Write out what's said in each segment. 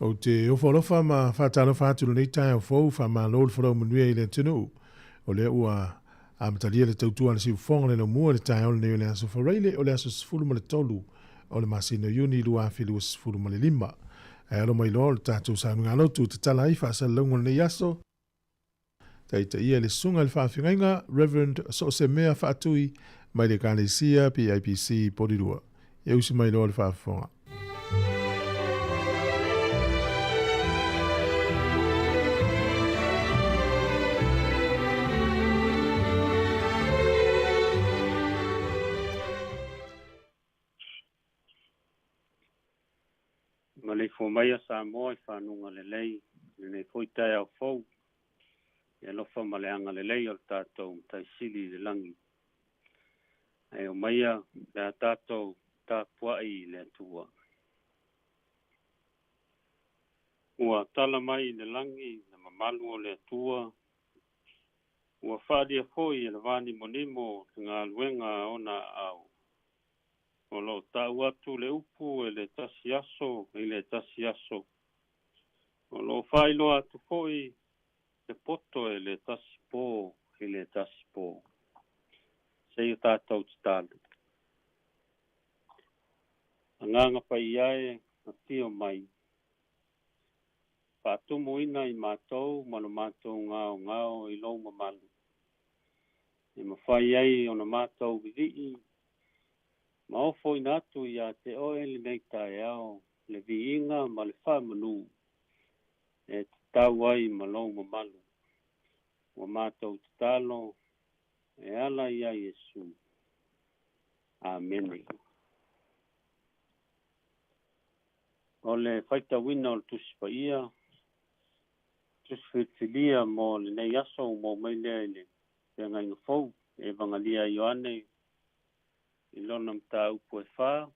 O te ofolofa ma whātano whāturu nei tai o fau wha ma lōl wharau manuia i le tunu. O le ua a matalia le tautua na siu fonga le no mua le tai ole nei o le aso whareile o le aso sifuru ma le tolu. O le masino yuni lua whilu o sifuru ma le lima. E alo mai loa le tātou sa nunga lotu te tala i whaasa launga nei aso. Taita ia le sunga le whaafingainga, Reverend so se mea whaatui mai le Kalesia PIPC Porirua. E usi mai loa le whaafonga. Ma le fo mai a Sāmoa i whanunga le lei, le fo i taeao fau, e lofa ma le anga le lei o le tātou tai sili le langi. E o mai a le tātou tā puai le atua. Ua tala mai le langi, na mamalu o le atua, ua whaadia foi e le vani monimo ngā luenga ona au. O lo tau atu le upu e le tasi aso, e le tasi aso. O lo whailo atu foi le poto e le tasi pō, e le tasi pō. Sei o tātou titalu. Anganga pai iae, a tio mai. Pātumu ina i mātou, mano mātou ngao i lau mamalu. E mawhai ai o na mātou vidii, ma ofo inatu ia te oe li nei taeao, le viinga ma le whamanu, e te tau ai ma lau mamalu. Wa mātou te talo, e ala ia Yesu. Amen. O le whaita wina o le tusipa ia, tusifilia mo le nei aso mo mailea ele, te ngai ngafou, e vangalia Ioane, I lona mta upu e wha,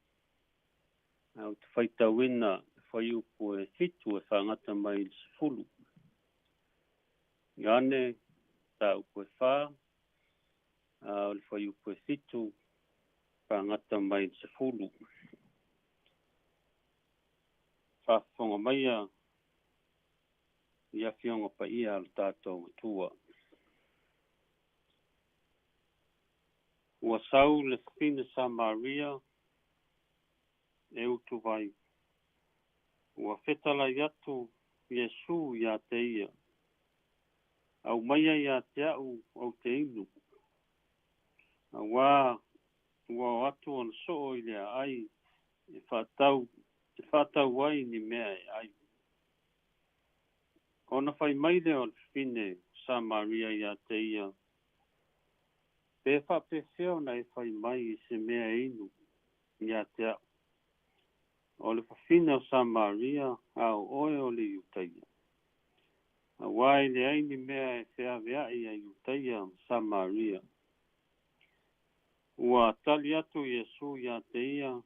au te whaita wina e whai upu e fitu e whangata mai le sifulu. Iane, ta upu e wha, au le whai upu e fitu, whangata mai le sifulu. Whawhonga maia, ia whionga pa ia al tātou tua. Ua sau le whina Samaria e utu vai. Ua whetala iatu Yesu ia te ia. Au maia ia te au au te inu. Ua atu on soo i lea ai e whatau ai ni mea e ai. Ona whai maile o le whine Samaria ia te ia. Pe whapewheo na e whai mai I se mea inu, ia te au. O le whawhina o Samaria, au oe o le iutaia. A wai le aini mea e whea I a iutaia Samaria. Ua tali atu Yesu ia te ia,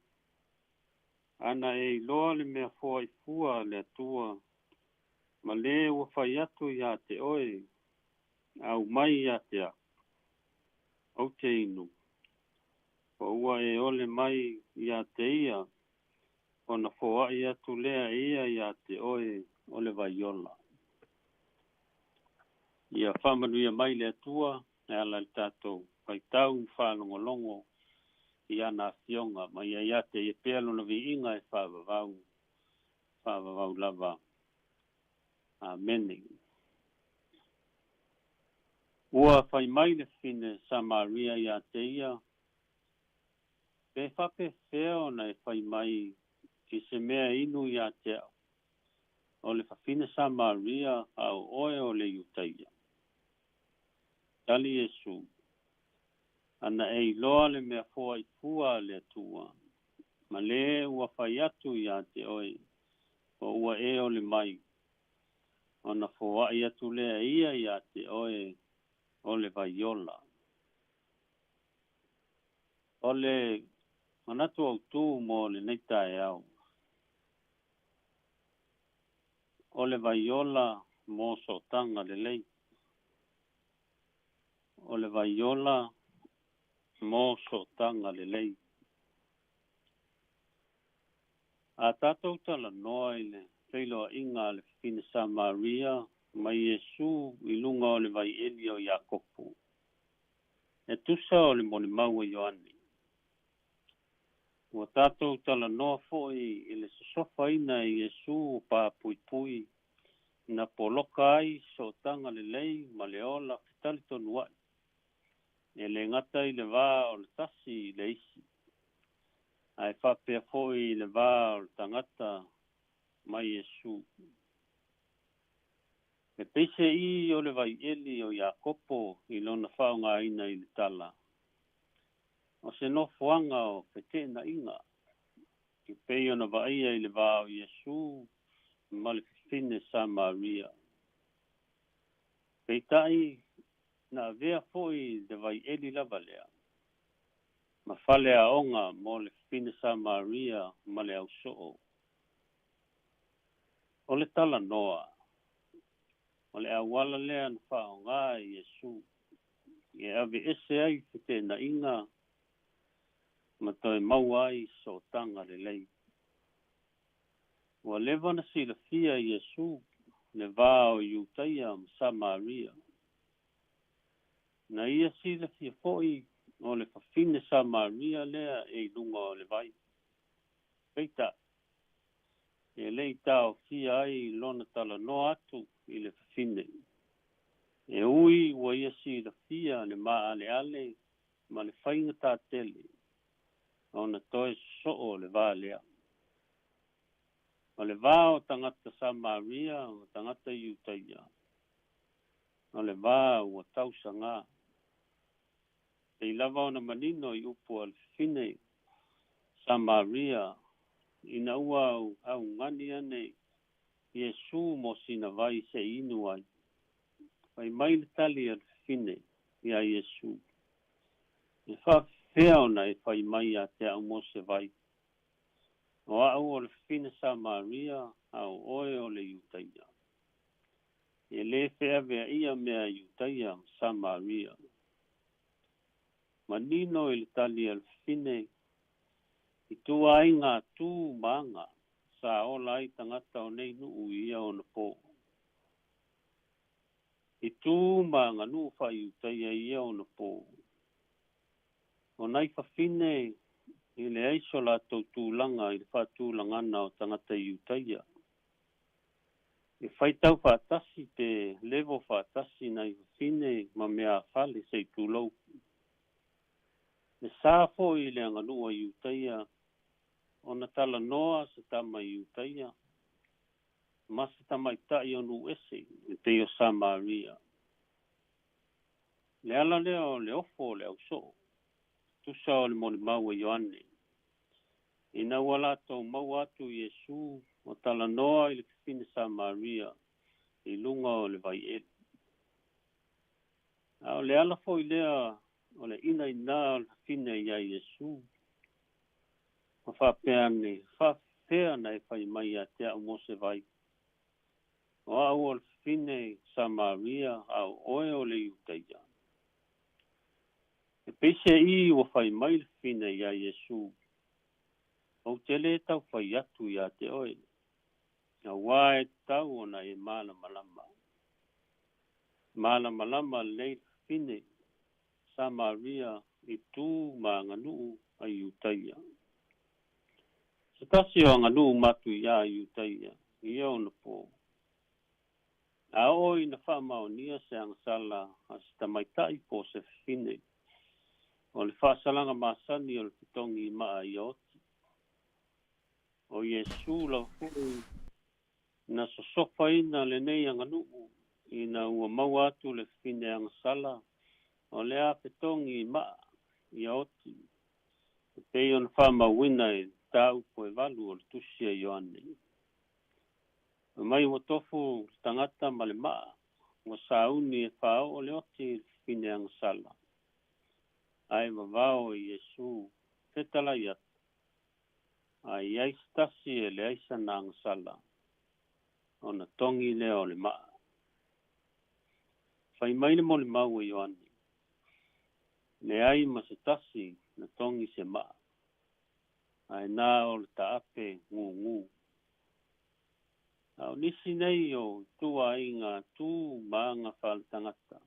ana e iloa le mea fua I fua le atua, ma le ua whai atu ia te oe, au mai ia te au. O te inu. O ua e ole mai ia te ia, o na fōa ia tu lea ia te oe ole vaiola. Ia whamanu ia mai le atua, e ala le tātou, pai tau whālongolongo, ia nā fionga, ma ia te e pēlo na vi inga e whāvavau lava. Amen. Ua whai mai le whine Samaria ia te ia. Pe whape wheo na e whai mai ki se mea inu ia te au. O le whawhine Samaria au oe o le iutaia. Tali Yesu. Ana e iloa le mea fua I fua le atua. Ma le ua whai atu ia te oe. O ua e o le mai. O na fua I atu lea ia te oe. O le vaiola. O le manatu au tū mo le nei taeao. O le vaiola mo so tanga le lei. O le vaiola mo so tanga le lei. A tātou tala noa I le feilo inga le fine Samaria mai Yesu I lunga o le vai eli o Iakopu. E tusa o le moni mau Ioani. Ua tātou tala noa fo'i I le sosofa ina I Yesu o pā pui pui na poloka ai so tanga le lei ma le ola fitali tonu ai. E le ngata I le vā o le tasi I le isi. Ai whapea fo'i le vā o le tangata mai Yesu. E peise I o le vai eli o Iakopo I lona whaonga ina I le tala. O se no fuanga o pete na inga. Ki pei ona vaia I le vā o Yesu ma le fine Samaria. Peitai na vea foi de vai eli lava lea. Ma fale a onga mo le fine Samaria ma le au soo. O le tala noa. O le awala lea na whaonga Yesu. E ave ese ai fite na inga ma toi mau ai so tanga le lei. Wa leva na sila fia Yesu le vā o Iutaia ma Samaria. Na ia sila fia foi o le fafine Samaria lea e lunga o le vai. Peita. E lei tau fia ai lona tala no atu I le fafine. E ui wa ia sila fia le maa ale ma le whainga tā tele. Ona toe soo le vā lea. O le vā o tangata Samaria o tangata Iutaia. O le vā ua tausanga. E lava ona manino I upu al fine Samaria. Ina ua au ngani ane Yesu mo sina vai se inu ai. Pai mai le tali al fine ia Yesu. E wha fea ona e whai mai a te au mo se vai. O au o le fine Samaria au oe o le Iutaia. E le fea vea ia mea Iutaia Samaria. Manino I le tali al fine I tua ai ngā tū maanga sa ola ai tangata o nei nuu ia o na pō. I tū maanga nuu wha Iutaia ia o na pō. O nai whawhine I le aiso la tau tūlanga I le wha tūlangana o tangata Iutaia. I whaitau whaatasi te levo whaatasi nai whawhine ma mea whale sei tūlau. Le sāfo I le anganua Iutaia o na tala noa se tama Iutaia. Ma se tama itai o nu ese I te o Samaria. Le ala leo le ofo le au so. Tusa o le moni mau e Ioane. Ina wala tau mau atu Yesu o tala noa I le fine Samaria I lunga o le vai ele. A o le ala fo I lea o le ina o le fine ia Yesu. O whapea nei whai mai a te au mo se vai. O au o le fine Samaria au oe o le Iutaia. E peise I o whai mai le fine ia Yesu. O te le tau whai atu ia te oe. A wae tau ona e mala malama. Mala malama le fine Samaria I tū ma nganuu a Iutaia. Se tasi o nganuu matu ia Iutaia. Ia o na pō. A oi na whaamaunia se angasala a se tamaitai po se fine. O le whaasalanga masani o le pitongi maa I oti. O Yesu la hui na sosofa ina le nei anganuu. Ina ua mau atu le fine angasala. O le a pitongi maa I oti. Pei on whaamauina e tau po e walu o le tusia Ioane. Mai o tofu tangata ma le maa. O sauni e whao o le oti fine angasala. Ai wawao Yesu tetala iat. Ai aistasi e le aisa na angasala. O na tongi le o le maa. Whai mai le mo le mau e Ioane. Le ai ma se tasi na tongi se maa. Ai nā o le taape ngu. Au nisi nei o tua inga tu maanga whal tangata.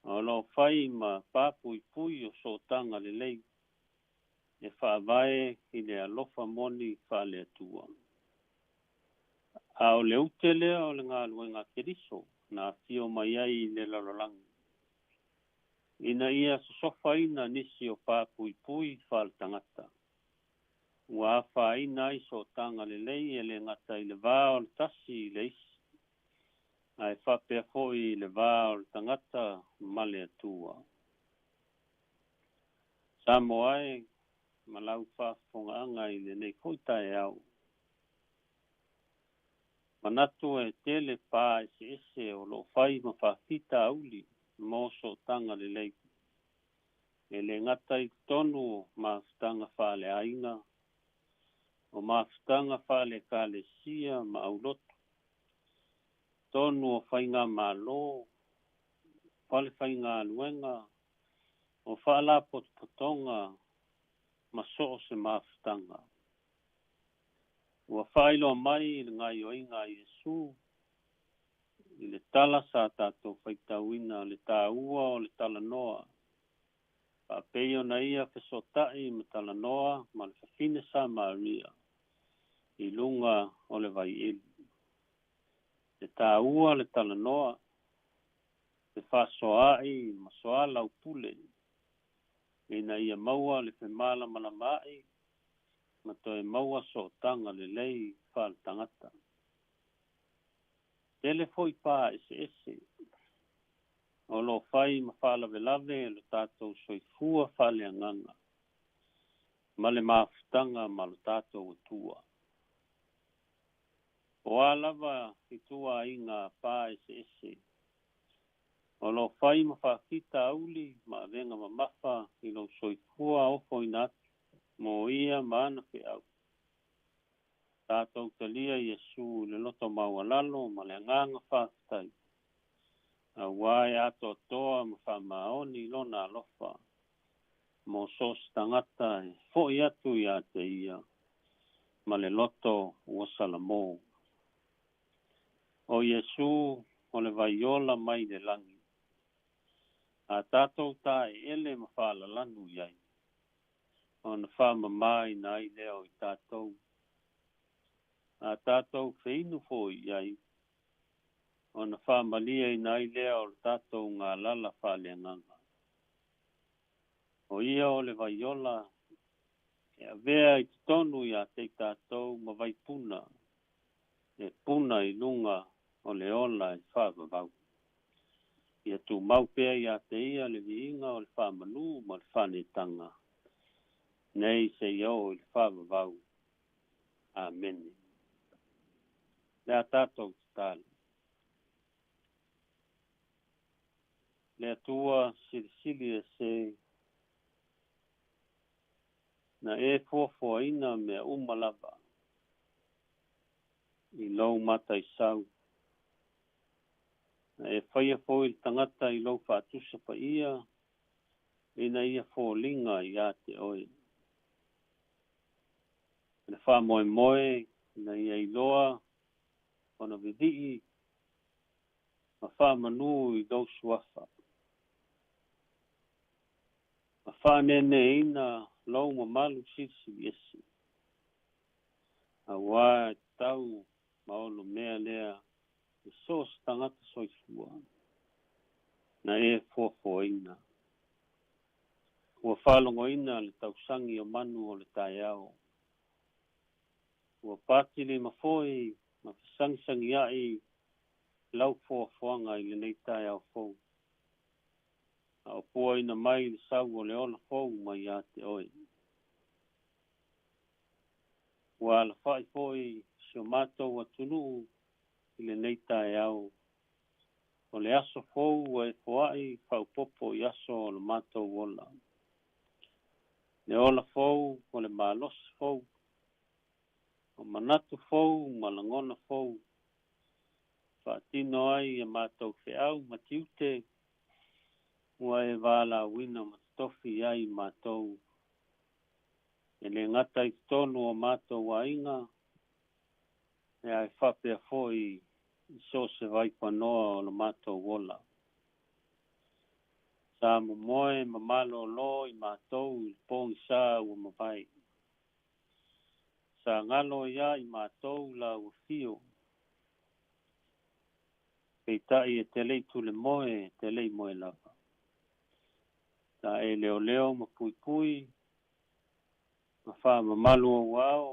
O lo whai ma pāpui pui o so tanga le lei. E whaavae i le alofa moni whale atua. A o le ute lea o le ngā luenga keriso, na fio mai ai le lalolangi. Ina ia sosofa ina nisi o pāpui pui whal tangata. Ua awha ina iso tanga le lei e le ngata i le vāo le tasi i le isi. Ai whapea foi le vāo le tangata male atua. Sāmoa e malau whafonga anga i le nei foi taeao. Manatu e tele pā ese o lo whai ma whakita auli mō so tanga le lei. E le ngata i tonu ma stanga whale ainga. O ma stanga whale ka le sia ma aulotu. Tonu o whainga ma lo. Whale whainga luenga. O whala potonga ma so se ma stanga. Ua whailo mai le ngai o inga Iesu. I le tala sa tātou whaitauina le tāua o le tala noa. Pa peio na ia whesotai ma tala noa ma le whawhine sa Maria. I lunga o le vai ili. Le tāua le tala noa. Le whasoai ma soa lau pule. Ina ia maua le whemala mana mai. Ma toi maua so tanga le lei whal tangata. Tele foi pā ese. O lo whai ma whala velave lo tātou soifua whale anganga. Ma le mawhitanga ma lo tātou tua. O alava i tua inga pā ese. O lo whai ma whakita auli ma venga ma mawha i lo soifua ofo inatu. Mo ia maana pe au. Tātou talia Iesu le loto maualalo ma le nganga whaktai. A wai ato toa ma whamaoni lona alofa. Mo sos tangata e fo i atu i ate ia. Ma le loto ua salamo. O Iesu o le vaiola mai le langi. A tātou tae ele ma whala lanu iai. O na whama mai na i leo i tātou. A tātou wheinu fo iai. O na whamalia i na i leo o tātou ngā lala whale nganga. O ia o le vaiola. E a vea i tonu i a te tātou ma vai puna. E puna i lunga o le ola i whavavau. Ia tu maupea i a te ia le viinga o le whamanu ma le whanetanga. Nei se iau i le whavavau. Amen. Le a tātou tāle. Le atua sirisiri e se na e fuafua ina mea umalava. I lau mata i sau. Na e whaia fōi tangata i lau whātusa pa ia. Ina ia fōlinga i a te oi. Na wha moe moe, na ia i loa, ona vidii, ma wha manu i dau suafa. Ma wha nene ina lau ma malu sisi esi. A wā tau ma olo mea lea, i sos tangata soifua. Na e fōfo ina. Ua whalongo ina le tausangi o manu o le taeao. Ua pātili ma fōi, ma fisangisangi ai, lau fōfuanga i le nei taeao fōu. A o pua ina mai le sau o le ola fōu mai a te oi. Ua la whai fōi, si o mātou atunu i le nei taeao. O le aso fōu e fōai, whau popo i aso o le mātou ola. Le ola fōu, o le mālosi fōu. O manatu fōu, malangona fōu. Whaatino ai e mātou whiau, matiute. Ua e wāla wina matatofi ai mātou. E le ngata i tonu o mātou wa inga. e ai whapea foi so se vai panoa o lo mātou wola. Sa moe mamalo lo i mātou i pōng sa ua mawai. Sa ngalo ia i mātou la ua fio. Kei tai e te lei tule moe, te lei moe lava. Ta e leo leo ma pui pui, ma wha mamalo o wao,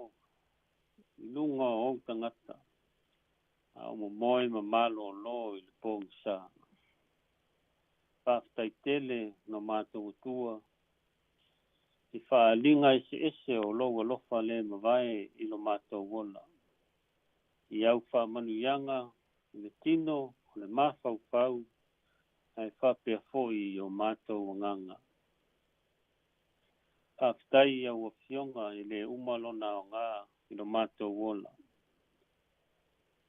i lunga o tangata. Au mo moe mamalo lo i le pōng sa. Whaftai tele no mātou tua. I whaalinga ese o loa lofa le mawai i lo mātou wola. I au whaamanuianga, i le tino, o le mawhau pau, ai whapea foi o mātou nganga. Whaftai au a fionga i le umalona o ngā i lo mātou wola.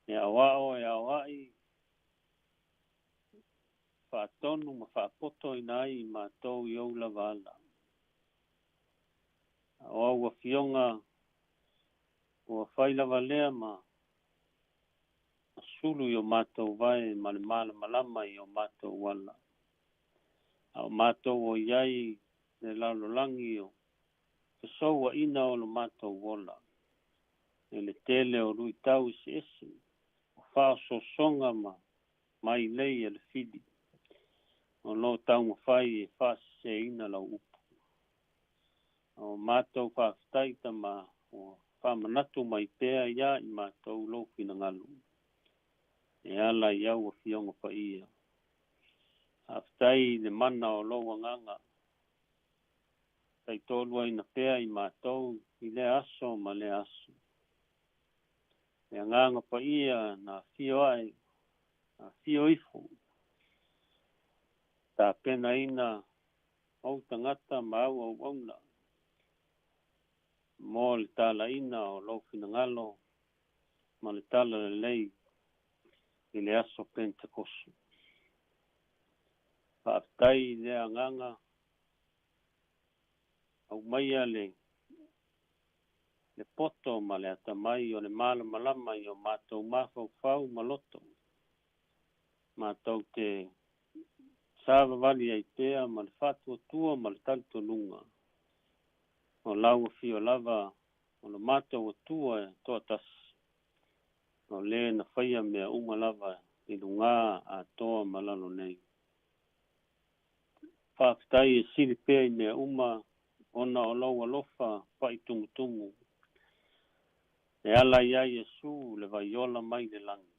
E awao e awai, whaatonu ma whaapoto i nai i mātou i au lavala. O ua fionga ua whailawa lea ma sulu i o mātou vai ma le malama i o mātou wala. O mātou o iai le lalolangi o kesoua ina o lo mātou wala. E le tele o rui tau isi esi. O whaaso songa ma mai lei e le fidi. O lo tau ma whai e whaase ina lau upu. O mātou whaftaita ma o whamanatu mai pēa ia i mātou lofi na ngalu. E ala i au a fionga pa ia. Haftai le mana o loa nganga. Tai tolua ina pēa i mātou i le aso ma le aso. E nganga pa ia na fio ai, na fio ifu. Ta pena ina au tangata ma au auna. Mo le tala ina o lofi na ngalo, ma le tala le lei i le aso Pentekosu. Whaaftai le anganga, au maia le poto ma le atamai o le malama i o mātou mawhau maloto. Mātou te sāwa wali ai pēa ma le whatua tua ma le talitonunga. O lau fio lava o le mātou tua e toa tasi. O le na whaia mea uma lava i lunga a toa malalo nei. Whaaftai e siri pēa i mea uma ona o lau alofa pa i tumutumu. E ala ia Yesu le vaiola mai le langi.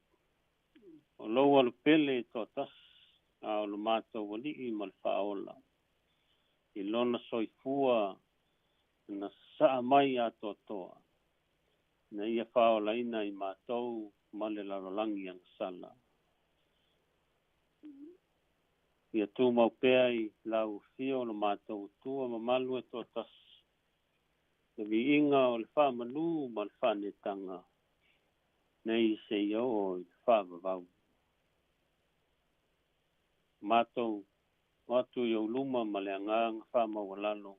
O lau alu pele toa tasi a o le mātou wali i ma le whaola. I lona soifua na saa mai a toa. Na ia whaola ina i mātou ma le lalolangi ang sala. Ia tū mau pēa i lau fio le mātou tua ma malu e toa tasi. Le vi inga o le whamanu ma le whanetanga. Nei se i o i whavavau. Mātou watu i o luma ma le anganga whamawalalo.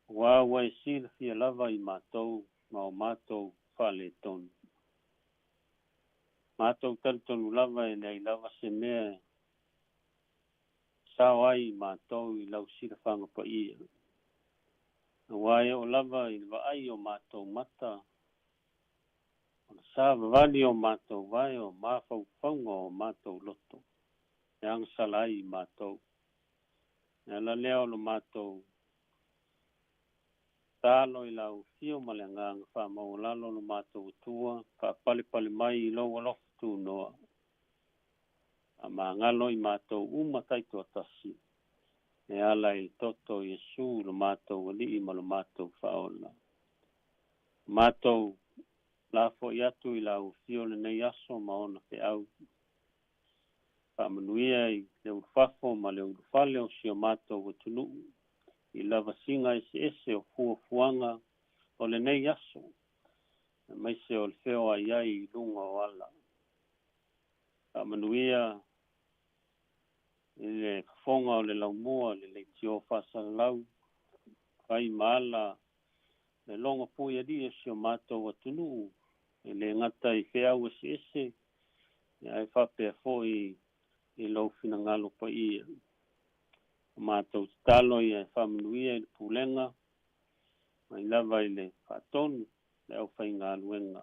Wa e sila fia lava i mātou, ma o mātou whale tonu. Mātou taritonu lava e nei lava se mea. Sao ai mātou i lau sila whanga pa ia. Wa e o lava i wa ai o mātou mata. O sa vali o mātou vai o māwhau whaunga o mātou loto. E ang salai mātou. E la leo lo mātou. Talo i lau fio male ngang whamau lalo lo mātou tua. Ka pali mai i loa loftu noa. A mā ngalo i mātou umatai tua tasi. E ala i toto Yesu lo mātou wali i ma lo mātou whaola. Mātou lafo i atu i lau fio le nei aso maona taeao. Whamanuia i le urfafo ma le urfale o si o mātou watunu. I lava singa ese o fuanga o le nei aso. Mai se o le feo ai ai i lunga o ala. Whamanuia i le fonga o le laumua le tio whasalau. Kai maala le longa pui adi o si o mātou watunu. e le ngata I whea ua si ese, e whapea fo I lau fina ngalo pa ia. Mātou talo I e whamanuia I le pūlenga, mai lava I le whatonu, le au whai ngā luenga,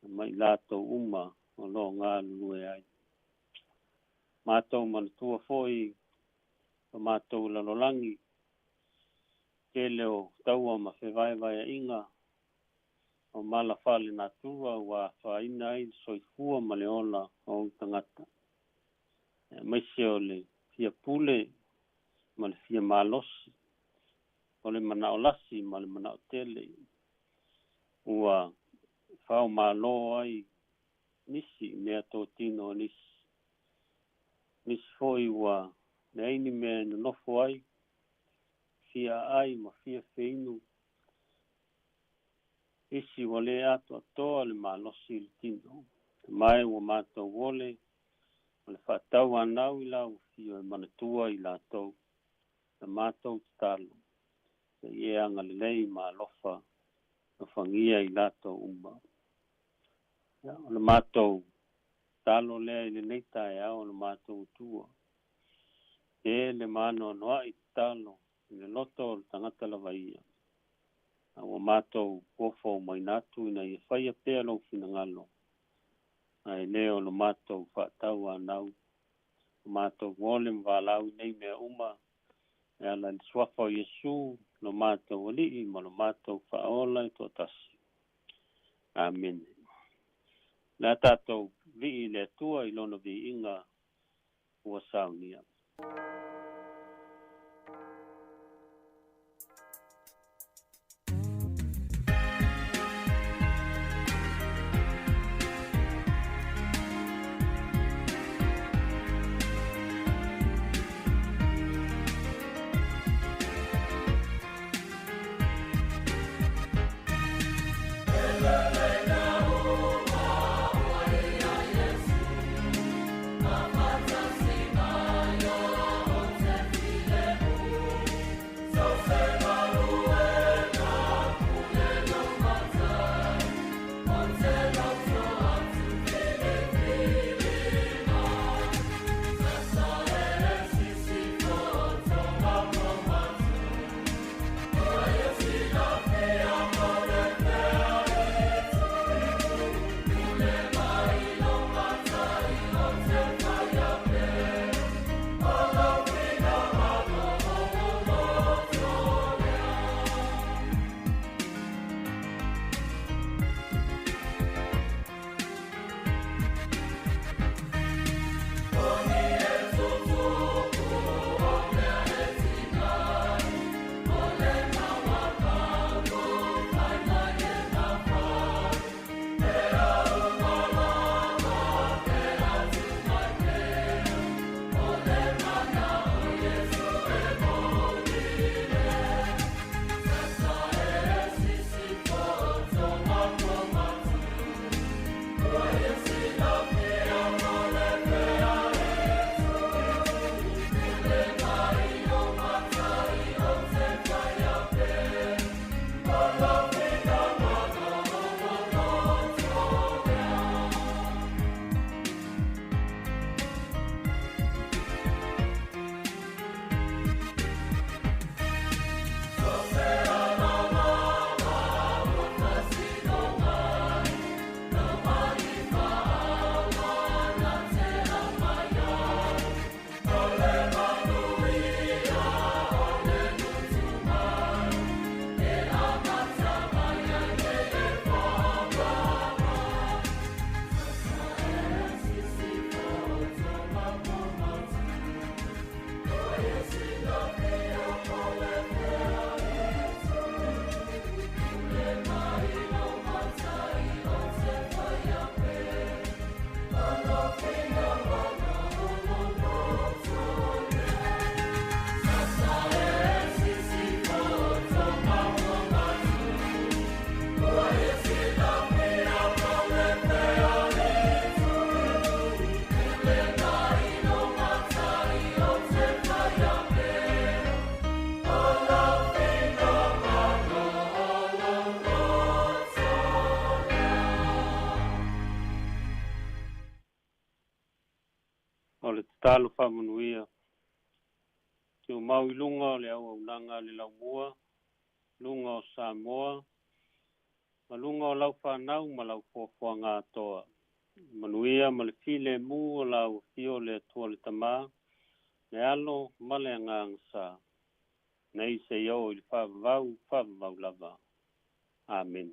mai lātou uma o lo ngā lue ai. Mātou manatua fo I mātou lalolangi, ke leo taua ma whewai vai inga, o mala whale nā tua wa whaina ai soifua ma le ola o tangata. Maise o le fia pule ma le fia malosi, o le manao lasi ma le manao tele. Ua whao malo ai nisi mea tō tino nisi. Nisi foi ua le aini mea nofo ai, fia ai ma fia feinu. Isi wale ato atoa le malosi le tino. Mai ua mātou wole, le whatau anau I lau fio e manatua I lātou. Le mātou talo. Se ie anga le lei malofa, na whangia I lātou umba. Le mātou talo lea I le neita e au le mātou tua. E le mano noa I talo, le loto le tangata la vaia. Ua mātou kofo mai natu ina I whaia pēa lau fina ngalo. Ai leo le mātou whatau anau. Mātou wole mwalau nei mea uma. E ala ni swafa o Yesu, lo mātou wali ma lo mātou whaola I tō tasi. Amen. Nā tātou vi le tua I lona vi inga ua saunia. Yesu, talo whamanuia. Tio mau I lunga o le au nanga le lau mua, lunga o Sāmoa, ma lunga o lau whanau ma lau fōfua ngā toa. Manuia ma le file mu o lau fio le tua le tamā, le alo ma le ngāngsa. Nei se iau I le whavavau lava. Amen.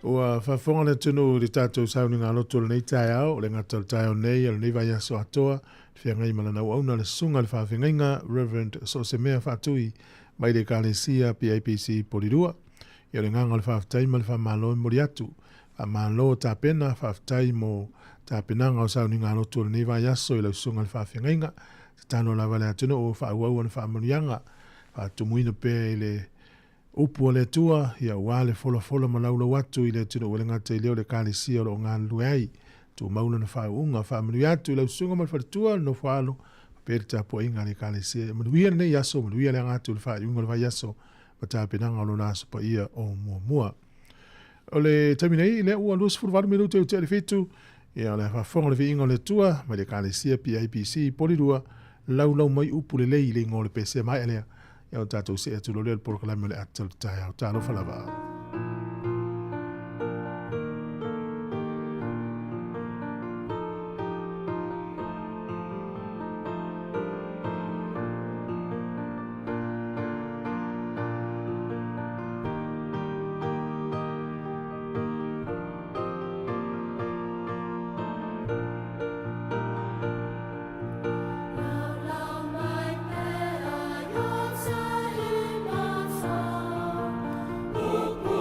Ua whafonga le tunu le tātou sauni ngā loto le nei taeao, le ngata le taeao nei, le nei vai aso atoa, whia ngai mana nau auna le sunga le whawhingainga, Reverend Sosemea Whatui, mai le kālesia PAPC Porirua, ia le nganga le whawhitai ma le whamalo mori atu, a malo tā pena whawhitai mo tā penanga o sauni ngā loto le nei vai aso, i lau sunga le whawhingainga, tano la vale atunu o whauau an whamanianga, whaatumuina pe i le upu le tua ia wale fola ma laula watu I le tino wale ngata I leo le kālesia o ngā luai tu mauna na whaunga whamanu atu I lau sunga ma whatua no whalo pere tā po inga le kālesia manuia nei yaso manuia le ngātu le whaunga le vai yaso ma tā penanga o lona aso pa ia o mua o le taminei le ua luas furu varu minuto te le fitu ia le whafonga le vinga le tua ma le kālesia PAPC Porirua lau mai upu le lei le ngō le pese mai alea ia o tātou se atu lo leo le porokalame le atal tae au tālo whalava. Oh,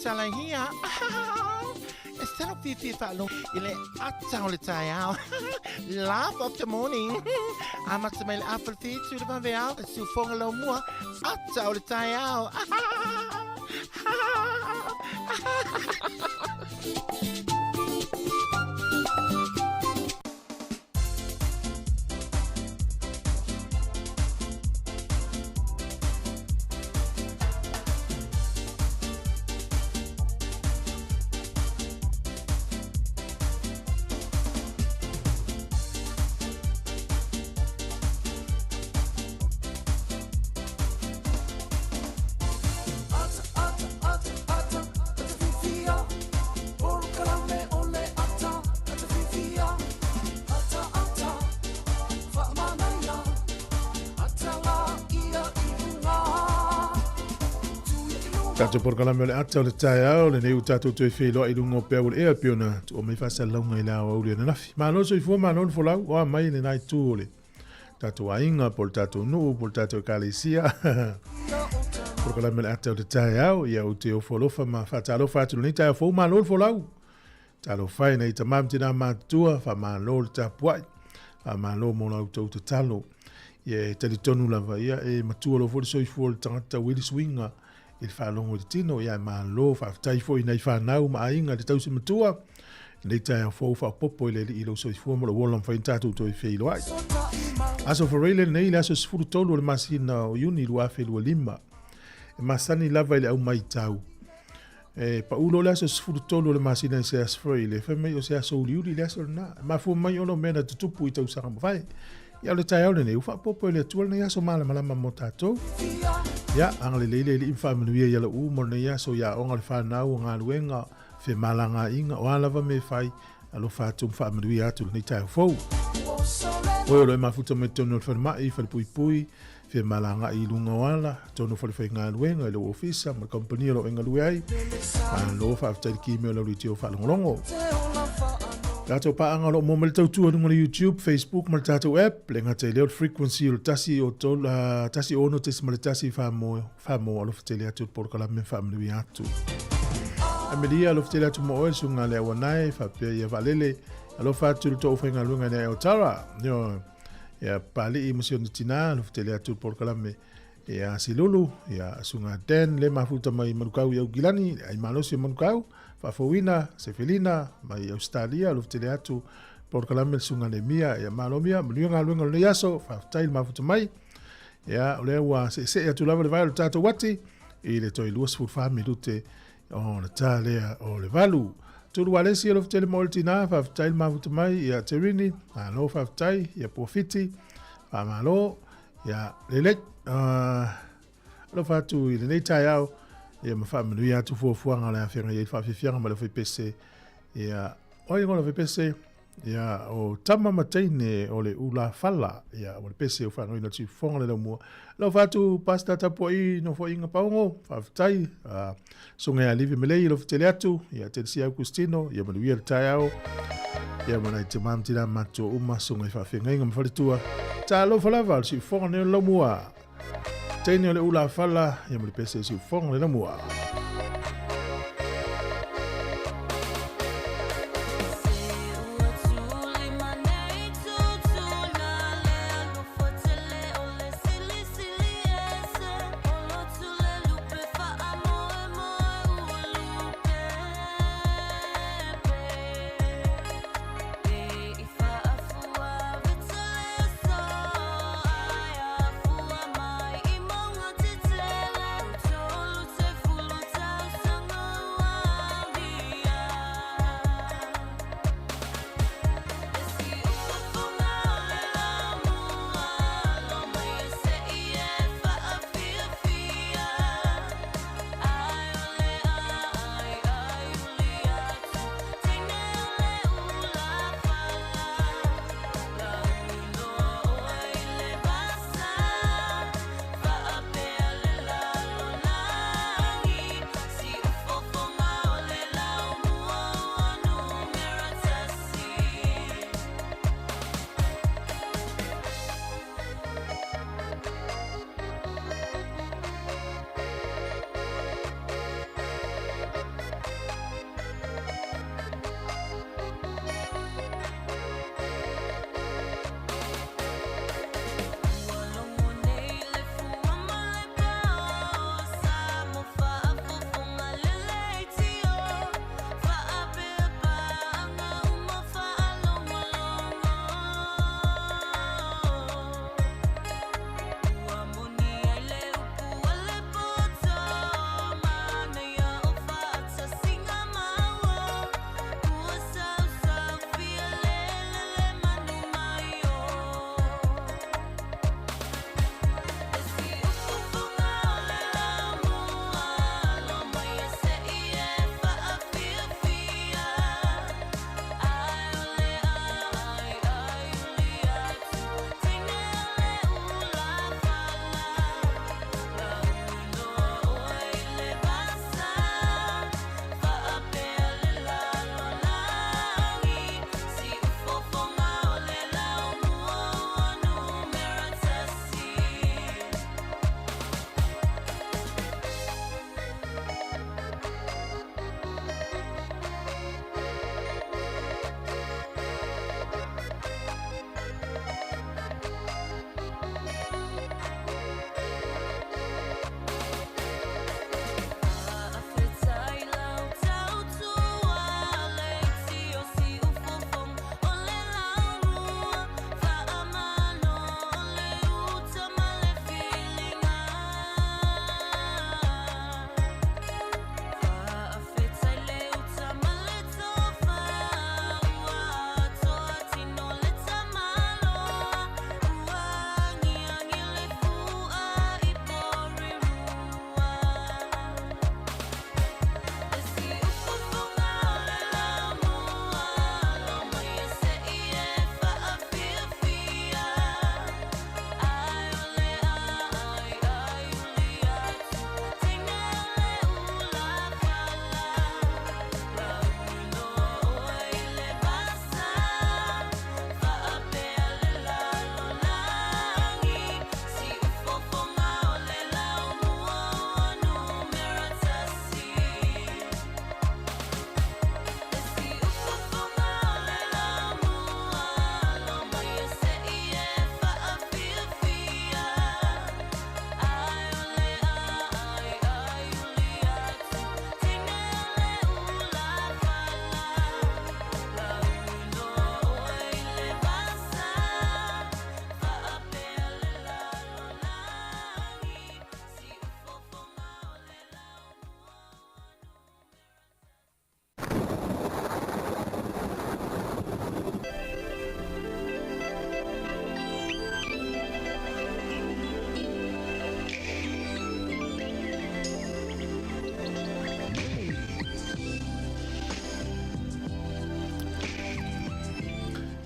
tala hia. Estero fifi falo ile atau le taeao. Laugh of the morning. Amat semel apple feet to the vanveal. Su fongalo mua. Atau le taeao. Tato por kalame le ata o le taeao le neu tato toi whelo i lungo pia ule ea piona o mei whasa launga i lao au lia na nafi. Mano so i fua mano folau o a mai le nai tū ole. Tato a inga por tato nuu por tato kalesia. Por kalame le ata o le taeao ia o te o folofa ma whatalo whatu ni tae fau mano folau. Talo whai nei tamam tina mātua wha mano le tapuai. Wha mano mona au tau te talo. Ia e tali tonu lava ia e matua lo fori so i fua le tangata wili swinga. Il fa longo di tino ia ma lo fa tai fo nei fa nau ma inga de tausi matua nei tai fo fa popo ile i lo so i fo mo lo wolam fa intatu to i fe lo ai aso for really nei la so sfuru tolo le masina o uni lo afe lo lima e masani lava ile au mai tau e pa ulo la so sfuru tolo le masina se as for ile fa me o se aso liuri le so na ma fo mai ono mena tupu i tau sa mo vai ia le tai ole nei fa popo ile tuol nei aso mala mala mo tato ya ang le infa manuia ya la u mo ya so ya onga le fa na u nga luenga fe malanga inga o ala va me fai alo fa tu fa manuia tu ni tai fo o lo ma futa me tono fa mai fa pui fe malanga i lunga wala tono fa fe nga luenga le ofisa ma company lo nga luai lo fa ta ki me lo ritio fa longo Tato pa anga lo mo tau tu no YouTube, Facebook, mal tato app, le ngata le frequency o tasi o tol tasi ono tes mal tasi fa mo lo fetele atu por kala me family atu. Amelia lo fetele atu mo sunga le wanai fa pe ya valele alo fa tu to fa ngalunga ne o tara. Yo ya pali emotion tina lo fetele atu por kala me ya silulu ya sunga den le mafuta mai manukau ya gilani ai malosi manukau Fafowina, Sefelina, mai Australia, luftele atu, por kalame sunga le mia, ya malomia, mliunga luenga le yaso, faftail mafuta mai, ya olewa se ya tu lava le vai tato wati, i le toi luas fu fami lute, o le talea o le valu. Tulu walesi luftele moltina, faftail mafuta mai, ya terini, malo faftai, ya profiti, famalo, ya lelek, lo fatu i le nei taeao, ia ma family ia tu fuanga la fenga ia fa fianga ma le PC ia oi ngolo PC ia o tama matene o le ula fala ia o le PC o fa no tu fonga le mo lo fa tu pasta tapo i no fo inga paongo fa tai songa ia live mele lo fiteleatu ia te sia Agustino ia ma le taeao ia ma nai te mam tira mato uma songa fa fenga inga ma fa tua ta lo fala val si fonga ne lo mo Tēnei o le ula fala, ia mo le pese si ufonga le na mua.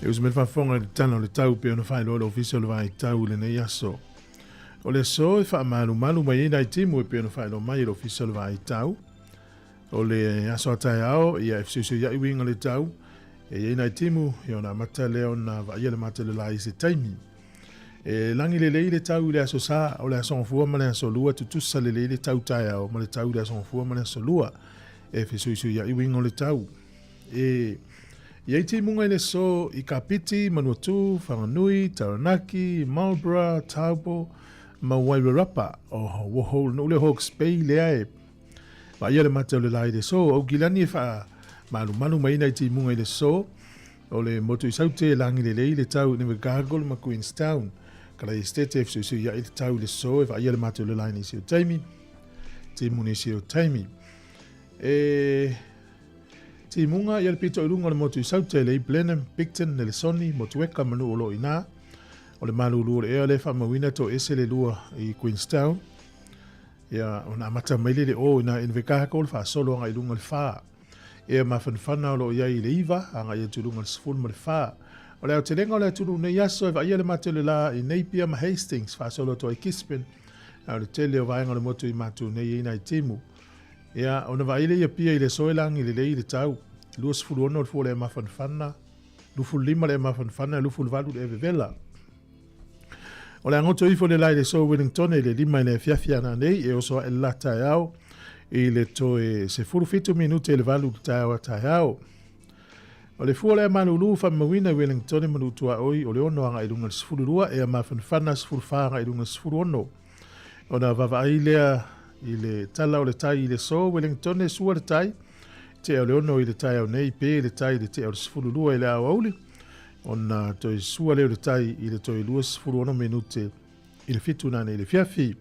E usa me whafonga le tana le tau pe ona whai loa official vai tau le nei aso. O le so e wha malu mai nei timu e pe ona whai loa mai le official vai tau. O le aso a taeao ia FCC ia iwinga le tau. E ia nei timu e ona mata leo na va ia le mata le lai se taimi. E langi le le tau le aso sa o le aso ngofua ma le aso lua tutusa le tau taeao ma le tau le aso ngofua ma le aso lua. E FCC ia iwinga le tau. E ia ti munga le so I Kapiti, Manuatu, Whanganui, Taranaki, Marlborough, Taupo, Mawairarapa, o woho no le Hawke's Bay le ae. Ma ia le matau le lai le so, au gilani e wha manu mai nei ti munga le so, o le motu I saute langi le tau ni Gargle ma Queenstown, kala I State FCC ia I le tau le so, e wha ia le matau le lai ni si o taimi, ti munga si o taimi. Ti munga ia le pito ilunga le motu I saute le Blenheim, Picton, le Soni, motueka manu o lo ina. O le malu lua le ea le whamawina to ese le lua I Queenstown. Ia ona amata maile le o ina inwekahako le wha solo anga ilunga le wha. Ea mawhanwhana o lo iai le iwa, anga ia tulunga le sifunu ma le wha. O le au te lenga o le tulu nei aso e wa ia le matu le la I Napier ma Hastings, wha solo to I Kispen. Au le tele o vaenga le motu I matu nei ina I timu. Ia, ona vaile ia pia I le soelangi le lei le tau. Lua sifuru ono le fua le mawhanwhana. Lufu lima le mawhanwhana, lufu le valu le evevela. O le angoto ifo le lai le so Wellington le lima le fiafia nei e oso e la taeao. I le to e se furu fitu minute le valu taeao a taeao. O le fua le malulu whamawina Wellington manutua oi o le ono anga ilunga le sifuru rua e a mawhanwhana sifuru whaanga ilunga sifuru ono. O na vavailea I le tala o le tai I le so Wellington e sua le tai. Te o le ono I le tai au nei pe le tai le te o le sifuru lua I le au auli. O na toi sua leo le tai I le toi lua sifuru ono minute I le fitu nane I le fiafi.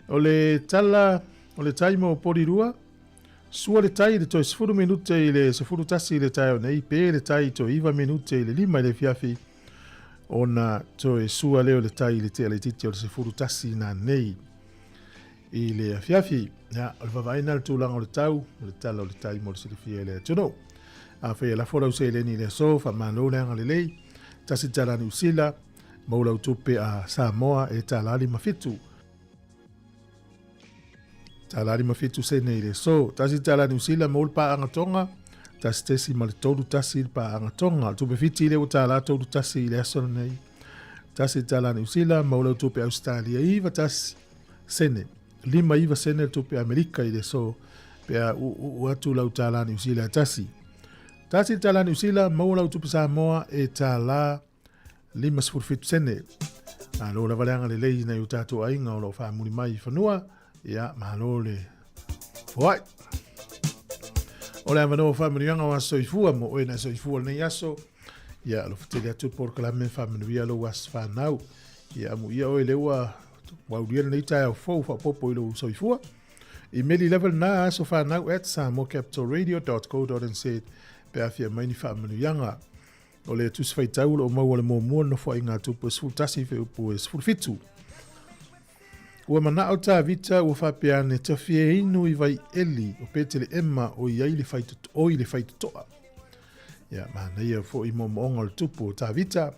O le tala o le tai mo pori lua. Sua le tai le toi sifuru minute I le sifuru tasi I le tai au nei pe le tai toi iwa minute I le lima I le fiafi. O na toi sua leo le tai le te ale titi o le sifuru tasi nane I le fiafi. Ya, o le vavaina le tūlanga o le tau, o le tala o le tai mo le silifia le tuno. A whea la fora usai le ni le so, wha mano le anga le lei, tasi talani usila, maula utupe a Sāmoa e talari mafitu. Talari mafitu se nei le so, tasi talani usila maula pa angatonga, tasi tesi ma le tolu tasi pa angatonga, tupe fiti le o tala tolu tasi le asona nei. Tasi talani usila, maula utupe Australia iwa tasi sene. Lima iwa sene tupe Amerika I le so pea uatu lau talani usila tasi. Tasi talani usila maula utupe Sāmoa e tala lima sifurfitu sene. Malo la valeanga le lei na utatu ainga o lo whamuri mai whanua. Ia malo le fuai. O le amano whamuri anga wa soifua mo oe na soifua nei aso. Ia lo fatele atu por kalame whamuri alo was whanau. Ia amu ia oe leua waudiana nei tae au fau whapopo ilo soifua. I meli level na aso whanau at samocapitalradio.co.nz pe afia maini whaamanuianga. O le tusi whaitau o maua le mua no fwa inga tupu sfultasi fe upu e sfulfitu. Ua mana au ta vita ua whapeane te fie inu I vai eli o petele emma o iai le whaitutoa. Ia mana ia fo I moonga le tupu o ta vita.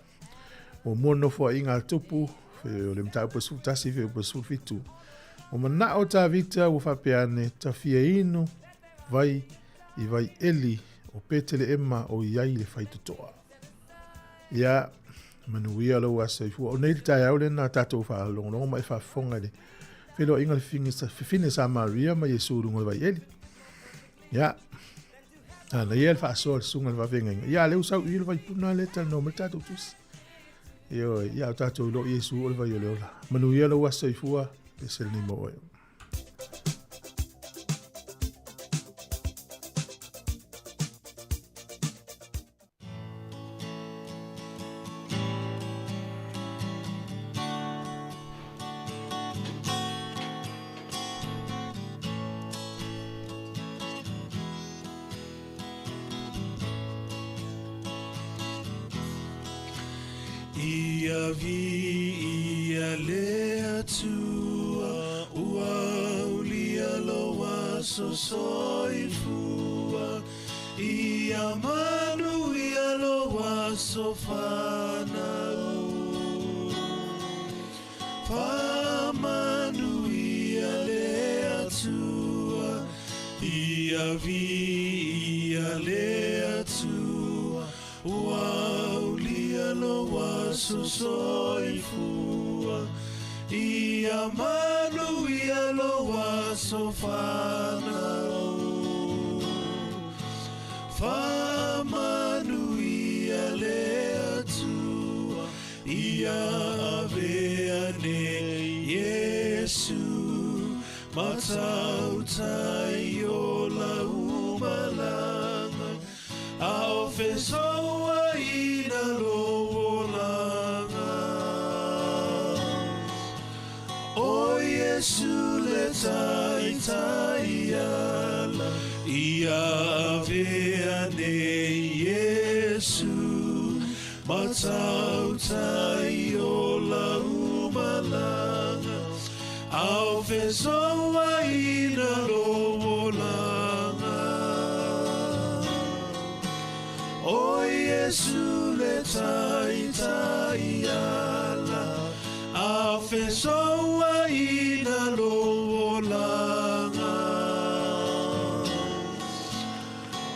O mua no fwa inga tupu o le mta upu sfultasi fe upu sfulfitu. O mana au ta vita ua whapeane te fie inu vai I vai eli o petele emma o iai le whaitutoa. Ia manuia lo asa I fu o nei tai au le na tatou fa longo mai fa fonga le felo inga le fine sa Maria ma Yesu rungo vai eli. Ia ana ia fa so sunga va venga. Ia le usau I vai puna le tal no tatou tus. Io ia tatou lo Yesu o vai le ola. Manuia lo asa I fu a se ni mo. Ia vi ia lea tua ua ulia loa so soifua ia manu ia loa sofanau Whamanuia le atua Ia vi ia le atua Waulia lo waso soifua Ia manuia lo waso whanau Whamanuia le atua Ia aveane Yesu Matau tai o la umalanga Ao fesoa ina lo langa O Yesu le tai tai ala Ia aveane Yesu Matau tai o la umalanga Ao fesoa ina lo langa O Yesu le tai tai ala Ao fesoa ina lo langa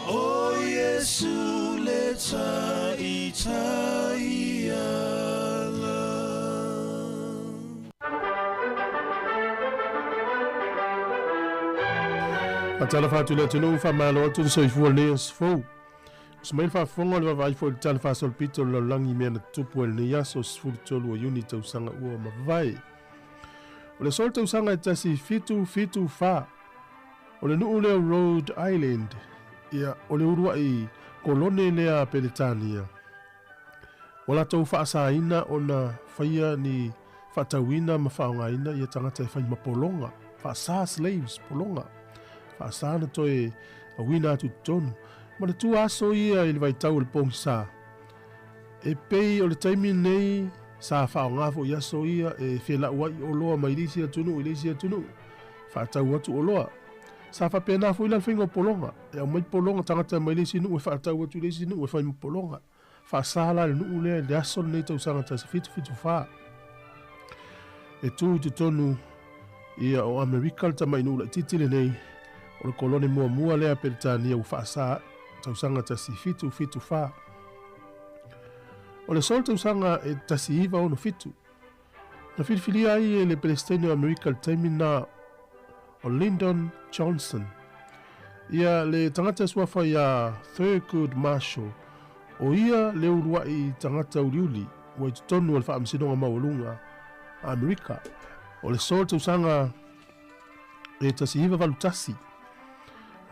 O Yesu le tai tai ala Atala fatu le tunu fa malo tu so ifu le sfo. Smail fa fongo le vai fo tala fa sol pito lo langi mena tupu le yaso sfu tolu unit tu sanga u ma vai. O le sol tu sanga tasi fitu fa. O le nu le Rhode Island. Ia o le urua I kolone lea Peletania. O la tau fa saina ona faia ni fatawina ma faungaina ia tangata fa mapolonga. Fa sa slaves polonga. Asana toe a wina tu tonu. Ma le tu aso ia I le vai tau le pongi sa. E pei o le taimi nei sa whao ngafo I aso ia e whela uai o loa ma ilisia tunu, ilisia tunu. Wha tau atu o loa. Sa wha pēnā fo ila le whinga polonga. E au mai polonga tangata ma ilisia nu e wha tau atu ilisia nu e wha polonga. Wha sala le nuu lea le aso nei tau sangata sa fitu wha. E tu tonu ia o Amerika le tamai nuu la titile nei. O le kolone mua lea Peletania u whaasa tausanga tasi fitu wha. O le sol tausanga e tasi iwa ono fitu. Na whiriwhiria ai e le Palestine America le taimina o Lyndon Johnson. Ia le tangata suafa ia Thurgood Marshall. O ia le urua I tangata uliuli wa I tutonu al whaamsinonga maulunga a Amerika. O le sol tausanga e tasi iwa valutasi.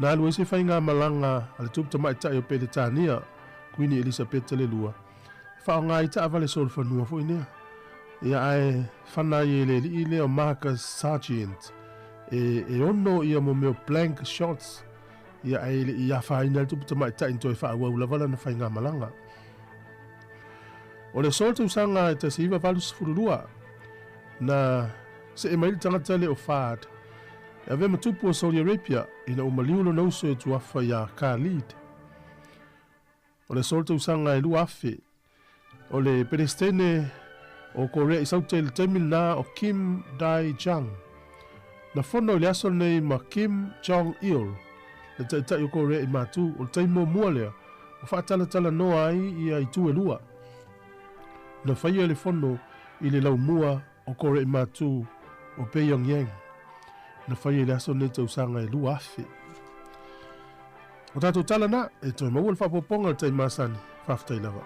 Na alua se whainga malanga ale tupu tamai tai o Peletania, Queen Elizabeth le lua. Whaonga I ta avale sol whanua fo inea. Ia ai whana I le li le o Marcus Sargent. E ono ia mo meo blank shots. Ia ai le ia whaina le tupu tamai tai into e whaua ulavala na whainga malanga. O le sol tu sanga e ta siiva valus fururua. Na se e maili tangata le o whaad. E ave matupu o Saudi Arabia ina umaliulo na uso e tuafa ya Khalid. O le solta usanga e lua afe. O le Palestine o Korea I saute le temil na o Kim Dae-jung. Na fono le aso nei ma Kim Jong-il. Le taitai o Korea I matu o le taimo mua lea. O whaatala noa ai ia I tu e lua. Na whaia le fono I le lau mua o Korea I matu o Pyongyang. Na whaia le aso nei tausanga e lua afe. O tātou tala na, e toi maua le whapoponga le tai masani, whaftai lava.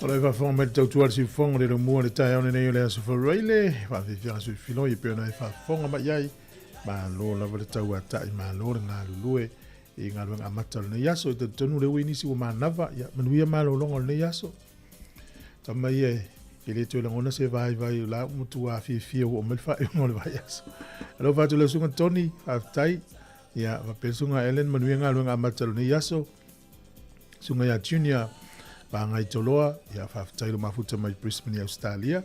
Ora va fa me tau tuar si fonga le mua le tai ona nei le aso fareile va fi fia su filo i pena fa fonga ma yai ma lo la va tau ata i ma lo nga lue i nga lo amata le yaso te tonu le wini si ma nava ya manuia ma lo longo le yaso tama ye ile tu longo na se vai la mutu a fi fia o me fa mo le vai yaso lo va tu le sunga toni fa tai ya va pensunga Ellen manuia nga lo amata le yaso sunga ya junior ba ngai toloa ya fa tailo mafuta mai Brisbane Australia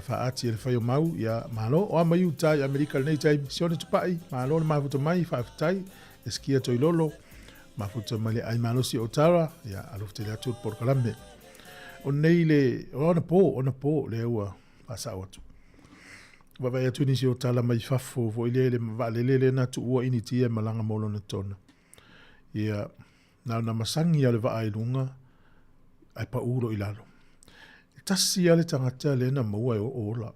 fa ati le fayo mau ya malo o mai utai America nei tai sione tupai malo mafuta mai fa tai eskia toilolo mafuta mai ai malo si otara ya alufte la tut por kalambe o nei le ona po le ua pasa watu va vai tu ni si otala mai fafo vo ile le vale le na tu ua initia malanga molo na tona ya na masangi ya le va ai lunga ai pa uro i lalo. Tasi ale tangata le na maua e o ola.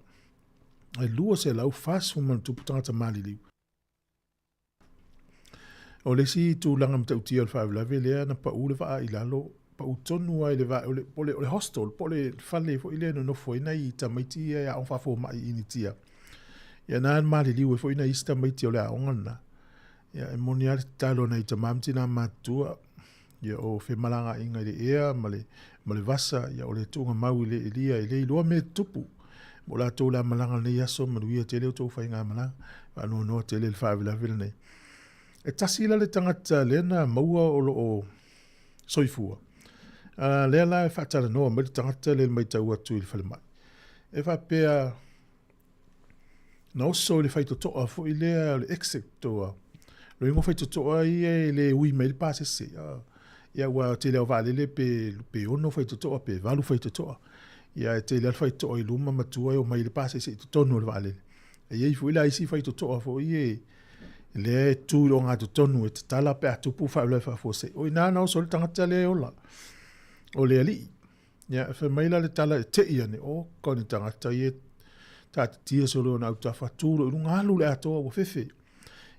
Ai lua se lau fasu man tupu tangata mali liu. O le si tu langa mta uti al whaavlawe lea na pa ule va i lalo, pa utonu ai le va, ole hostel, pole fale fo ile no fo ina i tamaiti ya on fafo mai initia. Ya na mali liu e fo ina ista maiti ole a ongana. Ya e moni ale talo na i tamamti na matua, ya o fe malanga inga le ea, male vasa, ya o le tunga mau le ilia, le ilua me tupu. Mo la tau la malanga le yaso, manuia tele o tau whainga malanga, anu no tele le whaavila vila nei. e tasila le tangata lena maua o soifua. Lea la e whaatara noa mai tangata le mai tau atu i le whale mai. E whapea na oso le whaito toa fo i lea le exit toa. Lo ingo whaito toa i e le ui mai le pāse se. Ia ua te leo vale le pe ono whaito toa, pe valu whaito toa. Ia te leo whaito toa i luma matua o mai le pāse se i tonu le vale. E iei fu ila isi whaito toa fo i e le tū o ngā tonu e te tala pe atu pu whaule wha se. O i nāna oso le tangata le ola. O le ali. Ia e whamaila le tala e te ia ne o koni tangata i e tāti tia solo na uta whatūro i runga alu le atoa o whewhe.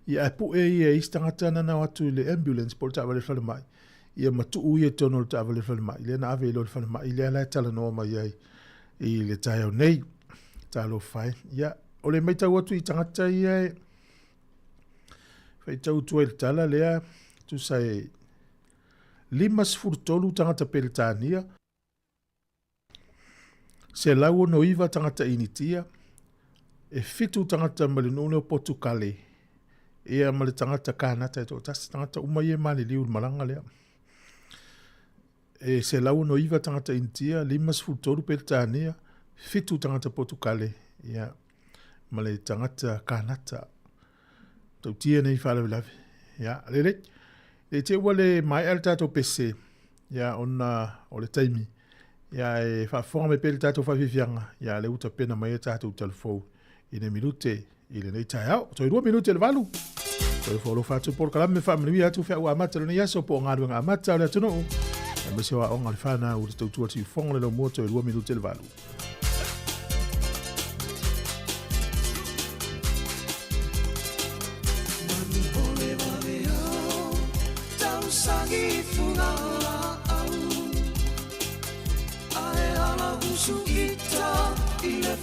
Ia e pu e i e istangata nana watu le ambulance po le tāwale whale mai. Ia matu ui e tono le tāwale whale mai. Ia na ave ilo le whale mai. Ia lai tala noa mai ai i le taeao nei. Tālo whai. Ia o le mai tau atu i tangata i e whai tau tua i le tala lea tu sai 5 tangata pele tānia. Se lau no iwa tangata initia. E fitu tangata malinone o Portukale. Ia mali tangata kānata e tō tasi tangata umai e mali liu malanga lea. E se lau no iwa tangata initia. 5 pele tānia. Fitu tangata Portukale. Ia mali tangata kānata. Tau tia nei whalawe lawe. Ia, lele. E te wale mai al tato pese. Ia, ona o le taimi. Ia, e whafonga me pele tato whawhiwhianga. Ia, le uta pena mai e tato utalfou. I ne minute, i le nei taeao. Toi 2 minute le valu. Toi wholo whatu por kalame whamaniwi atu whea ua amata le yaso po ngā ruanga amata o le atuno. E mese wa onga le whana u le tautua ti whonga le lo mua toi 2 minute le valu.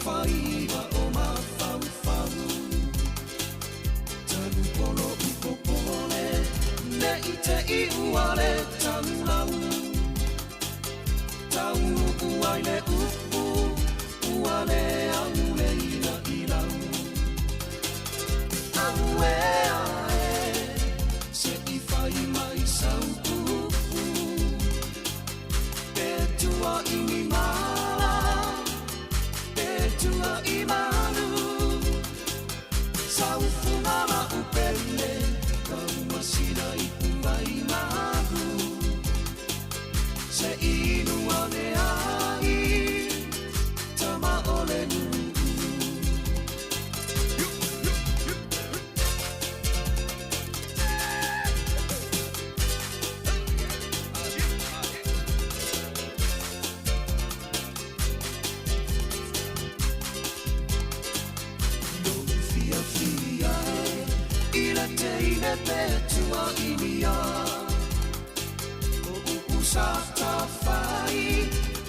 Whaiva o mawhawhau Tanu polo upopole Ne i te iuare tanau Tau uai le upu Uale au le ina ilau Au e ae Se i whai mai sau upu E tua imi mala Tua imanu Sau fumama upele Kau masina ikumai mahu Se inu ane ai Tama ole nuku Teine petua inia O usata whai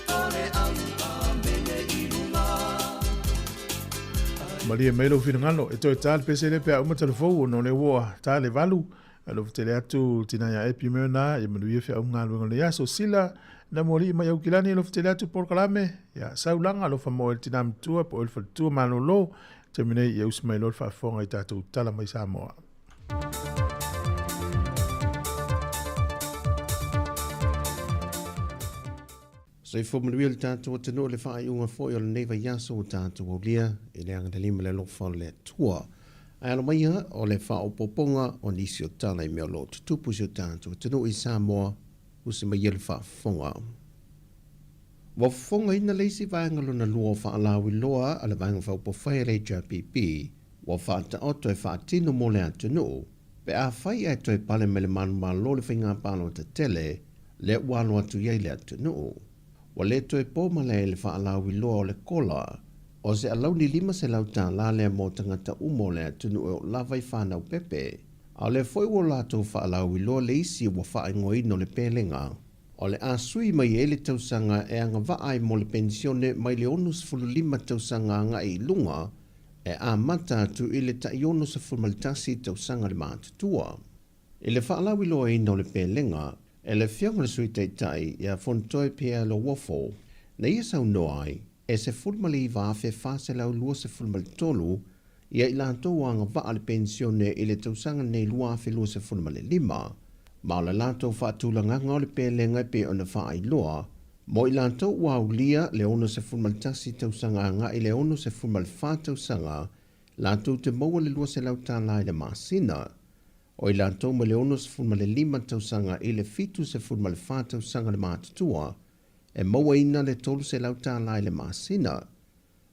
Ole au a mene ilunga Maria Melo Finangano, e toi tāle pese le pia uma telefou no le woa tāle valu. Alo tele atu tina ya epi meo na, e manuia fia unga luenga le yaso sila na mori ima yau kilani alo tele atu por kalame. Ya saulanga alo fa moel tina mtua po elfa tua malolo. Termine i eus mai lor fa fonga i tātou tala mai Sāmoa. Sai fomuluia le tātou atano le whaai unga fwoi o le neiva yaso o tātou o lia e le anga lima le lofa le tua. Ai alo maia o le wha o poponga o nisi o tala i mea lo tutupu si o tātou atano i Sāmoa o se mai le wha fonga. Wa fonga ina leisi vaengalo na lua o wha alawi loa a le vaenga wha upo whai le JPP wa wha ta oto e wha tino mo le atano pe a whai e toi pale me le manu ma lo le whainga palo te tele le walo atu iei le atano. Wa le toi pōma le wha alawi loa o le kola o se alau ni 5 se lau tā la le mo tangata umo le atano o lawai whanau pepe. A le foi wo lato wha alawi loa le isi wa wha ingoi no le pelenga. O le asui mai e le tausanga e anga vaai mo le pensione mai le onus fulu 5 tausanga anga i lunga e a mata tu i le ta iono sa fulmalitasi tausanga le mātutua. I le whaalawi loa i no le pelenga e le whianga le sui teitai i a fontoi pia lo wafo na ia sau noai e se fulmali i vaafe fase lau lua se fulmalitolu ia i lātou anga vaa le pensione i le tausanga nei lua whelua se funama le 5, ma o le lātou whaatulanganga o le pēlenga pe o na wha i loa, mo i lātou ua ulia le ono se funama le tasi tausanga anga i le ono se funama le wha tausanga, lātou te maua le lua se lau tālai le māsina, o i lātou ma le ono se funama le 5 tausanga i le fitu se funama le wha tausanga le mātutua, e maua ina le tolu se lau tālai le māsina,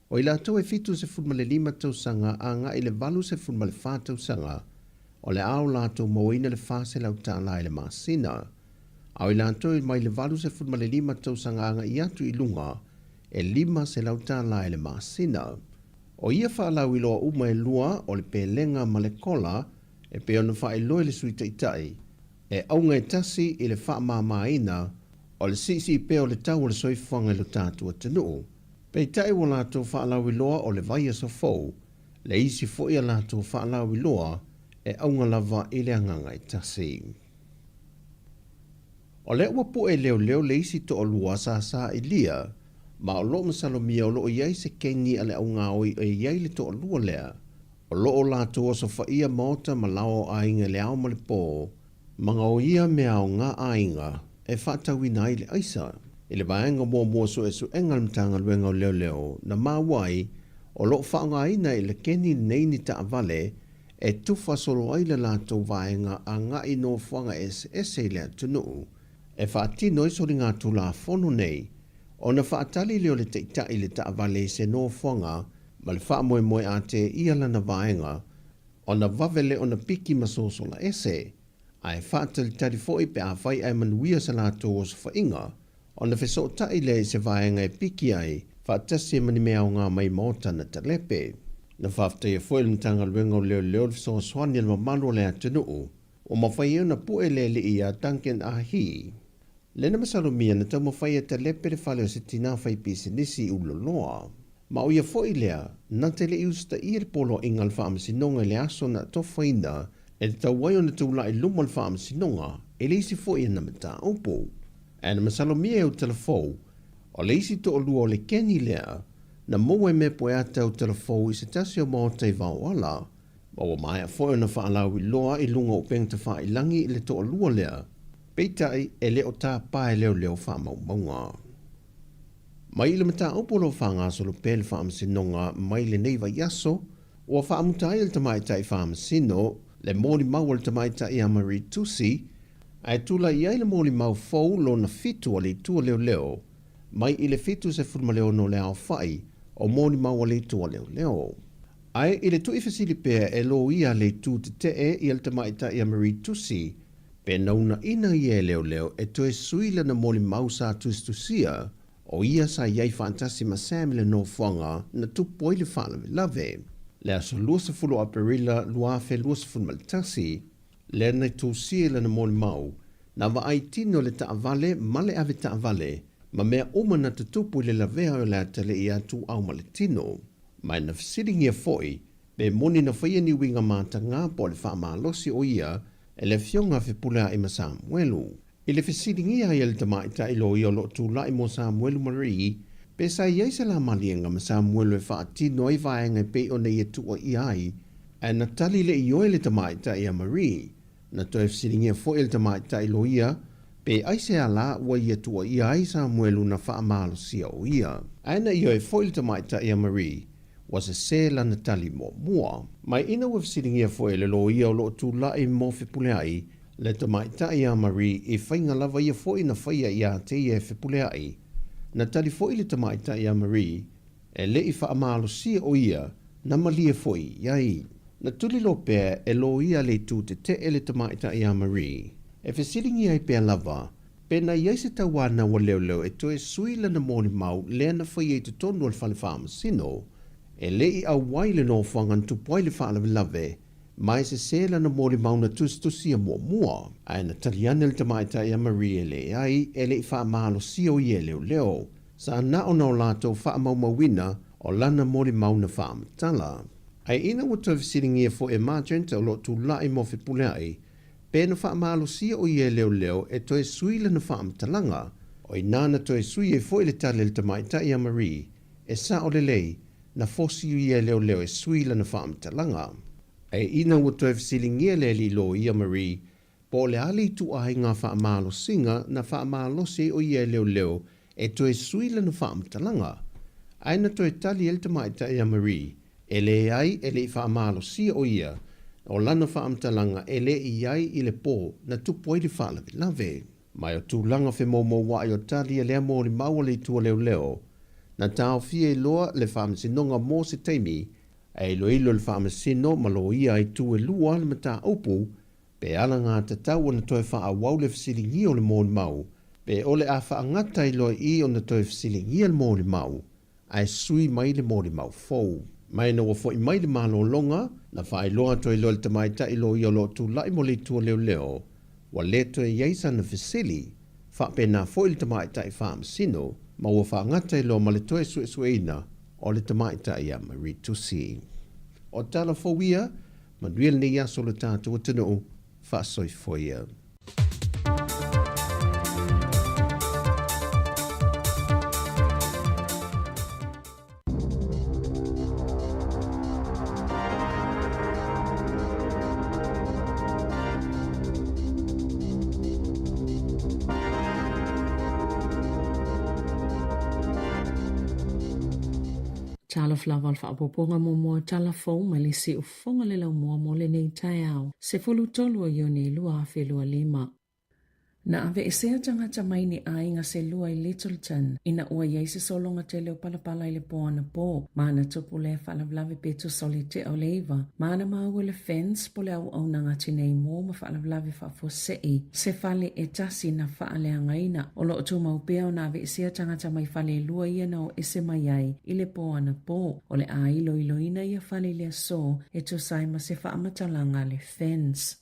o i lātou e fitu se funama le 5 tausanga anga i le valu se funama le wha tausanga, o le au lātou maua ina le wha se lau tālai le māsina, au i lātou i mai le valu se funama le 5 tausanga anga i atu i lunga, e 5 se lau tālai le māsina, o ia whaalau i loa uma e lua o le pēlenga ma le kola, e pe ona wha i loe le sui taitai, e aunga e tasi i le wha māmaina, o le sisi pe o le tau o le soifuanga i lo tātua tanu. Pei tai o lātou whaalau i loa o le vaia so fau, le isi fo ia lātou whaalau i loa, e aunga lava i le anganga i tasi. O le ua po e leo le isi to o lua sa i lia, ma o lo masalomia o lo o iai se kengi ale aunga oi e iai le to o lua lea, o lo o lātou o so whaia maota ma lao ainga le au ma le pō, manga o ia mea o ngā ainga, e whaatawina i le aisa, i le vaenga mua so e su engal mtanga luenga o leo na mawai, o lo whaanga ina i le keni nei ni ta avale, e tufa solo ai le lātou vaenga a ngā ino whanga e le tunu, e whaatino i sori ngā tula whono nei, o na whaatali leo le teitai le ta avale se no whanga, ma le wha moe a te ia lana vaenga, o na vavele o na piki masoso la ese, a e whaatali tari fo i pe a whai ai manuia sa lātou o sa whainga, o na wheso tai le se vaenga e piki ai, whaatasi mani mea o ngā mai maota na talepe. Na whaftai e fwele mtanga luenga o leo wheso swani alma malu le atunuu, o mawhai e na pue le i a Duncan a hi. Lena masalumia na tau mawhai e talepe le whale o se tina whai pisi nisi ulo loa. Ma o ia fwoi lea, na te le iusta i le polo ingal whaamasinonga le aso na tofwaina, e te tau wai o na tūla i luma le whaamasinonga, e le isi fwoi e na mata upo. E na masalomia e o telefou, o le isi to o lua o le keni lea, na moe me poe ata o telefou i se tasi o maota i wawala, ma o mai a fwoi o na whaalau i loa i lunga o pengta wha i langi i le to o lua lea, peitai e le o tā pae leo whaamaunga. Mai le mata opolo whanga solo pēle whaamasinonga mai le neiva yaso, o whaamutai le tamaitai whaamasino, le mōri mau le tamaitai a Marie Tusi, ai tula iai le mōli mau fau lo na fitu o le tua leo, mai i le fitu se furma leo no le au whai, o mōli mau o le tua leo. Ai i le tui fasili pēr e lo ia le tu te i le tamaita i a Marie Tusi, pe nauna ina i e leo e toe suila na mōli mau sa tusia, o ia sa iai fantasi ma Sam le no whanga na tupo i le whana lave. Le aso luasa fulo aparila luafe luasa funmaltasi, le na tusia le na mōli mau, na wa ai tino le taavale ma le ave taavale, ma mea uma na tutupu le lavea o le atale i atu au ma le tino. Mai na fsiringia foi, be moni na whaia ni winga mata ngā po le wha losi o ia, e le fionga whipulea i ma Samuelu. I le fsiringia i le tamaita i lo i o lo tūla i mo Samuelu Marie, pe sa iai se la malienga ma Samuelu e wha tino i vaenga pe o ne i tua i ai, e na tali le i oe le tamaita i a Marie, na toe fsiringia foi le tamaita i lo ia, pe aise ala ua i tua i ai Samuelu na wha amalo sia o ia. Aina i oe foi le tamaita i a Marie, was a se la natali mua. Mai ina wa fsiringia foi le lo ia o lo tūla i mo whipuleai, le tamaita i a Marie i whainga lava ia foi na whaia i a te i e whipuleai. Na tali foi le tamaita i a Marie, e le i wha amalo sia o ia, na malia foi iai. Na tuli lo pēr e lo ia le tū te e le tamaita i a Marie. E whesiringi ai pēr lava, pēna iai se tawana wa leo e toe suila na mōni mau lea na whaia i te tonu al whanawhama sino, e le i au waile no whangan tu poile whaala lave, mai se sela na mōri mauna tustusia mua. Ai na taliana le tamaita i a Marie le ai, e le i wha mahalo sio i e leo. Sa na o nao lato wha maumawina o lana mōri mauna wha amatala. Ai ina wata visiringia fo e magenta o lo tu lai mo whipuleai, pēna wha mahalo sio i e leo e toe suila na wha amatalanga, o i nana toe sui e fo i le tali le tamaita i a Marie, e sa o le lei, na fosi ia leo e suila na whaamtalanga. E ina ua toe fisilingia le li lo ia Marie, po le ali tu ai ngā whaamalo singa na whaamalo se o ia leo e toe suila na whaamtalanga. Aina toe tali el te mai ta ia Marie, e le ai e le whaamalo si o ia, o lana whaamtalanga e le i ai i le pō na tupo i le whaalawe lave. Mai o tūlanga whe mō wai o tali e lea mō li maua le tua leo, na tau fia i loa le whaamasinonga mō se teimi, e ilo le whaamasino malo ia i tu e lua le mata upu, pe ala ngā tatau o na toe wha wau le fasilingi o le mō li mau, pe ole a whaangata i loa i o na toe fasilingi le mō li mau, ai sui mai le mō li mau fou. Mai na wafo i mai le malo longa, na whaai loa toi loa le tamaita i lo i o lo tu lai mo le tua leo, wa le toi iaisa na fasili, wha pe na fo i le tamaita i whaamasino, ma ua whaangata i loa ma le toi suesueina o le tamaita i a Marie Tusi. O tala fowia, manuel ni yaso le tātua tino, whaasoi foia. Tala flawa alfa apoponga mo tala fau ma le si ufonga le lau mo le nei taeao. Se fulu tolu a yone lua afe lua lima. Na ave e sea tangata mai ni ainga se lua i Littleton. Ina ua yeise solonga te leo palapala i le poana po. Mana tupu le whalavlavi petu soli te au leiva. Mana maua le fence po le au au nanga tinei mo ma whalavlavi whafo sei. Se fale e tasi na whaale angaina. O lo tu maupea na ave e sea tangata mai fale lua ia na o ese mai ai i le poana po. O le a ilo ina ia fale le so e tu saima se whaamatalanga le fence.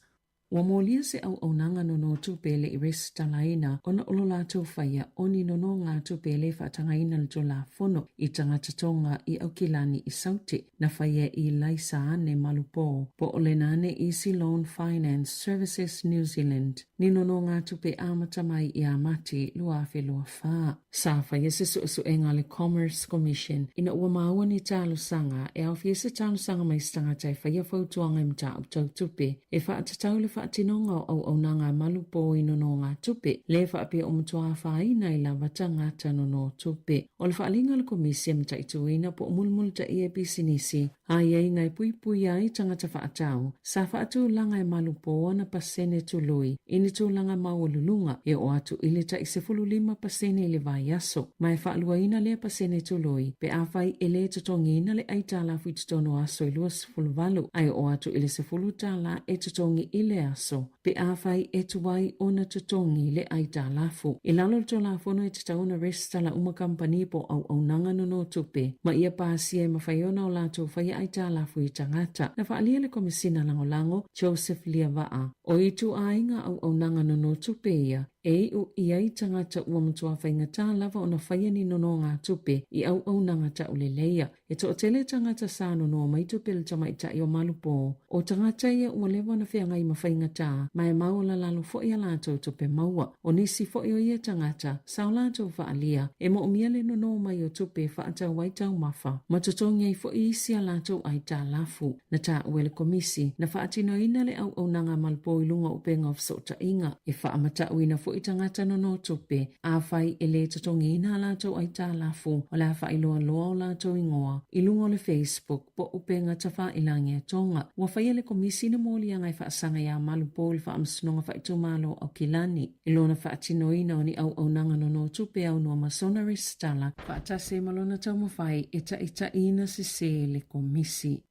Wa molia se au nanga nono tupele i resi talaina ona olo la tau whaia oni nono ngā tupele whatangaina le tola fono i tangata tonga i au kilani i sauti na whaia i laisa ane malupo po ole nane Easy Loan Finance Services New Zealand ni nono ngā tupe amata mai i amati lua afe lua wha. Sa whaia se suenga le Commerce Commission ina ua maua ni talo sanga e au fia se talo sanga mai stangata e whaia fautuanga i mta au tau tupe e wha atatau le whaatinonga au nanga malupo i nono ngā tupe, le whaapia o mutua whaina i lava tangata nono tupe. O le whaalinga le komisia mta ituina po mulmul ta ia bisinisi, a iei ngai pui ai tangata whaatau, sa whaatu langa e malupo ana pasene tului, ini tu langa maululunga, e o atu ilita i se 15% i le vai aso, mai whaaluaina le pasene tului, pe a whai ele tutongina le aitala fu tutono aso i luas fulvalu, ai o atu ile se fulutala e tutongi ile aso, pe awhai e tuwai ona tutongi le aita lafu. I lalo to lafono e tatauna resta la uma kampani po au nanga nono tupe, ma ia pāsia e mawhaiona o lato whai aita lafu i tangata. Na whaalia le komisina lango Joseph Liavaa. O itu ainga au nanga nono tupe ia, e o iai tangata ua mutua whaingata lava o na whaiani nono ngā tupe i au nanga ta uleleia. E to o tele tangata sa nono mai tupe le tamaita i o malupo. O tangata ia ua lewa na whianga i mawhaingata, mai maula lalo fo ia lato tupe maua. O nisi fo o ia tangata, sao lato whaalia, e mo umiale nono mai o tupe whaata waitau mafa. Ma tutongi ai fo isia lato ai ta lafu. Na ta uele komisi, na whaatino ina le au nanga malupo i lunga upenga of sota inga. E whaamata uina fo i tangata nono tupe, a whai e le tutongi ina lato ai ta lafu, o la whai loa o lato ingoa. I lunga le Facebook, po upenga ta wha ilangi e tonga. Wa whai le komisi na moli angai whaasanga ya malupo il whaamsinonga whaitumalo au kilani. Ilona whaatino ina o ni au nanga nono tupe au noa masona restala, whaatase malona tau mawhai ita ina se le komisi.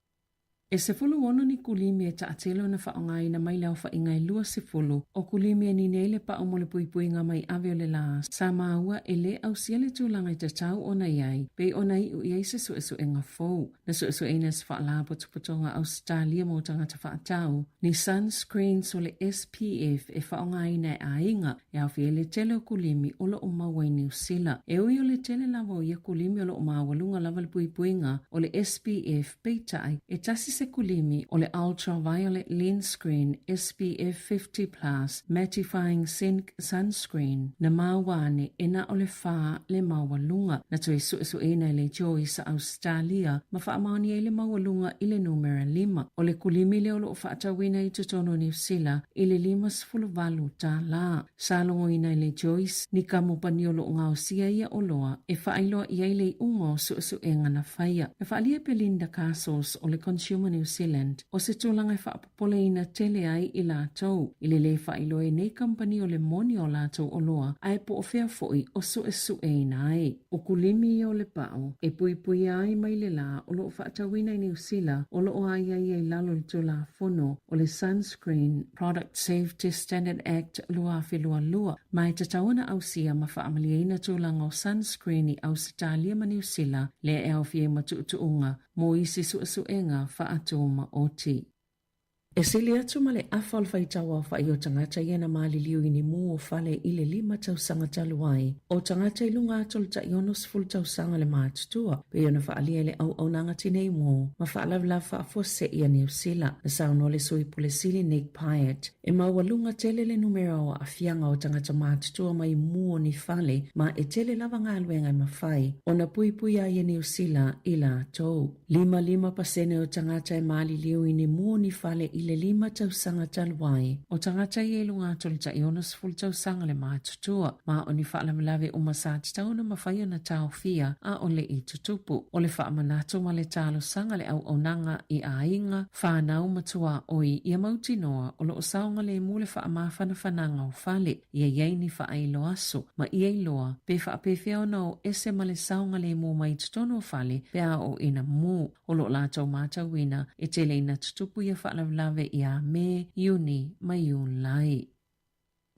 E se fulu ono ni kulimi e taatelo na whaongai na mai lau whaingai lua se fulu, o kulimi e ni neile pa o mole pui ngā mai aveo le la, Sāmoa e le au siale tūlanga i te tau o na iai, pei o na i u iai se su e ngā fau. Na su e na se whaala putuputonga Australia mo tangata whaatau, ni sunscreen so le SPF e whaongai na e ainga, e au fie le tele o kulimi o lo o mawai New Zealand. E ui o le tele lava o ia kulimi o lo o mawalunga lava le pui ngā, o le SPF pei tai, e tasi se kulimi o le ultraviolet lens screen SPF 50+ mattifying zinc sunscreen na mawane ina o le wha le mawalunga na tui su e na le Joyce Australia ma whaamani e le mawalunga i le numera 5 o le kulimi le olo o whaatawina i tutono New Zealand i le 5 ta la salongo ina le Joyce ni kamupani o lo ngao sia ia oloa e whaailoa i le ungo su e ngana whaia na whaalia Belinda Castles o le Consumer New Zealand o se tūlanga e whaapopole ina tele ai i la tau i le whaailoa e nei kampani o le moni o la tau oloa ai po o whea foi o su e ina ai o kulimi o le pao e pui ai mai le la o lo whaatawina i New Zealand o lo o ai ai lalo le tula fono o le Sunscreen Product Safety Standard Act lua lua mai tatawana au sia ma whaamalia ina tūlanga o sunscreen i Australia ma New Zealand le e au fie matuutuunga mo isi suenga whaatoma o ti. E sili atu ma le awhal whaitawa whai o tangata iena maali liu ini mu o whale i le 5 tausanga taluai. O tangata i lunga atol ta ionos ful tausanga le mātutua. Pe iona whaalia le au nanga tinei mo. Ma whaalawla whaafose ia New Zealand. Na sauno le sui pule sili Nick Pyatt. E mawalunga tele le numera o afianga o tangata mātutua mai mu o ni whale. Ma e tele lava ngā luenga i mawhai. O na pui a ia New Zealand i la tau. 5% o tangata e maali liu ini mu o ni whale i le 5 tausanga taluai. O tangata i elunga atol ta ionas ful tausanga le mātutua. Ma o ni whaalamalawe o masati tauna mawhaia na tau fia a o le i tutupu. O le whaamanato ma le talo sanga le au nanga i ainga whanau matua oi ia mauti noa o lo saunga le mule whaamawhana whananga o whale. Ia iei ni whaailo aso. Ma iei loa pe whaapewhia o nao ese ma le saunga le mu mai tutono o whale pe a o ina mu. O lo lātou mātauina e tele ina tutupu ia whaalamalawe ia me Iuni mai Iulai.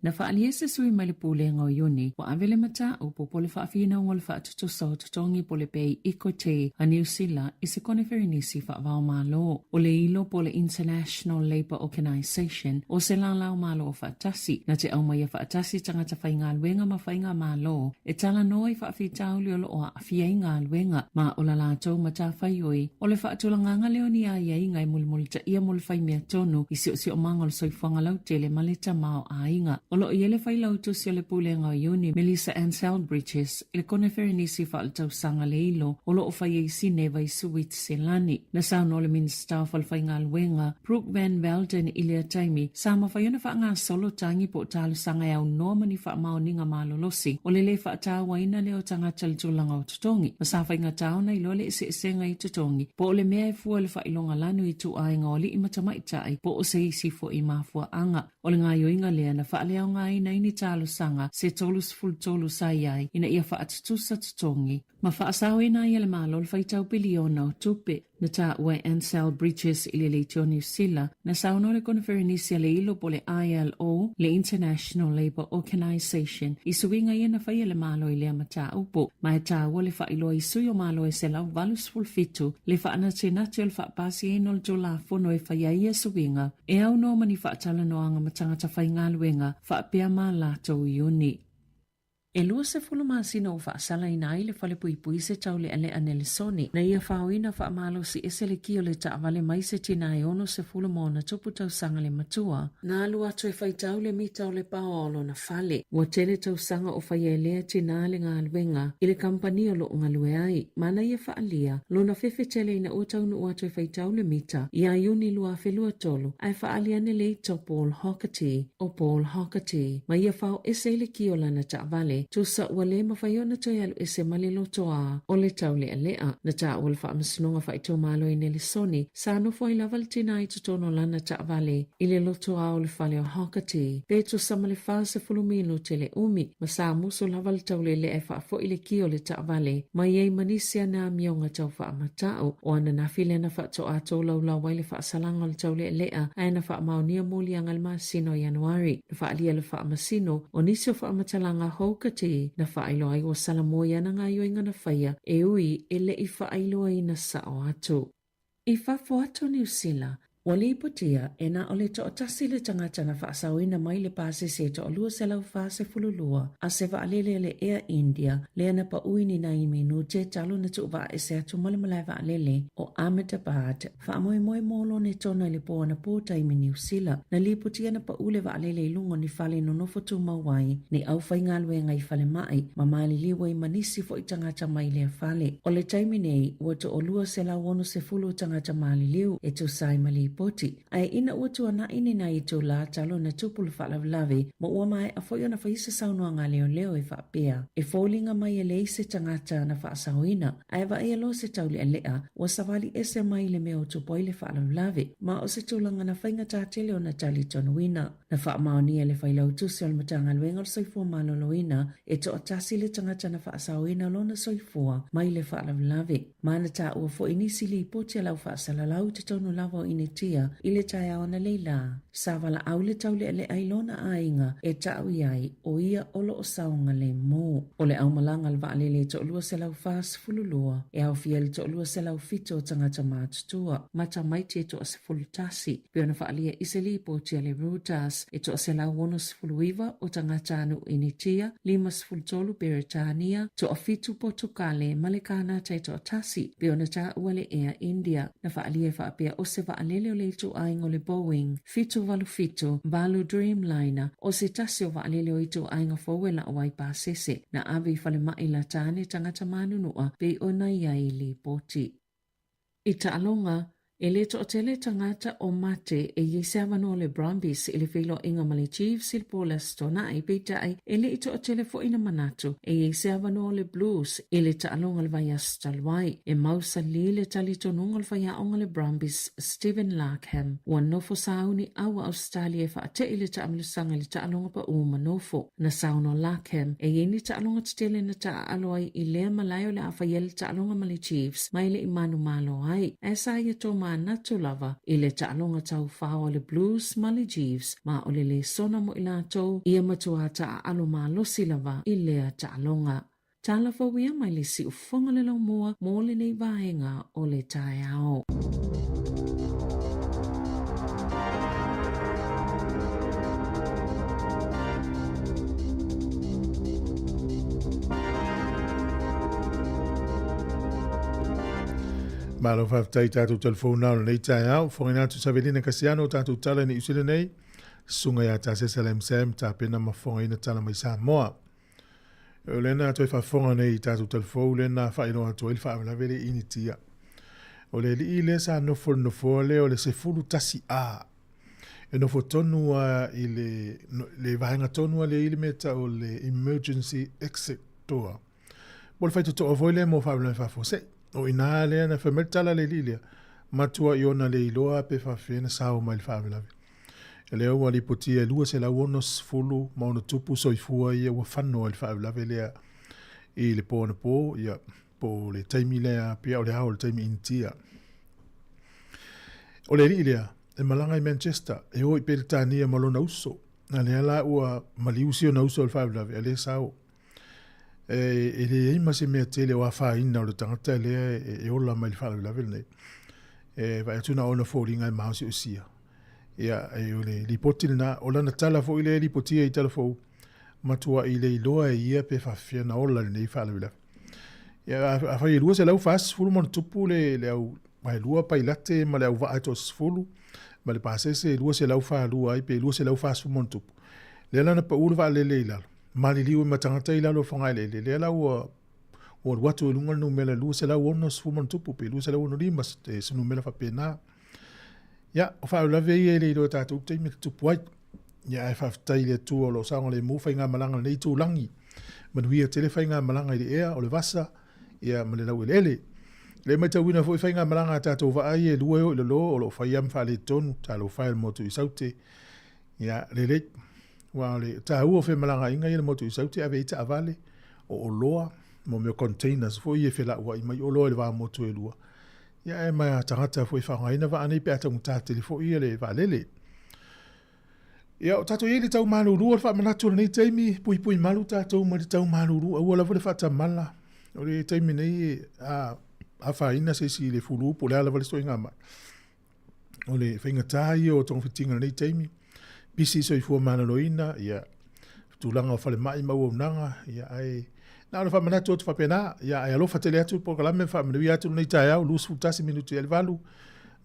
Na whaalia se sui mai le pūlenga o Iuni, wa awele mata o popole whaafina o le whaatutosa o tutongi pole pei iko te a New Zealand i se kone wherinisi whaavao malo. O le ilo pole International Labour Organisation o se lao malo o whaatasi. Na te au mai a whaatasi tangata whainga luenga ma whainga malo. E tala noa i whaafitau le olo o a whiainga luenga ma o la lātou mata whaioi. O le whaatulanganga leoni a iai ngai mulimuli ta ia muli whaimea tonu i si o mangol soifanga lau tele maleta mao a inga. O lo iele whailau tusi o le pūlenga o Iuni, Melissa Ann Selbridges, i le kone wherinisi whaaltau sanga le ilo, o lo o whai eisi neva i suwit se lani. Na sauno le minsta o whalwhainga luenga, Brooke Van Velden i lea taimi, sama whaiona whaanga solo tangi po talu sanga e au noma ni whaamao ninga malolosi, o le le whaatawa ina leo tangata le tūlanga o tutongi. Ma sa whainga taona i lole ese esenga i tutongi, po o le mea e fua le whailonga lanu i tu ainga o li i matamaitai, po o se isi fo i mafua anga. O le ngā yoinga lea na whaalea o ngā ina ini talo sanga se tolus ful tolu sai ina ia whaatutusa tutongi. Ma whaasau ina ia le malo le whaitau biliona o tupe. Na ta ue Ansel Bridges i le leitio New Zealand, na sauno le konferenisia le ilo po le ILO, le International Labour Organisation, i suinga ia na whaia le malo i lea mata upo, ma e ta ua le whailo i sui o malo e se lau valus fulfitu, le whaana te nati o le whaapasi e nol jo la fono e whaia ia suinga, e au no mani whaatala noanga matangata whainga luenga, whaapea ma lato i uni. E lua se fulumasina o whaasala ina ai le whale pui se tau le ale anele soni. Na ia whaoina whaamalo si ese le kio le taawale mai se tina e ono se fulumona tupu tau sanga le matua. Na alu atu e whaitau le mita o le paolo na whale. Ua tele tau sanga o whaia lea tina le ngā luenga i le kampani o lo ngalue ai. Mana ia whaalia, lo na fefe tele ina o tau nu atu e whaitau le mita. Ia iuni lua whelua tolu, ai whaalia ne le to Paul Hockety. Ma ia whao ese le kio lana taawale. Tusa wale mawhaiona toi alu ese mali lotoa o le tau lea lea. Na taa wale whaamasinonga whaito malo i nele soni. Sano fwai laval tina i tutono lana taa vale i le lotoa o le whale o Hockety. Peto sama le whaase fulumino te le umi. Ma saa muso laval tau le lea whaafo i le kio le taa vale. Ma iei manisia na mionga tau whaamatao. O ana na file na whaato ato laula waile whaasalanga le tau lea lea. Aina whaamaunia muli angal masino Januari. Na whaalia le whaamasino o nisio whaamatalanga Hockety na whaailoa i o Sāmoa na ngā yoinga na whaia e ui e le i whaailoa i na sao atu. I whafo atu New Zealand, Ua li potia, e na o le to o tasi le tangata na whaasawina mai le pāse se to o lua se lau whaase fululua, a se waalele le Air India, le ana pa uini na imenu te talo na tu wa e se atu malamalai waalele o Ahmedabad, whaamoe moe molo ne tona le poa na pōta imi New Zealand, na li potia na pa ule waalele i lungo ni whale no nofo tu mawai, ni au whainga lue ngai whale mai, ma mali liwa i manisi fo i tangata mai le whale. O le taimi nei, ua to o lua se lau ono se fulu tangata mali liu, e tu sai mali poti. Ai ina ua tua na ini na i tu la talo na tupulu whaalavilavi, ma ua mai a whoi ona whaisa saunua ngā leo leo e whaapea. E fōlinga mai e leise tangata na whaasauina, ai wa ia lo se tauli a lea, ua savali ese mai le meo tu poile whaalavilavi, ma o se tūlanga na whainga tātele o na tali tonuina. Na whaamaonia le whailau tusi o le matanga luenga o soifua maloloina, e to o tasi le tangata na whaasauina lo na soifua, mai le whaalavilavi. Mana tā ua fo inisi li poti alau whaasalalau te tonu lava o inetia, i le taeao na leila. Savala au le taule le ailona ainga e tau iai o ia olo o saunga le mō. O le au malanga le vaalele to lua se lau whaas fululua, e au fia le to lua se lau fito o tangata mātutua, mata maiti e to se fulutasi. Pio na whaalia iseli poti le Reuters e to se lau wono se fuluiva o tangata anu initia, lima se fulutolu Beretania, to a fitu Portugale, Malekana te to tasi, pio na ta uale Air India, na whaalia whaapea o se vaalele o le tu aingo le Boeing, fito valu Dreamliner, o se tasi o vaalele o itu ainga fowela o wai pāsese, na avi fale maila tāne tangata manunua, pe o na iai li poti. I ta'alonga, e le to tele tangata o mate e yesava no le Brumbies e le filo inga male Chiefs il polas tona ai peita ai e le ito tele fo ina manatu e yesava no le Blues e le ta'alonga le vaya stalwai e mausa li le talito nunga le vaya onga le Brumbies Stephen Larkham wan nofo sauni awa Australia fa ate le ta'amilusanga le ta'alonga pa uma nofo na sauno Larkham e yeni ta'alonga tele na ta'aloai i le malayo le afayel ta'alonga male Chiefs mai le imanu malo ai e sa ye toma natu lava i le ta'alonga tau whao le Blues ma le Jeeves ma o le sona mo i lātou ia matua ta'alo ma losi lava i lea ta'alonga. Tālawa wia mai le si ufonga le lau mua mo le nei vahenga o le taeao. Malo whaftai tātou telefona o nei taeao, whongina tu Savelina Kasiano tātou tala ni usile nei, sunga ia tā Sesalem Sam tā pena ma whongina tala mai Sāmoa. O lena toi whafonga nei tātou telefona, lena whainoa toi il whaamlavele initia. O le li le sa nofo le o le se fulu tasi a. E nofo tonua i le vahenga tonua le ili meta o le emergency exit door. Bol whai to o voile mo whaamlavele whafose. O ina lea na whamertala le lilia, matua i ona le iloa pe whawhena sao mai le whaamelawe. E leo wa li potia lua se la uonos fulu ma ona tupu soifua ia wa whannoa le whaamelawe lea i le pōna pō, ia po le taimi lea pia o le hao le taimi intia. O le lilia, e malanga i Manchester, e o i pere tānia malona uso, na lea la ua maliusi o na uso le whaamelawe, e le sao. E le ima se mea tele o a whaina o le tangata lea e ola mai le whaamelawe nei. E vai atuna ona fōringa i maosi o sia. Ia e o le lipoti na o lana tala fo i le lipotia i tala fo matua i le iloa e ia pe whawhia na ola nei whaamelawe. Ia a whai lua se lau whaas fulu mona tupu le au mai lua pai late ma le au waa to fulu ma le pasese lua se lau wha lua i pe lua se lau whaas fulu mona tupu. Le lana pa ulu wa le ilalo. Mali liu ma tangata ilalo whangai le lau o watu lunga no mela lua se lau ono fulu mona tupu pe lua se lau ono lima se sinu mela whapena. Ia, o whaamelawe i e le ilo tātou te me tupu ai. Ia e whaftai le tua o lo saonga le mō whainga malanga nei tū langi. Manuia tele whainga malanga i le ea o le vasa. Ia ma le lau ele. Le mai tau wina fwoi whainga malanga tātou wa ai e lua o le lo o lo whaiam wha le tonu. Tā lo whael motu i saute. Ia le le. Wa le tā ua whi malanga inga i le motu i saute ave ita avale. O loa. Mo meo containers. Fwoi e whela ua i mai o loa le wā motu e lua. Ia e mai a tangata fwoi whangaina wa anei pe atangu tā telefoi e le wā lele. Ia o tātou e le tau maluru o wha manatu nei teimi pui malu tātou ma le tau maluru au ala vore whata mala. O le teimi nei a whaina se si le fulu po le ala vore stoi ngā mai. o le whaingatai o tong whitinga nei teimi. Bisi so i fua mana loina, ia tūlanga o whale mai mau au nanga, ia ai na ona whamanatu o te whapena, ia ai alofa tele atu po kalame whamanui atu nei taeao, lusu futasi minutu i alivalu.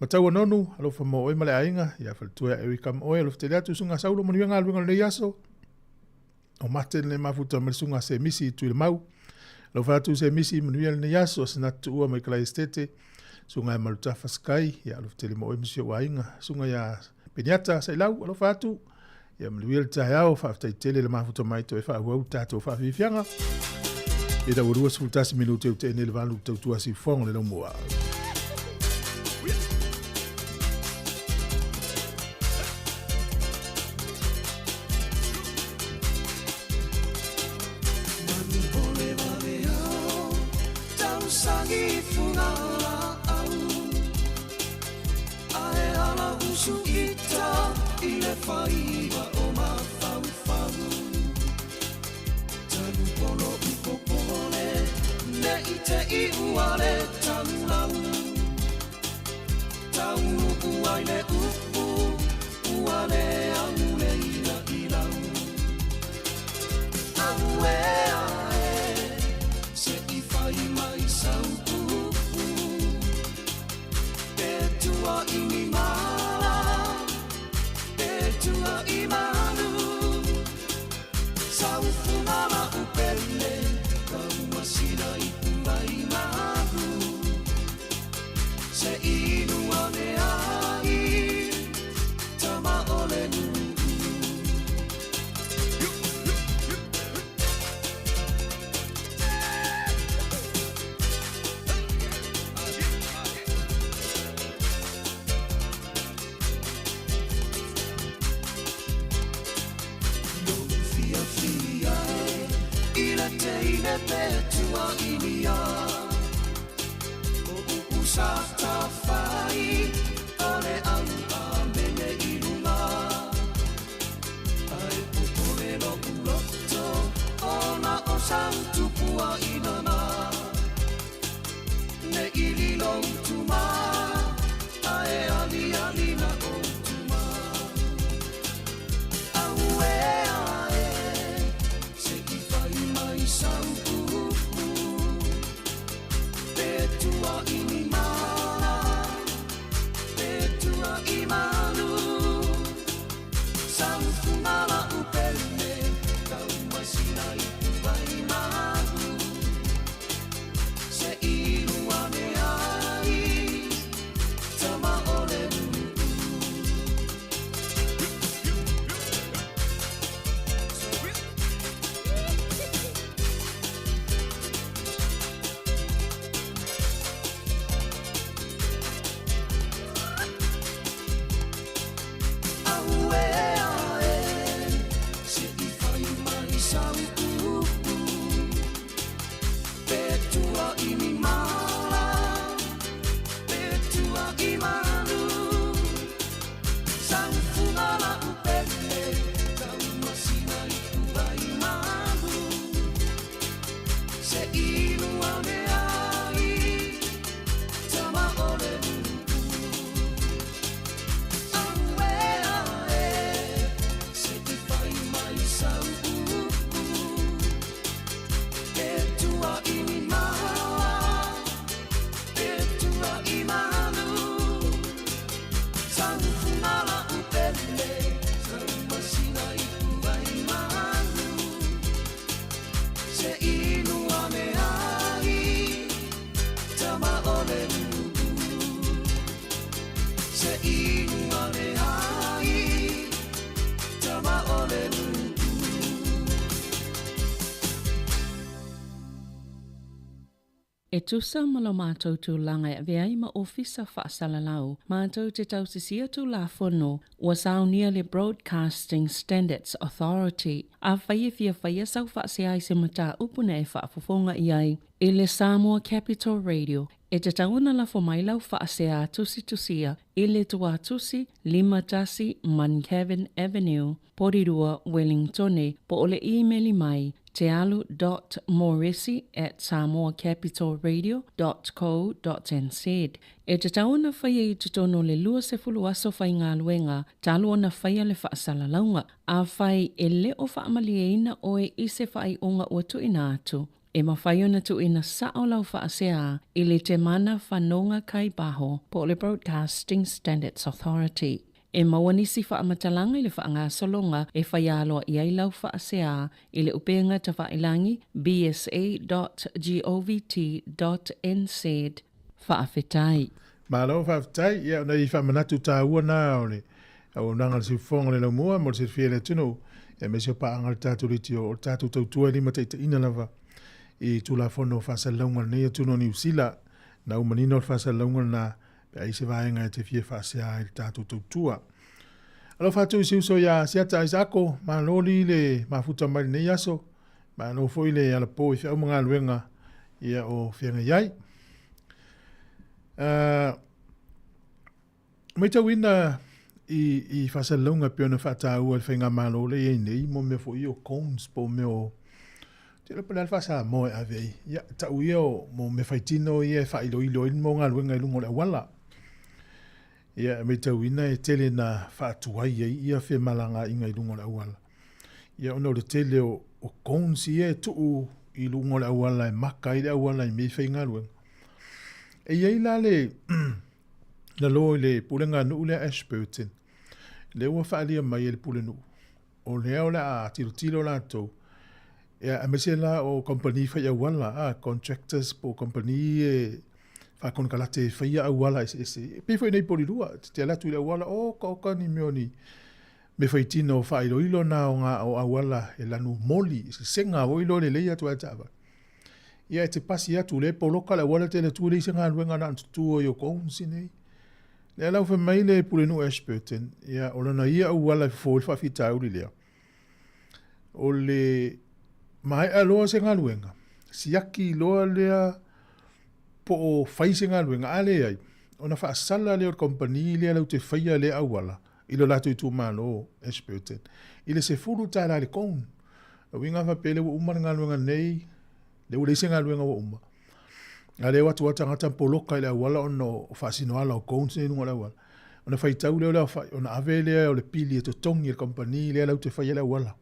Matau anonu, alofa mo oi male ainga, ia whaletua e wikam oi alofa tele atu sunga saulo manuia ngā luenga nei aso. O mate le mafuta marisunga se misi tu le mau. Alofa atu se misi manuia nei aso, asinatu ua mai kalai estete, sunga e malutafa skai, ia alofa tele mo oi misi o ainga, sunga ia peniata sa ilau, alofa atu, ia manuia le taeao, whaftai tele le mafuta mai to e whauau tato whafifianga. E da urua sfultasi minuto e te ne le valu tautua si fongo le no moa. E tusa malo mātou tū langa e veai ma ofisa whaasalalau, mātou te tau sisia tū la whono, wa saunia le Broadcasting Standards Authority, a whaia sau whaasea i se mata upuna e whaafafonga i ai, e le Sāmoa Capital Radio, E te tauna la fo mailau whaasea tusi i le tua tusi 5 tasi Mancavan Avenue, Porirua, Wellingtone, po ole e-maili mai tealu.morisi@samoacapitalradio.co.nz. E te tauna whaia i te tono le lua se fulu aso whai ngā luenga, talo ona whaia le whaasala launga, a whai e le o whaamalia oe i se whai unga ua tuina atu. E mawhai ona tuina sao lau whaasea i le te mana whanonga kai baho po le Broadcasting Standards Authority. E mawanisi whaamatalanga i le whaanga solonga e whaialoa i ailau whaasea i le upenga ta whailangi bsa.govt.nz whaafetai. Malo whaafetai, ia ona i whaamanatu tā ua nā o le au nanga le sifonga le laumua mo le se whiele tunu e me se paanga le tātu riti o tātu tautua lima teita ina lava i tula fono whaasalaunga nei atuno ni usila na umanino whaasalaunga na pe se vaenga e te fie whaasea i tātu tautua. Alo whātu i siuso ia siata isako, ma loli le mafuta mai nei aso, ma no foi le ala po i whiau mga luenga ia o whianga iai. Mai tau ina i whaasalaunga peona whaatau al whainga malo le e nei mo me fo i o cones po me o te lepa le whaasa moe a vei. Ia tau ia o mo me whaitino i e whailo in mo ngā luenga i lungo le awala. Ia me tau ina e tele na whaatuai ia whi malanga inga i lungo le awala. Ia ono le tele o cones i e tuu i lungo le awala e maka i le awala i me whainga luenga. E iei la le na lo le pulenga nuu le Ashburton. Le ua whaalia mai le pule nuu. O lea o le a tilo la tau. Ia a mese la o company whai awala, contractors po company e whakon kalate whai awala ese. Pefo i nei poli rua, te alatu i le awala, ka ni meo ni me whai tino whai ilo na o ngā o awala e lanu moli, senga o ilo le leia tu atava. Ia te pasi atu le poloka le awala te le tu le isa ngā ruenga na antutua i o kounsi nei. Le alau wha mai le pule nu Ashburton, ia o lana ia awala fo il whawhita auri lea. O le mai aloa se ngā ruenga. Siaki loa lea po o whai se ngā ruenga ale ai. O na whaasala leo kompani lea lau te whaia lea awala. Ilo lato i tu malo Ashburton. Ile se furu tāra le koun. A winga whapele wa umar ngā ruenga nei. Le ule se ngā ruenga wa umar. A le watu watangata poloka ile awala ono whaasino ala o koun se nunga la awala. O na whaitau leo lea whai. O na ave lea o le pili e to tongi le kompani lea lau te whaia lea awala.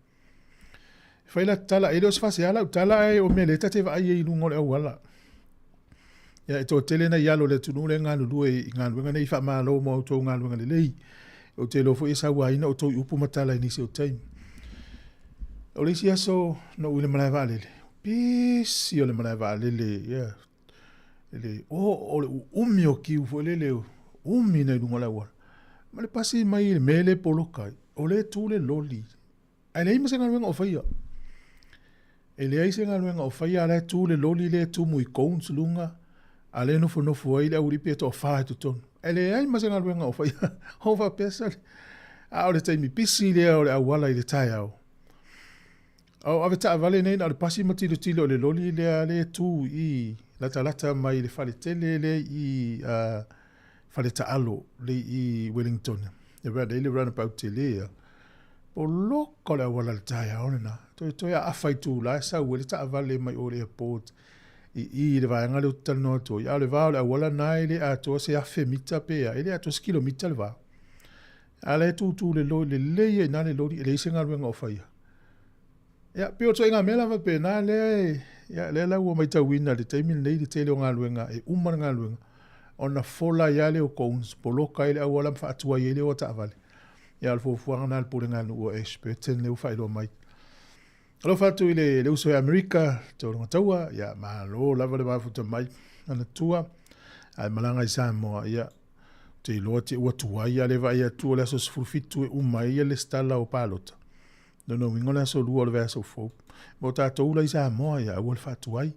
Whaila tala, e leo sfase ala, tala e o mele tate wa aie i lungo le awala. Ia e tō tele na ialo le tunu le ngā lulu e ngā luenga nei wha maa lo mo au tō ngā luenga le lei. O te lofo e sa waina o tō i upu matala i nisi o taimi. O le si aso no ule malai wa alele. Pisi o le malai wa alele, ia. Ele, o le umi o ki ufo lele o umi na i lungo le awala. Ma le pasi mai le mele polokai, o le tū le loli. Ai le ima se ngā luenga o whaia. E le aise ngā luenga o whaia le tū le loli le tū mui kouns lunga, a le nofo ai le auripe to o whae tu tonu. E le ai mase ngā luenga o whaia, o wha pesa le. A o le taimi pisi le o le awala i le taeao. Au ave taa vale nei na o le pasi matilo tilo o le loli le tū i lata mai le whale tele le i whale taalo le i Wellington. E le runabout te lea. O loko le awala le taeao le na. Toi a awhai tū la, sa ue le taa vale mai o le airport. I le vaenga le utala noa toi. A le vao le awala nai le atoa se afe mita pea. E le atoa se kilomita le vao. A le tū le loi le leia na le lori. E le ise ngā ruenga o whaia. Ia, pio toi ngā mela vape na le. Ia, le lau o mai tauina le taimi nei le tele o ngā ruenga. E umar ngā ruenga. O na fola ia le o kouns. Poloka i le awala mwha atua i le o taa vale. Ia alfo fuanga na alpore ngā nu o Ashburton leo whaelo mai. Alo whatu i le uso e Amerika, te oronga taua, ia maa lo lava le mafuta mai, ana tua, ai malanga i Sāmoa, ia te iloa te ua tua ia le vai atua le aso sfurufitu e umai ia le stala o pālota. Nono wingo le aso lua le vai aso fau. Mo tātou la i Sāmoa, ia ua le whatuai,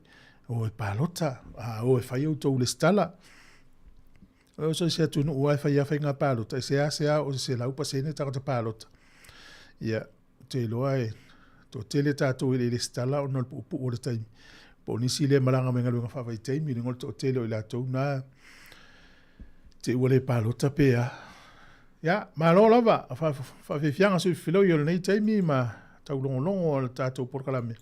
o e pālota, o e whai au tau le stala. O so se atu no ua e whai awhai ngā pālota, e se a o se laupa sene takata pālota. Ia, te iloa e, to tele tātou i le stala o nal pupu o le taimi. po nisi le malanga me ngaluenga whawai teimi, ngol to tele o latou na te ua le palota pea. Ia, malo lava, whawhianga sui whilo i o nei teimi ma tau longo o le tātou porkalame.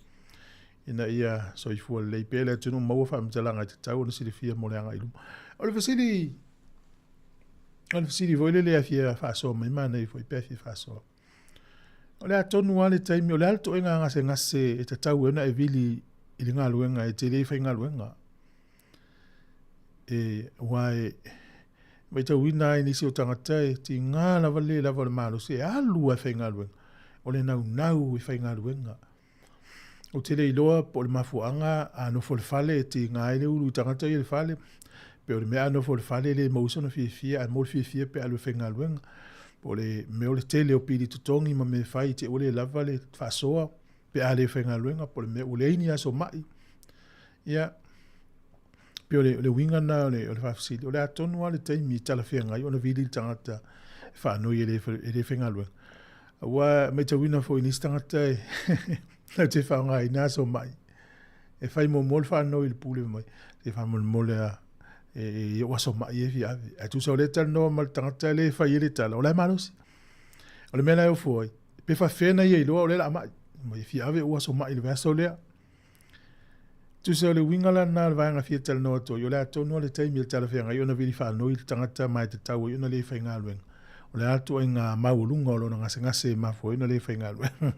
Ina ia soifua le pele tunu maua whamtalanga te tau na siri fia mo le anga ilu. O le fasiri voile le afia whasoa mai mana i foi pefi whasoa. O le atonu wale taimi, o le alto inga ngase e te tau ena e vili i le ngā luenga, e te leifa i ngā luenga. E wae, mai tau wina i nisi o tangatai, ti ngā lava le malo se alu e whai ngā luenga. O le nau e whai ngā luenga. O te le iloa, po le mafuanga, ano fo le fale, ti ngā ele ulu tangatai le fale, pe o le mea ano fo le fale le mausana fia, a mo fia pe alu e whai ngā luenga. Po le meo le tele o pili tutongi ma me fai te ole lava le whasoa pe ale whainga luenga po le meo ole ini aso mai. Ia, pe ole winga na ole whafsili, ole atonu ale teimi tala whiangai, ona vili tangata whanui ele whainga luenga. Awa me te wina fo inis tangata e te whaungai na aso mai. E whai mo mol whanui le pule mai, te whamon mole a e waso mai e fia e tu so le tal no mal tangata le fa ile tal o la malos o le mena eu foi pe fa fena ye lo o le la mai mai fia ave waso mai le vaso le tu so le wingala na va nga fia tal no to yo la to no le tai mil tal fa nga yo na vili fa no il tangata mai te tau yo na le fa nga lwen o le atu nga maulunga o lo nga se ma foi no le fa nga lwen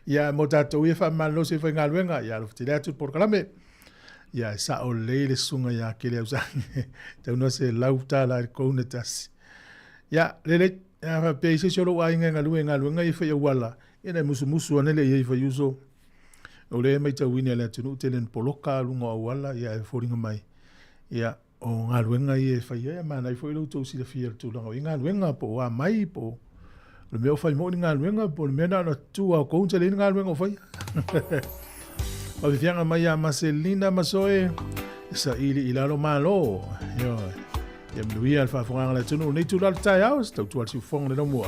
ya mo tato ye fa mal no se fa nga lwen ya lo ti le tu por kalame. Ia, sa o leile sunga ia kele au sange. Tau no se lauta la koune tasi. Ia, lele, pe se solo wa inga ngā luenga i whai awala. Ia musu anele i whai uso. O le mai tau wini ala tunu telen poloka lunga awala, ia e whoringa mai. Ia, o ngā luenga i e whai ia, mana i whai lau tau sida whia tūlanga. I ngā luenga po wa mai po. Le meo whai mo ni ngā luenga po, le mea na tu au kounta le ngā luenga o whai. Ma vianga mai a Marcelina Masoe sa ili ilalo malo yo ya mluia alfa fonga la tunu nei tu la taeao sto tu al si fonga no mo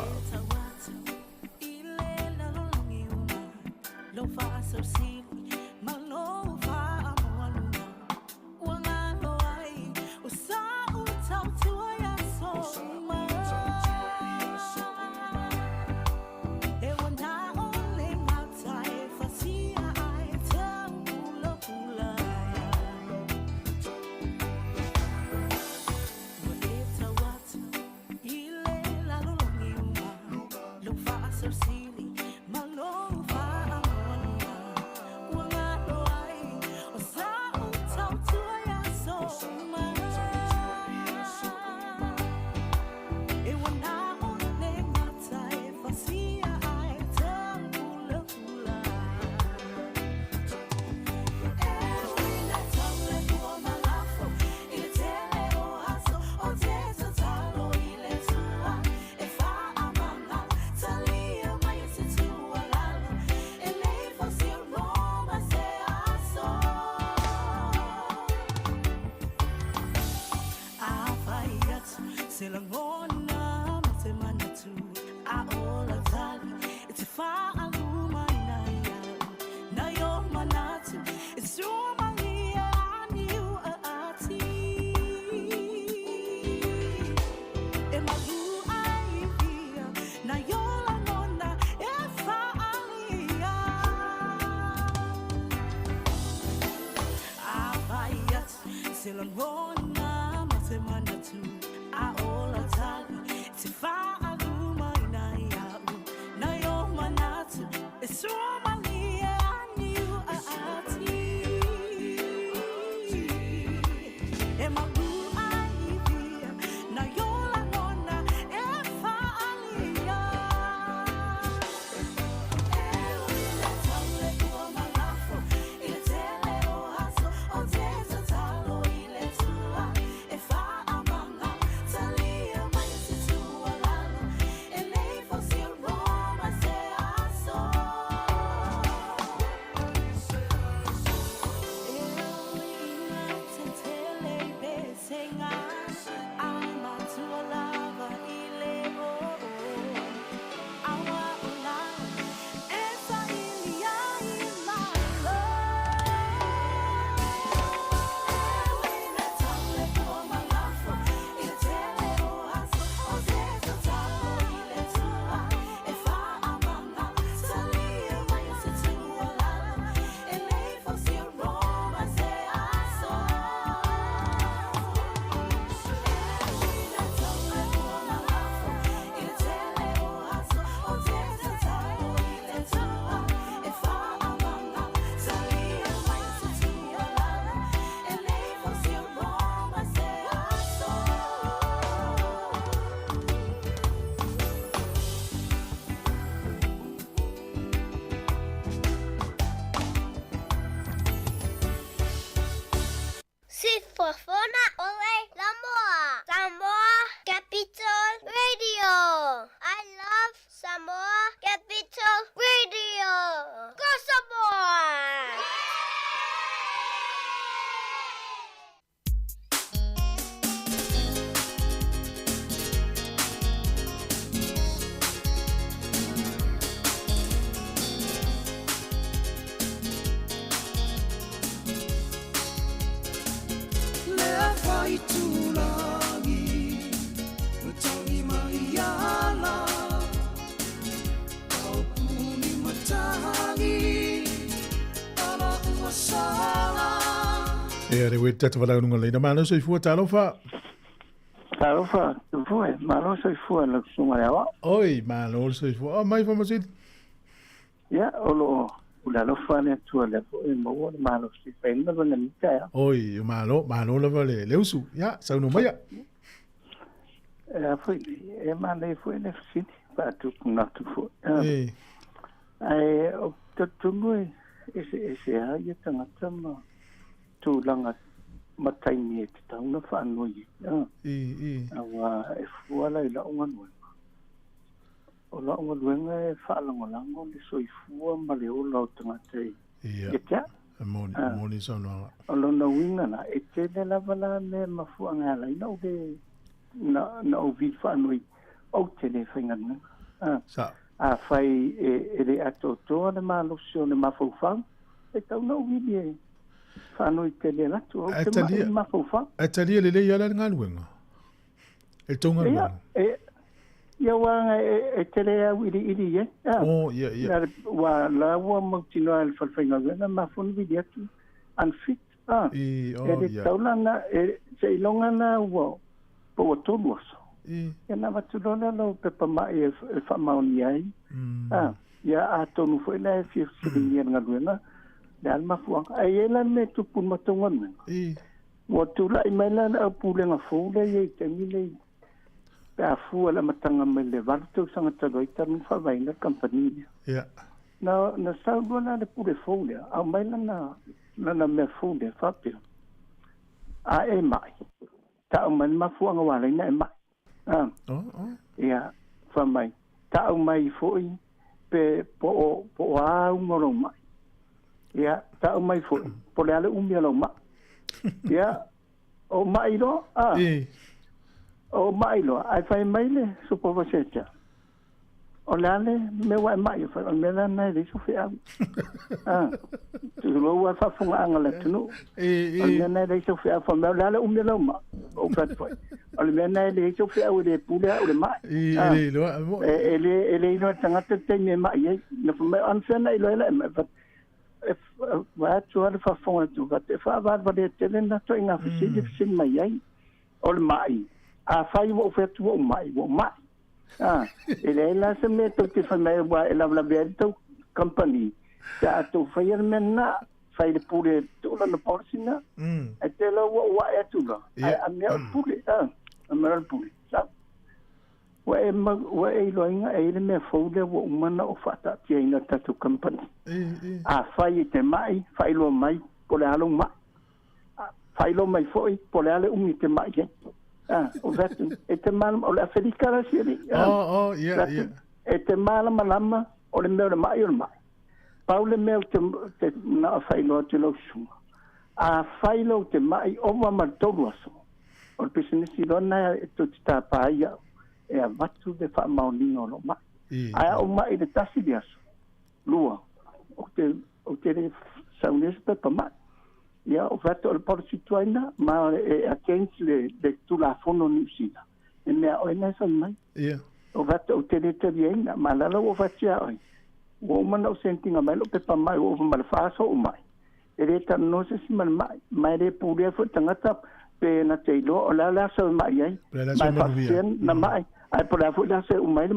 Fofona ole Samoa. Samoa Capital Radio. I love Samoa Capital Radio. Go Samoa! Fai tulangi, tangi mai ala, kau puni matangi, ala uasala. Re we tata wala nunga leina mana so ifua talofa. Talofa, foi, malo so ifua la sunga lewa. Oi, malo so ifua. Oh, mai fa masit. Ya, olo ula lo fane tu le e mo malo si penna bana mita. Oi, malo la vale leusu. Ya, sa no maya. Foi, e male foi ne fiti pa tu na tu fo. Ai, o tu ngoi ese ya tanga tama tu langa matai ni te tau na fa no yi. Awa e fuala ila ongan. Ola o luenga e whaalangolango le soifua ma le ola o tangatei. Ia. E tea? Moni sono. Ola na winga na e te le lavala le mafua ngala ina o le na o vi whanui o te le whaingana. Sa. A whai e le ato toa le maalosi o le mafaufau. E tau na o vi e whanui te le lato o te mafaufau. E talia le le iala ngaluenga. E tonga luenga. Ia wanga e tere au iri e. Oh, ia. Wa la wa mautino al falfainga na mafun vidiatu unfit. E taulanga e se ilonga na wa po tolu so. E na matulona lo pepa mai e fa mauni ai. Ia a tonu foi na e fi siringa ngaluena. Dal mafuang ai ela me tu pun matongon. Wa tu la imela na pulenga fole e temile a fua la matanga me le varto sanga taloita no fa vai na companhia. Yeah. Na salvo na de pure folia, a mai na me folia fa pe. A e mai. Ta man ma fua nga wala na e mai. Yeah, fa mai. Ta mai foi pe po a ngoro mai. Yeah, ta mai foi. Po le ale lo mai. Yeah. O mai lo. O mailo, ai fai maile su povo secha. O lale me wa mai fa me la na de su fea. Tu lo wa fa funga angala tunu. O me na de su fea fa me lale lo ma. O prat foi. O me na de su fea o de pula o de mai. Ele no tanga te me mai. No fa me ansena ilo ela me fa wa tu ala fa funga tu va te fa va de telena to inga fisi sin mai ai. O mai. A fai wo fetu wo mai. Ele la se me to te fa mai wa ela la bento company. Ya to fireman na fai de pure to la porcina. E te lo wa e tu lo. A me pure a me pure. Sa. Wa e lo inga e me fo de wo mana o fata ti ina ta to company. A fai te mai, fai lo mai, po le alo mai. Fai lo mai foi, po le ale te mai. O vetu e te mal o la felicara siri. Yeah. E te mal malama o le meu mai o mai. Paule meu te na fai no te lo su. A fai lo te mai o ma tolu aso. O pesinisi dona e to sta paia e a vatu de fa maunino lo mai. Ai o mai de tasi de aso. Lua. O te saunes pe pa mai. Ya o fato el por situaina ma against le de tu la fono ni sida e me o ena son mai o fato o territorial ma la lo fatia o man o sentinga mai lo pe pa mai o mal faso o mai e reta no se si mal mai re pure fo tangata pe na teilo o la so mai ai mai fa na mai ai por la fo la se o mai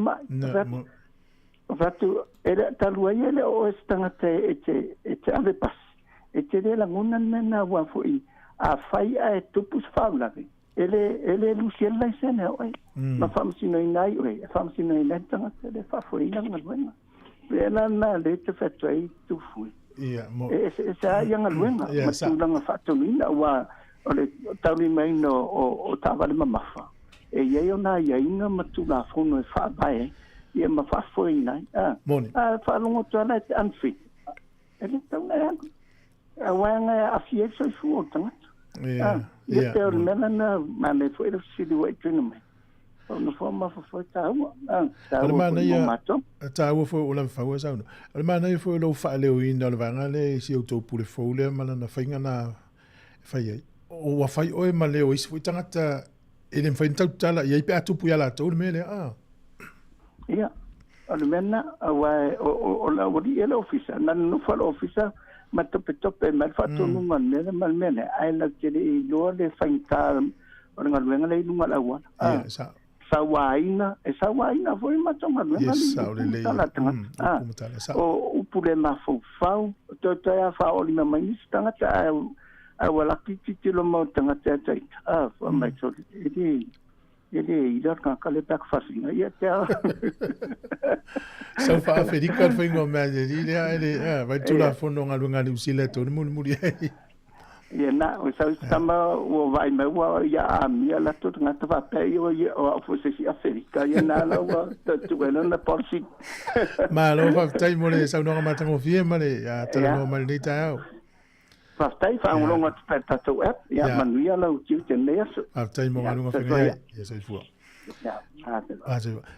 o fato era tal ele o tangata e ave pas e te re la ngona na wa foi a fai a tupus fabla ele luciela sene oi ma famsino inai oi famsino inai tanga te fa foi na ngwana ela na le te fatoi tu foi mo e sa yang ngwana ma tu nga fatoi na wa o le tauli mai no o tawale mamafa. E iei o nā iaina matula fono e whaapae, ia ma whaafoi nai. Moni. Whaalongo tuana e te unfit. E le tau nei aku. A waianga e awhi e soi fu o tangata. Ia te o le mena na mane fo e le siri wa i tuna mai. O na fo ma fo tāua. Tāua fo i mato. Tāua fo o la whaua sauna. Ale mana i fo e lau whaaleo ina le vanga le si au tau pule fōle mana na whainga na whai ai. O wa whai oe ma leo isi fo i tangata e le mwhain tau tala i pe atupu ia la tau le mele. Ia. O le mena o la wadi e la ofisa. Nana no whala ofisa ma tope ma whatonunga nere ma mene. Ai la kere i loa le whain tā o ringa ruenga le inunga la wana. Sa Sawaina foi matonga ruenga le tala. O upule ma fau. Toto ya fa o lima mai stanga ta a wala kiti lo mo tanga ta ta. Fa mai so ele ida ka kale tak fasinga ia te. So fa Federica foi ngo ma ele vai tu la fono ngalunga ni usile to muri. Ia na o sa sama o vai mai wa ia mia la to nga ta pa o fo se si Afrika ia na la wa tu bueno na porsi. Ma lo fa tai mo le sa no ma tango fie ma le ya te no ma le taeao. Fa tai fa un longo ta to app ia man ia la u tiu te nes. Fa tai mo ngalunga fie ia sai fu. Ja.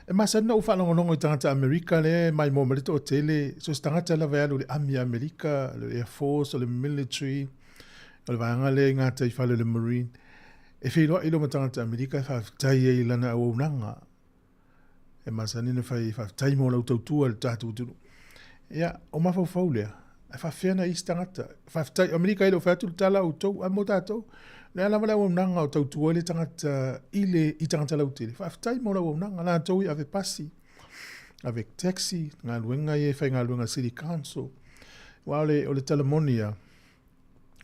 E ma sa no fa longo tangata Amerika le mai mo le to tele so tangata la va le Amerika le Air Force le military. O le vanga le ngā tai whale le Marine. E whiroa ilo matangata Amerika whaftai e ilana o unanga. E masanina whaftai mo lau tautua le tātou tunu. Ia, o mawhau lea. E whawhiana i stangata. Whaftai, Amerika ilo whatu tala o tau, a mo tātou. Le ala wala o unanga o tautua le tangata i tangata lau tele. Whaftai mo lau o unanga. Nā tau i ave pasi. Ave taxi. Ngā luenga i e whai ngā luenga City Council. Wa o le talamonia.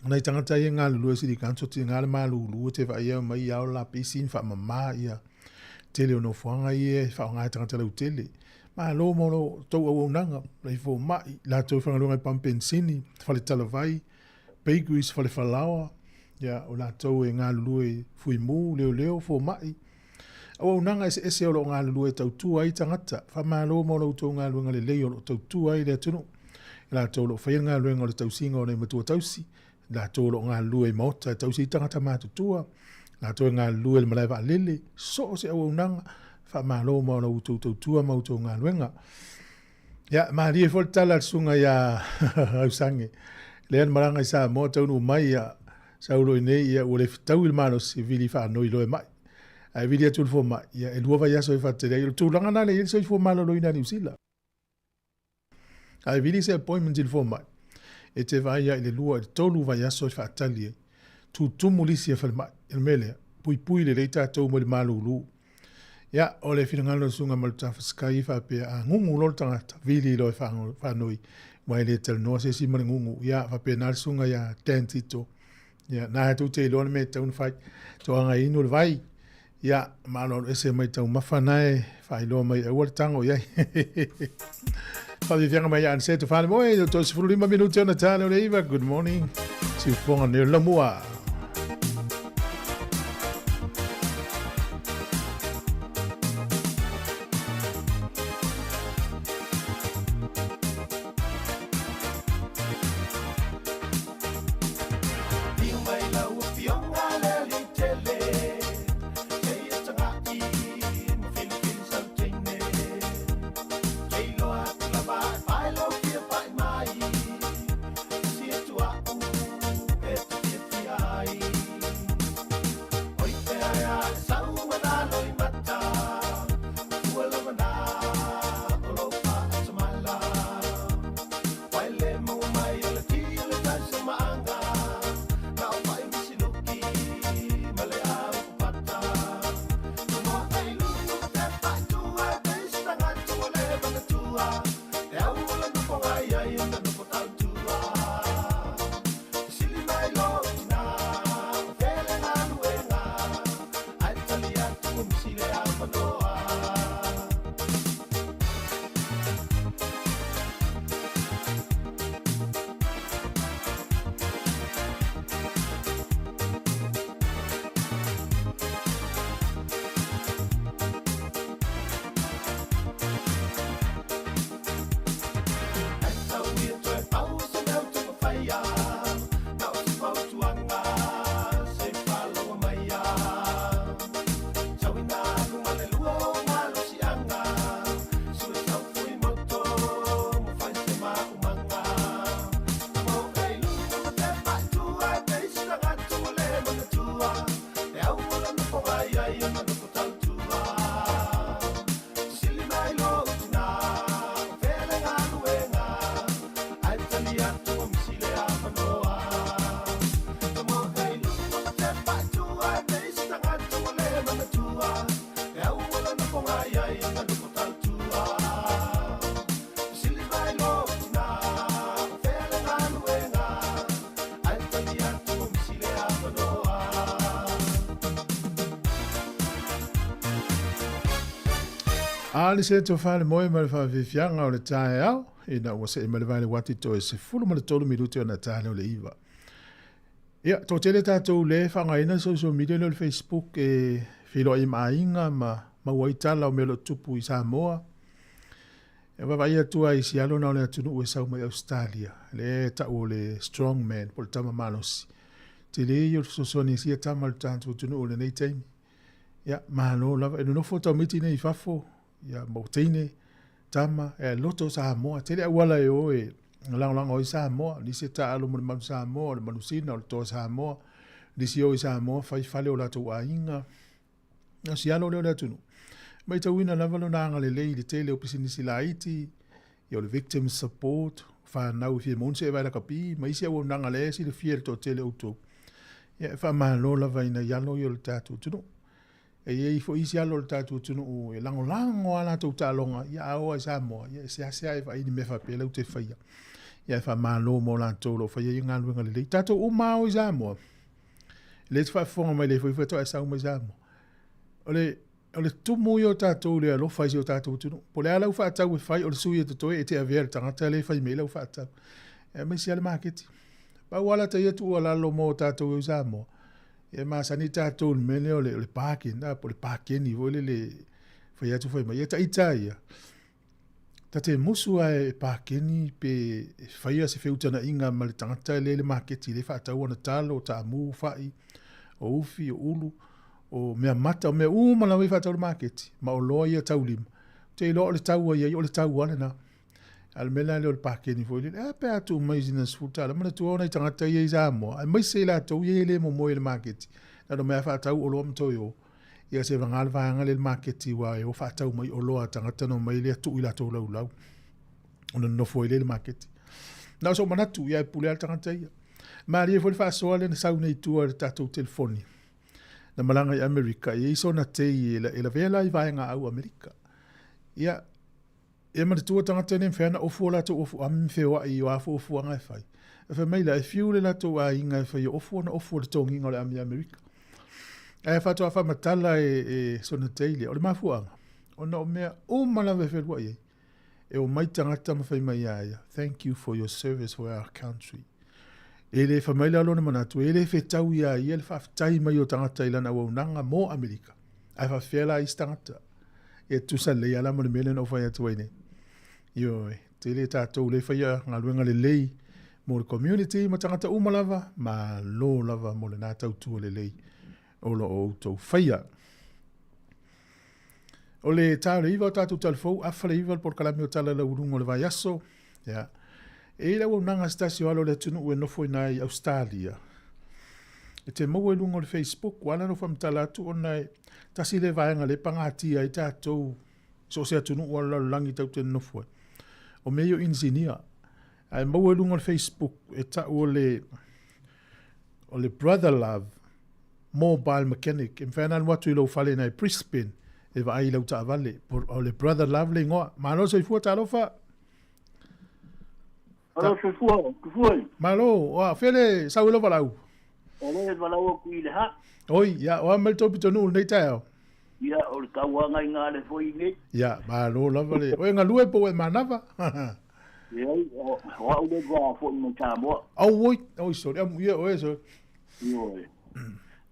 Nei tangata ia ngā lulu e siri kanto te ngā le mā lulu te wha ia mai au la pisin wha mamā ia tele o no whanga ia wha o ngā tangata lau tele. Mā lo mono tau au nanga lei fo mai la tau whangalunga i pampensini whale talavai bakeries whale whalawa ia o la tau e ngā lulu e fui mū leo fo mai. Au nanga ese o lo ngā lulu e tau tua i tangata wha mā lo mono tau ngā luenga le leo tau tua i lea tunu. La tau lo whaia ngā luenga o le tau singa o le matua tausi. La tolo ngā lue mota tau si tangata mātutua. La tolo ngā lue le malai lele. So se au nanga. Wha malo mauna utou tautua mautou ngā luenga. Ia, maa fol tala sunga ia hausange. Lean maranga i Sāmoa taunu mai ia saulo i nei ia ule tau il mano si vili wha anoi loe mai. Ai vili atul fo mai. Ia, e luova iaso i whatere. Ia, tūlanga nale i so i fo malo loina ni usila. Ai vili se appointment il fo mai. E te vai ia i le lua i tolu vai aso i whaatali e. Tu tumulisi e whalemai, il mele, pui le reita tau mo le malu ulu. Ia, o le whingalo sunga malutafa skai whapea a ngungu lor tangata, vili lo e whanoi, mai le tel noa se si mani ngungu. Ia, whapea nal sunga ia ten tito. Ia, nā hatu te ilona me taun whai, to anga inu le vai. Ia, malo ese mai tau mawhanae, whailoa mai awar tango, ia. Fabi mai an se to fale moi to 5 minuti ona tale o Eva. Good morning. Si fonga ne la mua. Yeah. A le se to fale moe ma le fa fianga o le taeao. Ina ua se ma le vale wati to e se fulu ma le tolu minuti o na tane o le iwa. Ia, to tele tātou le whangaina social media no le Facebook e whilo i mainga ma waitala o melo tupu i Sāmoa. E wawai atua i si alo na o le atunu ue sau mai Australia. Le tau le strongman po le tama malosi. Te le i o sosoni si a tama le tātou tunu o le nei taimi. Ia, mahalo lava. E no fota miti nei fafo. Ia, mautene tama. E loto Sāmoa. Te le awala e o e lang o i Sāmoa. Nisi ta alo mo le manu Sāmoa, le manu sina o le toa Sāmoa. Nisi o i Sāmoa, fai fale o lato a inga. Ia, si alo leo le atunu. Mai tau ina lava lo nanga le lei le tele o pisi nisi la iti. Ia o le victim support. Whanau fie monse e vai la kapi. Mai isi au nanga le esi le fie le to tele auto. Ia, e wha mahalo lava ina yalo i o le tatu tunu. E iei fo isi alo le tatu tunu o e lango ala tau talonga. Ia aoa i Sāmoa. Ia se asea e wha ini me wha pela u te whaia. Ia e wha mahalo mo la tolo. Whaia i ngā luenga le lei. Tatu o mao i Sāmoa. Le te wha fonga mai le fo i wha sau mai Sāmoa. O le tumu i o tātou le alo whaisi o tātou tunu. Po le alau whaatau e whai o le sui e te toe e te avea le tangata le whai me lau whaatau. E mai si ale maketi. Pau ala ta ia tu o lalo mo o tātou e Sāmoa. E masani tātou le mele o le pāken. Po le pākeni vo le whai atu whai mai. E ta ita ia. Ta te musu e pākeni pe whai a se whiutana inga ma le tangata le maketi le whaatau ana talo o ta amu whai o ufi o ulu. O mea mata o mea umala wei whatau le market ma o loa ia tau lima te ilo o le tau ia i o le tau ane na al mela le o le pakeni fo ile e pe atu mai zina sfutala mana tu ona i tangata ia i Sāmoa ai mai se la tau ia le mo mo i le market na do mea whatau o loa mto yo ia se vangal vanga le market wa e o whatau mai o loa tangata no mai le atu i la tau lau lau ona no fo ile le market na so manatu ia e pule al tangata ia ma rie fo le whasoa le na sau nei tua le tatou telefoni na malanga i Amerika, i iso na te i la vela i vaenga au Amerika. Ia, e maritua tangata ne mwhena ofu o lato ofu ami mwhewa i o afu ofu anga e whai. E wha meila, e fiu le lato a inga e whai ofu o le tongi inga o le ami Amerika. E whato a wha matala e sona teile, o le mafu anga. O na o mea o malawe whelua i. E o mai tangata mawhai mai aia. Thank you for your service for our country. Ele fa mai lalo na manatu ele fe tau ia ele fa tai mai o tangata ila na wonanga mo Amerika ai fa fela i tangata e tu sa le ala mo mele no fa ya tuine yo te le tatou le fa ya ngaluenga le lei mo le community mo tangata umalava ma lo lava mo le na tau tu le lei o lo o to fa ya o le tau iva tatou talfo afale iva por kalami o tala la urungo le vayaso ya e la nanga stasio alo le tunu ue nofo ina i Australia. E te mau e lungo le Facebook, wana no whamtalatu o nai tasi le vaenga le pangati ai tātou so se atunu o la langi tau te nofo. O meio inzinia. Ai mau e lungo le Facebook e ta o le Brother Love Mobile Mechanic. E mwhenan watu i lau fale nai Brisbane e va ai lau ta avale. O le Brother Love le ngoa. Mano se i fua ta alofa. Alo se fuoi. Malo, wa fele sa ulo valau. Ole valau ku ile ha. Oi, ya, wa mel to pitonu nei taeao. Ya, o le kaua ngai ngale foi nge. Ya, malo lavale. Oi nga lue po e manava. Ya, o ule va foi mo Sāmoa. Oi, sorry, am ye oi so. Yo.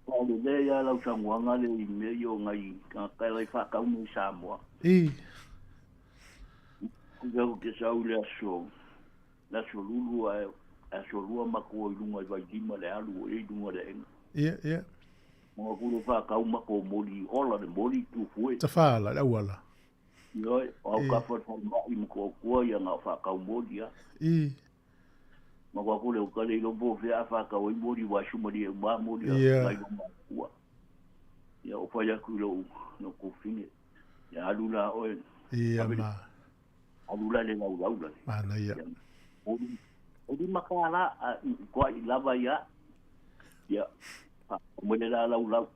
O le de ya lau Sāmoa ngale i me yo ngai ka kai fa ka mo Sāmoa. Ku go ke sa ule aso. La solulu a solua mako i lunga i vai dima le alu e lunga le enga. Ia. Mga kule wha kau mako mori ola le mori tu fue. Ta whala, la wala. Ioi, o au ka wha mai mako kua i anga wha kau mori a. Mga kule o kale ilo bo whea wha kau i mori wa shumari e ma mori a. Lai o ma kua. Ia o whai aku ilo no kofine. Ia alula oe. Ia ma. Alula le lau le. Mana ia. O di makala ko i lava ya mo le la lau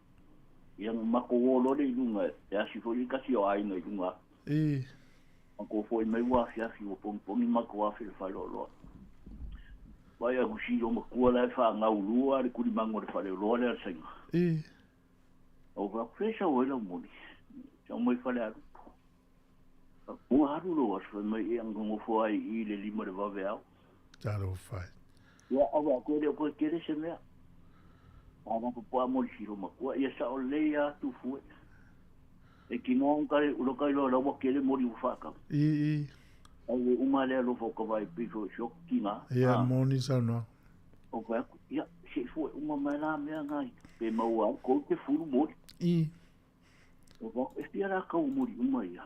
yang mako lo le lunga ya si fo ka si o ai no lunga ko fo mai wa ya si o pon mako wa fil fa lo wa ya kusi lo mako la fa nga ulua le kuli mango le fa le lo le senga o va presa o lo mo ni mo fa le Ua haru lo asfa mai e anga ngofo ai I le lima le vave au. Talo fai. Ia awa koe leo koe kere se mea. Ana ko pa mo siro makua ia sa o leia tu fue. E ki ngon kare ulokai lo la wa kele mori ufaka. I. Ai uma le lo fo ka vai pifo shok kinga. Ia moni sa no. O ka ia se fue uma mai la mea ngai. Pe mau ko te furu mori. I. O ka estiara ka mori uma ia.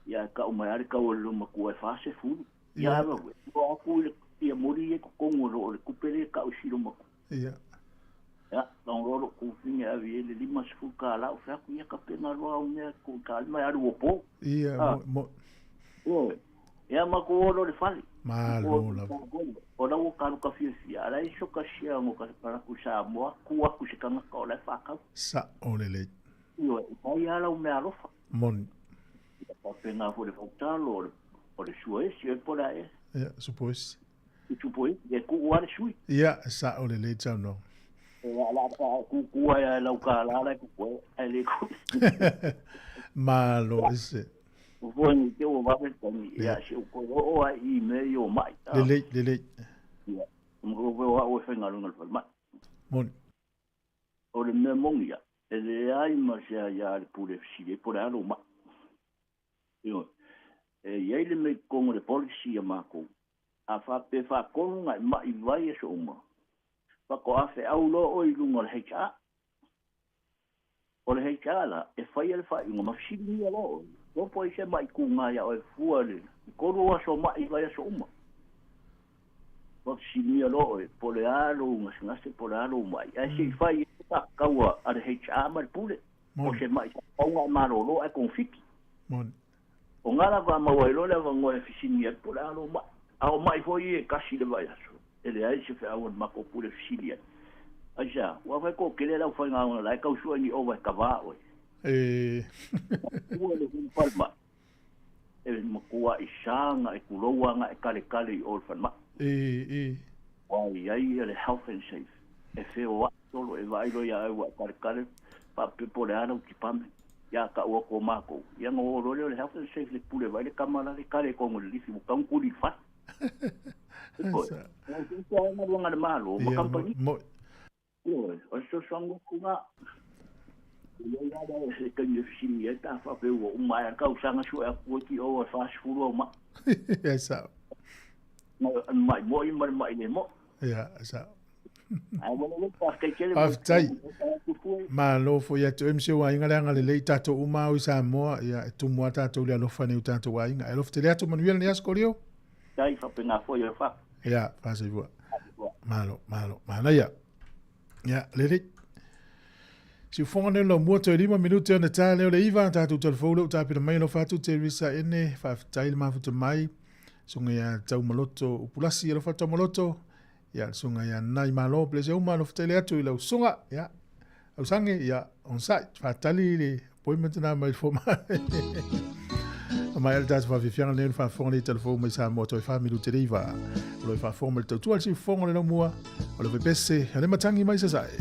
Ia ka uma ari ka o lo makua fa se furu. Ia va we. O aku ia mori e ko kongo le kupere ka o siro makua. Ia. Ya, don roro ku finga avi ele lima sfuka la o fa ku ia ka pena lo au ne ku kalma ya ru po. Ia mo. O. Ya ma ko lo le fali. Malo la. O la o ka ka fi ala I shoka shia mo ka para ku Sāmoa ku aku se ka ka la fa ka. Sa o le. Io, poi ala o me alo fa. Mon. Pa pena fo le fotalo o le sues e po la e. Ja, suppose. Tu poi e ku wa le sui. Ja, sa o le tau no. La ku ya la ka la ku ko ele ku. Malo ese. O foi que o va per tani ya se ko o ai me yo mai. Le. Ya. Mo ko o fe ngalo ngal mal. Mon. O le me mongia. Ele ai ma se ya pure si por alo ma. Yo. Ia le me kongo le policia mako. A fa pe fa kongo ngai mai vai so uma. Fa ko afe au lo o I lungo le hecha. O le hecha la e fai le fai uma mafsini lo. Lo poi se mai ku ngai o fuale. Ko ro so mai vai so uma. Mafsini lo e po le alo nga se po le alo mai. Ai se fai ta kaua a le hecha ma pule. O se mai o ma lo e confiki. Mon. O ngala ko ma wai lo le ngo e fisini e po le alo mai. Au mai foi e kasi le vai aso. Ele ai se fa un mako pule filia. Aja, wa vai ko kele la foi nga la ka usua ni o vai kava o. Ua le un palma. E mo kua isanga e kuloa nga e kale o falma. Ai ai le health and safe. E fe o solo e vai lo ya wa kale pa pe pole ana ki pame. Ya ka o ko mako. Ya ngo lo le health and safe le pule vai le kamala le kale ko mo le lifi mo kan kuli fa. Não malo, uma campanha. O seu sangue com a. Eu já dei que eu fiz e tá fazendo uma causa na sua aqui ou faz furo uma. Essa. Mas mais nem mo. Ja, essa. Ai vou passar que ele. Aftai. Malo foi a tu MC wa inga nga le tato uma o Sāmoa ia tu mo tato le no fane o tato wa inga. Elo ftelia tu manuel ni ascolio. Dai fa pena foi eu fa. Ja, faz aí voa. Malo. Mana ia. Ja, le. Si fonga lo mo to 5 minuti na tale le iva ta tu telefone ta pe mai lo fa tu te risa ene fa tail ma fu mai. Sunga ya tau maloto upulasi lo fa tau maloto. Ya sunga ya nai malo plese uma lo ftelia atu lo sunga ya. Au sange ya on site fa tali le appointment na mai fo mai. Ma el das va fianga ne fa fonga le telefone mai sa moto fa minuti le iva. Lo fa fonga le tu al si fonga le no mua. O lo pese ale matangi mai sa sai.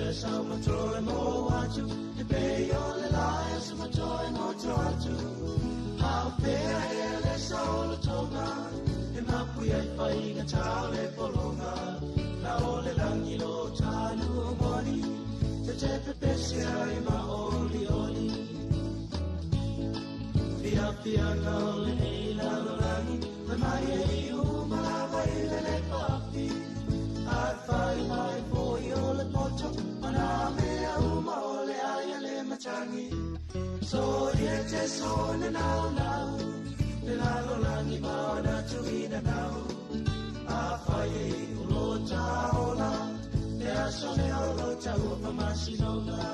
ia sa matroe mo atu e pe o le laia sa matroe mo troatu a pe ele sa o le tonga e mapu ia pai na tale polonga na o le langi lo talu o moni te te pepese ai ma oli oli pia pia na o le nei la lo langi le mai e u malawa i le papi ai fai mai foi o le poto mana mea uma o le aia le machangi so ye te so na nau nau le lalo langi mana tuina nau a fai e u lo taola le aso le o lo tau pa masinonga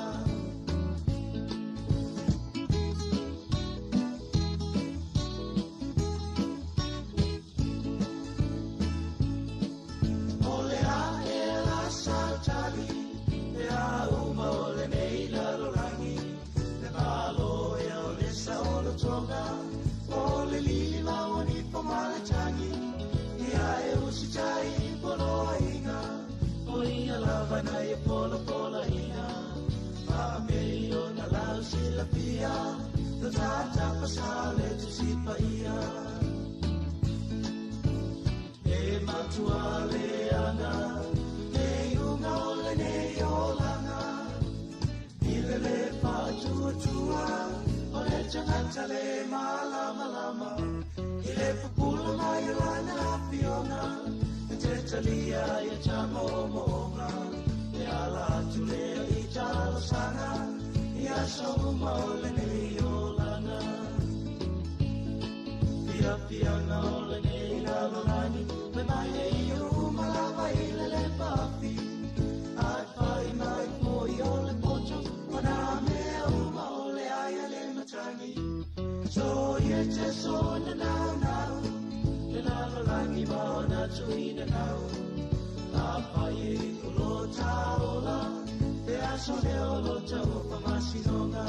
pasale tu sipa ia e matuale ana e unga ole ne olanga ile le pa tua ole changata le malama lama ile pupula mai lana piona te talia ia chamo monga e ala tu le i talo sana ia so ole ne pia na ole nei la lorani me mai e u malawa i le papi ai pai mai moi ole pocho mana me u ma ole ai le machangi so ye te so na nau nau le la lorani ma na tuina nau a pai e u lo taola te aso le o lo tau pa masinonga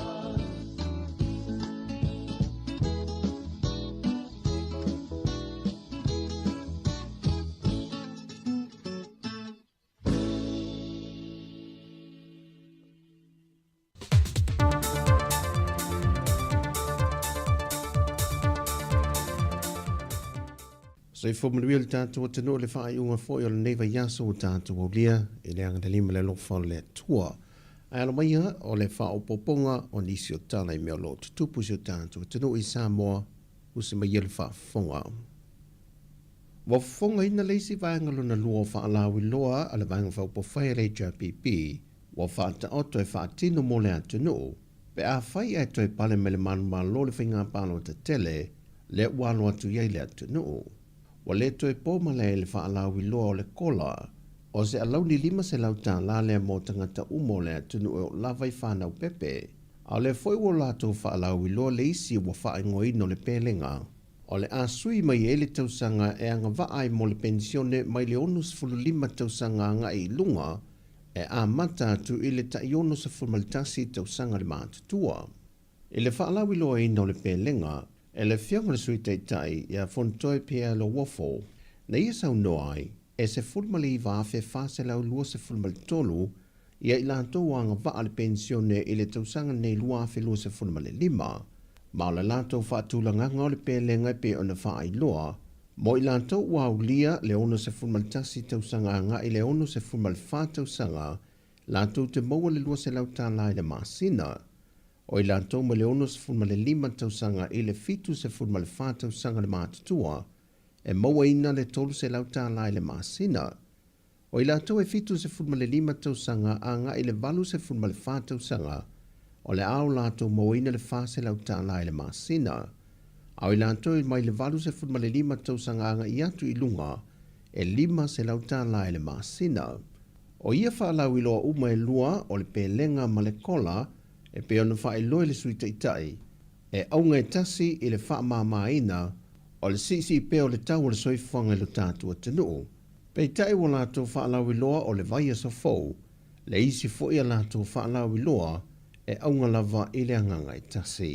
Sai fomuluia le tātou atano le whaaiunga foi o le neiva yaso o tātou au lia e le anga talima le lofa le tua. Ai ala maia o le whaopoponga o nisi o tāna i mea lo tutupu si o tātou atano i Sāmoa usi maia le whaafonga. Wa fonga ina leisi vaenga luna lua o whaalawi loa ala vaenga whaopofai le JPP wa whaata oto e whaatino mo le atano pe a whai ai toi pale me le manu ma lo le whainga palo te tele le walo atu iei le atano. Wa le toi pōma le whaalawi loa o le kola, o se alauni lima se lauta la le mo tangata umo le atunu o lawai whanau pepe, a le foi wo lato whaalawi loa le isi wa whaingoi no le pelenga, o le asui mai e le tausanga e anga vaai mo le pensione mai le onus fulu lima tausanga anga i lunga, e a mata tu i le taiono sa formalitasi tausanga le mātutua. I le whaalawi loa i no le pelenga, e le whianga le sui teitai ia fontoi pia lo wafo, na ia sau noai, e se fulmali i vaafe whase lau lua se fulmali tolu, ia i lato wanga vaa le pensione i le tausanga nei lua afe lua se fulmali lima, ma o le lato whaatula nganga o le pelenga pe ona wha i loa, mo i lato wau lia le ono se fulmali tasi tausanga nga i le ono se fulmali wha tausanga, lato te maua le lua se lau tālai le masina, o i lantou ma le ono se fulma le lima tausanga i le fitu se fulma le wha tausanga le mātutua, e maua ina le tolu se lauta lai le masina. O i lantou e fitu se fulma le lima tausanga a nga i le valu se fulma le wha tausanga, o le au lantou maua ina le wha se lauta lai le masina. O i lantou i mai le valu se fulma le lima tausanga a nga i atu i lunga, e lima se lauta lai le masina. O ia wha lau i loa uma e lua o le pelenga ma le kola, e pe ona wha i loe le sui teitai, e aunga e tasi i le wha māmaina, o le sisi pe o le tau o le soifuanga i lo tātua tanu. Pei tai wa lātou wha lau i loa o le vaia sa fau, le isi fo ia lātou wha lau i loa, e aunga lava i le anganga i tasi.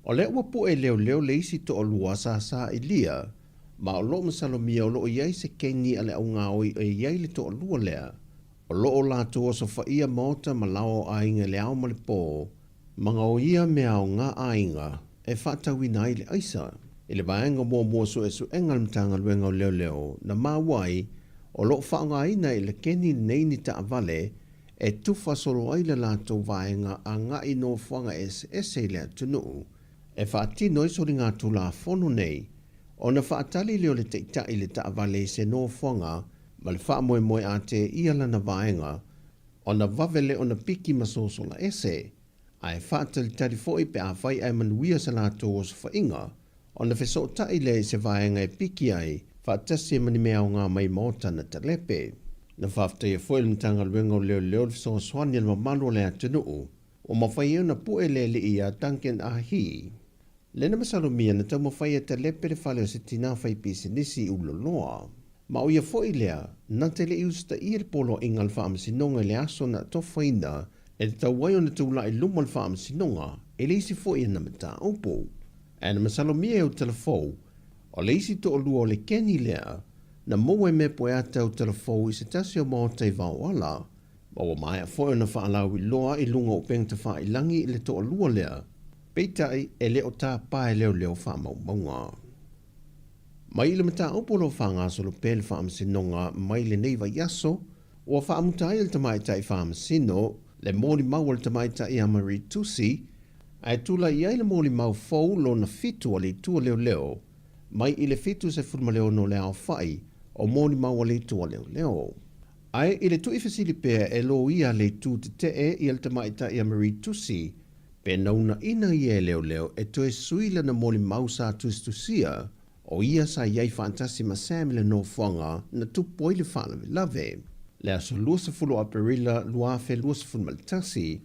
O le ua po e leo leo le isi to o lua sa i lia, ma o lo masalomia o lo iai se keni ale aunga oi e iai le to o lua lea, O loo lātou o so whaia maota ma lao ainga le ao ma le pō, manga o ia mea o ngā ainga e whātauina i le aisa. I le vaenga mō so e su engal mtanga luenga o leo leo na mawai o loo whaanga ina i le keni nei ni ta avale e tufa solo ai le lātou vaenga a ngā ino whanga ese le atunu. E whaatino i sori ngā tula whono nei, o na whaatali leo le teitai le ta avale se no whanga ma le wha moe a te ia lana vaenga, o na vavele o na piki masosola ese, ai whaatali tari foi pe a whai ai manuia sa lātou o sa whainga, o na wheso tai le se vaenga e piki ai, whaatasi mani mea o ngā mai mōta na talepe. Na whafta ia foil mtanga luenga o leo leo so swani al mamalo le atunu o mawhai na pue le ia tanken a hi. Lena masalomia na tau mawhai te lepe le whale o se tina whai pisi nisi uloloa. Ma o ia foi lea, na te le iusta i le polo ingal whaamasinonga le aso na tofwaina e te tau wai o na tūla i luma le whaamasinonga e le isi foi na mata opo. E na masalomia e o telefou, o le isi to o lua o le keni lea, na moe me poe ata o telefou i se tasi o mao tei vau ala, ma o mai a foi na whaalau i loa i lunga o peng te wha i langi i le to o lua lea, peitai e le o tā pae leo leo wha maunga. Mai le mata opolo whanga solo pēle whaamasinonga mai le neiva yaso, o whaamutai le tamaitai whaamasino, le mōri mau le tamaitai a Marie Tusi, ai tula iai le mōri mau fau lo na fitu ali tua leo leo, mai i le fitu se fulma leo no le au whai, o mōri mau ali tua leo leo. Ai i le tui fasili pēr e lo ia le tū te te i le tamaitai a Marie Tusi, pe nauna ina i e leo leo e toe suila na mōri mau sa tusia, o ia sa iai fantasi ma samile no whanga na tupoi le whana me lave. Le aso luasa fulu aparila luafe luasa fulu maltasi,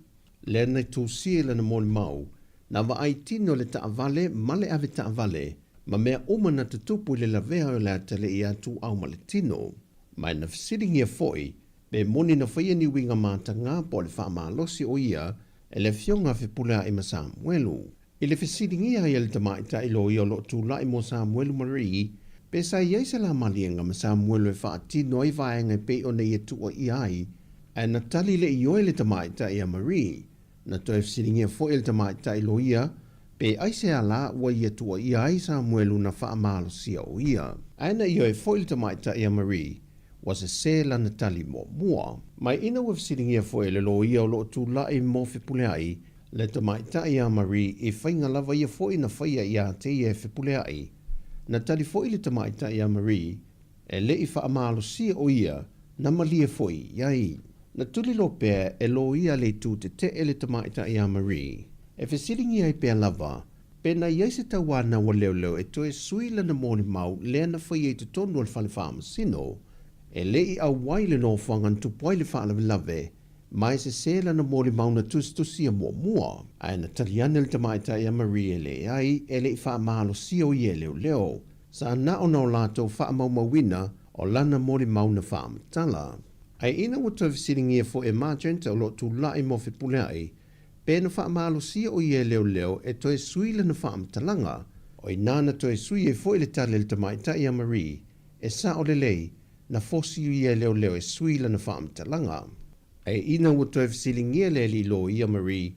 le nei tū siela na mōli mau, na wa ai tino le taavale ma le ave taavale, ma mea uma na tutupu le lavea o le atale i atu au ma le tino. Mai na fisiringia foi, be moni na whaia ni winga mata ngā po le wha losi o ia, e le fionga whipulea i ma Sāmoelu. I le fisiringia i le tamaita i lo i o lo tū lai mo Sāmoelu Marie, pe sa iai se la malienga ma Sāmoelu e wha tino i vaenga pe o nei e tu o i ai, e na tali le i oe le tamaita i a Marie, na toe fisiringia foi le tamaita i lo ia, pe aise ala ua ia tu o i ai Sāmoelu na wha amalo sia o ia. Aina i oe foi le tamaita i a Marie, was a se la na tali mo mua. Mai ina ua fisiringia foi le lo ia o lo tū lai mo whipuleai, le tamaita i a Marie e whainga lava ia foi na whaia i a te ia whipuleai. Na tali foi le tamaita i a Marie, e le i wha amalo sia o ia, na malia foi iai. Na tuli lo pēr e lo ia le tū te le tamaita i a Marie. E fisiringi ai pēr lava, pe na iai se tawana wa leo leo e toe suila na mōni mau lea na whaia i te tonu al whale whaamasino, e le i au waile no whangan tupuai le whaalawe lave, mai se sela na mōli mau na tusia mua. Ai na taliana le tamaita i a Marie le ai, e le i wha mahalo sio i e leo leo, sa na o nao lātou wha maumawina o lana mōli mau na wha amatala. Ai ina wata visiringia fo e magenta o lo tu lai mo whipuleai, pe na wha mahalo sio i e leo leo e toe suila na wha amatalanga, o i nana toe sui e fo i le tale le tamaita i a Marie, e sa o le lei, na fosi i e leo leo e suila na wha amatalanga. E ina wata fisiringia le li lo i a Marie,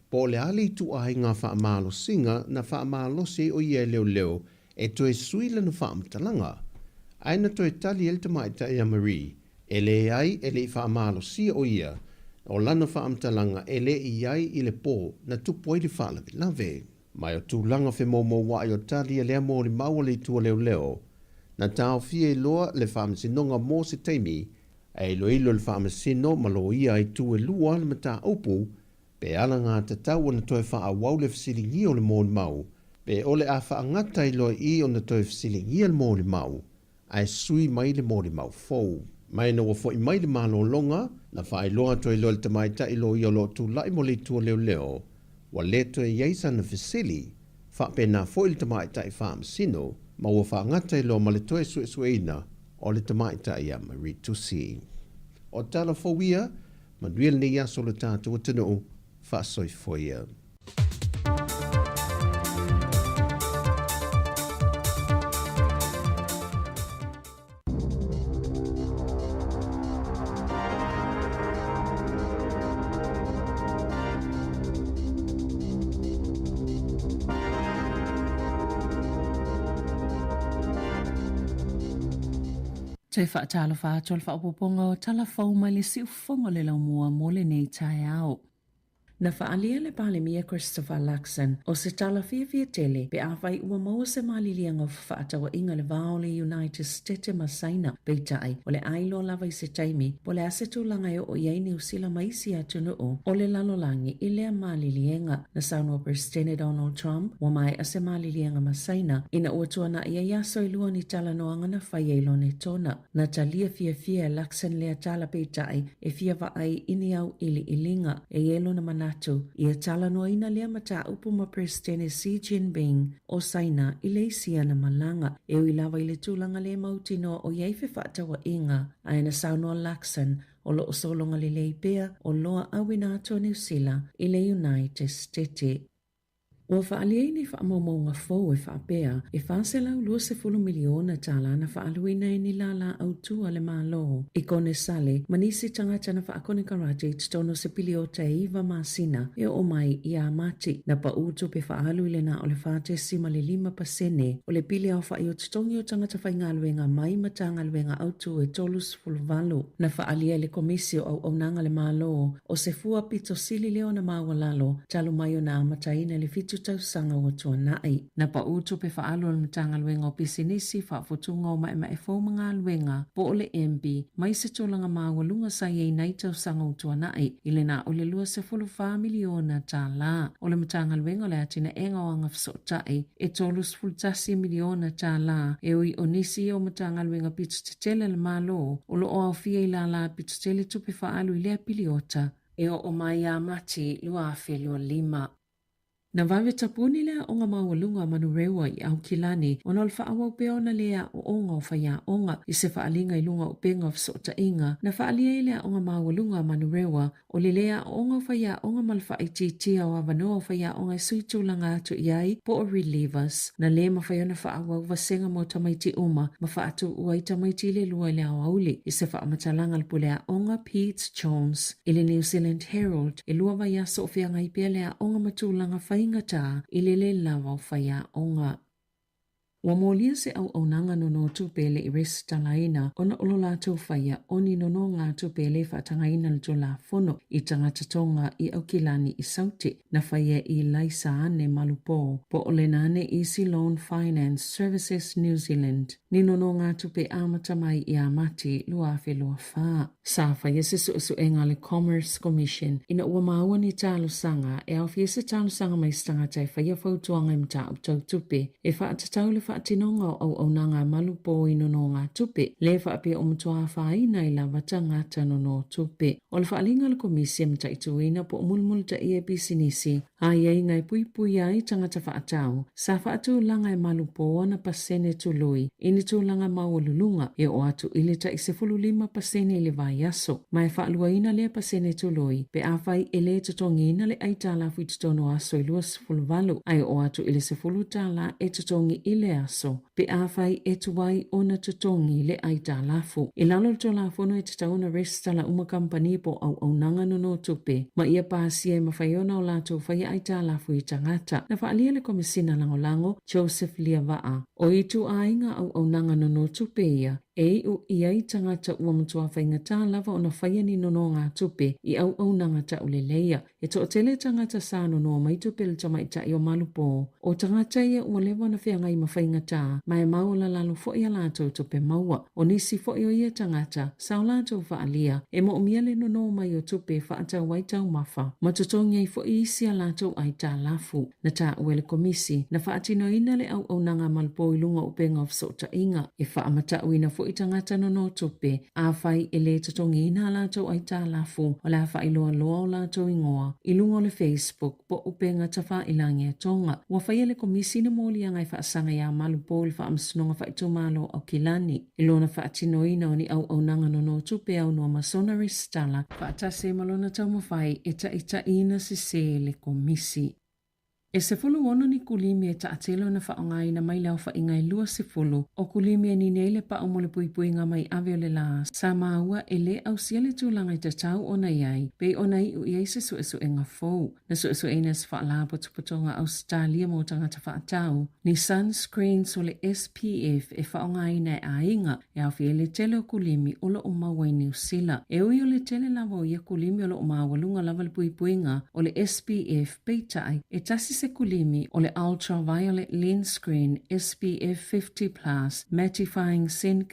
po le ali tu ai ngā wha amalo singa na wha amalo se o i e leo leo e toe suila na wha amatalanga. Aina toe tali el tamaita i a Marie, e le ai e le wha amalo si o ia, o lana wha amatalanga e le i ai i le pō na tupoi le wha lave. Mai o tūlanga whe momo wai o tali e lea mōri maua le tua leo leo, na tāo fia i loa le wha amasinonga mō se teimi, e ilo ilo le whaamasino ma lo ia i tu e lua le mata upu, pe ala ngā tatau na toe wha awau le fisiringi o le mōni mau, pe ole a wha angata i loa i o na toe fisiringi le mōni mau, ai sui mai le mōni mau fau. Mai na wafo i mai le malo longa, na wha i loa toe lo le tamaita i lo i o lo tu lai mo le tua leo leo, wa le toe iaisa na fisili, wha pe na fo i le tamaita i whaamasino, ma ua wha angata i loa ma le toe suesueina, o le tamaita i a Marie Tusi. O tala fawia, manuel ni yaso le tātou tanu, whaasoi foia. Te whaatalo whaatol whaapoponga o talafau mai le si ufonga le lau mua mo le nei taeao. Na whaalia le pale mia Christopher Luxon o se tala fia tele pe awhai ua maua se malilianga o whaatawa inga le vao le United States masaina peitai o le ailo lava i se taimi o le asetu langa o iei ni usila maisi atunu o le lalolangi i lea malilianga na Sāmoa President Donald Trump wa mai a se malilianga masaina ina uatua na ia yaso i lua ni tala noanga na whai eilo ne tona na talia fia Luxon lea tala peitai e fia vaai ini au ili ilinga e elo na mana ia tala noa ina lea mata upuma Presidente Xi Jinping o saina i leisia na malanga e ui lava i le tūlanga le mautino o iei fe whaatawa inga aina Sāmoa Luxon o lo solonga le leipea o loa awina ato New Zealand i le United States. Ua whaaliei ni whaamaunga fōu e whaapea e whaaselau 20 miliona tala na whaaluina e ni lala autua le malo. I kone sale, manisi tangata na whaakone karate titono se pili o te iwa masina e o mai i a mati na pa utu pe whaalu ile na o le whaate sima le 5% o le pili au whai o titongi o tangata whaingaluenga mai matangaluenga autu e tolus fulvalu. Na whaalia le komisio au onanga le malo o se fua pito sili leo na mawalalo talu mai o na amataina le fitu tau sanga o tua nai. Na pa utu pe whaalo le mtanga luenga o pisinisi whaafotunga o mai e fō mga luenga po o le MP mai se tōlanga mawalunga sa iei nei tau sanga o tua nai ile na o le 2.5 miliona tā la. O le mtanga luenga le atina enga o anga fsotai e tolus fultasi miliona tā la e ui onisi o mtanga luenga pitu tetele le malo o lo o au fia i la la pitu tele tupe whaalo i lea piliota e o mai a mati lua afe lua 5. Na vave tapuni lea o ngā mawalunga manurewa i au kilani o nol whaawau peona lea o onga o whaia onga i se whaalinga i lunga o penga o fsota inga. Na whaalia lea o ngā mawalunga manurewa o le lea o onga o whaia onga malwha i titia o awanoa o whaia onga i suitulanga atu iai po o relievers. Na le ma whaiona whaawau vasenga mo tamaiti uma ma whaatu ua i tamaiti le lua lea o auli i se whaamatalanga lipu lea onga Pete Jones i le New Zealand Herald i lua vai aso o whianga i pia lea onga matulanga whainga ngata i lele lawa o whaia onga. Wa molia se au aunanga nono tupele i resi talaina o na olo la tau whaia o ni nono ngā tupele whatangaina le tola fono i tangata tonga i au kilani i sauti na whaia i laisa ane malupo po o le nane Easy Loan Finance Services New Zealand ni nono ngā tupe amata mai i amati lua afe lua wha. Sa whaia se su enga le Commerce Commission ina ua maua ni talo sanga e au fia se talo sanga mai stangata e whaia fautuanga i mta au tau tupe e whaatatau le tinonga au nanga malupo i nono ngā tupe, le whaapia o mutua whaina i lava tangata nono tupe. O le whaalinga le komisia mta i tuina po mulmul ta ia bisinisi, a iei ngai pui ai tangata whaatau, sa whaatu langa e malupo ana pasene tului, ini tu langa mawalulunga e o atu ilita i se 5% le vai aso, mai whaaluaina le pasene tului, pe awhai ele tutongina le aitala fui tutono aso i 2.5, ai o atu ile se 10 e tutongi ile aso, pe awhai e tuwai ona tutongi le aita lafu. I lalo to lafu no e tatauna restala uma kampani po au nanga nono tupe, ma ia pāsia e mawhaiona o lato whai aita lafu i tangata. Na whaalia le komisina lango Joseph Liavaa, o itu ainga au nanga nono tupe ia, e o iai tangata ua mutua whaingata lava o na whaia ni nono ngā tupe i au nanga ta uleleia. E to o tele tangata sa nono mai tupe le tamaita i o malupo. O tangata ia ua lewa na whianga i mawhaingata, mai maula lalo fo ia lato tupe maua. O nisi fo o ia tangata, sao lato whaalia, e mo umia le nono mai o tupe whaata waitau mafa. Matutongi ai fo isia lato ai ta lafu. Na ta uele komisi, na whaatino ina le au nanga malupo i lunga upenga of sota inga. E whaamata uina fo i tangata nono tupe, a whai e le tatongi ina lato ai ta lafu, o la whai loa o lato ingoa. I lunga le Facebook, po upenga ta wha ilangi tonga. Wa whai le komisi na moli angai whaasanga ya malupo il whaamsunonga whaitomalo au kilani. I lona whaatino ina o ni au nanga nono tupe au noa masona restala, whaatase malona taumawhai ita ina se le komisi. E se fulu ono ni kulimi e taatelo na whaongai na mai lau whaingai lua se fulu o kulimi e ni neile pa o mole pui ngā mai aweo le la Sāmoa e le au siale tūlanga i te tau ona iai pe ona i u iai se su e ngā fōu na su e nes whaala potopotonga Australia mo tangata whaatau ni sunscreen so le SPF e whaongai na e ainga e au fie le tele o kulimi o lo o maua i New Zealand e ui o le tele lava o ia kulimi o lo o mawalunga lava le puipuinga o le SPF peitai e tasi se kulimi o le ultraviolet lens screen SPF 50+ mattifying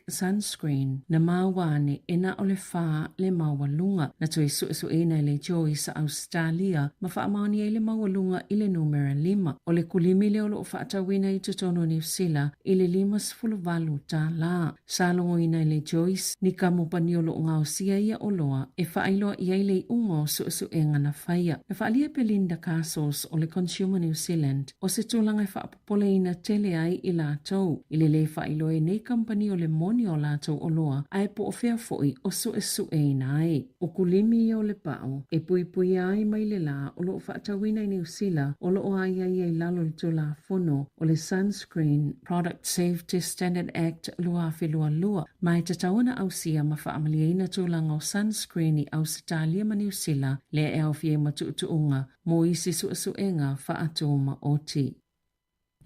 sunscreen na mawane e na o le wha le mawalunga na tui su e na le Joy sa Australia ma wha amaoni e le mawalunga i le numera 5 o le kulimi le o lo whaatawina i tutono New Zealand i le 5 ta la salongo i na le Joyce ni kamupani o lo ngao sia ia o loa e whaailoa i le ungo su e ngana whaia e whaalia Belinda Castles o le Consumer New Zealand o se tūlanga e whaapopole i na tele ai i lātou i le whaailoa e nei kampani o le moni o lātou o loa ai po o whea foi o su e nai o kulimi o le pao e pui ai mai le la o lo whaatawina i New Zealand o lo ai ai lalo le tula fono o le Sunscreen Product Safety Standard Act lua lua mai te tauna au sia ma whaamaliaina tūlanga o sunscreen i Australia ma New Zealand le e au fie matuutuunga mo isi suenga whaatoma o ti.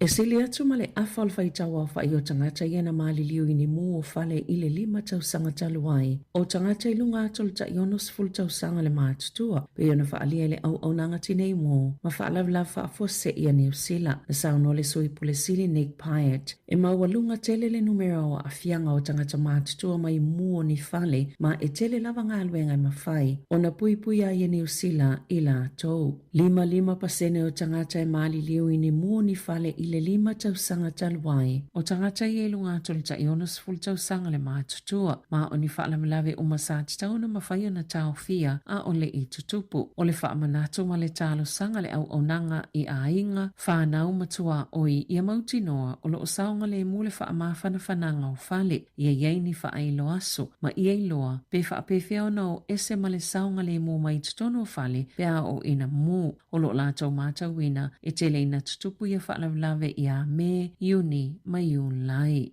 E sili atu ma le awhal whaitawa whai o tangata iana maliliu i ni mū o whale i le 5 tausanga taluai. O tangata i lunga atol ta ionos full tausanga le mātutua. Pe iona whaalia le au nanga tinei mū. Ma whaalavlav whaafose i a New Zealand. Na sauno le sui pule sili Nick Pyatt. E mawalunga tele le numera o a fianga o tangata mātutua mai mū o ni whale. Ma e tele lava ngā luenga i mawhai. O na pui a i a New Zealand i la tau. 5% o tangata e maliliu i ni mū o ni whale i le 5 tausanga taluai. O tangata i e lunga atol ta ionos full tausanga le mātutua. Ma o ni whaalamalawe o masāti tauna mawhaia na tau fia a o le i tutupu. O le whaamanato ma le talo sanga le au onanga i a inga whanau matua oi i a mauti noa o lo o saunga le mule whaamawhana whananga o whale i a yeini whaailo aso. Ma i eiloa pe whaapewhia o nao ese ma le saunga le mu mai tutono o whale pe a o ina mu. O lo lātou mātauina e tele ina tutupu i a whaalamalawe i a me Juni mai Julai.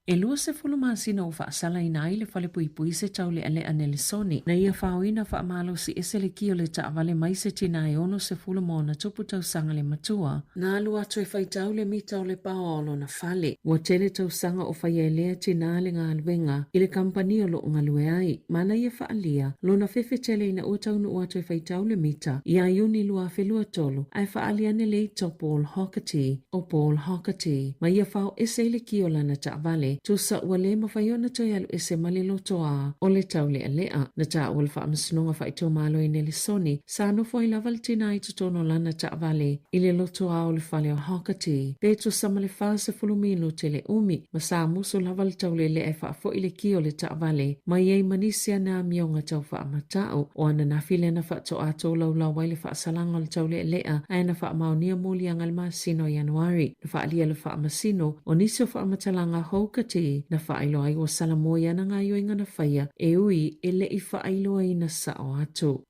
E lua se fulu masina o whaasala ina ai le whale pui se tau le ale anele soni. Na ia whaoina whaamalo si ese le kio le taawale mai se tina e ono se fulu mo na tupu tau sanga le matua. Na alu atu e whaitau le mita o le paolo na whale. Wa tele tau sanga o whaia lea tina le ngā luenga i le kampani o lo ngalue ai. Mana ia whaalia, lo na fefe tele ina utau nu atu e whaitau le mita. Ia Juni lua whelua tolu, ai whaalia ne le to Paul Hockety. Ma ia whao ese le kio lana taawale. Tu sa wale mawhaiona toi alu ese mali loto a o le tau lea lea. Na taa wale wha amasinonga wha ito malo i nele soni. Sa no fwoi lawal tina i tutono lana taa vale i le loto a o le whale o Hockety. Pe tu sa male wha se fulumino te le umi. Ma sa muso lawal tau le lea wha fo i le kio le taa vale. Ma iei manisia na mionga tau wha amatao. O ana na file na wha to ato lau waile wha salanga le tau lea lea. Ai na wha amaunia muli angal masino Januari. Na wha alia le wha amasino o nisio wha amatalanga Hockety na whaailoa i o Sāmoa na ngā yoinga na whaia e ui e le i whaailoa i na sao atu.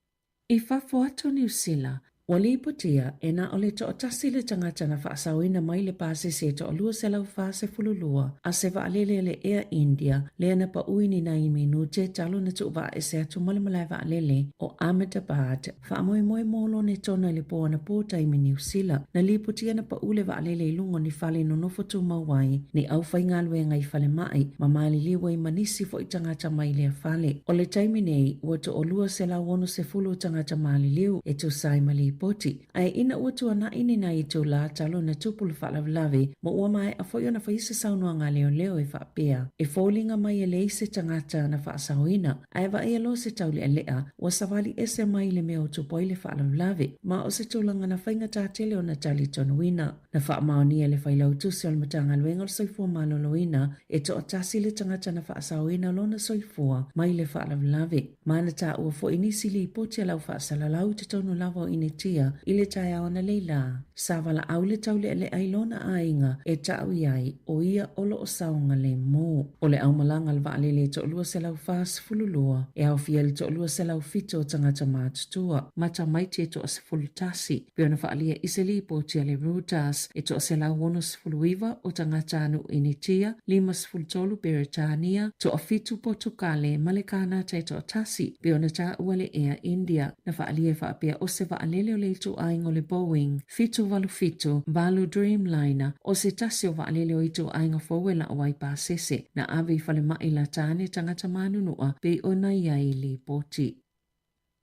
I whafo atu New Zealand, wali ipotia e na ole to o tasi le tangata na whaasawina mai le pāse se to o lua se lau whaase fululua a se waalele le Air India le ana pa uini na i minute talo na tu wa e se atu malamalai waalele o Ahmedabad whaamoe molo ne tona le poa na pōta i New Zealand na li ipotia na pa ule waalele i lungo ni whale no nofo tu mawai ni au whainga luenga i whale mai ma maali liwa i manisi fo i tangata mai le whale. O le taimi nei ua to o lua se lau ono se fulu tangata maali liu e tu sai mali poti. Ai ina ua ana ini na i tō la talo na tupulu whaalavilawe mo ua mai a whoi ona whaisa saunua ngā leo e whaapea. E fōlinga mai e leise tangata na whaasauina. Ai wa e alo se taule a lea ua savali ese mai le mea o tupoi le whaalavilawe ma o se tūlanga na whainga tātele o na tali tonuina. Na whaamaonia le whailau tusi o le matanga luenga o soifua maloloina e to atasi le tangata na whaasauina lo na soifua mai le whaalavilawe. Ma na tā ua fo inisi li poti a lau whaasalalau te tonu lava o ine tia i le taeao na leila. Sa wala au le tau le ailona ainga e tau iai o ia olo o saunga le mo. O le au malanga le vaale le to lua se lau fas fululua e au fia le to lua se lau fito o tangata mātutua. Mata maiti e to se fulutasi. Pio na whaalia iseli po tia le Reuters e to se lau wono se fuluiva o tangata anu initia, lima se fulutolu Beretania, to a fitu Portugale, Malekana te to tasi. Pio na ta uale ea India, na whaalia whaapea o se vaalele o le to aingo le Boeing, fitu valu Dreamliner, o se tasi o vaalele o ito ainga fowela o wai pasese, na ave fale maila tane tangata manunua, pe o na iai li poti.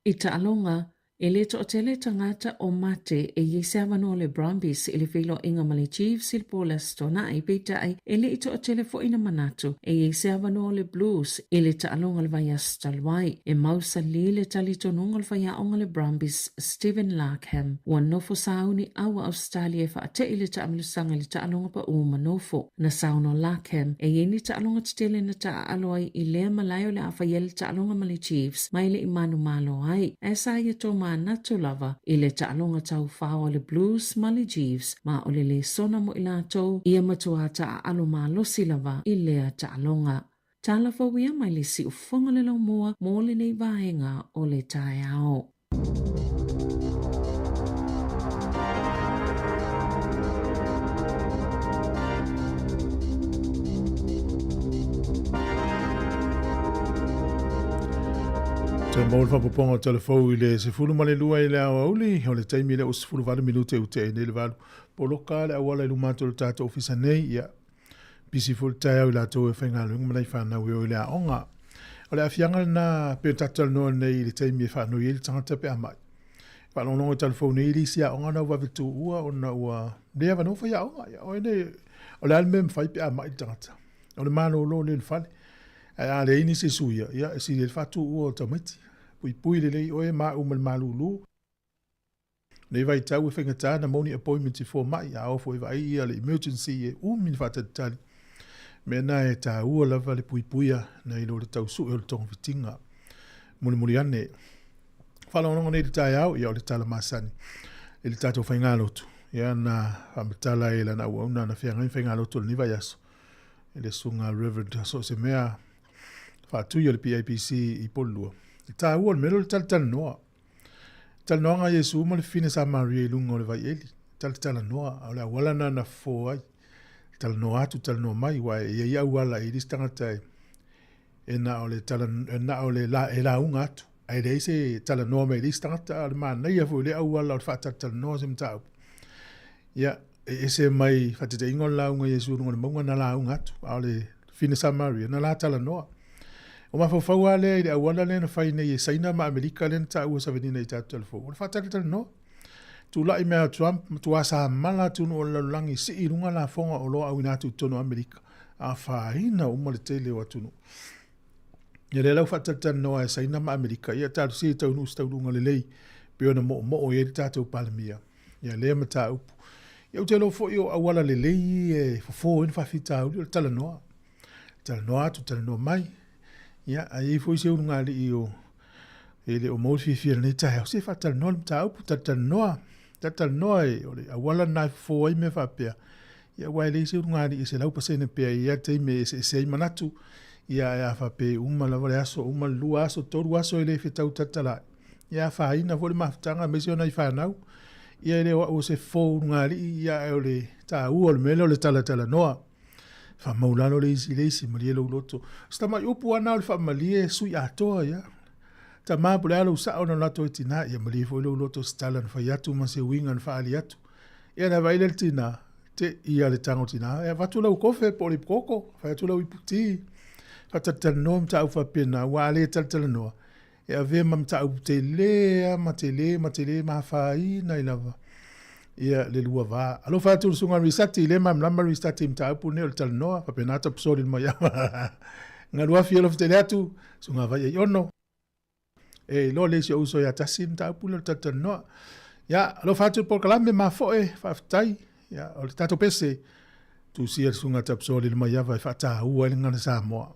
Ita alonga, e le to tele tangata o mate e yesava no le Brumbies e le filo inga male Chiefs il pola stona e peita ai e le ito tele fo ina manatu e yesava no le Blues e le ta alonga le vaya stalwai e mausa li le talito nunga le vaya onga le Brumbies Stephen Larkham wan nofo sauni awa Australia fa ate i le ta amilusanga le ta alonga pa uma nofo na sauno Larkham e yeni ta alonga tele na ta aloai i le malayo le afayel ta alonga male Chiefs mai le imanu malo ai e sa ia toma natu lava i le taalonga tau whaua le Blues ma le Jeeves ma o le sona mo i lātou ia matua ta alo ma losi lava i lea taalonga. Tala whawia mai le si ufonga le lau moa mo le nei vahenga o le taeao. Te maul whapaponga o telefou i le se fulu male lua i le awa uli, o le taimi le o se fulu vale minute u te ene le valu. Poloka le awala i lumato le tata ofisa nei, ia pisi fulu tae au i lato e whainga lunga manai whanau i o i le aonga. O le afianga na pe tatal noa nei le taimi e whanau i le tangata pe amai. Whanonongo telefou nei li si aonga na wavitu ua o na ua lea wano whai aonga, ia o ene o le alme mwhai pe amai le tangata. O le mano lo le whale. A le ini se suia, ia si le fatu ua o tamati. Pui le lei oe ma umal malulu. Nei vai tau e whengata na moni appointment i fo mai a ofo e vai ia le emergency e min fata tali. Mena e ta ua lava le puipuia na ilo le tau su e le tonga fitinga. Muni ane. Whalononga nei le taeao ia o le tala masani. E le tato whaingalotu. Ia na whamatala e la na uauna na whaingalotu le niva yaso. E le sunga Reverend so se mea whatu ia le PIPC i polua. Ta ua le melo le tala noa. Tala noa nga Yesu ma le fine sa Maria ilunga o le vai eli. Tala noa, au le awala na fo ai. Tala noa atu, tala noa mai, wa e ia uala i listangata e na o le tala, na o le la unga atu. Ai rei se tala noa mai listangata, ale maa nei afu le awala o le whaata tala noa se mtau. Ia, e se mai whatete ingo la unga Yesu runga le maunga na la unga atu, au le fine sa Maria, na la tala noa. O mawhawhau a lea i le awala lea na whaine i saina ma Amerika lea na ta ua sa venina i tatu telefo. O le whaatala no. Tu lai mea Trump, tu asa mala tunu o lalulangi si i runga la fonga o loa au inatu tono Amerika. A whaina uma le tele o atunu. Ia le lau whaatala no e saina ma Amerika. Ia tatu si tau nu stau runga le lei. Peo na mo o e tatu palamia. Ia lea ma ta upu. Ia ute lo fo i o awala le lei e fofo en whawhita au. Ia tala noa. Tala noa atu, tala noa mai. Ia, ai foi se unga li i o ele o moufi fia nei tae, o se fatal noa le tau pu tatal noa e o le awala nai fo ai me whapea. Ia wai le se unga li i se lau pasene pea ia te me se manatu, ia e a whape uma lava le aso, uma lua aso, toru aso ele whetau tatala. Ia whaina fo le maftanga me se ona i whanau. Ia ele o se fo unga li ia e o le tau o le mele o le tala noa. Fa maulano le isi malie lo loto. Sta mai upu ana le fa malie sui atoa ya. Ta ma pule alo sa ona lato tina ya malie fo lo loto stala fa yatu ma se winga fa ali yatu. Ya na vai le tina te ia le tango tina. Ya vatu la kofe po le koko fa yatu la iputi. Fa tatal nom ta ufa pena wa le tatal no. Ya ve mam ta uptele ma tele ma fa ina ilava. Ia le lua va. Alo fa tu sunga risati le mam lama risati mta pu ne o tal noa pa penata psori mo ya. Nga lua fiel of tele atu sunga va ye ono. E lo le si uso ya tasim ta pu le tal noa. Ya alo fa tu por kalame ma fo e fa tai. Ya o tato pese tu si el sunga ta psori mo ya va fa ta u el ngana Sāmoa.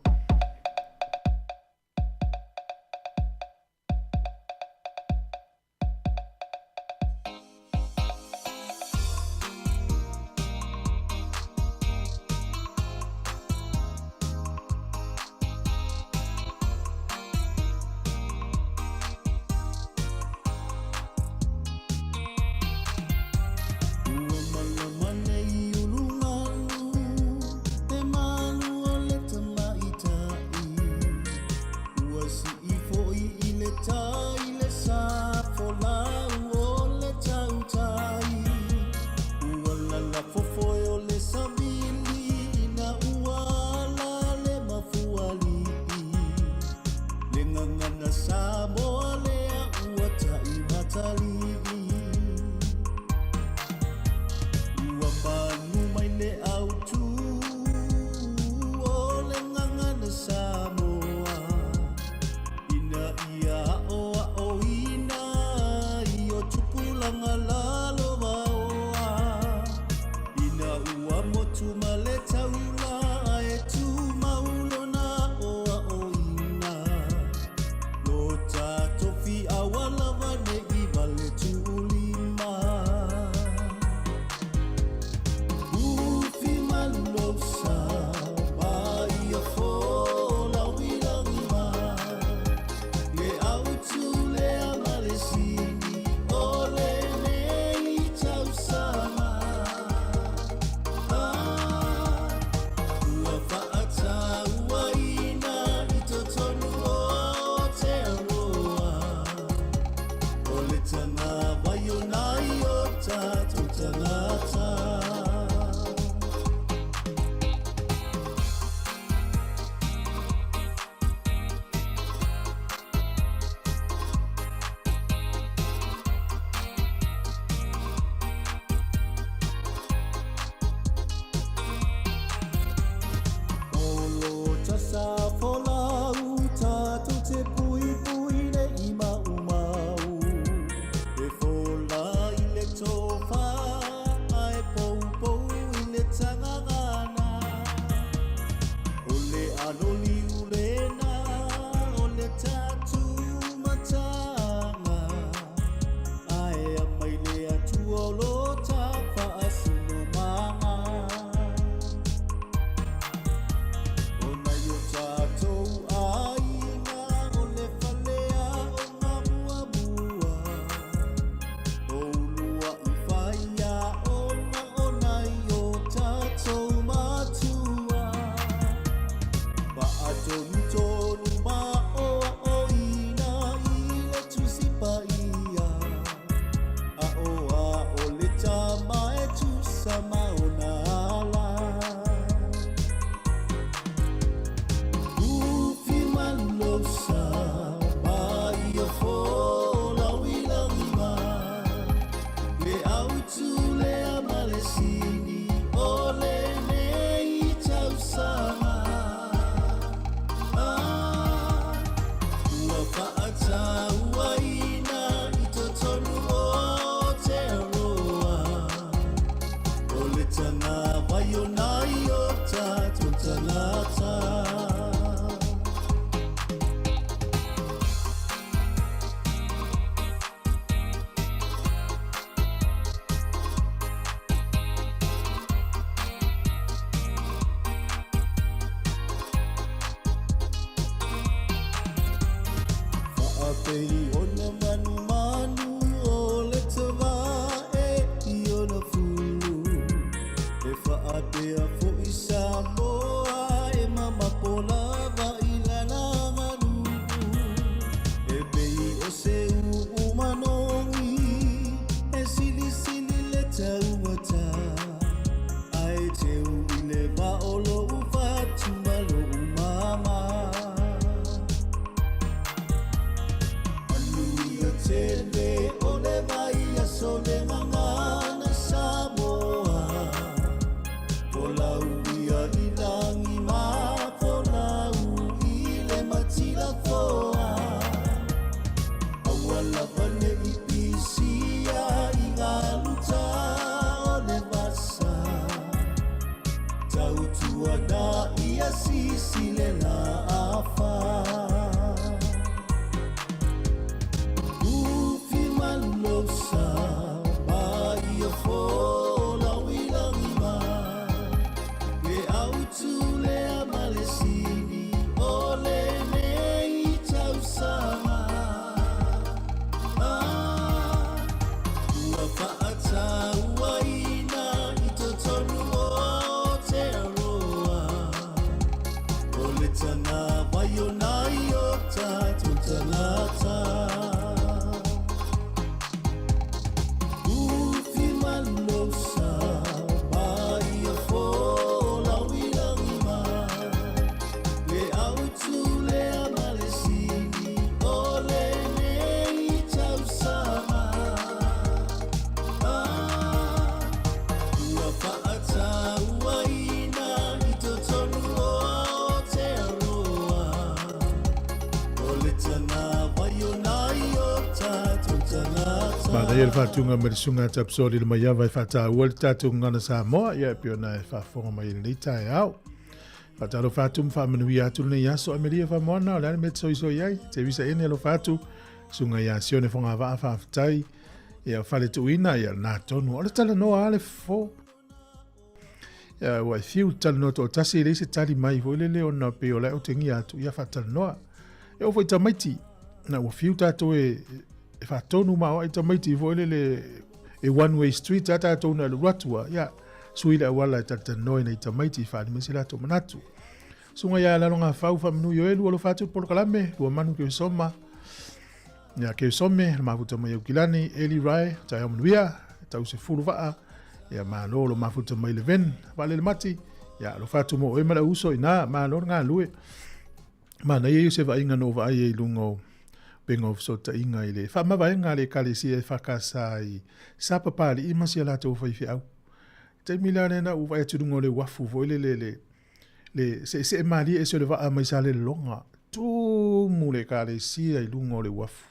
Ia le whātunga me le sunga tapsori le mai awa i whātā ua le tātou ngana Sāmoa ia pio na e whāwhonga mai le taeao. Whātaro whātum whāmanui atu le yaso Ameria whamoana o le ane me tsoi ai te visa ene alo whātu sunga ia sione whonga waa whāwhatai ia whale tuina ia nā tonu o le tala noa ale fo. Ia wai fiu tala noa to tasi le se tali mai ho le leo na peo le o tengi atu ia whātala noa. Ia o whai tamaiti na ua fiu tātou e whātonu mao ai tamaiti fo le one-way street a tātou na le ratua ia suila wala e tata noi nei tamaiti whaani mesi lato manatu. Sunga ia lalonga whau whamanu yo elu alo whātu polo kalame lua manu ke soma ia ke some le mafuta mai au kilani Eli Rai tai amanuia tau se fulu waa ia malo lo mafuta mai le ven wale le mati ia lo whātu mo e mara uso ina malo ngā lue mana ia se wa inga no wa ai e lungo penga of sota inga ile fa ma vai ngale kale si e fakasa i sapapali i masia la to fai fi au te milane na u vai tudungo le wafu vo le se mali e se le va a mai sale longa tu mule kale si ai lungo le wafu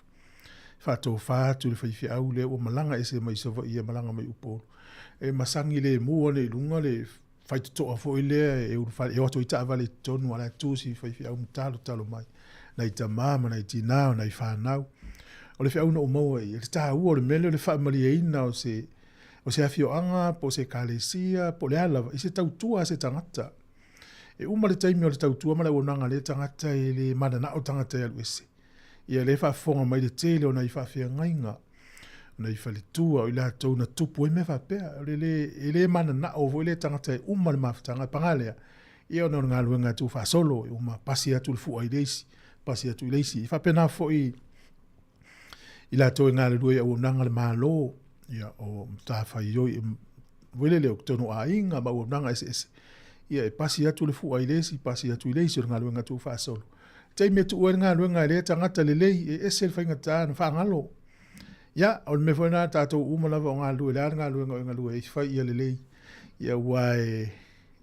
fa to fa tu le fai fi au le o malanga e se mai so i malanga mai upo e masangi le mu le lunga le fai to fo ile e u fa e o to ita vale tonu ala tu si fai fi au talo mai na ita mama na itina na ifanau o le fia una o mau e le ta o le mele le fa mali ina o se afio anga po se kalesia po le ala i se tautua se tangata e uma le taimi o le tautua ma le onanga le tangata e le madana o tangata e aluese ia le fa fonga mai le tele o na ifa fia ngainga na ifa le tua o ila tau na tupu e me fa pea le madana o vo le tangata e uma le maftanga pangalea ia ona ngā luenga tu wha solo, uma pasi atu le fua i leisi, pasi atu i leisi. I whapena fo i la toi ngā le rua ia o nanga le mālo, ia o mtawha i roi, wele leo tono a inga, ma o nanga ese. Ia e pasi atu le fua i leisi, pasi atu i leisi o ngā luenga tu wha solo. Tei me tu ua ngā luenga i lea tangata le lei, e ese le whainga tā na wha ngalo. Ia, o le me whaina tātou umalawa o ngā lue, ngā luenga o ngā lue, e whai ia le lei, ia wai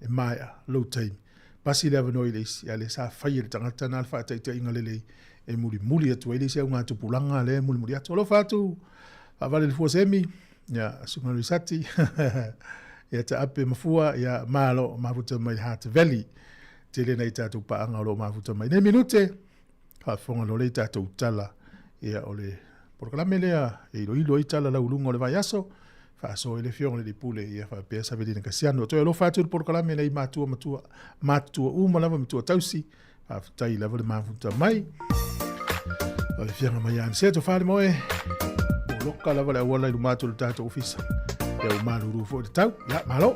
e maia, low time. Pasi lewa no i leisi, ia le sa whai le tangata nā le wha taita inga le lei, e muli atu e leisi au ngā tupulanga le muli atu. Olo whātu, whawale le fua semi, ia sunga risati, ia ta ape mafua, ia malo mafuta mai Heart Valley, te le nei tātou paanga o lo mafuta mai. Ne minute, whafonga lo le tātou tala, ia o le proklame lea, e ilo i tala lau lungo le vai aso, whaaso e le fionga le pule, ia whapea sa velina kasiano. Toi alo whātu le proklame nei mātua umalawa matua tausi, whaftai lava le mafuta mai. O le fianga mai an seto whare moe, o loka lava le awala i lumatu le tātou ofisa. Ia o maluru fo le tau, ia malo.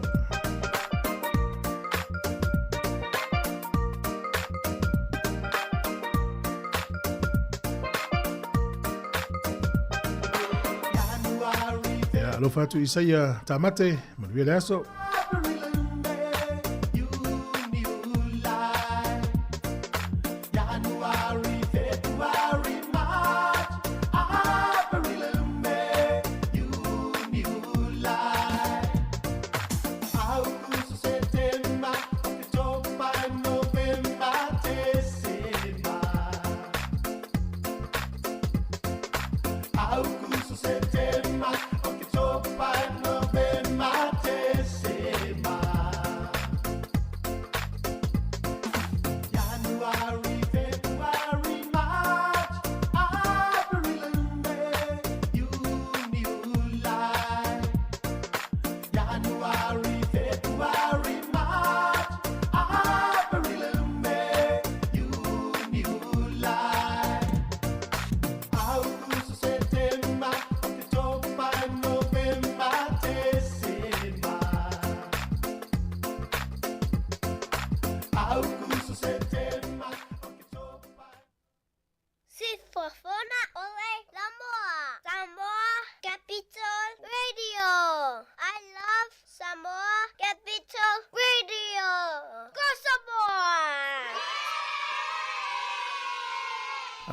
Alo fatu isaia tamate, manuia le aso.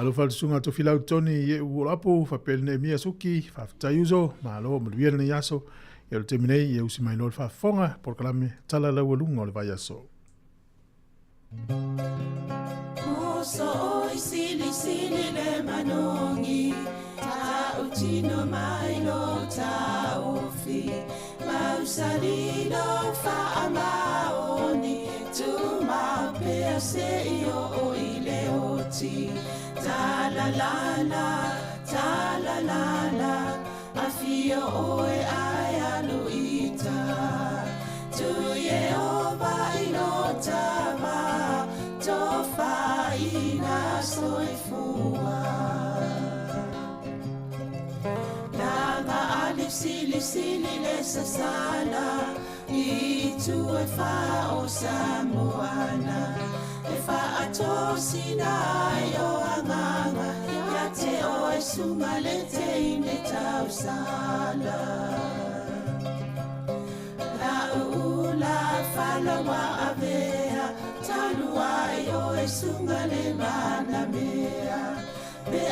Alo falsunga to filau toni ye ulapo fa pelne mia suki fa tayuzo malo mulvier ne yaso ye termine ye usi mai nol fa fonga por kalame tala la walunga le vayaso Moso isili sili le manongi ta utino mai lo ta ofi mausali lo fa amaoni tu ma pe se io o ile oti ta la la afio oe aya luita tu ye oba inotama tofa ina soifua nanga alipsili le sasala itu e fa o Sāmoana e fa atosina yo anganga ya te o e sumalete ine tausala la ula fala wa avea talua yo e sungale mana mea pe a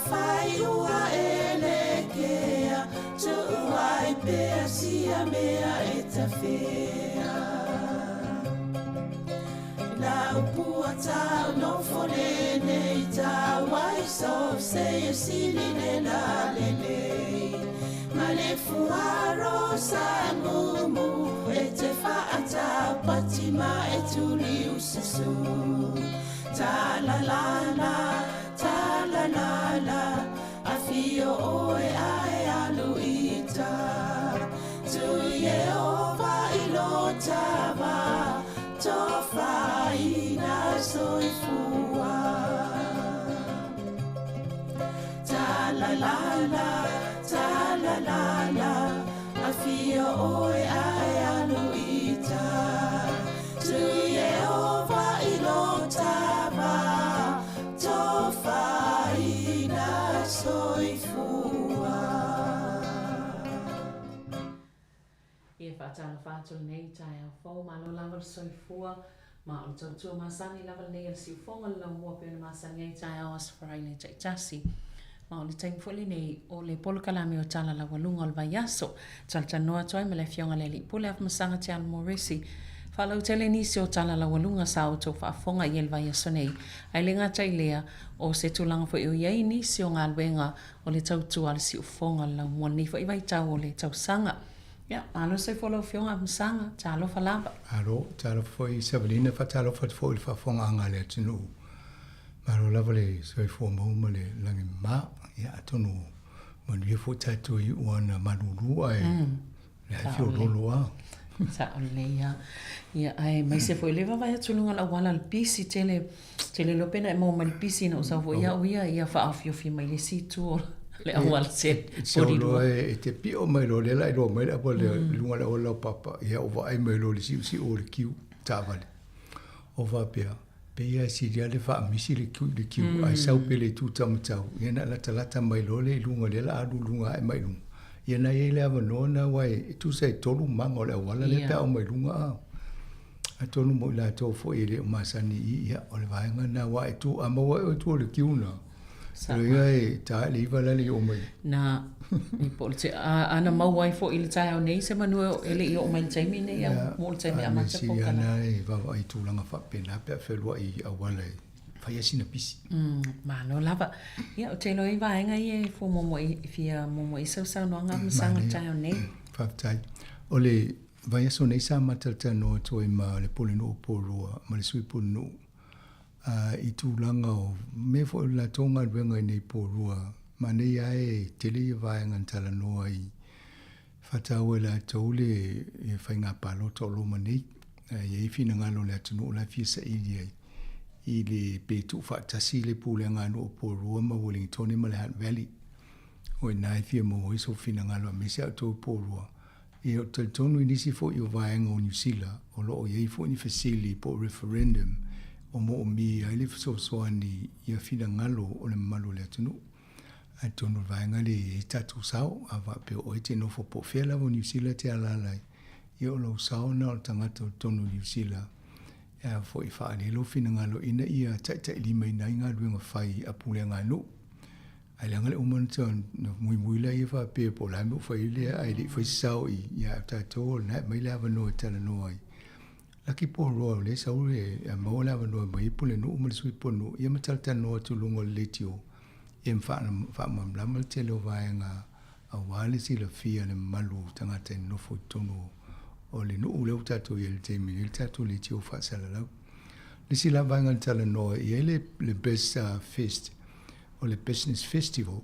fai ua elekea tu ai pe sia mea etafea la puata no fole nei ta wai so se sili ne la lele male fuaro samumu ete faata patima etuli ususu ta la la afio oe ai aluita tu Yehova ilotava tofa ina soifua ta la la afio oe ai aluita tu Yehova ilotava tofaina soifua. Ia whaatala whātua nei tai au whau malo lava soifua ma o tautua masani lava nei al siufonga la mua pe ona masani ai tai au asfarai nei taitasi. Ma o le taimfoli nei o le polokalame o tala la walunga o le vaiaso. Taltanoa toi me le fionga le li pule af masanga te al morisi. Whalau tele nisi o tala la walunga sa o tau whaafonga i el vaiaso nei. Ai le ngata i lea o se tulanga fo iu iei nisi o ngā luenga o le tautua le siufonga la mua ni fo iwai tau o le tausanga. Ja, alo se follow fionga af masanga, talo falaba. Alo, talo foi Sabrina fa talo fa foi fa fonga anga le tinu. Maro lava le soi fo mo le langi ma ya tonu. Mo ni fo tatu i ona manuru ai. Le fio loloa. Sa ole ya ai mai se foi leva vai tulunga la wala le pisi tele lo pena mo mal pisi no sa foi ya fa afio fi mai le situ le awal se podi lo e te pio mai lo le la lo mai a le lunga la ola papa ya o vai mai lo si o le kiu tavale o va pe ya si dia le fa misi le kiu ai sau pe le tu tam tau ya na la talata mai lo le lunga le la adu lunga ai mai lunga ya na ye le avano wai tu sei tolu mango le wala le pe o mai lunga a tonu mo la to fo ile o masani ya o le vai na wai tu ama wai tu le kiu na Oi, ta li vala li o mai. Na, ni polite ana mau ai fo il tai nei se manu ele i o mai tai mi nei mo tai mi ama se poka. Na e va ai tu langa fa pena pe fe lo ai awala. Fa ya sina pisi. Ma no lava. Ya o te lo i va nga i fo mo i fia mo i sa no nga sanga tai nei. Fa tai. Ole va ya so nei sa matata no to i ma le polino polua, ma le sui polino. I tūlanga o me fo la tonga wenga nei porua ma nei ai te li vaenga tala noa i whatau e la taule e whainga palo tolo ma nei i fina ngalo le atunu la fisa i le petu whatasi le pule ngano o porua ma Wellington ma le Hunt Valley o i nai fia mo iso fina ngalo a mese auto porua i o tonu inisi fo i o vaenga o New Zealand o lo o iei fo ni fasili po referendum o mo mi ai le soani ia fina ngalo o le malo le atunu. A tonu vaenga le tatu sao, a va pe o te no fo po fela o New Zealand te alalai. Ia o lau sao na o tangata o tonu New Zealand. Ia fo i wha le lo fina ngalo ina ia tai lima ina inga luenga whai a pule ngano. Ai le ngale umana te mui la ia wha pe po lai mo whai le ai le whai sao i ia tato na mai le avano tala no ai. Laki po roa le sau le maola vano mai pule no umal sui ponu ia matalta no tu lungo letio ia fa mamlama te lo vaenga a wale si la fia le malu tangata no fo tonu o le no ule utato ia le te mini tato letio fa sala la le si la vaenga tala no ia le best fest o le business festival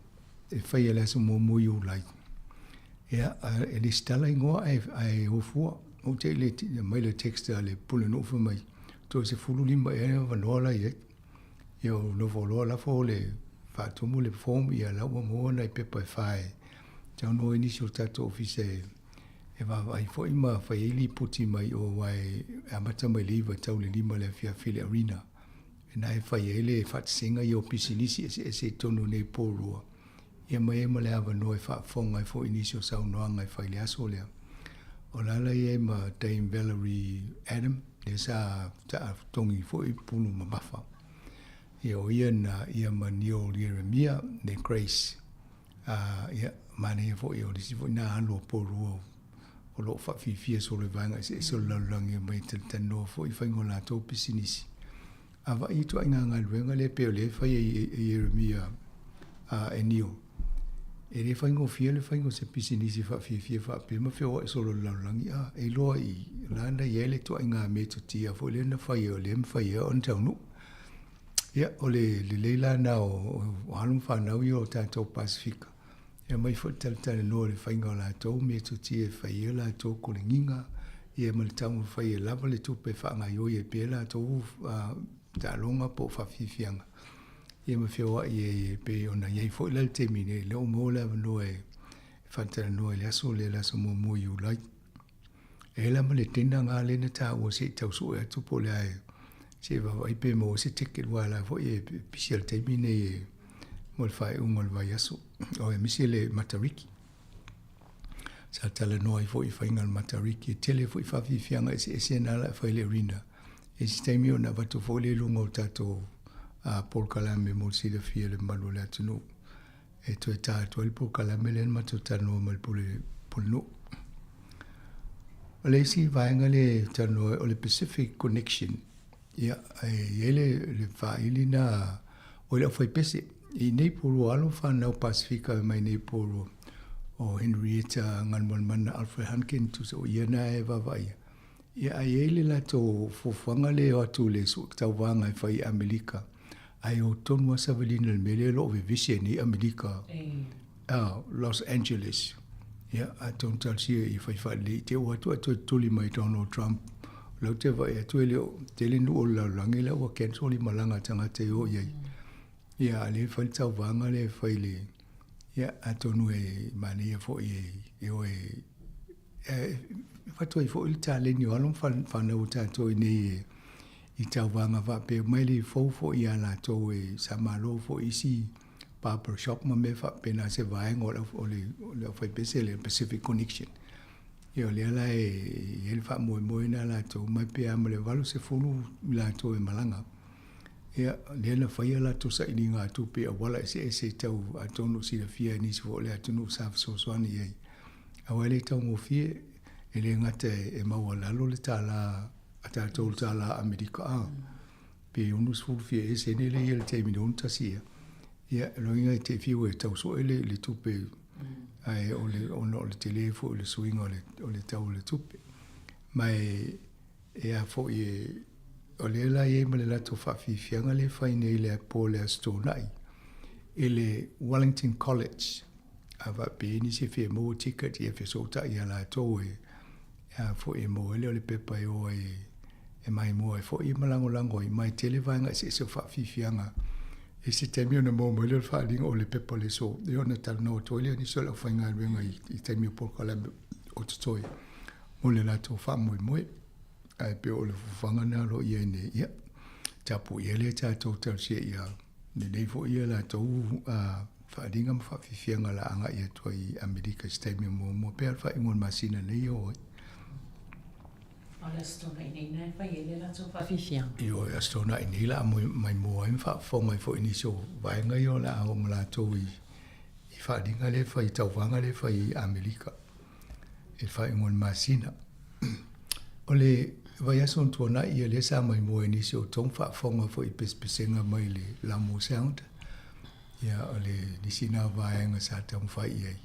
e fa ia la so mo you like ia le stala ingoa ai ofua o te le mai le texta le pule no fa mai to se fulu limba e va nola ye yo no volo la fo le fa to mo le form ia la mo na pe pa fai ja no initial tato office e va vai fo ima fa ili puti mai o wai amata mai liva tau le lima le fia fili arena e na e fa ele fa singa yo pisinisi se tonu nei polua e mai ma le ava no e fa fonga fo initial sau no ngai fa le aso le o lala ia ma Dame Valerie Adam, le sa ta tongi fo i punu ma mafa. Ia o ia na ia ma Neil Jeremia, ne Grace. Ia mane ia fo i o lisi fo na alo poru o lo fa fifia so le vanga se so lalangi mai tano fo i whaingo la tau pisinisi. Awa i tu inga ngā luenga le peo le whai Jeremia e Neil. E le whaingo fia le whaingo se pisinisi wha fia wha pe ma whio e solo laulangi e loa i lana i ele tua i ngā me to tia fo le na whai o le mwhai o an taunu. Ia o le leila na o halum whanau i o tātou Pasifika. Ia mai fo talitane noa le whainga o la tau me to tia whai o la tau kore nginga. Ia ma le tamu whai e lava le tupe whaanga i o i e pe la tau ta longa po wha fifianga. Ia ma whioa i pe ona iei fo ila le temine, leo mo la no e whantara no e le aso mo mo iu lai. E la male tenda ngā lena tā ua se tau su e tupo le ai. Se wa ipe mo se ticket wala fo e pisial taimine e mo le whae unga le vai aso. O e misi le Matariki. Sa tala noa i fo i whainga le Matariki. Tele fo i whawhi whianga e se nala e whaile arena. E si taimi o na watu fo le lunga o tato Paul Kalame mo si le fia le malu le atunu. E to e tā to le Paul Kalame le mato tano ma le pole no. O le si vaenga le tano o le Pacific Connection. Ia, le whaili na o le awhai pese. I nei poro alo whanau Pasifika mai nei poro o Henrietta Nganwanmana Alfred Hankin tu se o iana e wawaia. Ia ai le la to fofanga le o atu le su tau wanga i whai Amerika. Ai o tonu asa walina le mele lo ve vise ni Amerika. Los Angeles. Ia, a tonu talsia i whai whali. Te o atu tuli mai Donald Trump. Lau te vai atu ele o tele nu o la langela o kensoli malanga tanga te o iai. Ia, le whai tau wanga le whai le. Ia, a tonu e mani e fo e o e whatu e fo ili tā leni o alon whanau tātou i nei i tau wanga whape. Mai le fo i ala tō e Samalo fo isi barber shop ma me whape na se vaenga o le whai pese le Pacific Connection. Ia le ala e le wha moe na la tō mai pe ama le walu se fulu la tō e malanga. Ia le na whai ala tō sa ini ngā tupe a wala e se tau a tōnu si la fia nisi fo le atunu sa soani iei. Awa le tau mo fie e le ngata e maua lalo le tāla a tātou tāla Amerika a. Pe unus fulu fie e se ne le ia le te mini untasi ia. Ia roinga te fiu e tau so e le tupe ai o le telefo o le swinga o le tau le tupe. Mai e a fo i o le la e ma le lato whawhiwhianga le whaine le a po le a stonai. E le Wellington College. A va peni se fe mo ticket e fe sota i ala to e a fo e mo le le pepa e o e mai mo e fo i malango i mai televanga se whawhiwhianga. E se temi ona mo le whaalinga o le pepa le so. E ona tal no to le ni so la whainga ruenga i temi o Paul Kalame o tutoi. Mo le lato wha moe. Ai pe o le fufanga na lo i ene ia. Tapu i ele tato tal se ia. Nei fo i ala to whaadinga ma whawhiwhianga la anga i atua i Amerika stemi mo pēr whaingon masina nei o. O le stona i nei nei whai ele la tō whawhiwhianga. I o e stona i nei la mai moa i whawhonga i fo iniso vaenga i o la ahonga la tō i whaadinga le whai tauwanga le whai i Amerika. E whaingon masina. O le vai ason tuana i le sa mai moa iniso tōng whawhonga fo i pespesenga mai le Lamo Sound. Ia o le nisina vaenga sa tau whai iei.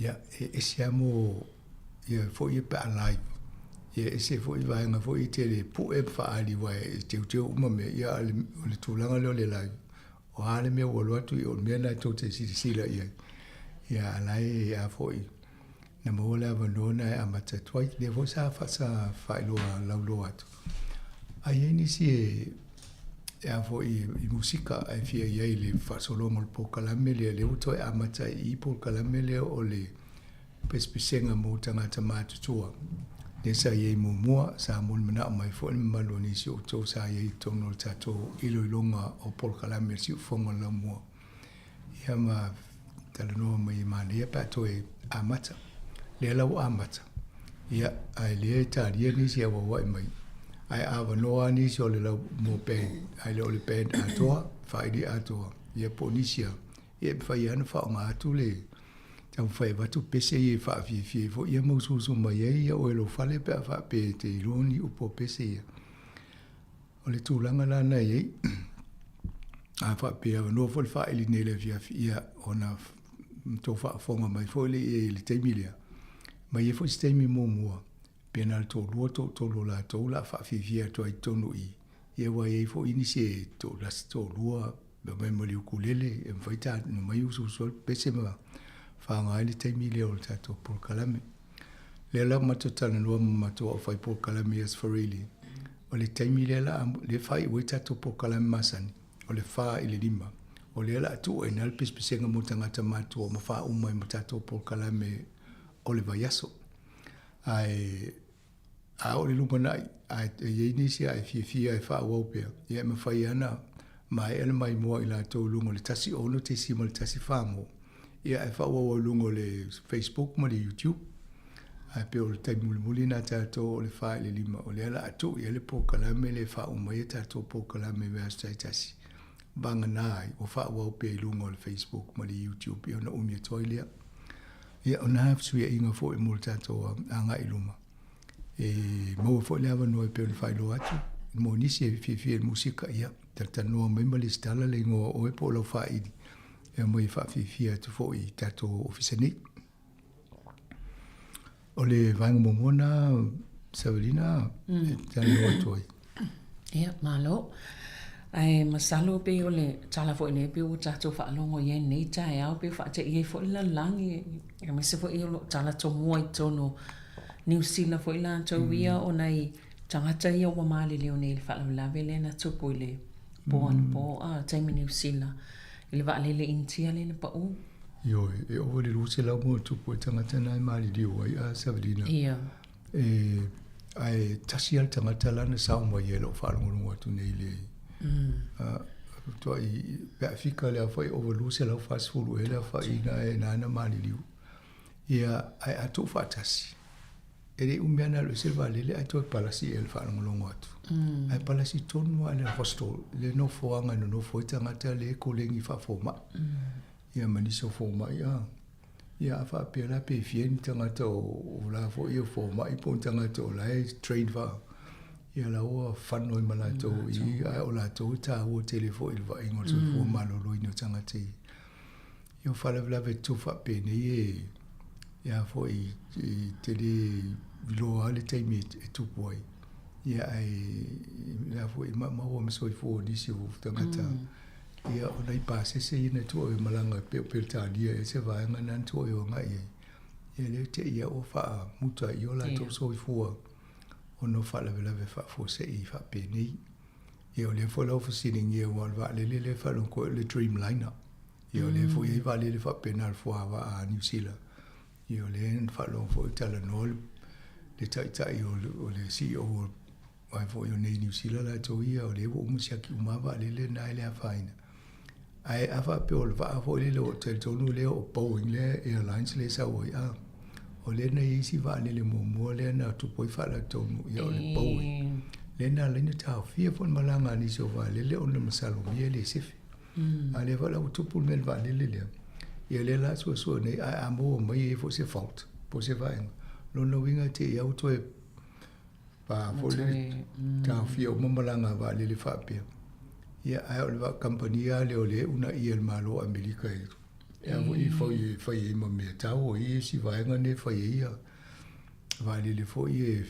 Ia e siamo ia fo i pa alive. Ia e se fo i vaenga fo i te le pu e whaali wai e teo umame. Ia o le tūlanga leo le lai. O hale mea walo atu i o mea nai tō te sila iei. Ia alai e a fo i. Na mawala vanona e amata tuai. Le fo sa whai loa lauloa atu. A iei nisi e a fo i musika ai fia iei le whasolongo le Paul Kalame le uto e amata i Paul Kalame le o le pespesenga mo tangata mātutua. Le sa iei mua sa mon mana mai fo ni malo ni si uto sa iei tono le tato ilo ilonga o Paul Kalame si ufonga la mua. Ia ma talanoa mai manea pato e amata. Le lau amata. Ia ai le taria ni si awa wai mai. Ai awa noa ni si o le lau mo pen. Ai le o le pen atoa, whaidi atoa. Ia ponisia. Ia whai ana whaonga atu le. Tau whai watu pese i whaafifie. Fo ia maususu mai ia o elo whale pe a whaape te ironi upo pese ia. O le tūlanga lana iei. A whaape awa noa fo le whaili ne le fiafi ia ona tō whaafonga mai fo le i le teimilia. Mai e fo si teimi mua. Pena le tō lua tō la tō la whaafifia tō ai tonu i. Ia wai e fo inisi e tō lasi tō lua. Mai mali ukulele e mwhaita no mai usu sol pese ma. Whaanga ele teimi leo le tato Paul Kalame. Le la matotana noa mato au whai Paul Kalame as Farili. O le teimi le la le whai ue tato Paul Kalame masani. O le wha i le lima. O le la atu e nal pespesenga mo tangata mato o ma wha umai mo tato Paul Kalame o le vaiaso. Ai a o le lunga nai a ye ni si ai fia e fa o pe ye me fai ana mai ele mai mo ila to lunga le tasi ono te si mo le tasi famo ye e fa o lunga le Facebook mo le YouTube a pe o le tai muli na ta to le fa le lima o le ala to ye le po kala me le fa o mai ta to po kala me me sta tasi banga nai o fa o pe lunga le Facebook mo le YouTube yo na o mi to ile ye ona have sui inga fo e mo ta to anga iluma mo fo le ava no pe le fai lo atu mo ni se fi musika ia ta no me ma le stala le ngo o e po lo fai e mo i fa fi atu fo i tato ofisini o le vanga mo mona Savelina ta no atu ia malo ai masalo pe o le tala fo le pe o tato fa longo ye nei taeao pe fa te i fo la langi e me se fo i lo tala to mo i tono New Zealand fo ila to wia o nei tangata ia wa mali le nei fa la vele na to po le bon po a time New Zealand ile va le intia le pa o yo e o le luce la mo to po tangata na mali di o a Savelina ia ai tasial tangata la na Sāmoa ye lo fa ngo tu nei le to i pe fika le fa o luce la fa sfulu ele fa ina na mali di ia ai atu fa tasi ele umiana lo silva lele ai to palasi el fa ngolongo atu ai palasi tonu ale hostel le no foanga no foita ngata le kolengi fa foma ia maniso foma ia fa pela pe fien tangata o la fo ia foma i pon tangata o la trade va ia la o fanno i malato i ai o la to ta o telefo il va ingo so foma lo ino tangata io fa la vetu fa pe ne ia fo i tele lo ale taimi e tu boy ia ai ia fo i ma o me so i fo di si o tangata ia o nei passe se ina tu o malanga pe talia e se vai ngana tu o ngai ia le te ia o fa muta i o la to so i fo o no fa la vela fa fo se i fa pe nei ia o le fo la fo sitting ia o va le fa lo ko le dreamliner ia o le fo i va le fa penal fo va a New Zealand io le fa lo fo tala no le tai o le CEO ai fo io nei New Zealand la to ia o le o mo sia ki uma va le na le faina ai ava pe o va fo le o te tonu le o Boeing le airlines le sa o ia o le nei si va le mo le na tu poi fa la tonu ia o le Boeing le na le ta fia fo malanga ni so va le o le masalo mi le sif ale va la tu pu me va le ia le la so nei a mo mai fo se fault po se vai lo no winga te ia to e pa fo le ta fio mo malanga va le fa pe ia ai o va compania le ole una il malo america ia vo i fo i mo me ta o i si vai nga ne fo ia va le fo i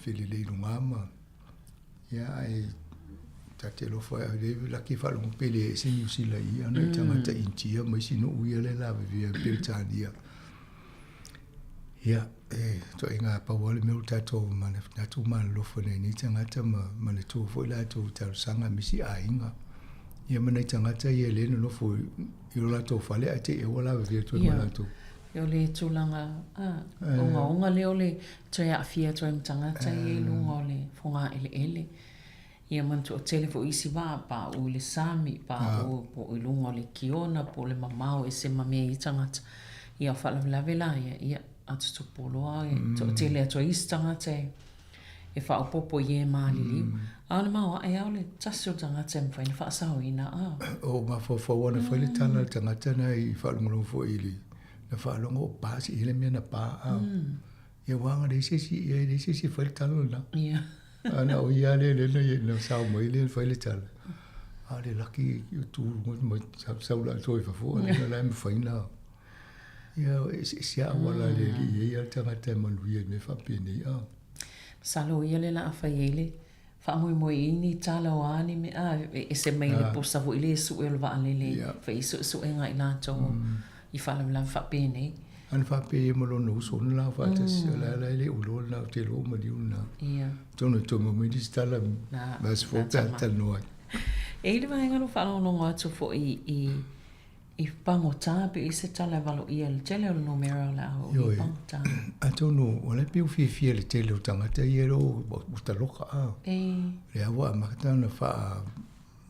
fili le mama ia ai te lo fa le la ki fa lo pele se New Zealand ia na tangata intia mai sino uia le la via Britania ia to inga pa wale me tato mana tato man lo fo nei tangata ma le to fo la to tar sanga misi ainga ia mana tangata ia le no fo i la to fa le ate e wala via to mana to yo le tulanga onga le ole to ya fia to tangata e lunga le fonga ele ia mantu o tele fo isi va pa o le sami pa o po ilunga le kiona po le mamao e se mame i tangata ia fala la vela ia atu to poloa to tele to isi tangata e fa popo ye mali li ana ma ai ole taso tangata me fa fa sa ina o ma fo wana fa le tana tangata na i fa ngolo fo ili na fa longo pa si ile me na pa ia wanga de si fa le tana na ia ana o ia le no Sāmoa le fa le tala ale laki tu mo sa la to fa fo la me fa ina ia si a wala le ia tangata mo lui me fa pene ia salo ia le la fa ile fa mo ini tala o ani me e se mai le posa vo ile su el va le fa iso e ngai la to i fa la fa pene an fa pe mo lo no so la fa te la le u lo na te lo mo di una ia tono to mo di stala mas fo ta no e le vai ngalo fa no nga to fo i I pango tā pe I se tala valo ia le tele o le numero la o I pango tā. A tonu, o le piu fia le tele o tangata I ero o taloka a. Le awa a makatana wha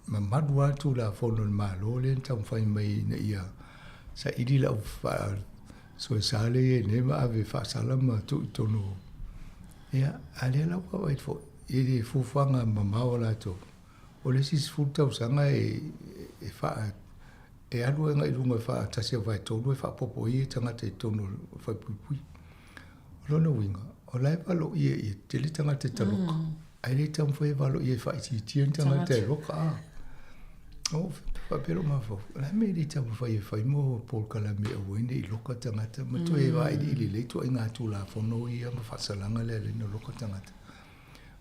ma madu atu la fono le malo le tau whai mai na ia. Sa iri la wha so sale e ne ma ave wha salama tu I tonu. Ia, a le la wha wait fo. I le fufanga ma mawa la to. O le sis futau sanga e wha e alu nga I runga wha tasia vai tonu e wha popo I tangata I tonu whai pui pui. Lona winga, o lai walo I te li tangata taloka. Ai le tam whai walo I wha iti tian tangata loka a. O, whapero mawhau. Lai me li tam whai mo polkala me a wene I loka tangata. Ma to e wai li le to inga tu la whono I ama whasalanga le le no loka tangata.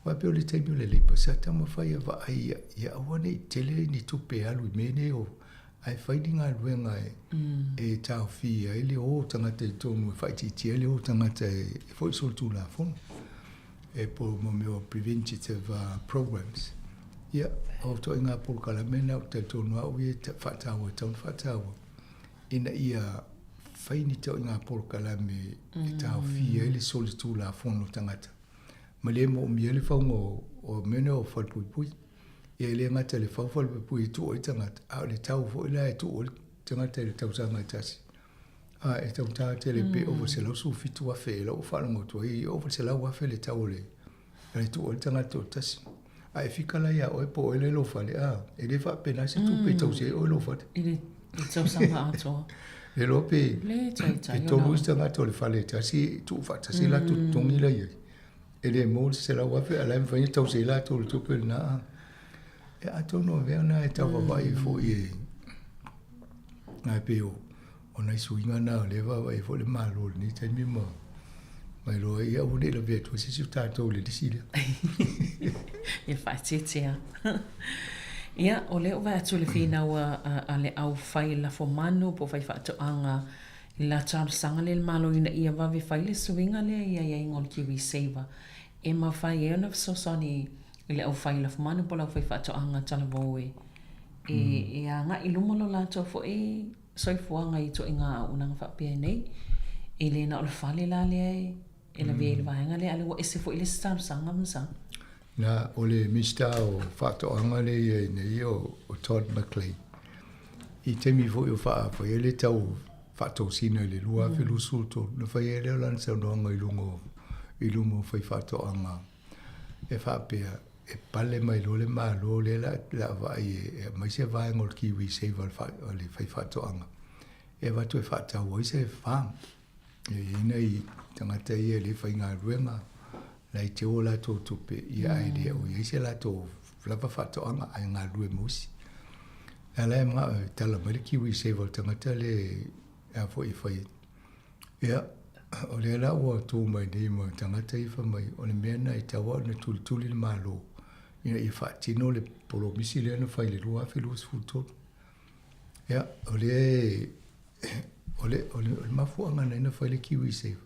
Wapeo le taimio le le pasata ma whai a wa ai ia awane I tele ni tupe alu I mene o ai whaidinga ruenga e tau fia e le o tangata I tonu e whaititia e le o tangata e whoi soltu la whono. E po mo meo preventative programs. Ia, o to inga po kalamena o te tonu au e te whatawa, taun whatawa. Ina ia whaini to inga po kalame e tau fia e le soltu la whono tangata. Ma le mo mi ele whaungo o mene o whalpui. Ia le ngata le whauwhal pui tu o I tangata. A le tau fo ila e tu o tangata le tau sanga I tasi. A e tau tāte le pe over se lau su fitu a whē lau whanongo tu I over se lau a whē le tau le. A le tu o tangata o tasi. A e whikala ia o e po ele lo whale. A e le wha pena se tu pe tau se o lo whate. I le tau sanga atoa. Le lo pe. Le tai. E tolu I tangata o le whale tasi tu whata se la tu tongi la iai. E le mo se lau a whē a lai mwhani tau se la tu le tupe na a. E atono vea na e tau wawai fo I e ngai pe o nai suinga na le wawai fo le malo ni taimi ma mai roa ia une la vea tua sisi tātou le disile. E whaetitia. Ia, o leo vai atu le whinaua a le au whai la fo manu po whai whaatoanga I la tārsanga le malo ina ia wawe whai le suinga le ia ingol kiwi saver. E ma whai e ona sosoni I le au whai la fumanu po lau whai whaatoanga talawoe. E a ngā I lumolo lātou fo e soifuanga I to inga unanga whapea nei. E le na o le whale la le ai. E la vea I le vahenga le ale wa ese fo I le star sanga msa. Na o le mista o whaatoanga le ia nei o Todd McClay. I temi fo I o wha e le tau whaatou sina le lua whilu sulto. Na whai e leo lan sau noanga I lungo whai whaatoanga. E whapea. E pale mai lo le malo le la vai e mai se vai ngol kiwi se val fa le fai fatoanga e va tu fa ta wo se fa e nei tangata I le fai nga ruenga la te ola to pe I ai le o I se la to flava fatoanga ai nga rue musi ala ma tala mai kiwi se val tangata le a fo I fai ya o le la o to mai nei mo tangata I fa mai o le mena I tawa na tuli malo ina I whaatino le polo misi le ana whai le rua whilu sfuto. Ia, o le mafuanga na ina whai le kiwi se.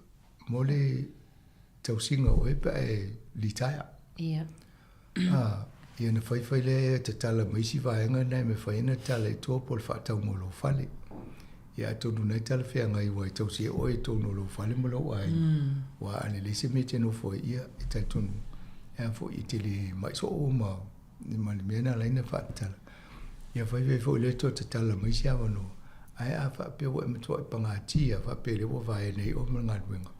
Mo le tausinga o epa e litaya. Ia. Ia na whai le te tala maisi vaenga nei me whai ina tala I tō pol whaatau mo lo whale. Ia tonu nei tala whianga I wai tausi e oe tonu lo whale mo lo ai. Wa ane le se me tenu fo ia I tai tonu. E fo I te le mai so o ma le mena laina whaatala. Ia whai fo le to te tala mai si awa no. Ai a whape wa e matua I pangati a whape le wa vai nei o mga ruenga.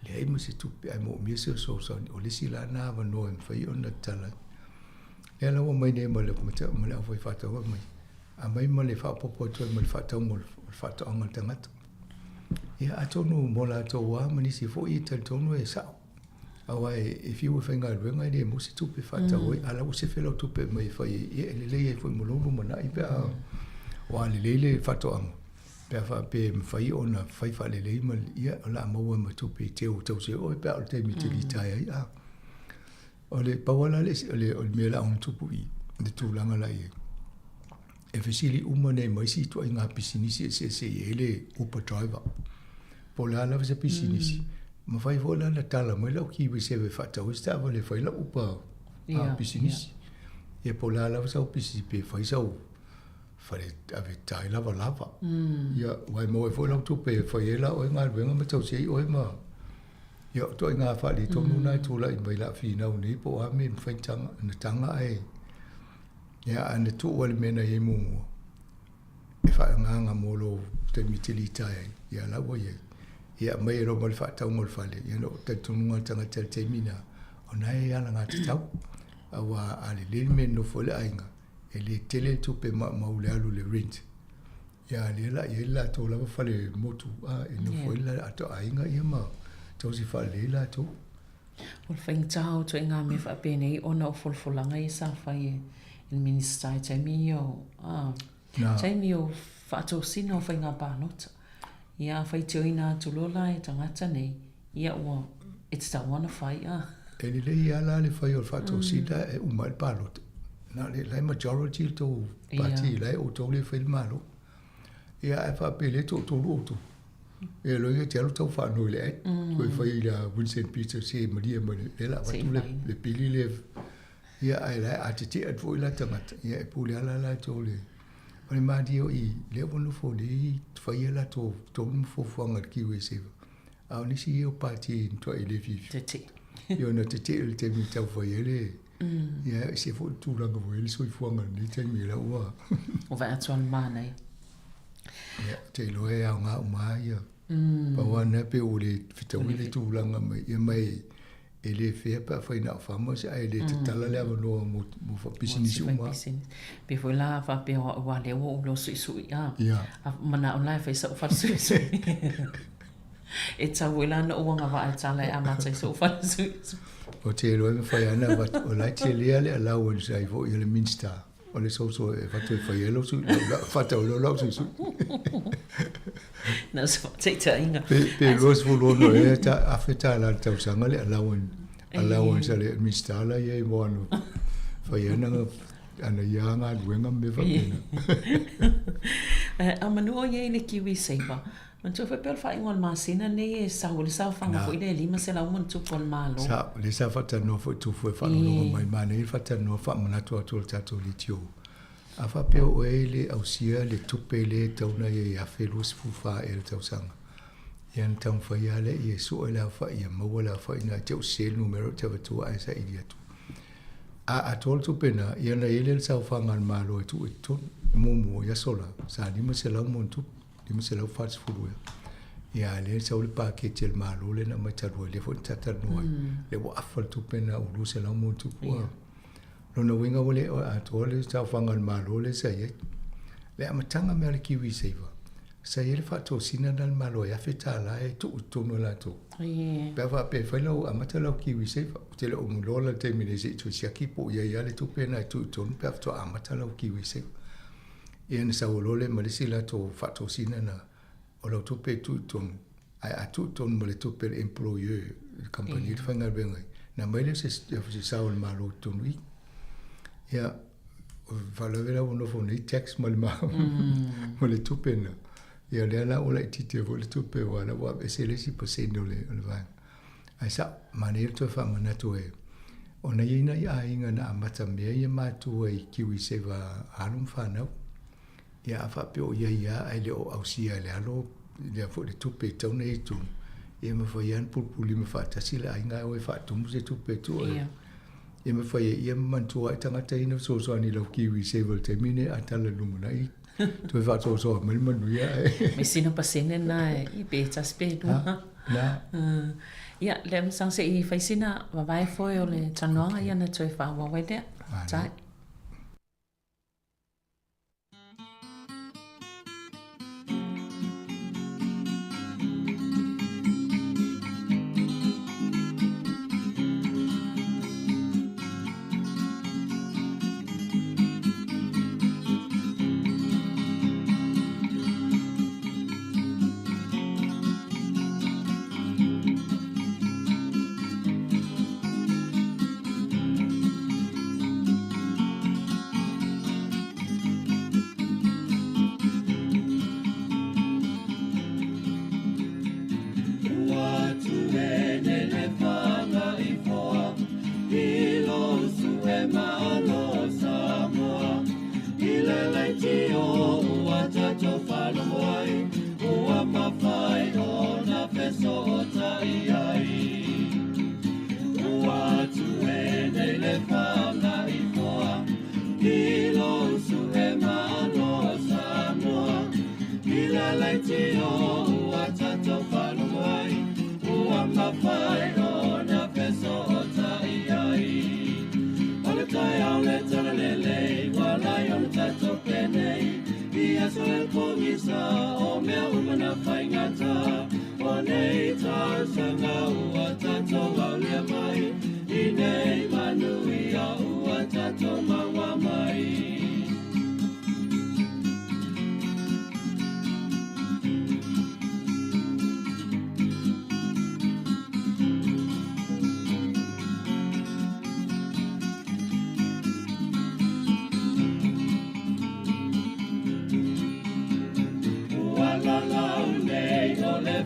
Le ai mo se tupe ai mo mia se so o le sila na awa no e mwhai o na tala. E la wa mai nei ma le kumata ma le awhai whaatawa mai. A mai ma le whaapopo atu ma le whaatau mo le whaataonga tangata. Ia atonu mo la ato wa manisi fo I talitonu e sao. Awa e fiu whainga ruenga I le mo se tupe whaatau ala o se whelau tupe mai whai e le lei e whai molongo mana I pia o ale leile whaatoanga. Pea whape mwhai o na whai whale lei ma ia o la maua ma tupe te o tau se o e pia o te mi te li tai ai a. O le pawala le o le mea on tupu I le tūlanga la I e whesili umane mai si tua I ngā pisinisi e se e le upa driver. Po la ala wasa pisinisi. Ma whai whola na tala mai lau ki we sewe whatau sta wa le whai lau upa pisinisi. E po la ala wasa o pisinisi pe whai sau Whare ave tai lava lava. Ia, wai mo e fo lau tupe e whai e la o ngā ruenga ma tau sei o e ma. Ia, to i ngā whali tonu nai tūla i mai la whina uni po a me mwhaintanga na tanga e. Ia, ane tu wale mena e mungu. E wha nganga molo te mitili tai. Ia, la wa ye. Ia, mai e ro mali wha tau mol whale. Ia, no, te tununga tanga tel te mina. O nai e ala ngā te tau. Awa, ale le me no fole ainga. E le tele tupe maule alu le rent. Ia le la tō lawa whale motu e no whaila ato ainga ia ma tau si whale la tō. O le whaing tau to inga me wha pene i ona o wholwholanga i sa whai e minister i taimi o taimi o whaato sina o whainga pānota. Ia whai teo ina tulola e tangata nei ia ua it's ta wana whai E le ia la le whai o whaato sina e umai pānota. Na le lai majority to party lai o to le fel malo. Ia e fa pele to luto. E lo ia telo to fa no le. Ko fa ila Vincent Peter se Maria Mane ela va tu le pili le. Ia ai lai atiti at vo ila tamat. Ia e puli ala la to le. O ma dio I le bono fo le fa ila to mo fo fanga ki we se. A ni si o party to ile vivi. Tete. Io na tete il te mi tau fa ile. Ia, se fo tūranga vo ele soi fuanga ni te mira ua. O vai atuan mānei. Ia, te loe au ngā umā ia. Pawana pe o le fitau le tūranga mai. Ia mai e le whea pa whaina o whama se ai le te tala le awanoa mo whapisinisi umā. Pe foi la wha pe o le o lo sui sui. Ia. Mana o lai whaisa o wha sui sui. E tau wela na uanga wa ai tala e amata I so wha sui sui. O te loe me whai ana, o lai te lea le allowance ai fo I le Minster. O le soso e whatu e whai elo sui, whatau lo lau sui sui. Nā sa te ta inga. Pe roas fulono e ta awheta la tau sanga le allowance le Minster la ia I moano. Whai ana ana ia ngā luenga me whapena. Amanua ia I le kiwi seiva. Man tu pe fa ingon masina ne sa fanga fo ile lima se la un tu pon malo. Sa le sa fata no fo tu fo fa no mai mane fata no fa mana tu tu tato li tio. A fa pe o ele au sia le tu pele tauna ia fe lus fu fa el tau sanga. Yan tam fa ia le ia so ele fa ia mo wala fa ina tau sel numero te tu ai sa idia tu. A tol tu pena ia na ele sa fanga malo tu mo ya sola sa ni mo se la mo tu Ima se lau whats furua. Ia le sa ule pākete el malo le na matarua le fo tata noai. Le wa afal tupena ulu se lau mo tupua. Lona winga wale a toa le sa whangan malo le sa ye. Le amatanga mea le kiwi seiva. Sa ye le whato sina nal malo e awheta la e tu utono la to. Pea wha pe whailau amata lau kiwi seiva. Te le umulola te mine se tu siaki po ia le tupena e tu utono pea whato amata lau kiwi seiva. Ia na sa olole malisi la to whato sina na o lau tupe tūtonu. Ai a tūtonu ma le tupe le employeur, company le whangar bengai. Na maile se sao le malo tonu I. Ia, whalawera ono fo nei tax ma le maha. Ma le tupe na. Ia lea la ola I tite fo le tupe wala wa ese le si pasendo le vanga. Ai sa, manere to whamanato e. O na ina I a inga na amata mea ia mātua I kiwi sewa alum whanau. Ia a whapeo ia ai le o ausia le alo le fo le tupe tau nei tu. Ia me whai an pulpuli me whaatasi le ainga o e whaatumu se tupe tu. Ia me whai ia mantua I tangata ina soso ani lau kiwi sevel te mine a tala lumuna I. Tu e whaato soa mali manu ia e. Me sina pasene na I beta spedu. Na. Ia le msang se I whai sina wawai foi o le tanoanga ia na toi whawawai dea. Tai. te o ua tatou whanumai, ua mawhai o na peso o tai ai. O le taeao le tala lelei, walai o le tatou penei, i aso le pongisa o mea umana whaingata, o nei tāsanga ua tatou aulia mai, i nei manui a ua tatou maua mai.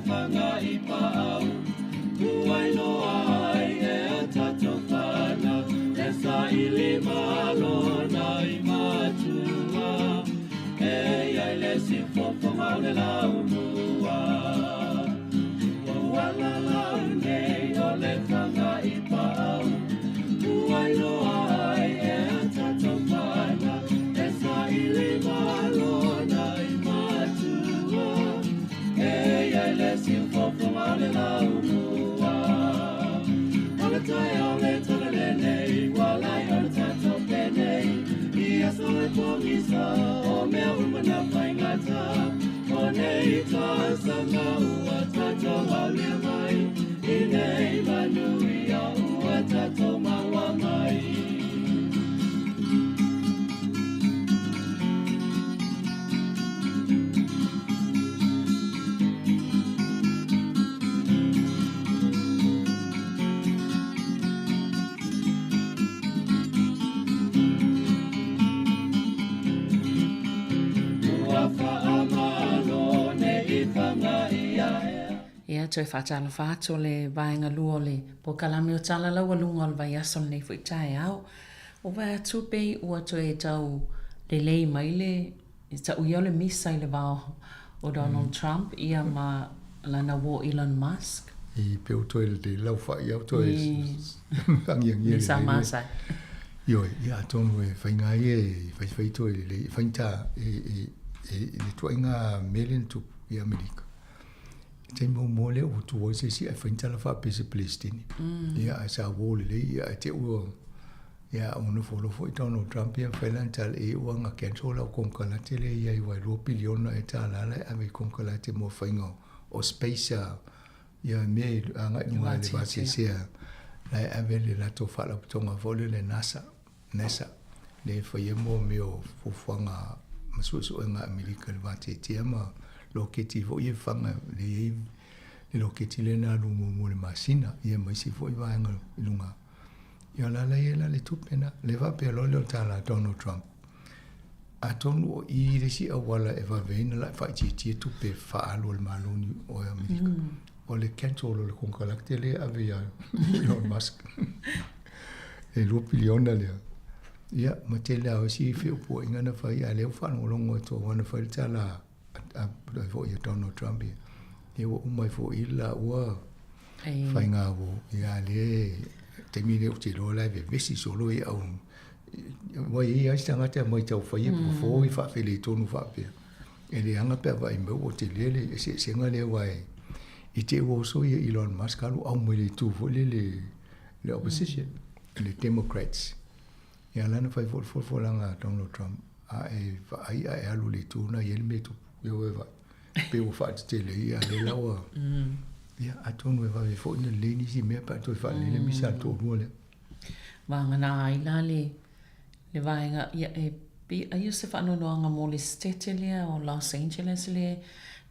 Whanga I pāau, uai loa ai e a tatou whana, e sa I lima lona I matua, e ai le si fofo mau le lau mua. Ua la lau nei o le whanga I pāau, uai loa ai e a tatou whana, e sa I lima lona I matua, e ai le si fofo mau le lau mua. O le taeao le tala lenei, walai o le tatou penei, I aso le pongisa o mea umana whaingata, o nei tāsanga ua tatou aulia mai, I nei manui a ua tatou maua mai. Ia toi whaatala whaato le vaenga lua le po kalame o tala lau alunga o le vai aso nei fui taeao. O vai atu pei ua toi e tau le lei mai le tau iau le misa i le vao o Donald Trump ia ma lana wo Elon Musk. I peu toi le lau whai au toi angiangi le sa masai. Ioi, ia tonu e whaingai e whai toi le whainta e tuainga million tu i Amerika. Te mo le o tu o se si a whainta la wha pese Palestine. Ia a sa wo le ia te ua ia ono folo foi Donald Trump ia whailanta e ua nga cancel au konkala te le ia i wai 2 biliona e tā lala e ame konkala te mo whainga o space ia me anga i ngā le vase sea la e ame le lato whala putonga vole le NASA le whaia mo me o fufuanga masuasu e ngā Amerika le vate te ama loketi vo ia whanga le loketi le nā lungu mo le masina ia maisi vo i vaenga ilunga. Ia lala ia la le tupena, le vape alo leo tala Donald Trump. A tonu o I resi a wala e vaveina la whaitia tupe whaalo le maloni o Amerika. O le cancel o le konkalakte le ave a Elon Musk. E 2 biliona lea. Ia, ma te lea o si whiu po inga na whai a leo whanau longo e tō wana whai tala a vo ia Donald Trump ia. E wa umai fo ila ua whai ngā wo. Ia le te mire o te rola e vesi solo i au. Wai i aistanga te mai tau whai e po i whawhele tonu whawhea. E le anga pia vai mau o te lele e se senga le wai. I te ua so i Elon Musk alu au mai le tu fo le opposition. Le Democrats. Ia lana whai fo langa Donald Trump. A e whai a e alu le tu na i elme tu. Ia e vai. Pe o whaat te le i a le laua. Ia, a tonu e wawe fo ina le nisi mea pa toi wha le misa tō rua le. Wanga nā aila le vaenga, ia e pi a se whanonoanga mo le stete lea o Los Angeles le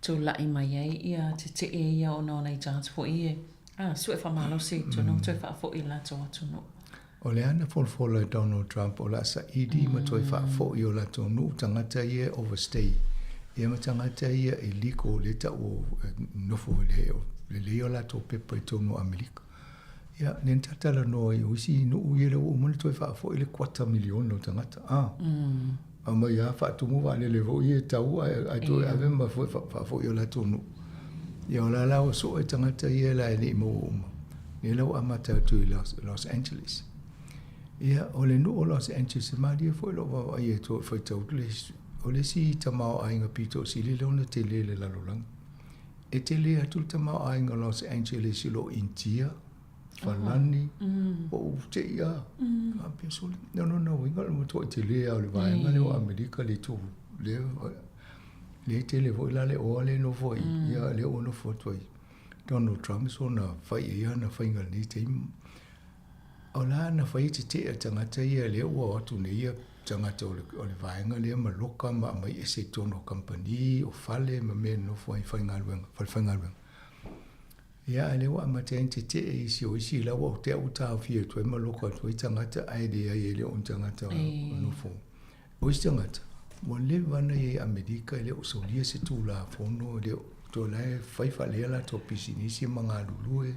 tō lai mai ei ia te e ia o nō nei tātu fo i e. Sue whamalo se tūnō toi wha fo i la tō atuno. O le ana folfola Donald Trump o la sa idi ma toi wha fo i o la tō nu tangata ia overstay. Ia ma tangata ia e liko le ta o nofo le leo la tō pepa i tōno Amerika. Ia, nen tatala no i usi no uiere o umane toi wha fo i le 4 milion no tangata. A mai a wha tumu wane le vo i e tau a toi ave ma wha fo i o la tōno. Ia o la lao so e tangata ia la e ne mo uma. Ne lau amata tu i Los Angeles. Ia, o le no o Los Angeles, ma lia fo i lo wa i e tō whai tau le o le si tamao ainga pito si le lona te le lalolang. E te le atu tamao ainga Los Angeles lo India, Falani, o te ia. No, inga mo to te le au le vaenga le o Amerika le tu le te le vo le o le no vo ia le o no vo toi. Donald Trump so na fai ia na fai ngal ni te ola na fai te tangata ia le o atu ne ia tangata o le vaenga le ma loka ma mai e se tono company o fale ma me no fai ngal wenga ia le wa ma te e isi la wa te uta fi to ma loka to tangata idea ia le on tangata no fo o tangata mo le vana e Amerika le o solia se tu la fono le to la fai fale la to pisinisi manga lulu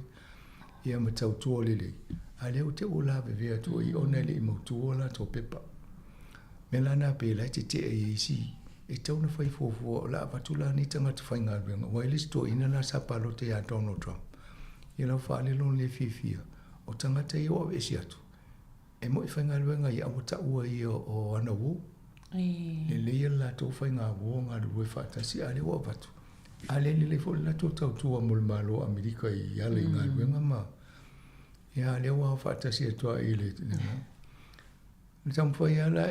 ia ma tau to le ale o te ola ve to I ona le mo to la to pepa melana pe la te e isi e tau na fai fo la patula ni tanga te fai ngal venga wai sto ina na sapalo te a Donald Trump ia fa le lon le fifia o tanga te o e siatu e mo fai ngal venga ia o ta ua I o ana wo le la to fai ngal wo ngal wo fa ta si ale wo vatu ale le fo la to tau tu mo malo Amerika ia le ngal venga ma ia le wo fa ta si to ile Tam foi ala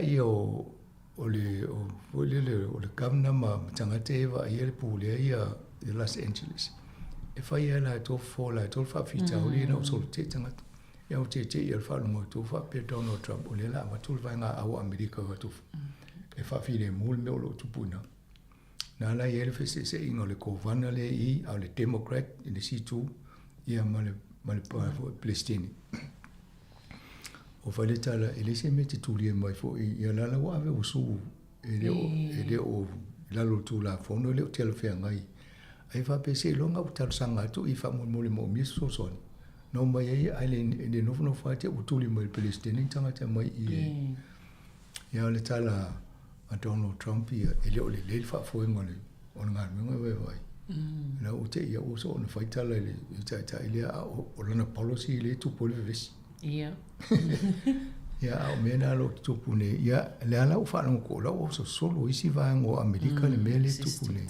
o le kamna ma tangate va ia le pule ia Los Angeles. E fai ala to fola to fa fita o le no so te tangata. Ia o te ia fa no to fa pe Donald Trump o le la ma tu va nga au Amerika va tu. E fa fi le mul me o lo tu puna. Na la ia le se ingo le kovana le I au le Democrat in the C2 ia ma le pa Palestine. O fale tala ele se mete tulie mai fo ia la wa ave usu ele o lalo tu la fono le tel fe ngai ai fa pese longa o tar sanga tu I fa mo le mo mi so son no mai ai le no fa te utuli mai Palestine tanga te mai ia le tala a Donald Trump ia ele o le fa fo ngole on nga me vai na o te ia o so on fa tala le ta ele o lana policy le tu pole ves ia o mena lo tupune ia le ala o fa no ko lo so solo isi va ngo Amerika le mele tupune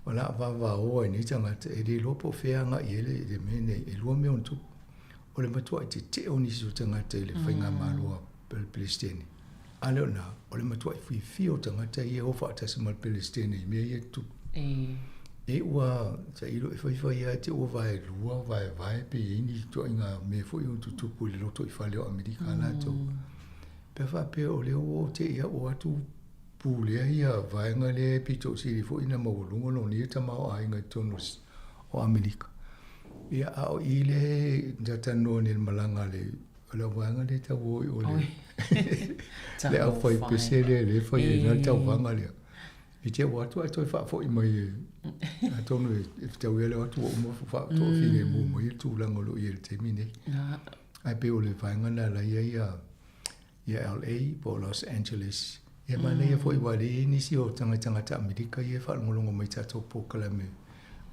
wala va o ni tanga e de lo po fe nga ele de mene e lo me on tu o le matua te oni so tanga te le fa nga malo Palestine ale na o le matua fi o tanga te e o fa ta se mal Palestine me ye tu e wa ta ilo fa ia te o vai lua vai pe ini to inga me fo yo tu pu le to fa le Amerika na to pe fa pe o le o te ia o atu pu le ia vai nga le pi to si fo ina mo lungo no ni ta ma ai nga to nos o Amerika ia o ile data no ni malanga le vai nga le ta o le a foi pe se le foi na ta vanga le I te watu ai toi fa fo I mai a tonu e te wele watu o mo fa to fine mo mo I tu lango lo I te mine ai pe o le fainga na la ia LA po Los Angeles e mana ia fo I wale ni si o tanga ta Amerika ia fa ngolongo mai ta to po kalame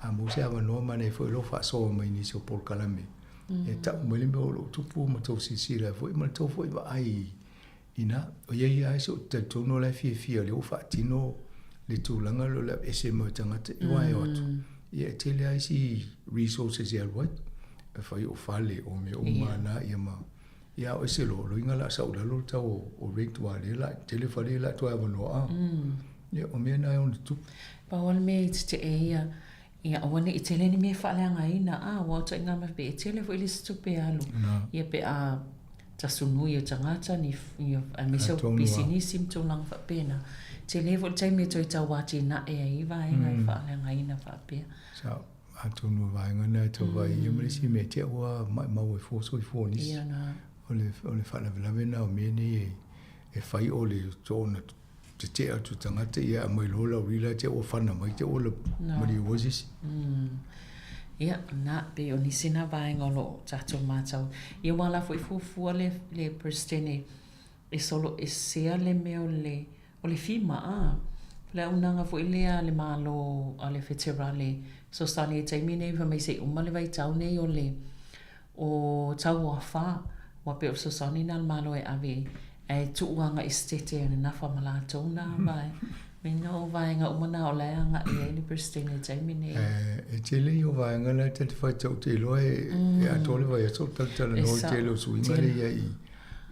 a mo se ava no mana fo lo fa so mai ni so po kalame e ta mo le mo lo tu pu mo to si la fo I ma to fo I ai ina o ia so te tono la fi le o fa tino le tūlanga lo la ese mo tangata I wai atu. Ia te lea isi resources ia luat. E whai o whale o me o mana ia ma. Ia o ese lo inga la sau lalo tau o rate wa le la. Tele whale la tua awa noa. Ia o mea nai on tu. Pa wana me te ia o wane I tele ni me whaleanga ina. Wauta inga ma pe tele fo ili stupe alu. Ia pe a tasunui o tangata ni a mesa o pisinisi mtūlanga whapena. Te level time me toi tau wati na e ai vai ngai fa le ngai na fa pe sa atu no vai ngana to vai I me si me te wa ma we fo so fo ni ia na ole fa la na o me ni e fai ole to na te atu tanga te ia mai lo la rila te o fa na mai te o le mari wozis ia na pe o ni sina vai ngolo tatu matau ia wala foi fu le Palestine e solo e sea le me o le fima le unanga fo ilea le malo ale federale so stani te mine va mai se umale vai tau nei o tau wa fa wa pe so stani na malo e ave e tuanga istete o na fa malato na vai me no vai nga umana o le nga e ni pristine Jamie e tele o vai nga le te fa tau te lo e a tole vai so tal no tele so inga le ia i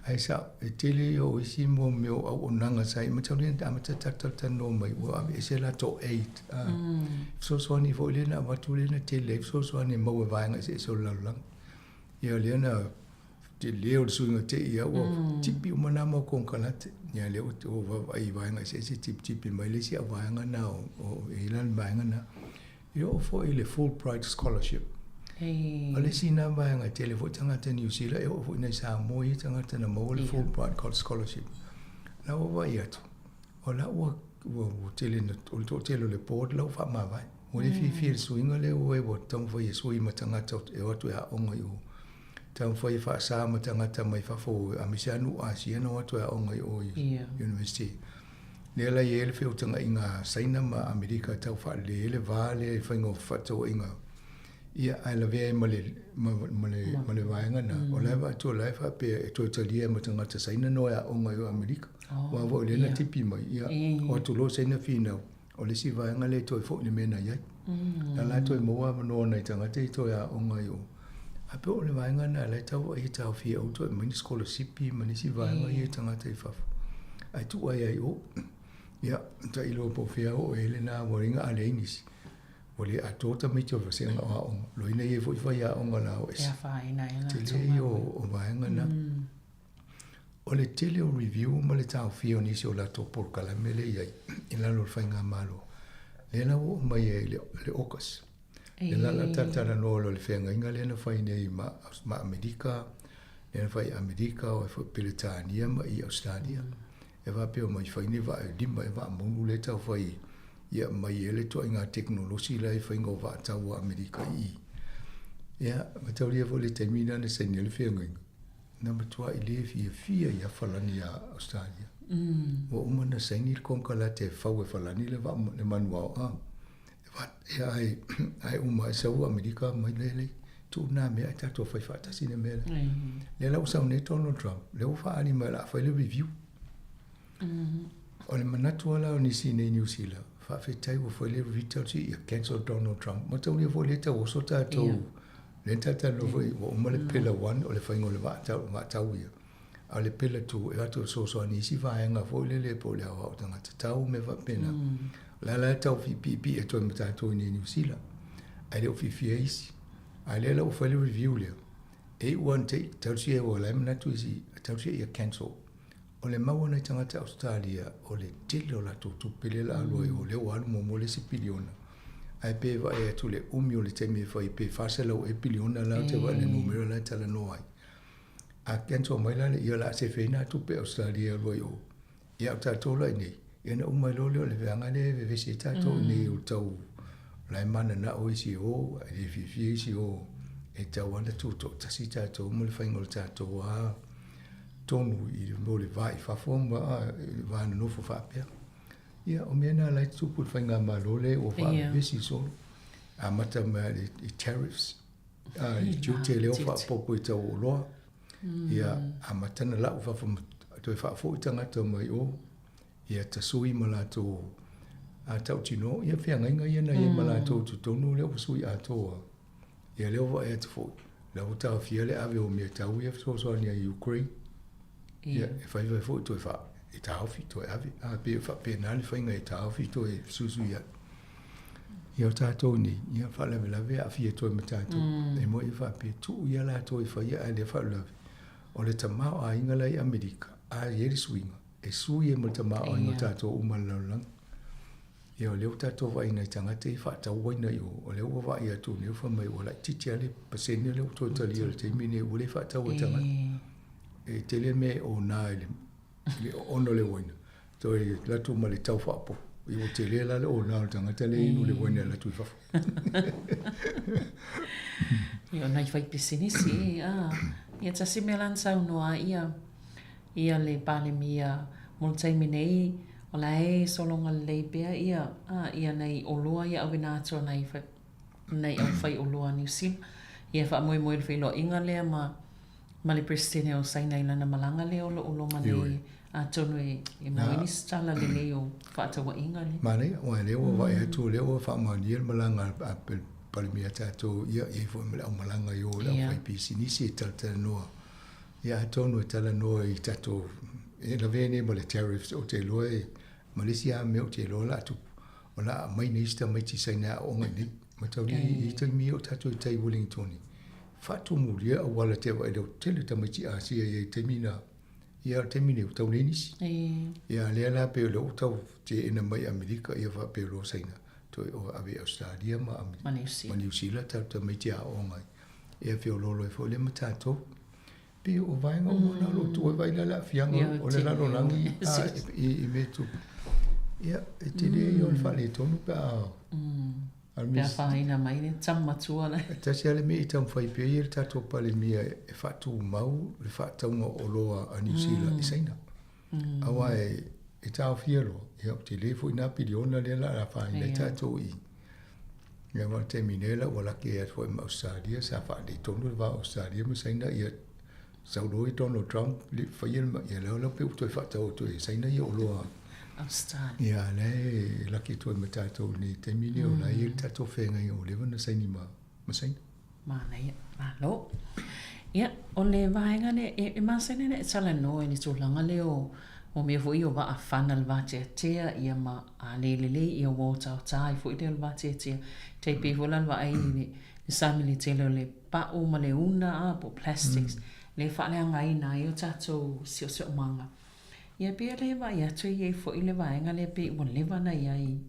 ai sa e tele o isi mo meu o nanga sai ma tau ni ta tal no mai o a se la to 8 so ni vo le na va tu le na tele so ni mo vai nga se so la ia le na te leo su nga te ia o tipi o mana mo kon kalate ia leo o va ai nga se tipi mai le si va nga na o ilan va nga na io fo ile Fulbright scholarship ale si na va nga tele fo tanga te New Zealand o fo nei Sāmoa i tanga te na mo le Fulbright scholarship na o va ia o la o tele na o to tele le port lo fa ma vai o le fi suinga le o e o tong fo ye sui matanga tot e o to ya onga i tau foi fa sa ma tangata mai fa fo a misianu a siena o to o ngai o university le la ye le feu tanga inga saina ma Amerika tau fa le vale fa ngo fa to inga ia ai la ve male vai nga na o le va to la fa pe to talia ma tangata saina no ya o ngai o Amerika wa vo le na tipi mai ia o to lo saina fina o le si vai nga le to fo ni mena ia la to mo wa no na tangata to ya o ngai o a pe o le vaenga na le tau ai tau fia o to mani scholarship mani si vaenga i tanga te fa ai tu ai o ya ta ilo po fia o ele na moringa ale inis o le atota me to se nga o lo ina ye foi foi ya o ngala o ya fa ina te le o vaenga na o le tele o review mo le tau fia ni si o la to por kala mele ia ina lo fainga malo le na o mai le okas e la tatara no lo le fenga inga le na fai nei ma Amerika e na fai Amerika o fai Britania ma i Australia e va pe o mai fai ni va di mai va monu le tau fai ia mai ele to inga teknologi la fai ngo va tau Amerika i ia ma tau lia vo le termina ne se ni le fenga na ma tua i le fia ia falani a Australia o umana se ni konka la te fau e falani le va le manuao ia ai uma e sau Amerika mai lele tu na me ai tato fai fata sine mele le lau sau ne Donald Trump le o fa ani mai la fai le review o le manatu ala o nisi nei New Zealand fa fe tai o fai le review si ia cancel Donald Trump ma tau le fo le tau o so tato le tata no fai o ma le pela one o le fai ngole va tau ia a le pela tu e ato so anisi va nga fo le po le au tanga tau me va pena la tau fi e toi mata to ni New Zealand ai le fi isi ai le o fa le review le e one take tau si e o la na tu si tau si e cancel o le mau na tanga ta Australia o le tilo la tu pele la lo o le wa mo le si biliona ai pe va e tu le umio le temi fa pe fa se lo e biliona la te va le numero la tala no ai a cancel mai la ia la se feina tu pe Australia lo yo ia ta to la ni ena uma lolo le vanga le visita to ni o tau lai mana na o isi o e fi isi o e tau ana tu to tasita to mo le faingol ta to a tonu i mo le vai fa fomba va no fo fa pe ia o mena lai tu pu fainga ma lole o fa visi so a mata ma i tariffs i jute le o fa popo i tau lo ia a mata na la o fa fo to fa fo tanga to mai o ia ta sui malato a tau tino ia whianga inga ia na ia malato tu tonu leo sui a toa ia leo wa e te fo leo tau fia le ave o mea tau ia so ni a Ukraine ia e fai fo to e fa e tau fi to e ave a pe fa pe na le whainga e tau fi to e susu ia ia o tato ni ia fa lave lave a fia to e matato e mo i fa pe tu ia la to e fa ia a le fa lave o le tamao a inga lai Amerika a ieri swinga e sui e mata ma o inga tato umalalang. Ia o leo tato wa ina i tangata i wha tau waina i o leo wa ia tu neo wha mai o lai titi ale pasene leo to tali ala te mine o le wha tau a tangata. E tele me o nā ele ono le waina. To e latu ma le tau wha apo. I o tele la le o nā tangata le inu le waina latu i whafu. Ia nai whai pasene si ia tasi melan sau noa ia le pale mia multai minei o lai solonga le bea ia nei olua ia awina ato nei au fai olua New Zealand ia wha moi le whilo inga lea ma Mali Pristine o saina ila na malanga leo lo mani a tonu e moini stala le leo whaatawa inga le. Mane, oa leo vai atu leo whaamani malanga a palimia tato ia e fo mele au malanga yo la fai pisi nisi e tala noa. Ia tonu e tala noa i tato e la vene ma le tariffs o te loe Malaysia me o te loa la atu. O la mai neista mai ti saina o ngai ni. Matauri i te mi o tato i tai Wellingtoni. Fatu muria a wala te wa edo tele tamaiti a sia i te mina. Ia te mine o tau nenisi. Ia lea la pe o tau te ena mai Amerika ia wa pe lo saina. Toi o ave Australia ma New Zealand tau tamaiti a o ngai. Ia feo lolo e fo le matato. Pe o vainga o mona lo tu e vai la fianga o le lalo langi i me tu. Ia e te le i o le whale tonu pe a... Pea whaina mai ne, tamatua le. Tasi ale me i tam whai pia i le tato pale mia e whatu mau, le whataunga o loa a New Zealand i saina. Awa e tau fiero, ia te lefo i napi di ona le la whaina tato i. Ia ma te minela wala ke e fwoi ma Australia, sa whaade tonu le wa Australia ma saina ia sauroi Donald Trump, le whaia ma ia leo pe utoi whatau to e saina i o loa. Australia. Ia le laki toi ma tatou ni te mini o la i tatou whenga i o lewa na saini ma saina. Mana ia, malo. Ia, o le vaenga ne, e masaina ne e tala noa ni tūlanga leo o mea fo i o wa a whana le vate a tea ia ma a lelele i o wōtau tai fo i te le vate a tea. Te pēwhola le wa ai ni samili te leo le pa o ma le una a po plastics. Le whale anga i na i o tatou sio manga. Ia pia lewa ia tui e fo i le vaenga le pe ua lewa na ia i.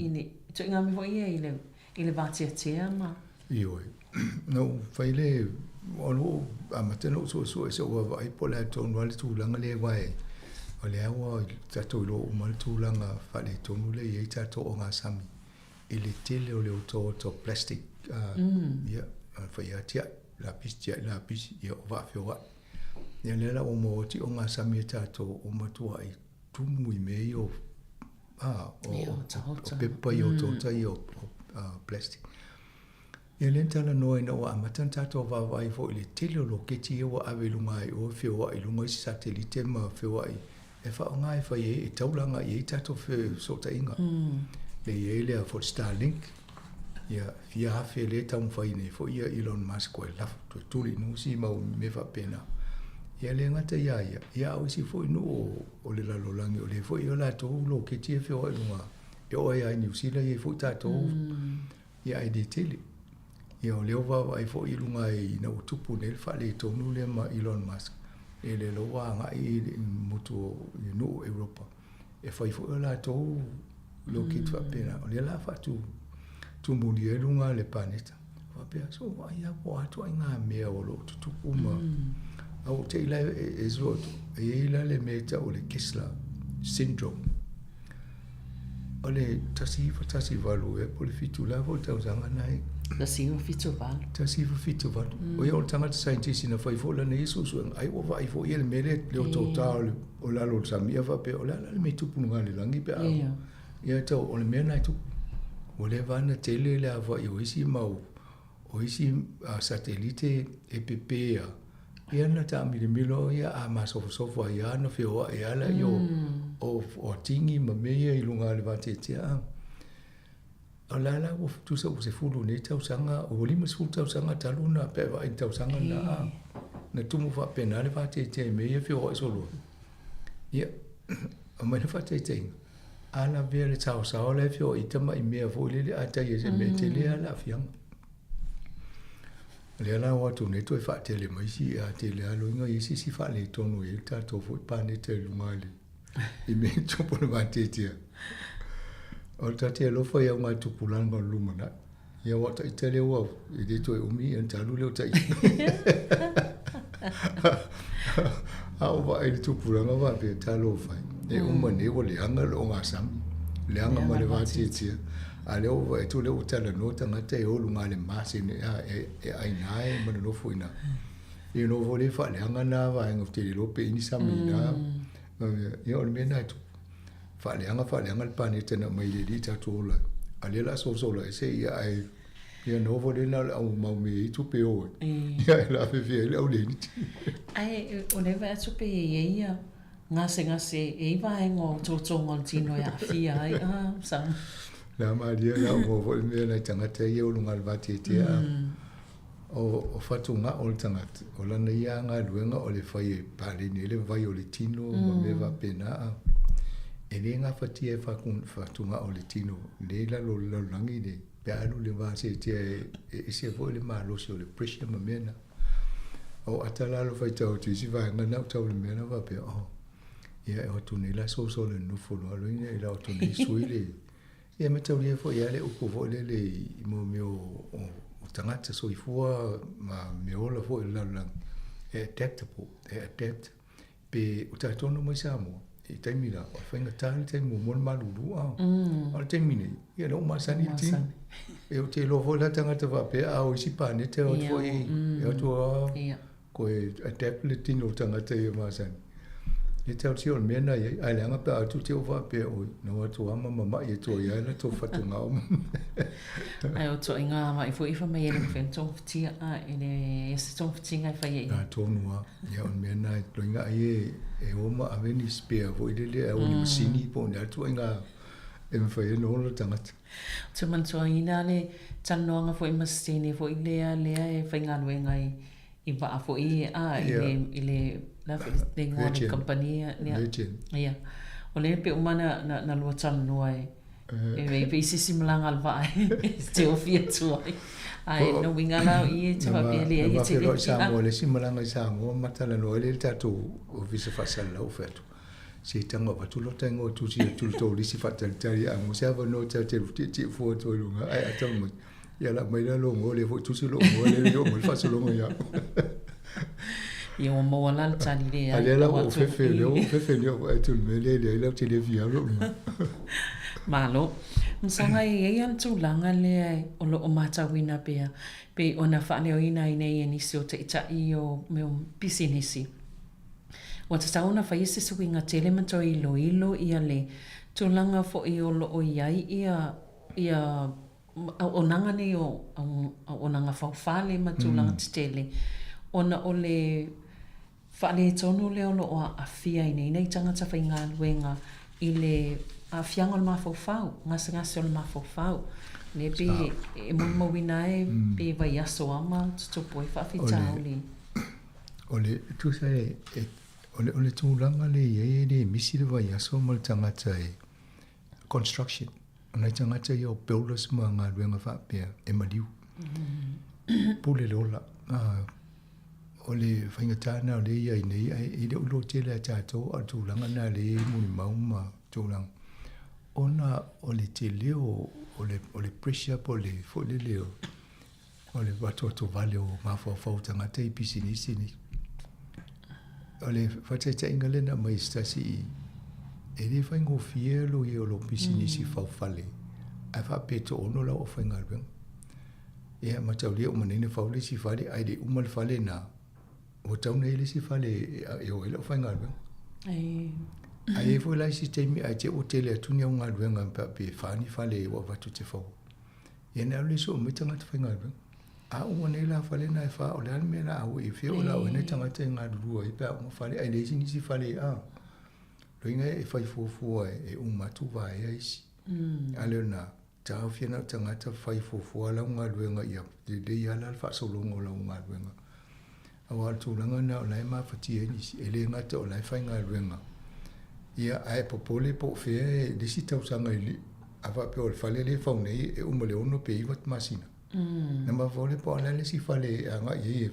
Ine, tui ngami fo ia i le vate a tea ma. Ioi. No, whai le, ono, a matano so e sa ua vai po le tonu wale tūlanga le wae. O le awa tato ilo o male tūlanga whale tonu le i tato o ngā sami. I le tele o le o plastic. Ia, whai a tia, lapis, ia o wafio wa. Ia lela o mo ti o ngā sami tato o matua i tumu i mei o pepa i o tota i o plastic. Ia lentala noa ina o amatan tato wawa i fo i le tele o lo keti e wa awe lunga i o whioa i lunga i satelite ma whioa i e wha o ngā e whai e taulanga i e tato whi sota inga. Le i e lea fo Starlink. Ia fia hawhi le tamu whai nei fo ia Elon Musk o e lafu tuli nusi mau me wha pena. Ia le ngata ia au isi fo inu o le lalolangi o le fo i o la tōu lo ke tia whio e lunga. E o ai New Zealand i fo ta tōu. Ia ai de tele. Ia o leo wawa ai fo i lunga i na utupu ne le whale tonu le ma Elon Musk. E le loa nga i mutu i nu Europa. E whai fo i o la tōu lo ke tua pena. O le la whatu tu muni e lunga le paneta. Wapea so ai apo atu ai ngā mea o lo tutupu ma. Au te ila e zroto, e ila le meta o le Kessler syndrome. O le tasi valu e po le fitu lavo tau zanga nai. Tasi fitu valu. Tasi fitu valu. O ia o tangata scientist ina whai fola na isu suang, ai o vai fo ia le mele leo tau tau o lalo samia va pe o lala le me tupu nunga le langi pe au. Ia tau o le mea nai tupu. O le vana tele le ava i o isi mau, o isi satelite EPP a. Ia na ta milimilo ia a masofo ia na feo ia la yo o tingi ma mea i lunga le vate tea. O lala o tu sa o se fulu ne tau sanga o lima se fulu tau sanga taluna pe va i tau sanga na tumu fa pena le vate tea mea feo i solo. Ia o mai le vate tea. Ana vea le tau sa o le feo i tama i mea fo le ata i se me te le ala fianga. Le ala watu ne toi fa tele mai si a tele alo inga i si fa le tonu e ta to fo pa ne te lumali i me tupu na matetia o ta te lo fa ia nga tupu langa lumana ia wata i tele wa i de toi umi en talu le ta i au va i tupu langa va pe talo fa e umane o le anga lo nga sam le anga ma le matetia ale o e tu le utala no tanga te o lunga le masine e ai nai ma no fuina e no vole fa le anga na va en te lo pe ni samina e o le mena tu fa le anga le paneta na mai le ta tola ale la so la se ia ai Ia novo le na au mau me tu pe o. Ia la fe fe le au le ni. Ai o le va tu pe ia ngase e va ngo to ngol tino ya fia ai sa. Na ma dia la mo vo me na tanga te ia o lunga va te te a. O fatu nga o tanga. O la na ia nga luenga o le fai pa le ni le vai o le tino ma me va pena. E le nga fati e fatu nga o le tino. Le la lo langi de. Pe anu le va se te e se vo le malo se o le pressure ma mena. O atala lo fai tau tu si va nga na tau le mena va pe o. Ia e o tu ni la so le no fo lo ia la o tu ni sui le. Ia me tau le fo ia le uko vo le mo me o tangata so i fua ma me ola fo la e adaptable e adapt pe o ta tono mo Sāmoa. E taimi la, o whainga tāne taimi mo malulu a. O taimi nei, ia no masani ti. E o te lofo la tangata wa pe a o isi pane te o tfo e. E o tua ko e adapt le tino tangata e masani. E tau si on mena e, ai leanga pe a tu te o wa pe o. No atu ama mama e to ia na to fatu ngao. Ai o to inga ma i fo ifa mai ele fen tong ftia a ele se tong ftinga fa ye. Na tonu a, ia on mena e to inga ai e oma aveni spare vo ile e o ni sini po na tu inga e me fa e no lo tangata. Tu man to ina le tanoanga fo i masini fo ile le e fa inga luenga i va fo i a ile la de ngone companhia ia o le pe umana na lo tanu ai e pe si malanga al vai te o fia tu ai no winga la i te va pe le i te le Sāmoa le si malanga Sāmoa matala no le tatu o visa fasal la oferto si tanga va tu lo tengo tu si tu to li si fatal tari a mo serve no te ti fo to lunga ai atamu ia la mai la lo ngole fo tu si lo ngole yo mo fa so lo ya Io mo la tani le ai la o fefe le o tu me le la te le via lo malo msanga e ia tu langa le o lo mata wina pe ona fa le ina ine ni si o te ita I o me pisinisi o te sauna fa isi su winga tele mato ilo ia le tu langa fo I o lo o iai ia o nanga ne o nanga fa fale ma tu langa tele ona o le whale tonu leo lo o a fia nei tangata whainga luenga I le a fianga o mawhawhau, ngase o mawhawhau. Le pe e mawina e pe vai aso ama tutupo e whawhitao li. O le tu sai o le tūranga le iei le misi le vai aso ma le tangata e construction. Ona tangata I o builders ma ngā luenga whapea e maliu. Pule le ola. O le whaingatana o le iai nei, I le ulo tele a tātou a tūranga na le muni mauma tūranga. Ona o le te leo, o le pressure po le fo le leo, o le watoto vale o mawhawhau tangata I pisinisi ni. O le whataita inga lena mai stasi I, e le whaingo fielo I o lo pisinisi whawhale, a whapeto ono la o whaingalwenga. Ia matau lea o manene whaule si whale, ai le umal whale na, o tauna ele si whale e o ele o whaingalwenga. Ai e fo lai si teimi ai te o tele atuni au ngalwenga pe whani whale e wa watu te whau. Ia nea le so o me tangata whaingalwenga. A unga nei la whale na e wha o le anme na au e whio la o ne tangata I ngalurua I pe a unga whale, ai le isi nisi whale a. Loinga e whai fōfua e umatu wa e aisi. A leo na tau whiana tangata whai fōfua la ngalwenga ia. De ia la wha solongo la ngalwenga. Awa tūranga na o lai mawhati e nisi, e le ngata o lai whai ngalwenga. Ia ai popole po fea e lesi tausanga ili. Awa pe o le whale le whaunei e umale ono pe I wat masina. Na mawhole po ala lesi whale a nga I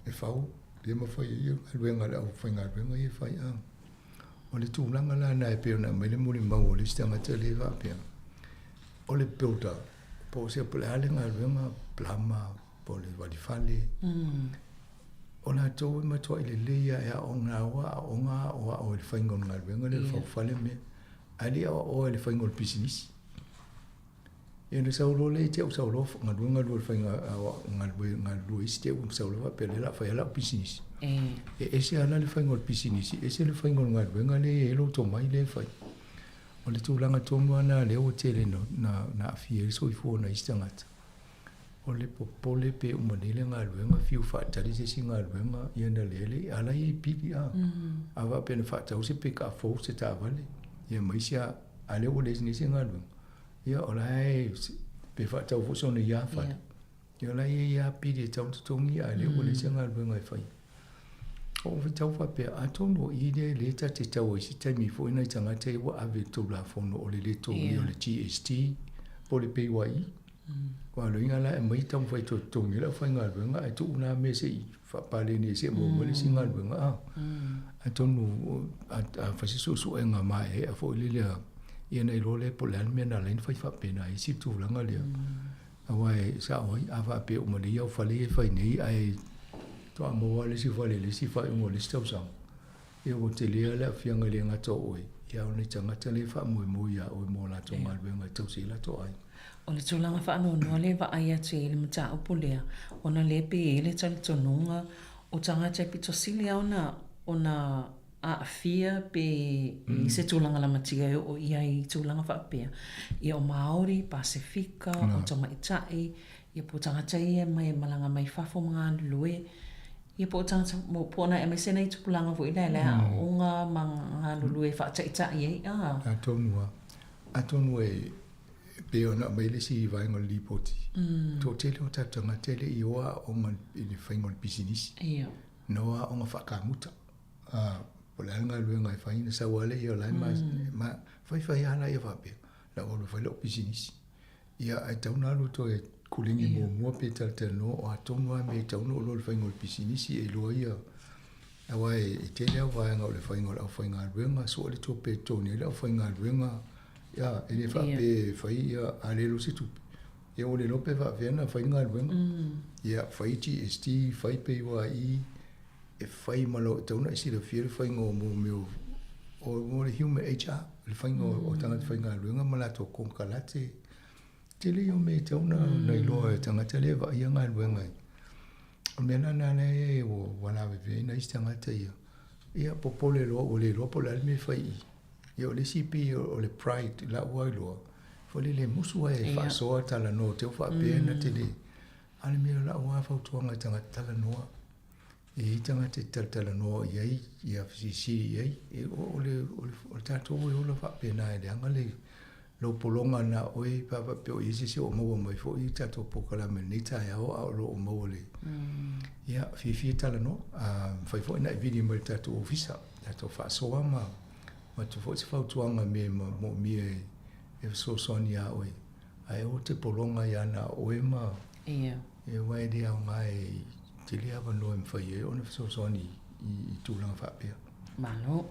e whau. Le mawhai I alwenga le au whai ngalwenga I whai a. O le tūranga la na e peo na mele muli mau o le stangata le wapea. O le builder. Po se pole ale ngalwenga plama po le wali whale. Ona tau ma toa I le leia e a o ngā wa a o ngā o le whaingon ngā ruenga le whawhale me. Ali a o le whaingon pisinisi. E le saulo le te au saulo ngā ruenga lua le whainga ngā lua isi te au saulo wa pe le la whai ala pisinisi. E ese ala le whaingon pisinisi, ese le whaingon ngā ruenga le e lo to mai le whai. O le tūlanga tonu ana le o tele no na awhia so I fōna I stangata. o le popole pe umanile ngā luenga fiu whaatari se si ngā luenga ia na lele ala i pili a awa pena whaatau se pe ka fau se tā wale ia maisia ale o les nisi ngā luenga ia o lai pe whaatau fuso na ia whata ia lai ia pili e tau tutongi ale o les ngā luenga e whai o tau whapea atono i le ta te tau i si taimi fo ina i tangata i wa ave tau la fono o le le tau i o le GST po le PYI kwa lo inga la e mai tau whai tau tongi la whai ngā luenga ai tu una me se i whapale ni se mo le si ngā luenga atono a whasisu su e ngā mai e a fo ili lea i ana i lole po le almea na lain whai whapena i si tu langa lea awai sa oi a whapea umani au whale e whai nei ai toa moa le si whale le si whai ungo le stau sang. E o te lea lea whianga le ngata oi. Ia o ne tangata le wha mui mui a oi mo la tō ngā ruenga tau si la tō ai. O le tūlanga wha anō noa le wa ai atu e le mata upo lea. O na le pe e le tali tonunga o tangata e pito sili au na a fia pe i se tūlanga la matia o ia i tūlanga wha apea. Ia o Māori, Pasifika, o Tama Itai, ia po tangata ia mai malanga mai whafo mga lue. Ia po tangata mo pōna e mai sena i tupulanga vo ila lea o ngā mga lulue whaatai ei. Atonu e peona mai le si vaingo li poti. Tō tele o tatanga tele i oa o ngā ili whaingo li pisinisi. Noa o ngā whakamuta. Po le anga lue ngai whaina sa wale i o lai ma whai ana i whapea. La o le whaila o pisinisi. Ia ai tauna alu to e kulingi mua pe no o atonu a me taunu o lo le whaingo le pisinisi e loa ia. Awa e tele au vaenga o le whaingo au whainga ruenga so le tope tōni au whainga ruenga. Ia e le whape whai ia a le lo se tupe. Ia o le lope whapeana whainga ruenga. Ia whai GST, whai PYI, e whai malo tauna isi le whiere whainga o mo meo o le human HR, le whainga o tangata whainga ruenga malato konkalate. Tele o me tauna nei loa e tangata le wa ia ngā ruenga. O mena nana e o wala wewe na isi tangata ia. Ia popole loa o le loa po le alme whai i. Ia o le sipi o le pride la uai loa. Fole le musu e whaasoa tala noa te uwha pēna tele. Ale mea la ua whautuanga tangata tala noa. E tangata tala noa iai, ia fisisi iai. E o le tātou e ola wha pēna e le anga le. Lo polonga na oi papa peo isi se o maua mai fo i tato pokala me ni taeao a lo o maua le. Ia fifi tala no fai fo ina video mai tato ofisa tato fa soa ma tu fo se fautuanga me mo mi e so sonia oi. Ai o te polonga ia na oi ma. Ia. E wai dia ngai te lia va no fai e ona so soni i tūlanga fa pea. Malo.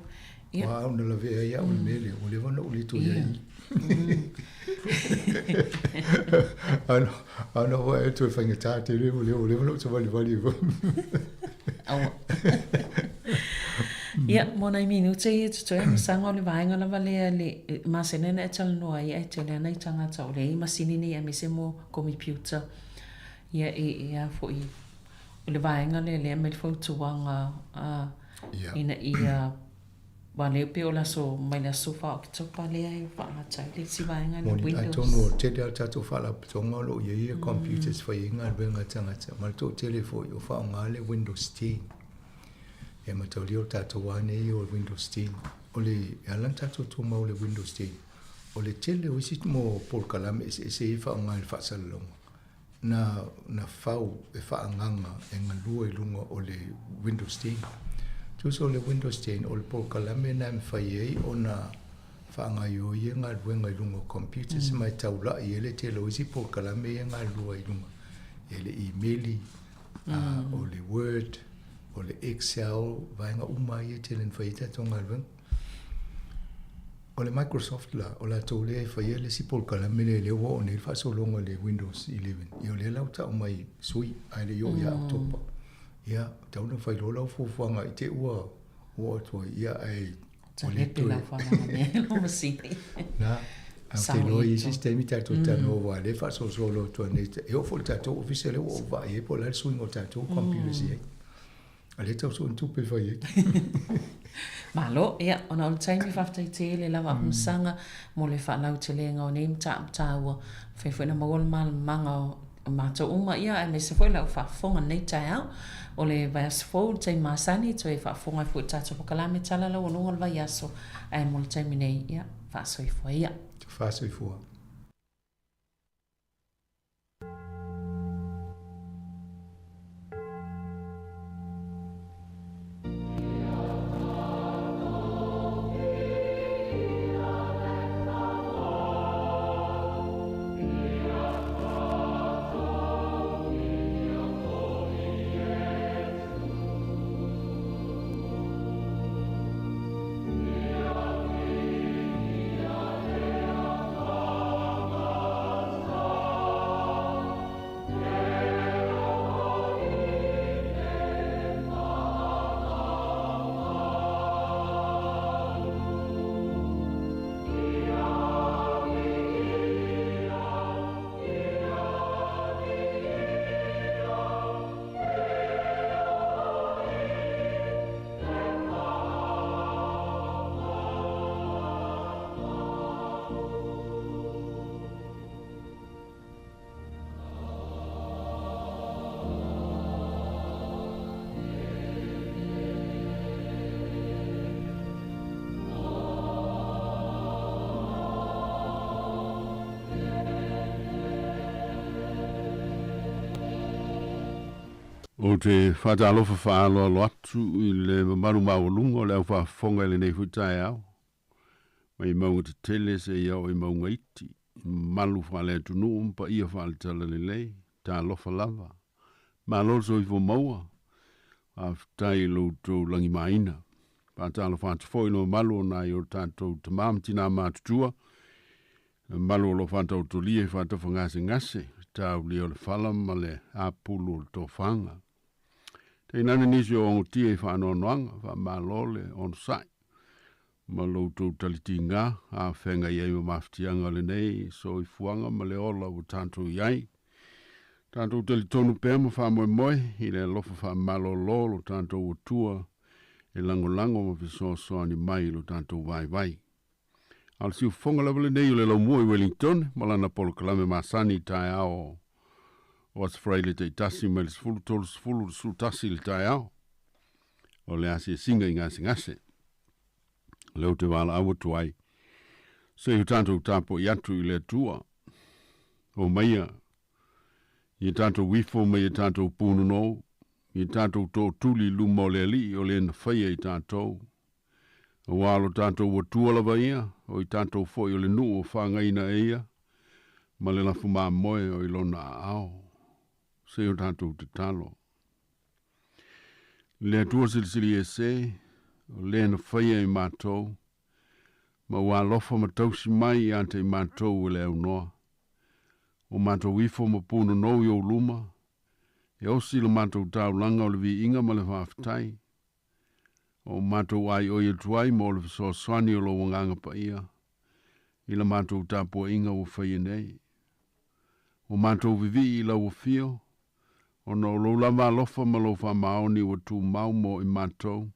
Wow, no la vea ia o le mele, o le vana o le to ia i. Ano wa e to e whainga tā te le, o le vana o te wali. Awa. Ia, mona i minute i tuto e masanga o le vaenga la valea le masenena e tala noa ia e te leana i tangata o le i masini ni e mise mo computer. Ia ia fo i o le vaenga le me le fautuanga ina ia wa leo pe o laso mai la sofa o ki topa lea i whaamatai le si vaenga le Windows. Ai tono te lea tato whala pitonga lo ia computers whai inga ruenga tangata. Ma to telefo i o whaonga le Windows 10. E matau leo tato wane i o Windows 10. O le alan tato tuma o le Windows 10. O le tele o isi mo polkalame e i whaonga le whaasalalonga. Na whau e whaanganga e ngalua i lunga o le Windows 10. Tuso le Windows 10 o le polkalame na mwhai ei o na whaangai o i ngā ruenga i lunga computers mai taula i ele te lo isi polkalame i ngā lua i lunga. Ele emaili, o le Word, o le Excel, vaenga umai e te len whai tato ngā ruenga. O le Microsoft la, o la tau lea i whai ele si polkalame le lewa o ne whaasolonga le Windows 11. I o le lau ta umai sui, ai le yo ia oktopa. Ia, tauna whai lola o fufuanga i te ua toa ia ai o le tue. Ta lepe me lo masini. Na, a te loa i sistemi tato tano wa le whaso solo toa ne te. E o fo le tato ofisele o va e po la swing o tato computer si e. A le tau so ntupe whai e. Malo, ia, ona o le taimi whaftai te le lawa msanga mo le whanau te lenga o neim ta ua. Whai na magol manga o Mātou uma ia e me se foi lau whaafonga nei taeao o le vai asfo te masani to e whaafonga fu tato pokalame tala lau onunga le vai aso e mo le taimi nei ia whaasoi fua ia. Whaasoi fua. O te whaatalofa whaaloalo atu I le mamaru mawalunga o le au whaafonga le nei futai au. Mai maunga te tele se iau I maunga iti. Malu whaale tunu umpa ia whaale tala le lei. Tā lofa lava. Ma loso I fo maua. A whatai lo tō langi maina. Pātalo whaatafoi no malu o nai o tātou tamam tina mātutua. Malu o lo whaatau to lie whaatafa ngase ngase. Tāu leo le whala ma le apulu o le tō whanga. Te nana nisi o ongotia I whaanoanoanga, wha malole on sai. Ma loutou taliti ngā, a whenga iei ma maftianga le nei, so I fuanga ma le ola o tātou iai. Tātou talitonu pēr ma wha moe moe, I le lofa wha malolo lo tātou o tua, e lango ma fisoasoani mai lo tātou vai vai. Al siu fonga lawa le nei o le lau mua I Wellington, malana polo kalame masani taeao o as fraile te tasi mai le sfulu tolu sfulu su tasi le taeao. O le asi e singa I ngase. Leo te wala awa tuai. Se hu tanto tapo I atu I le tua. O maia. I tanto wifo mai I tanto punu no. I tanto tō tuli lumo le li o le na whaia I tanto. O walo tanto wa tua lava ia. O I tanto foi o le nu o whangaina ia. Ma le lafu maa moe o I lona ao. Se o tanto te talo. Le tua silisili e se. O le na whaia I mātou. Ma wā lofa ma tausi mai I ante I mātou o le au noa. O mātou wifo ma pūna nou I o luma. E osi le mātou tau langa o le vi inga ma le whaafitai. O mātou ai o I tuai mo le so swani o lo wanganga pa ia. I le mātou tāpua inga o whaia nei. O mātou vivi I lau o fio. O no lo lama lofa ma lo wha maoni o tū mau mo I mātou.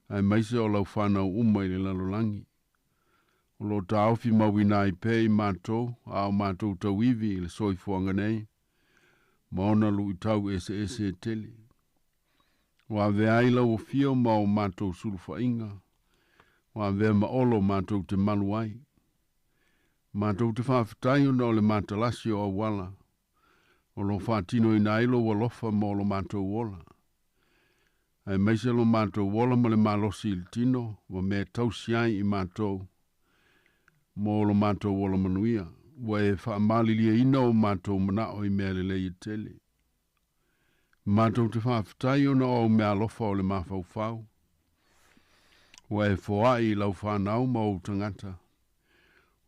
Ai maise o lau whanau uma I le lalolangi. O lo tāofi mawina I pē I mātou, a o mātou tau iwi I le soifuanga nei. Ma ona lu I tau ese e tele. Wa ve ai lau o fio ma o mātou sulufa inga. Wa ve ma olo mātou te maluai. Mātou te whaafitai o no le mātalasi o awala. O lo whaatino I nailo wa lofa mo lo mātou wola. Ai meise lo mātou wola ma le malosi il tino, wa me tausiai I mātou. Mo lo mātou wola manuia. Wa e whaamali lia ina o mātou manao I mea le lei tele. Mātou te whaafitai o na o mea lofa o le mawhauwhau. Wa e whoai I lau whanau ma o tangata.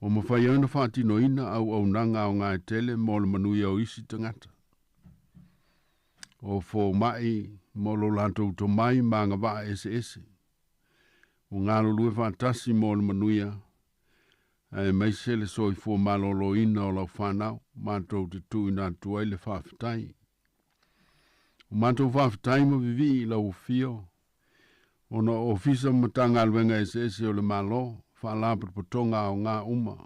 O mawhai au na whaatino ina au nanga o ngā tele mo le manuia o isi tangata. O whō mai mo lo lantou to mai ma ngā waa ese. O ngā lulue whaatasi mo le manuia. Ai maise le soi fua malolo ina o lau whanau, mātou te tui nā tuai le whaafitai. O mātou whaafitai ma vivi I lau fio. O na ofisa matanga alwenga ese o le malo, whaalapur patonga o ngā uma.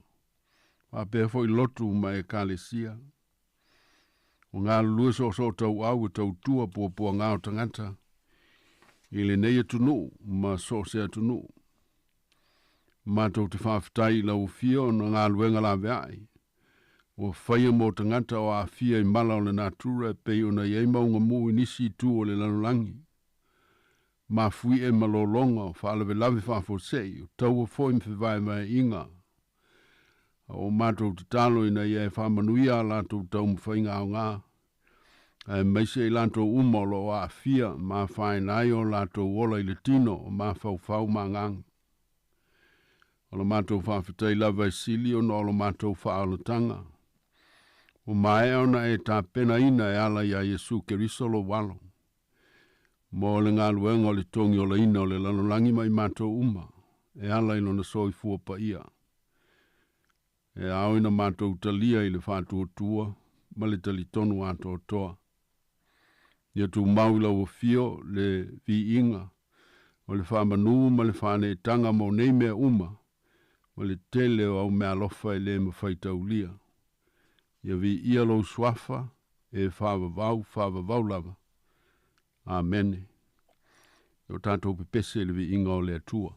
Whapea foi lotu ma e kālesia. O ngā lua so tau au tau tua pua ngā o tangata. I le nei atunu, ma so se atunu. Ma tau te whawhitai lau fio na ngā luenga la veai. O whaia mō tangata o a fia I mala o le natura pei o na iei maunga mū inisi tu o le lanulangi. Ma fui e malolonga o whaalawe lawe whawhosei o tau o fwoi mwhiwai mai inga. O mātou te talo ina iei whamanuia la tau mwhainga o ngā. Maise I lantou umolo o a fia ma whainai o lantou ola I le tino o ma whau ma ngang. O lo mātou whawhitai lawa I sili o no lo mātou whaalotanga. O mai ona e tā pena ina e ala ia Yesu Keriso lo walo. Mo le ngā luenga o le tongi o le ina o le lanolangi mai mātou uma. E ala ino na soi fua pa ia. E ao ina mātou talia I le whātua tua, ma le tali tonu ato toa. Ia tu maula o fio le vi inga, o le whamanu ma le whane tanga mo nei mea uma, o le tele o au mea lofa I le mawhaitau lia. Ia vi ia lo swafa e whawavau lava. Amen. O tātou pepese le vi inga o le atua.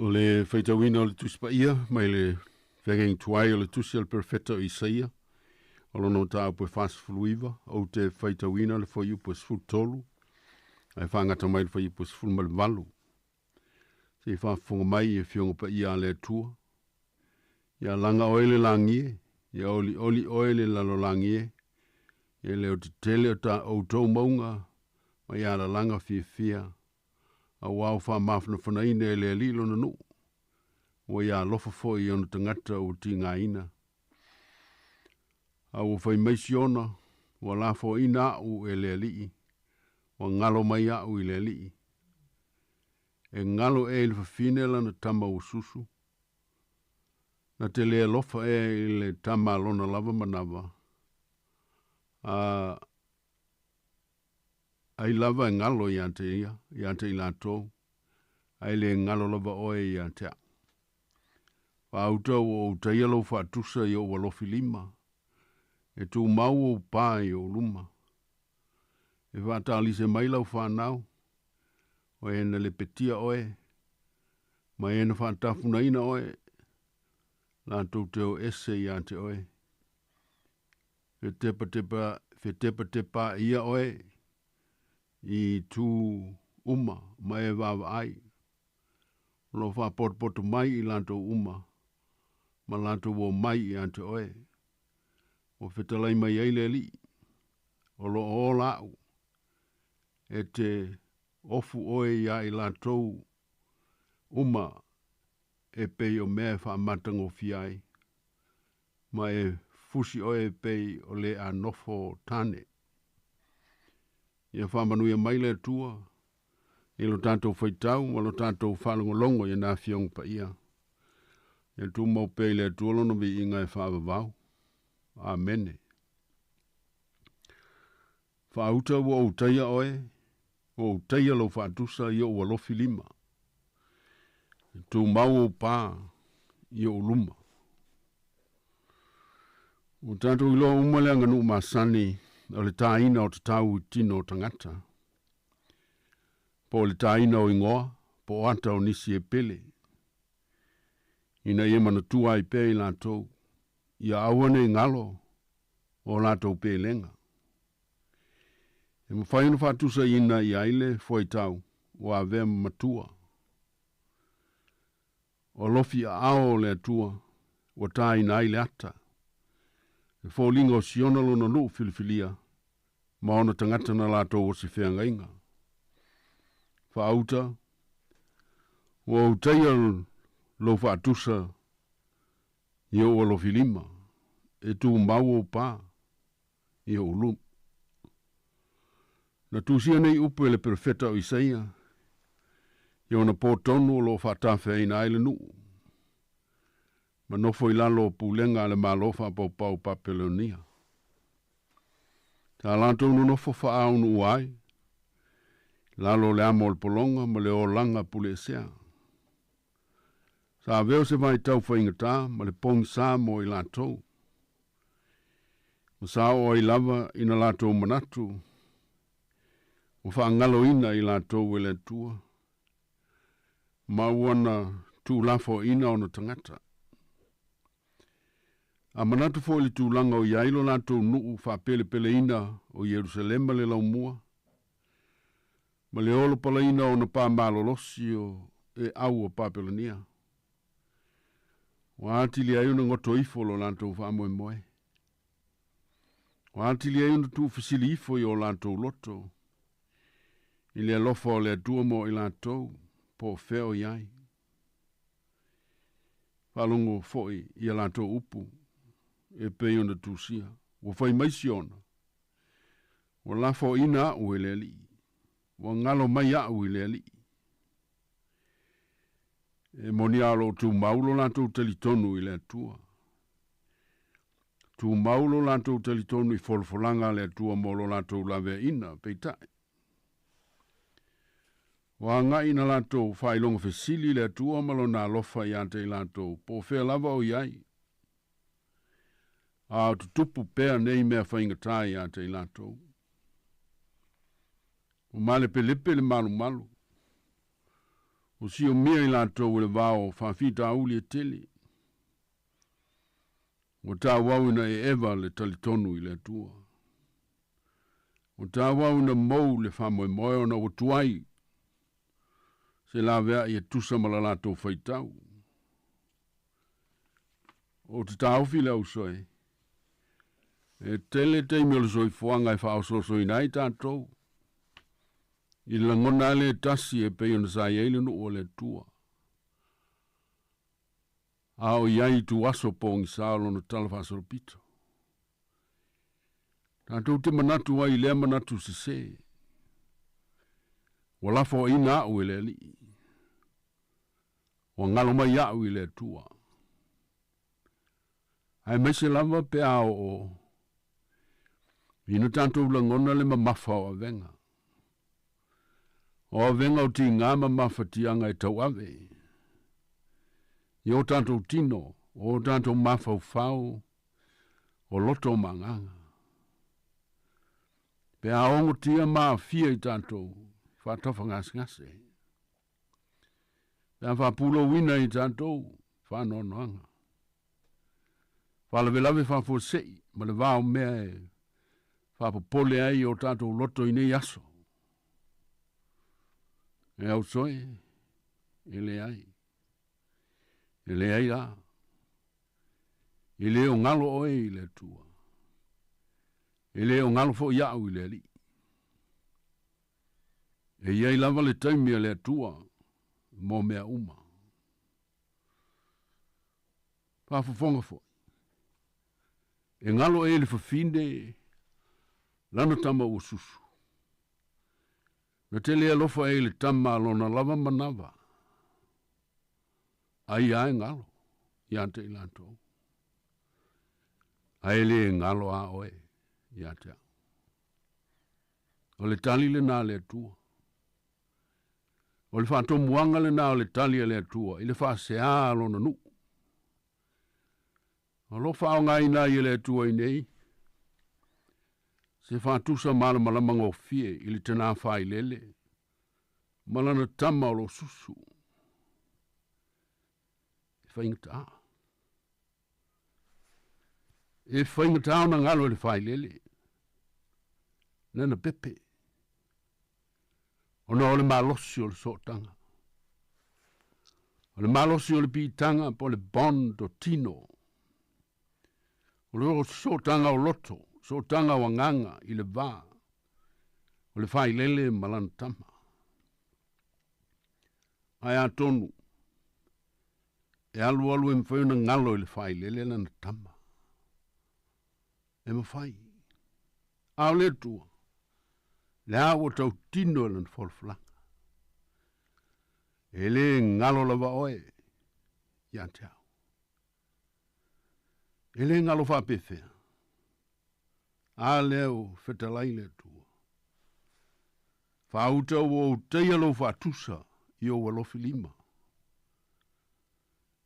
O le whaitawina o le tuspa ia, mai le whageng tuai o le tusi al perfeta o Isaia. O lono tā po fast fluiva, o te whaitawina le fo iu po sfut tolu, ai whangata mai le fo iu po sfut ma le valu. Se whafunga mai e fionga pa ia le tua, ia langa oele langie, ia oli oele lalo langie, ia leo te tele o ta o tau maunga, ma ia la langa fia, a wau wha mafna whanaina e le lilo na nu, o ia lofa fo i ona tangata o ti ngā ina. A o whai meisi ona, wa la fo ina au e le lii, wa ngalo mai au i le lii. E ngalo e le whawhine lana tama o susu, na te lea lofa e le tama lona lava manawa. Ai lava e ngalo i ante ia, i ante i lato, ai le ngalo lava oe i ante. Wa auta o taia lo fa tusa i o walofi lima, e tu mau o pā i o luma. E whatali se mailau whanau, o e na le petia oe, ma e na whatafuna ina oe, la tau teo ese i ante oe. Fe tepa ia oe, i tu uma, ma e wawa ai. Lo wha potu mai i lanto uma, ma lanto wo mai i ante oe. O whetalai mai eile li, o lo o lau, e te ofu oe ia i lanto uma, e pei o mea wha matango fiai, ma e fusi oe pei o le a nofo tane. Ia wha manuia mai le tua, e lo tātou whaitau, ma lo tātou whalongolongo i nā whiong pa ia. E tu mau pei le tua lono vi inga e whaavavau. Amene. Whaauta wa o taia oe, o taia lo whaatusa i o walofi lima. Tu mau o pā i o luma. O tātou iloa umale anganu masani o le tāina o te tau i tino o tangata. Po le tāina o ingoa, po ata o nisi e pele. Ina ia mana tua i pē i lātou, ia awane ngalo o lātou pē lenga. E mawhaina whātusa ina i aile fwai tau, o a vea matua. O lofi a ao le atua, o tā ina aile ata. E fōlinga o siona lona lu filifilia, ma ona tangata na lātou o si whenga inga. Whaauta, o utaia lo whaatusa i o alofi lima, e tu mau o pā, i o lum. Na tūsia nei upu e le perfeta o Isaia, i ona pōtonu o lo whaatawhea ina aile nuu. Ma nofo i lalo o pūlenga le malofa po pau Papelonia. Tā lantou no nofo whaaunu uai, lalo le amo le polonga ma le o langa pule sea. Sa veo se vai tau whaingatā ma le pong Sāmoa i lantou. Ma sa o i lava ina lantou manatu, o whaangalo ina i lantou e le tua. Ma uana tū lafo ina ona tangata. A manatu fo li tūlanga o iailo lantou nuu whapele pele ina o Jerusalema le lau mua. Ma le olo pala ina o na pā malolosi o e au o Papelonia. Wa atili ayuna ngoto ifo lo lantou whamoe moe. Wa atili ayuna tu fisili ifo i o lantou loto. I le alofa o le atua mo i lantou po feo iai. Whalungo foi i a lantou upu. E pei ona tūsia. Wa whai maisi ona. Wa lafo ina au e le li. Wa ngalo mai au i le li. E moni alo tu maulo lantou telitonu i le atua. Tu maulo lantou telitonu i folfolanga le atua mo lo lantou lave ina peitai. Wa nga ina lantou whailonga fesili le atua malo na alofa i ante i lantou. Po fea lava o iai. A tutupu pea nei mea whaingatā i ante i lantou. O male pelepe le malu malu. O si o mea i lantou le vao whawhita auli e tele. O tā wau ina e ewa le talitonu i le tua. O tā wau ina mou le whamoe moe o na o tuai. Se la vea i e tusa malalato whaitau. O te tāufi le au soe. E tele te imelo soi fuanga e whao so soi nai tātou. I langona le tasi e pei ona sa iele no o le tua. Ao iai tu aso pongi saolo no talafasoro pito. Tātou te manatu ai lea manatu se se. Walafo ina au ele li. O ngalo mai au ile tua. Ai mese lava pe ao o. Ina tātou langona le mamafa o venga. O venga o ti ngā mamafa tianga e tau ave. I o tātou tino, o tātou mafau fau, o loto manganga. Pe a ongo tia maa fia i tātou, whātawha ngase. Pe a whapulo wina i tātou, whānonoanga. Whalawelawe whafosei, ma le wāo mea e, whapopole ai o tātou loto i nei aso. E au soe, ele ai. Ele ai la. Ele o ngalo oe i le tua. Ele o ngalo fo iau i le li. E iai lava le taimi le tua, mo mea uma. Pafufonga fo. E ngalo e le fafinde, lana tama o susu. Na te lea lofa e le tama alona lava manava. Ai ai ngalo, iante ilanto. Ai le ngalo a oe, iante. O le tali le nā le atua. O le whāto muanga le nā o le tali le atua, i le wha se alo na nu. O lo whao ngai nā i le atua i nei. Se whātusa mala malamango o fie, i le tena whai lele. Malana tama o lo susu. Whaingata. E whaingata o na ngalo le whai lele. Nana pepe. O na ole malosi o le sotanga. O le malosi o le pitanga po le bond o tino. O le sotanga o loto. Sotanga o nganga i le vā. O le whai lele malana tama. Ai a tonu. E alu e mwhai na ngalo i le whai lele na tama. E mwhai. Ao le tua. Le awa tau tino e lan wholflanga. E le ngalo lava oe. Ia te au. E le ngalo whapewhea. A leo whetalai le tua. Whauta o teia lo whatusa i o walofi lima.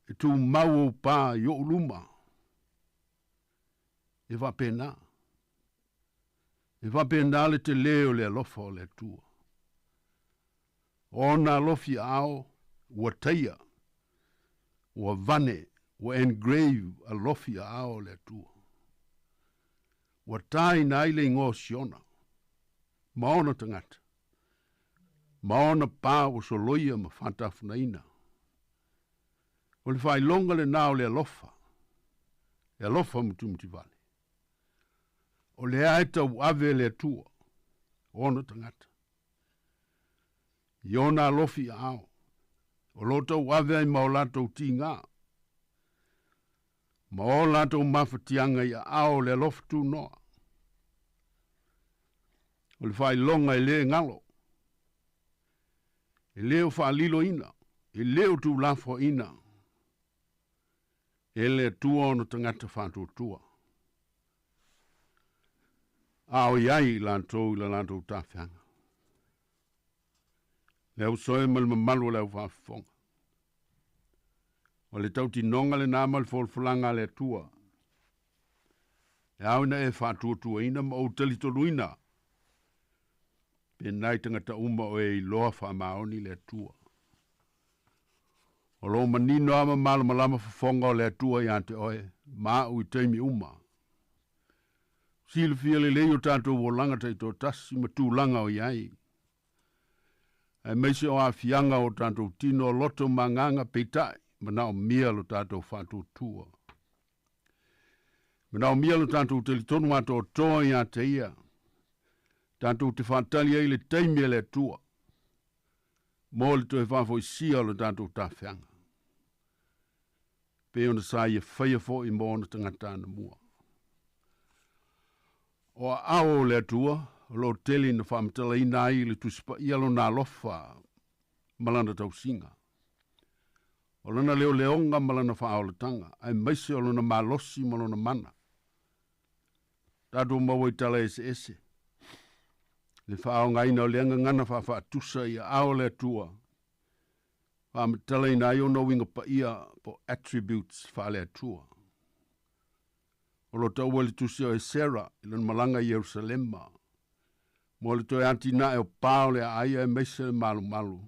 E tu mau o pā i o uluma. E whapena. E whapena le te leo le alofa o le tua. O na alofi ao, ua teia, ua vane, ua engrave alofi ao le tua. Ua tai na ile ngō siona. Maona tangata. Maona pā o soloia ma whantawhanaina. O le whai longa le nao le alofa. Le alofa mutumti vale. O le aeta u ave le tua. Ona tangata. Iona alofi ao. O lota u ave ai maolato ti ngā. Maolato mawhatianga i ao le alofa tu noa. O le whai longa e le ngalo. E leo wha lilo ina. E leo tu lafo ina. E le tua ono tangata whantua tua. Ao iai lantou ila lantou tawhianga. Leo soe malma malu leo whafonga. O le tauti nonga le nāmal wholfulanga le tua. E au na e whantua tua ina ma o talitolu ina. Pe nai tangata uma o e loa whamaoni le tua. O lo manino ama malama lama whafonga o le tua i ante oe. Ma ui teimi uma. Sila fia le leo tātou o langa te tō tasi ma tū langa o iai. E meise o a fianga o tātou tino loto manganga peitai, ma nao mia lo tātou whātou tua. Ma nao mia lo tātou te li tonu ato o toa i a te ia. Tātou te whātali ei le teimi e le tua. Mō le toi whāfo i sia lo tātou tā whianga. Peo na sa ia whaia fo i mōna tangata na mua. O ao le tua, lo tele na whamatala ina i le tusipa i alo nā lofa malana tau singa. O lana leo leonga malana whaoletanga, ai maise o lana malosi malana mana. Tātou maua i tala ese. Le whao ngaina o leanga ngana whaatusa i ao le tua. Whamatala ina i o no winga pa ia po attributes whaale atua. O lo tau wale tusi o e Sera, ilan malanga i Yerusalema. Mo le toi antina e o pao le aia e meise le malu.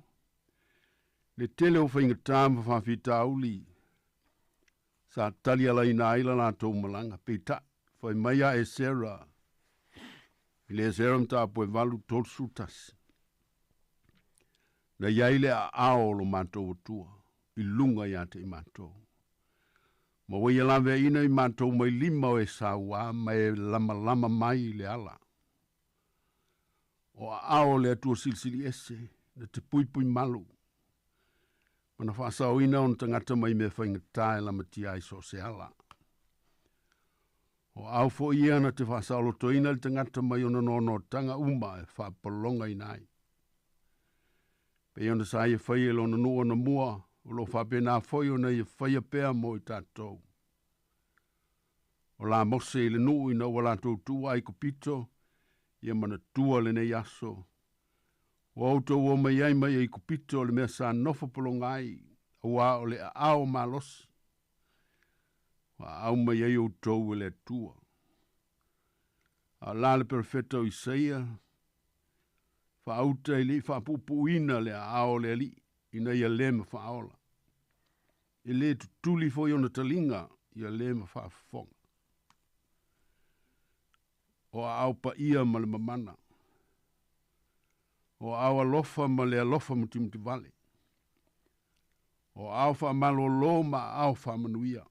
Le tele o whainga tāma whawhita uli. Sa tali ala ina aila la tau malanga. Peta, whai maia e Sera. Ile e Sera mta po e valu tolsu tasi. Na iaile a ao lo mātou tua. I lunga ia te i mātou. Ma wai lawe ina i mātou mai lima o e Sāmoa, mai lama mai le ala. O ao le atua silsili ese, na te pui malu. Mana whaasau ina on tangata mai me whainga tae lama ti ai so se ala. O ao fo ia na te whaasau loto ina le tangata mai ona no tanga uma e whapalonga inai. Pe ona sa ia whai e lona nua na mua, o lo whapena foi ona ia whaia pea mo i tātou. O la mose i le nuu ina wala tautua i kupito, ia mana tua le nei aso. O autou o mai ai mai i kupito le mea sa nofo polongai, awa o le ao malosi. Wa au mai ai autou e le tua. A la le perfeto Isaia, fa auta i li fa pupuina le ao le li, ina ia lema fa aola. I le tutuli fo iona talinga, ia lema fa fonga. O au pa ia ma le mamana. O au alofa ma le alofa mutimti vale. O au fa malolo ma au fa manuia.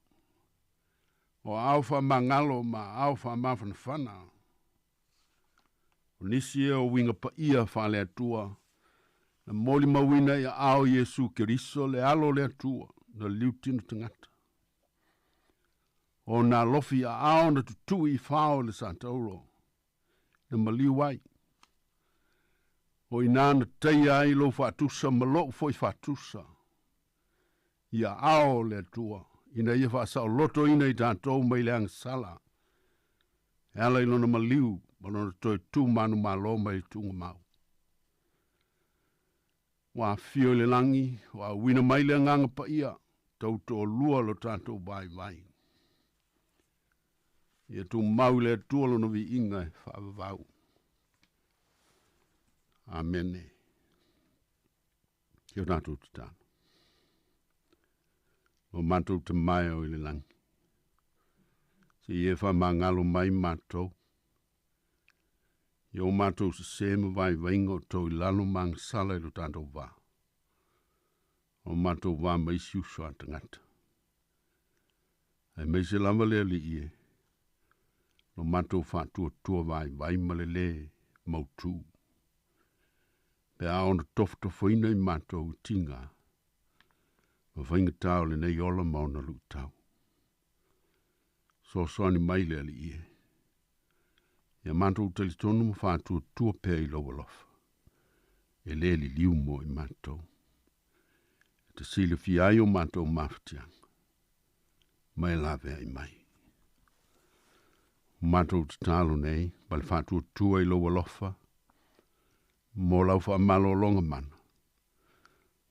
O au fa mangalo ma au fa mafanafana. O nisi e o winga pa ia fa le atua. Na moli mawina ia au Yesu Keriso le alo le atua. Na liutino tangata. O na lofi a ao na tutui I fao le santauro. Na maliwai. O inana teia ai lo fatusa malo foi fatusa. Ia ao le atua. Ina ia whaasau loto ina I tātou mai le angsala. Ela ilona maliu. Malona toi tu manu malo mai tunga mau. Wa fio le langi. Wa wina mai le nganga pa ia. Tau to lua lo tātou vai. Ia tu mau le atua lo novi inga e whaavavau. Amene. Kia tātou te tāna. O mātou te mai o ile langi. Se ie wha mangalo mai mātou. Ia o mātou se sema vai vainga o tau I lalo mang sala ilo tātou wā. O mātou wā mai siuso a tangata. Ai mai se lama lea li ie. No mātou whātua tua vai malele mautu. Pe a ona tofo ina I mātou tinga. Ma whainga tau le nei ola mauna lu tau. So soani mai lea li ie. Ia mātou talitonu ma whātua tua pēr I loa lofa. E le li liu mo I mātou. E te sile fiai o mātou mawhatianga. Mai lawe ai mai. Mātou te tālo nei, bale whātua tua I loa lofa. Mo lau wha malo longa mana.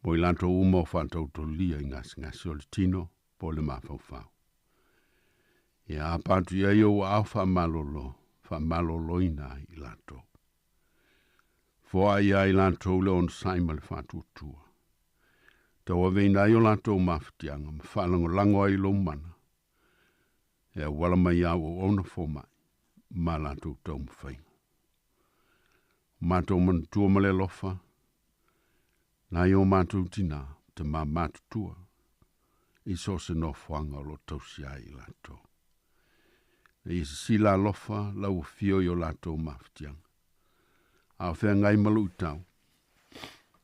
Mo I lanto uma o whātou to lia I ngasi o le tino, po le mawhau. Ia apatu ia I o au wha malo loina I lanto. Fua ia I lanto le on saima le whātua tua. Tau a veina I o lanto mawhatianga, ma whalango lango ai lo mana. E wala mai au o ona fo mai. Ma lantou tau mwhainga. Mātou mantua male lofa. Na i o mātou tina te mā mātutua. I so se no whanga o lo tausia i lantou. E i se sila lofa lau fio i o lantou mawhitianga. A whea ngai malu tau.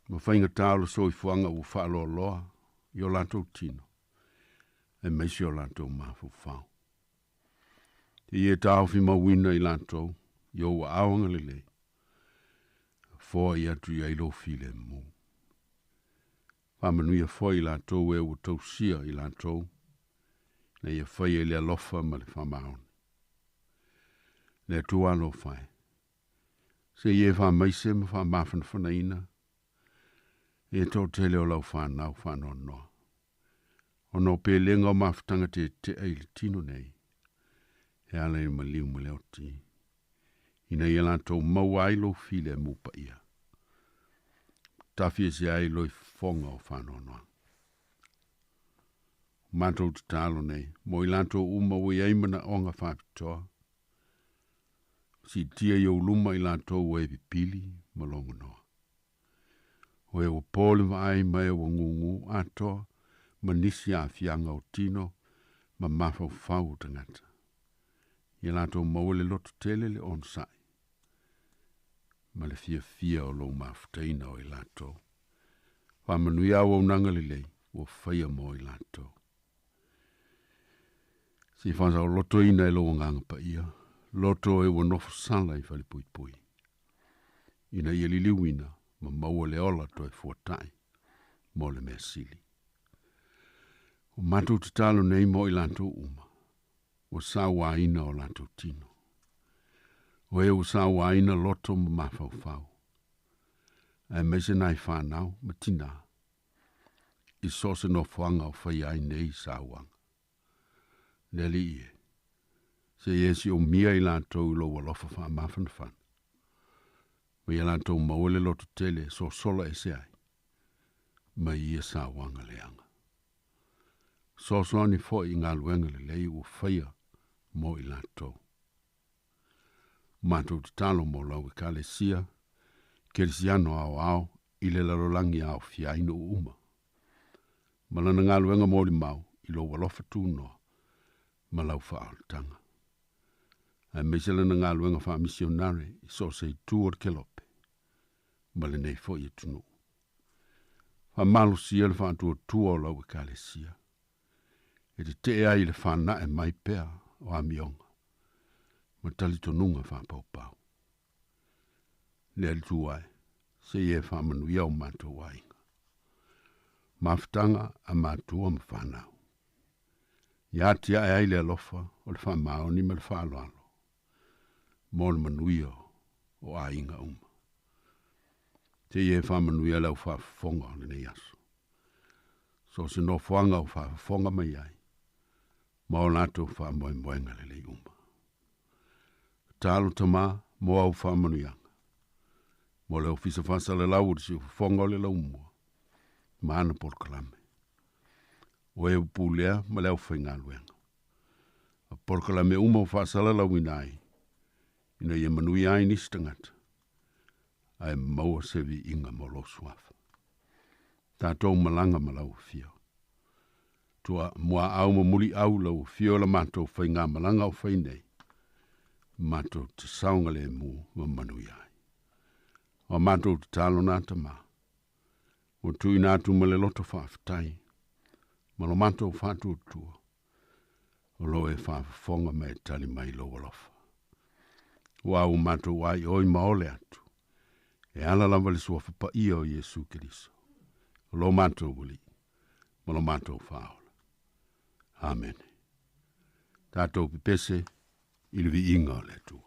Ma whainga tālo so i whanga u whaalo loa i o lantou tino. E meisi o lantou mawhu whao. Te ie tāo fi mawina i lantou i o awanga lelei. Fōa i atu i ailo file mō. Whamanuia fōa i lantou e o tausia i lantou. Na ia whai e lea lofa ma le whamaone. Le tualo whai. Se ie whamaise ma whamawhana whanaina. E tō tele o lau whanau whanau noa. O no pe lenga o mawhtanga te eili tino nei. E ala i maliu ma leo ti. Ina i lantou mau ailo file mupa ia. Tafi e se ailo i fonga o whanau noa. Mātou te tālo nei. Mo i lantou uma o i eimana onga whapitoa. Si tia i o luma i lantou o e pili malonga noa. O e o pōle wa ai mai o ngungu atoa. Ma nisi a fianga o tino. Ma mawhau whau tangata. I lantou mawele loto tele le onsai. Ma le fia o lo mawhtaina o i lantou. Whamanui au au nanga lei. O whaia mo i lantou. Si whansa o loto ina e lo nganga pa ia. Loto e wa nofo sala i whali pui pui. Ina ia liliwina. Ma maua le ola to e fuatai. Mo le mea sili. O mātou te talo nei mo i lantou uma. O sawa ina o lantou tino. O e o sawa ina loto ma mawhau whau. E meise nai whanau ma tina. I sose no whanga o whai ai nei sawanga. Neli ie. Se iesi o mia i lantou lo walofa wha mawhana whan. Ma i lantou mawele loto tele so sola e se ai. Ma ia sawanga leanga. So ni fo i ngā luenga le lei o whaia mo i lantou. Mātou te talo mo lau i kale sia. Kerisiano ao i le larolangi ao fiaino uma. Malana ngā luenga mo li mau i lo walofa tū noa. Ma lau whaalitanga. Ai meisela na ngā luenga wha misionare i so se tūor kelope. Ma le nei fo i tunu. Wha malu sia le wha tua lau i kale sia. E te ai le whana e mai pea o amionga. Ma tali tonunga wha pau pau. Le ali tuai, se ie wha manu iau mātou wainga. Mawhtanga a mātua ma whanau. Ia tia e ai le alofa o le wha maoni ma le wha aloalo. Mo le manuia o ainga uma. Te ie wha manuia lau wha fonga o le nei aso. So se no whanga o wha fonga mai ai. Ma o lato wha moe moenga le lei uma. Tālo tama mo au wha manuianga. Mo le ofisa whasa le lau si o whonga o le lau mua. Ma ana por kalame. O e upulea ma leo whainga luenga. A por kalame uma o whasa le lau inai. Ina ia manui ai nisi tangata. Ai maua sevi inga mo lo suafa. Tātou malanga ma lau fio. Tua mua au ma muli au lau fio la mātou whainga malanga o whainei. Mātou te saunga le mu ma manui ai. O mātou te talo nā tama. O tui nātu ma le loto whaafitai. Ma lo mātou whātua tua. O lo e whaafonga me tali mai lo walofa. O au mātou ai oi maole atu. E ala lava le sua whapa ia o Jesu Kiriso. O lo mātou wuli. Ma lo mātou whaola. Amen. Tātou pipese, ilvi inga o le tua.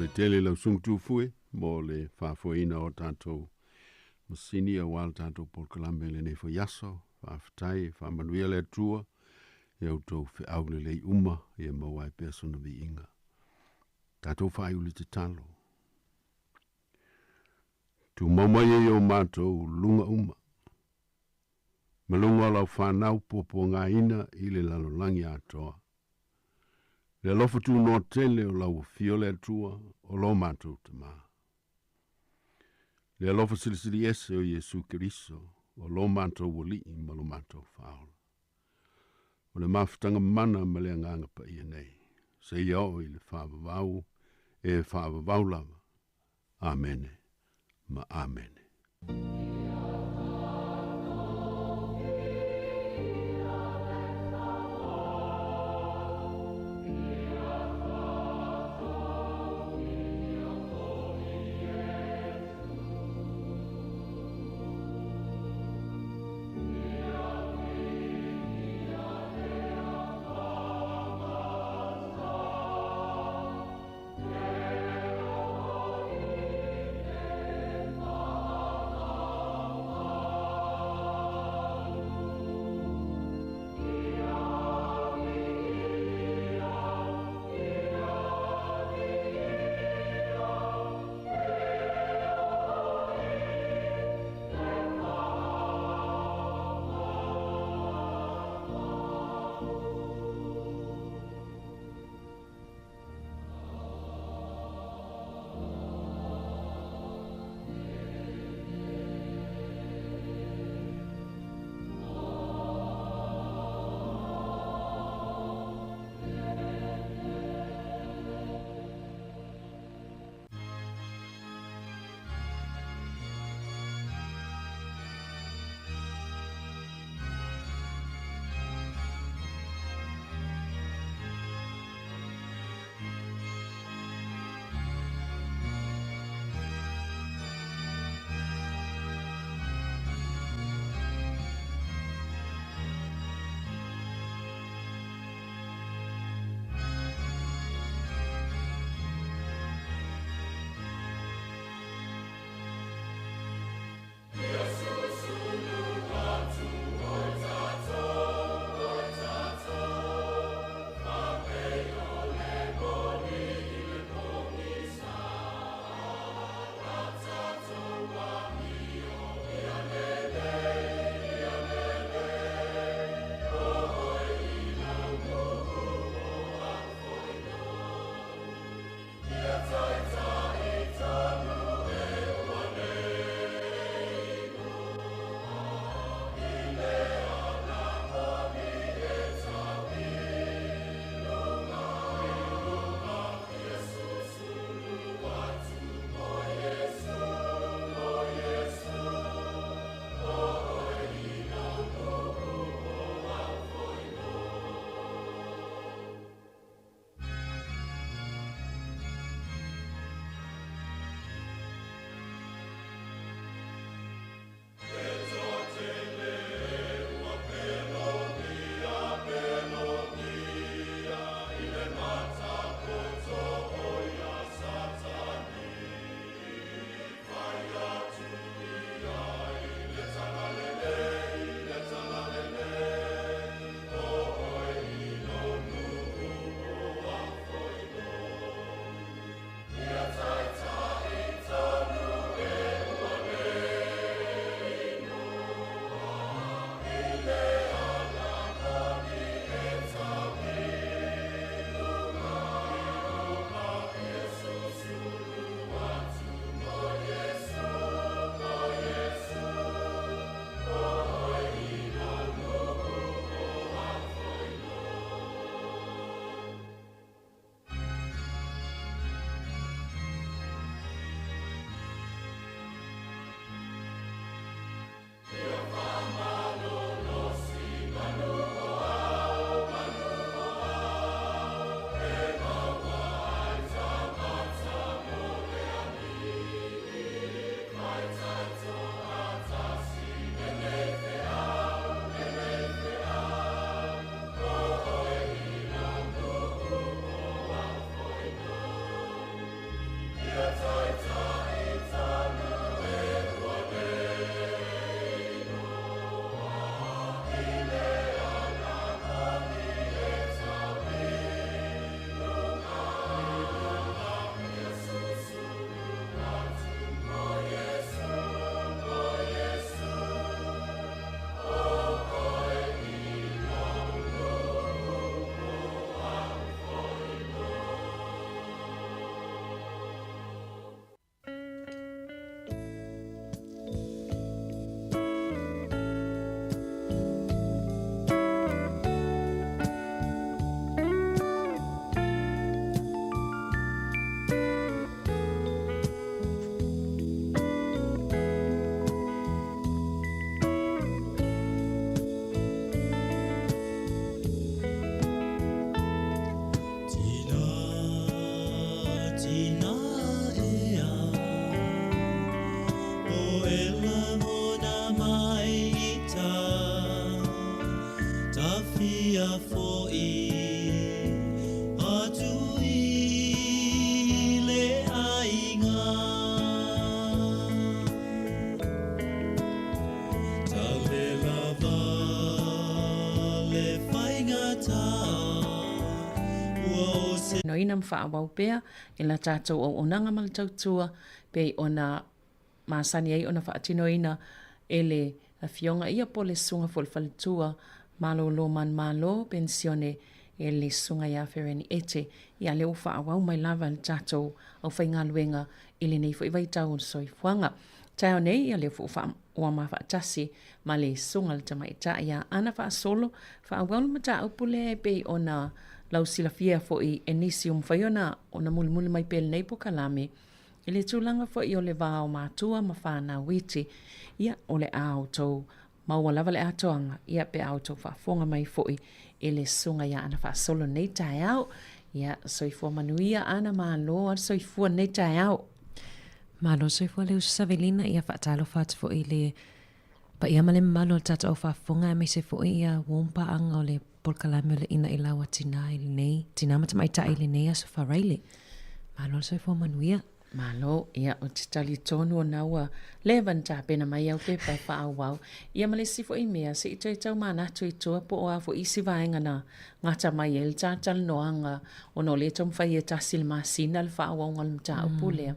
te tele lau sungtu fue, mo le whafuina o tātou masini a wāl tātou por kalambe le nei fo yaso, whaftai, whamanuia le tua, e au tau whi aule le uma, e mawai persona vi inga. Tātou whai uli te talo. Tu mamai e o mātou lunga uma. Malunga lau whanau popo ngā ina i le lalolangi atoa. Le alofa tu no tele o lau fiole atua o lo mātou te mā. Le alofa silisili ese o Jesu Kiriso o lo mātou wali i malo mātou whaola. O le mawhitanga mana ma le nganga pa ia nei. Se ia o i le whaavavau e whaavavau lava. Amene. Ma amene. No ina mwhaawau pea, e la tātou o onanga mal tautua, pe ona maasani ai ona whaatino ina, ele a fionga ia po le sunga folfalitua, malo lo man malo, pensione, e le sunga ia fereni ete, ia leo whaawau mai lava le tātou, au whainga luenga, ili nei fo iwai tau soi fuanga. Taeao nei, ia leo fo ua ma whaatasi, ma le sunga le tamaita, ia ana wha solo, whaawau mata aupule pe ona, lau sila fia fo i enisi whaiona o na muli mai pele nei po kalame. I le tūlanga fo i o le vāo mātua ma whāna witi. Ia o le ao tau maua lava le atoanga. Ia pe ao tau whafonga mai fo i le sunga ia ana whaasolo nei taeao. Ia soifua manuia ana mālo ar soifua nei taeao. Mālo soifua le usavelina ia whaatalo whaatu fo i le pa ia male malo tata o whafonga me se fo i a wompa anga o le polkalame le ina ilawa tina ili nei. Tina matamaita ili nei aso wharaile. Mālo soifua manuia. Malo, ia o te tali tonu o naua levan tā pena mai au pe pai whaawau. Ia male sifo i mea se i tau tau manatu i toa po o a fo isi vaenga na ngata mai el tā tal noanga o no le tau mwhai e tasil masina le whaawau ngal mta upulea.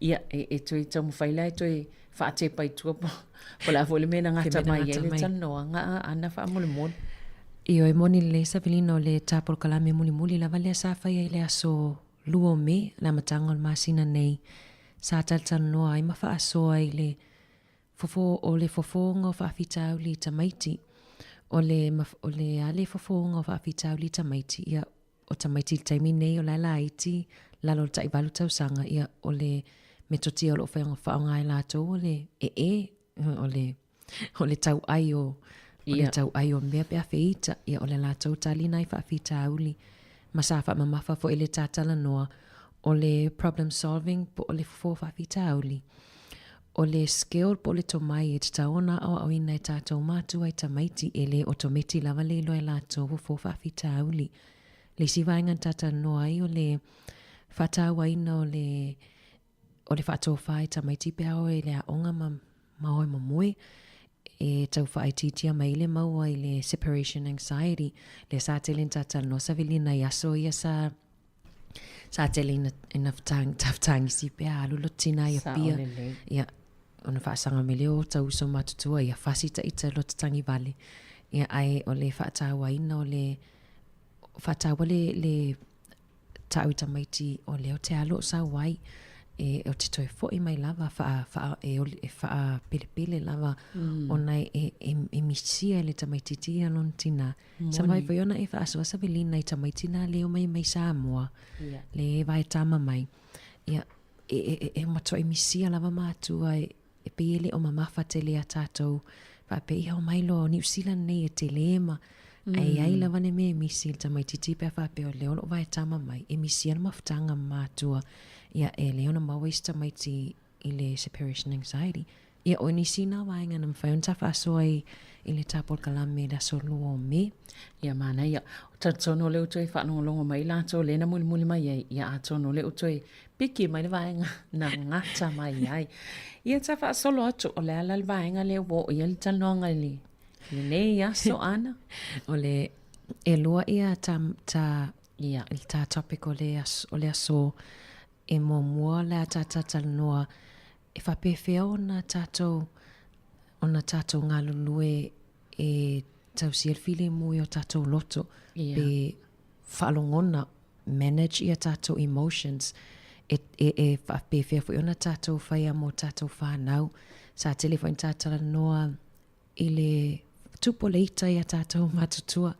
Ia e tui tau mwhaila e tui whaate pai tua po la fo le mena ngata mai el tal noanga ana wha mole mole. Io e moni le savelino le tāpol kalame muli la vale sa whai e le aso luo me na matangol masina nei sa tal noa ai mawha asoa i le fofonga o whaafitau li tamaiti o le ale fofonga o whaafitau li tamaiti ia o tamaiti taimi nei o la iti lalo tai balu tau sanga ia o le metoti o lo whaonga i lato o le o le tau ai o le tau ai o mea pia feita ia o le lato talina i whaafitau li masafa mamafa fo ele tatala noa o le problem solving po o le fofa fitauli o le skill po le tomai e taona o ina e tatou matu ai tamaiti ele otometi lava le loe lato fofa fitauli le sivainga tata noa i o le fatawa ina o le fatou fai tamaiti pe ao e le aonga mahoi mamui e tau whaititia mai le maua i le separation anxiety le sa tele tata no sa velina ia so ia sa tele ina taftangi si pe alu lo tina ia pia ia ona whaasanga me leo tau so matutua ia fasita ita lo tangi vale ia ai o le whaatawa ina o le whaatawa le tau tamaiti o leo te alo sa wai e o te toi fo i mai lava wha pele lava ona e misia le tamaititia lon tina. Sa mai fo iona e wha aswa sa velina i tamaitina leo mai Sāmoa. Le vai tama mai. Ia e mato e misia lava mātua e peele o mamafa te lea tātou. Wha pe iha o mai lo New Zealand nei e te leema. Ai lava ne me misia le tamaititi pe wha pe o leo lo vai tama mai. E misia na maftanga mātua. Ia e leona mawaista maiti i le separation anxiety. Ia o ni sina wainga na mwhai unta whaasoa i le tāpol kalame la solo o me. Ia mana ia, tatono leo toi whanongolongo mai lato lena muli mai ai. Ia atono leo toi piki mai le wainga na ngata mai ai. Ia ta whaasolo atu o le ala le wainga leo wo ia le talonga li. Le ne ia so ana. O le e lua ia ia il ta topic o le aso e mua la tata noa e whapewhea o na tātou ngā lulue e tau siel fili mui o tātou loto pe whaalongona manage ia tātou emotions e whapewhea fo ona tātou whaia mo tātou whanau sa telefoni tātala noa i le tupo leita ia tātou matutua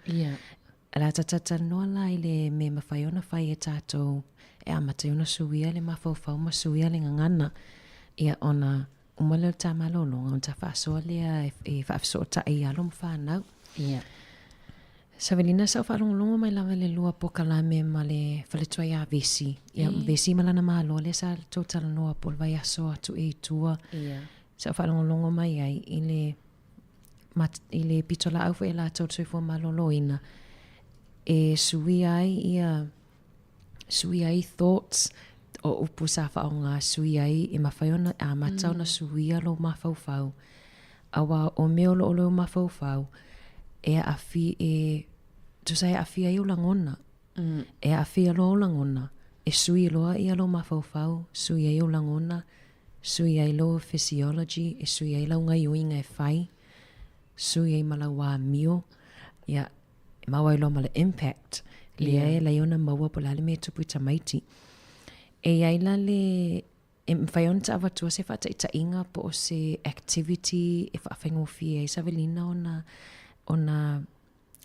la tata noa la i le me mawhai ona whai e tātou e amata una suia le mafau masuia le ngangana ia ona umale ta malolo on ta faso le e faso ta ia lo mfana ia Savelina sa whalongolongo mai lava le lua po kalame ma le whaletua ia vesi ia vesi malana malo le sa total noa po vai aso atu e tua sa whalongolongo mai ai i le pitola au e la tautu fo malolo ina e sui ai thoughts o upu sa whaonga sui ai e mawhaiona a matau na sui alo mawhauwhau awa o meo lo mawhauwhau e afi tu sai afi ai o langona E a fia lo langona. E sui loa ia lo mafau, sui ai o langona, sui ai lo physiology, e sui ai launga iuinga e whai, sui ai malawa mio, ia maua i lo mala impact, lea e laiona maua po lale me tupu tamaiti. E ai la le, e mwhaiona ta avatua se whata i ta inga po o se activity, e whaafengo fie, e savelina ona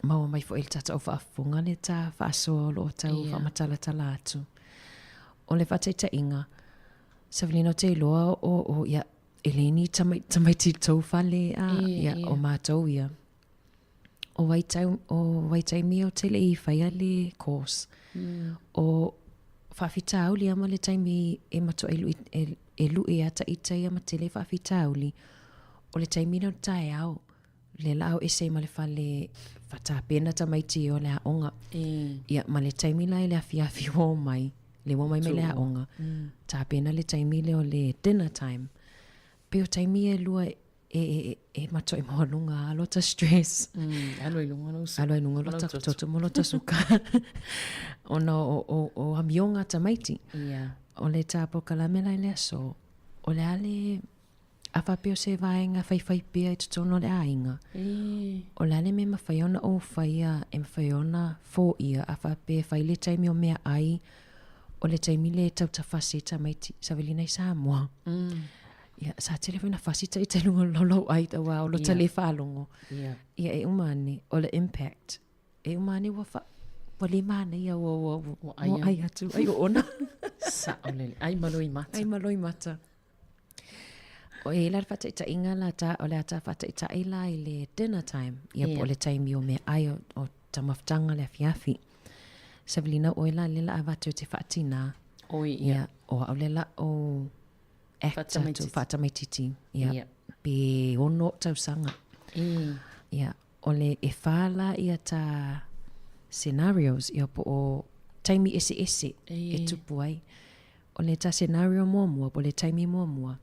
maua mai fo il tata o whaafunga le ta whaasoa lo o tau whaamatala tala atu. O le whata i ta inga, savelina o te loa o ia eleni tamaiti tau whale o mātou ia. O waitai mi o te le i whaia le course. O whawhita auli ama le taimi e mato e lu e ata ita ia ma te le whawhita auli. O le taimi no taeao. Le lao e sei ma le whale whatapena tamaiti o le haonga. Ia ma le taimi la e le awhiawhi o mai. Le wo mai me le haonga. Tapena le taimi le o le dinner time. Pe o taimi e lua e mato i moa lunga alota stress. Alo i lunga no suka. Alo i lunga lota toto mo lota suka. Ona o amionga tamaiti. O le tapo kalamela i le aso. O le ale a whapeo se vaenga whai pia i tutono le ainga. O le ale me mawhaiona o whaia e mawhaiona fō ia a whapea whai le taimi o mea ai. O le taimi le tau ta whasi tamaiti. Savelina i Sāmoa. Ia, sa telefona fasita i te lunga lolo ai ta wa o lo tale whalongo. Ia e umane, o le impact. E umane wa le mana ia wa ai atu, ai o ona. Sa o le, ai maloi mata. Ai maloi mata. O e la fata ita inga la ta, o le ata fata ita ila i le dinner time. Ia po le time o me ai o tamaftanga le fiafi. Savelina o ila lela avatu te fatina. Ia, o au lela o actor to Fatamaititi. Ia. Pe ono tau sanga. Ia. O le e whala ia ta scenarios ia po o taimi ese e tupu ai. O le ta scenario mua po le taimi mua.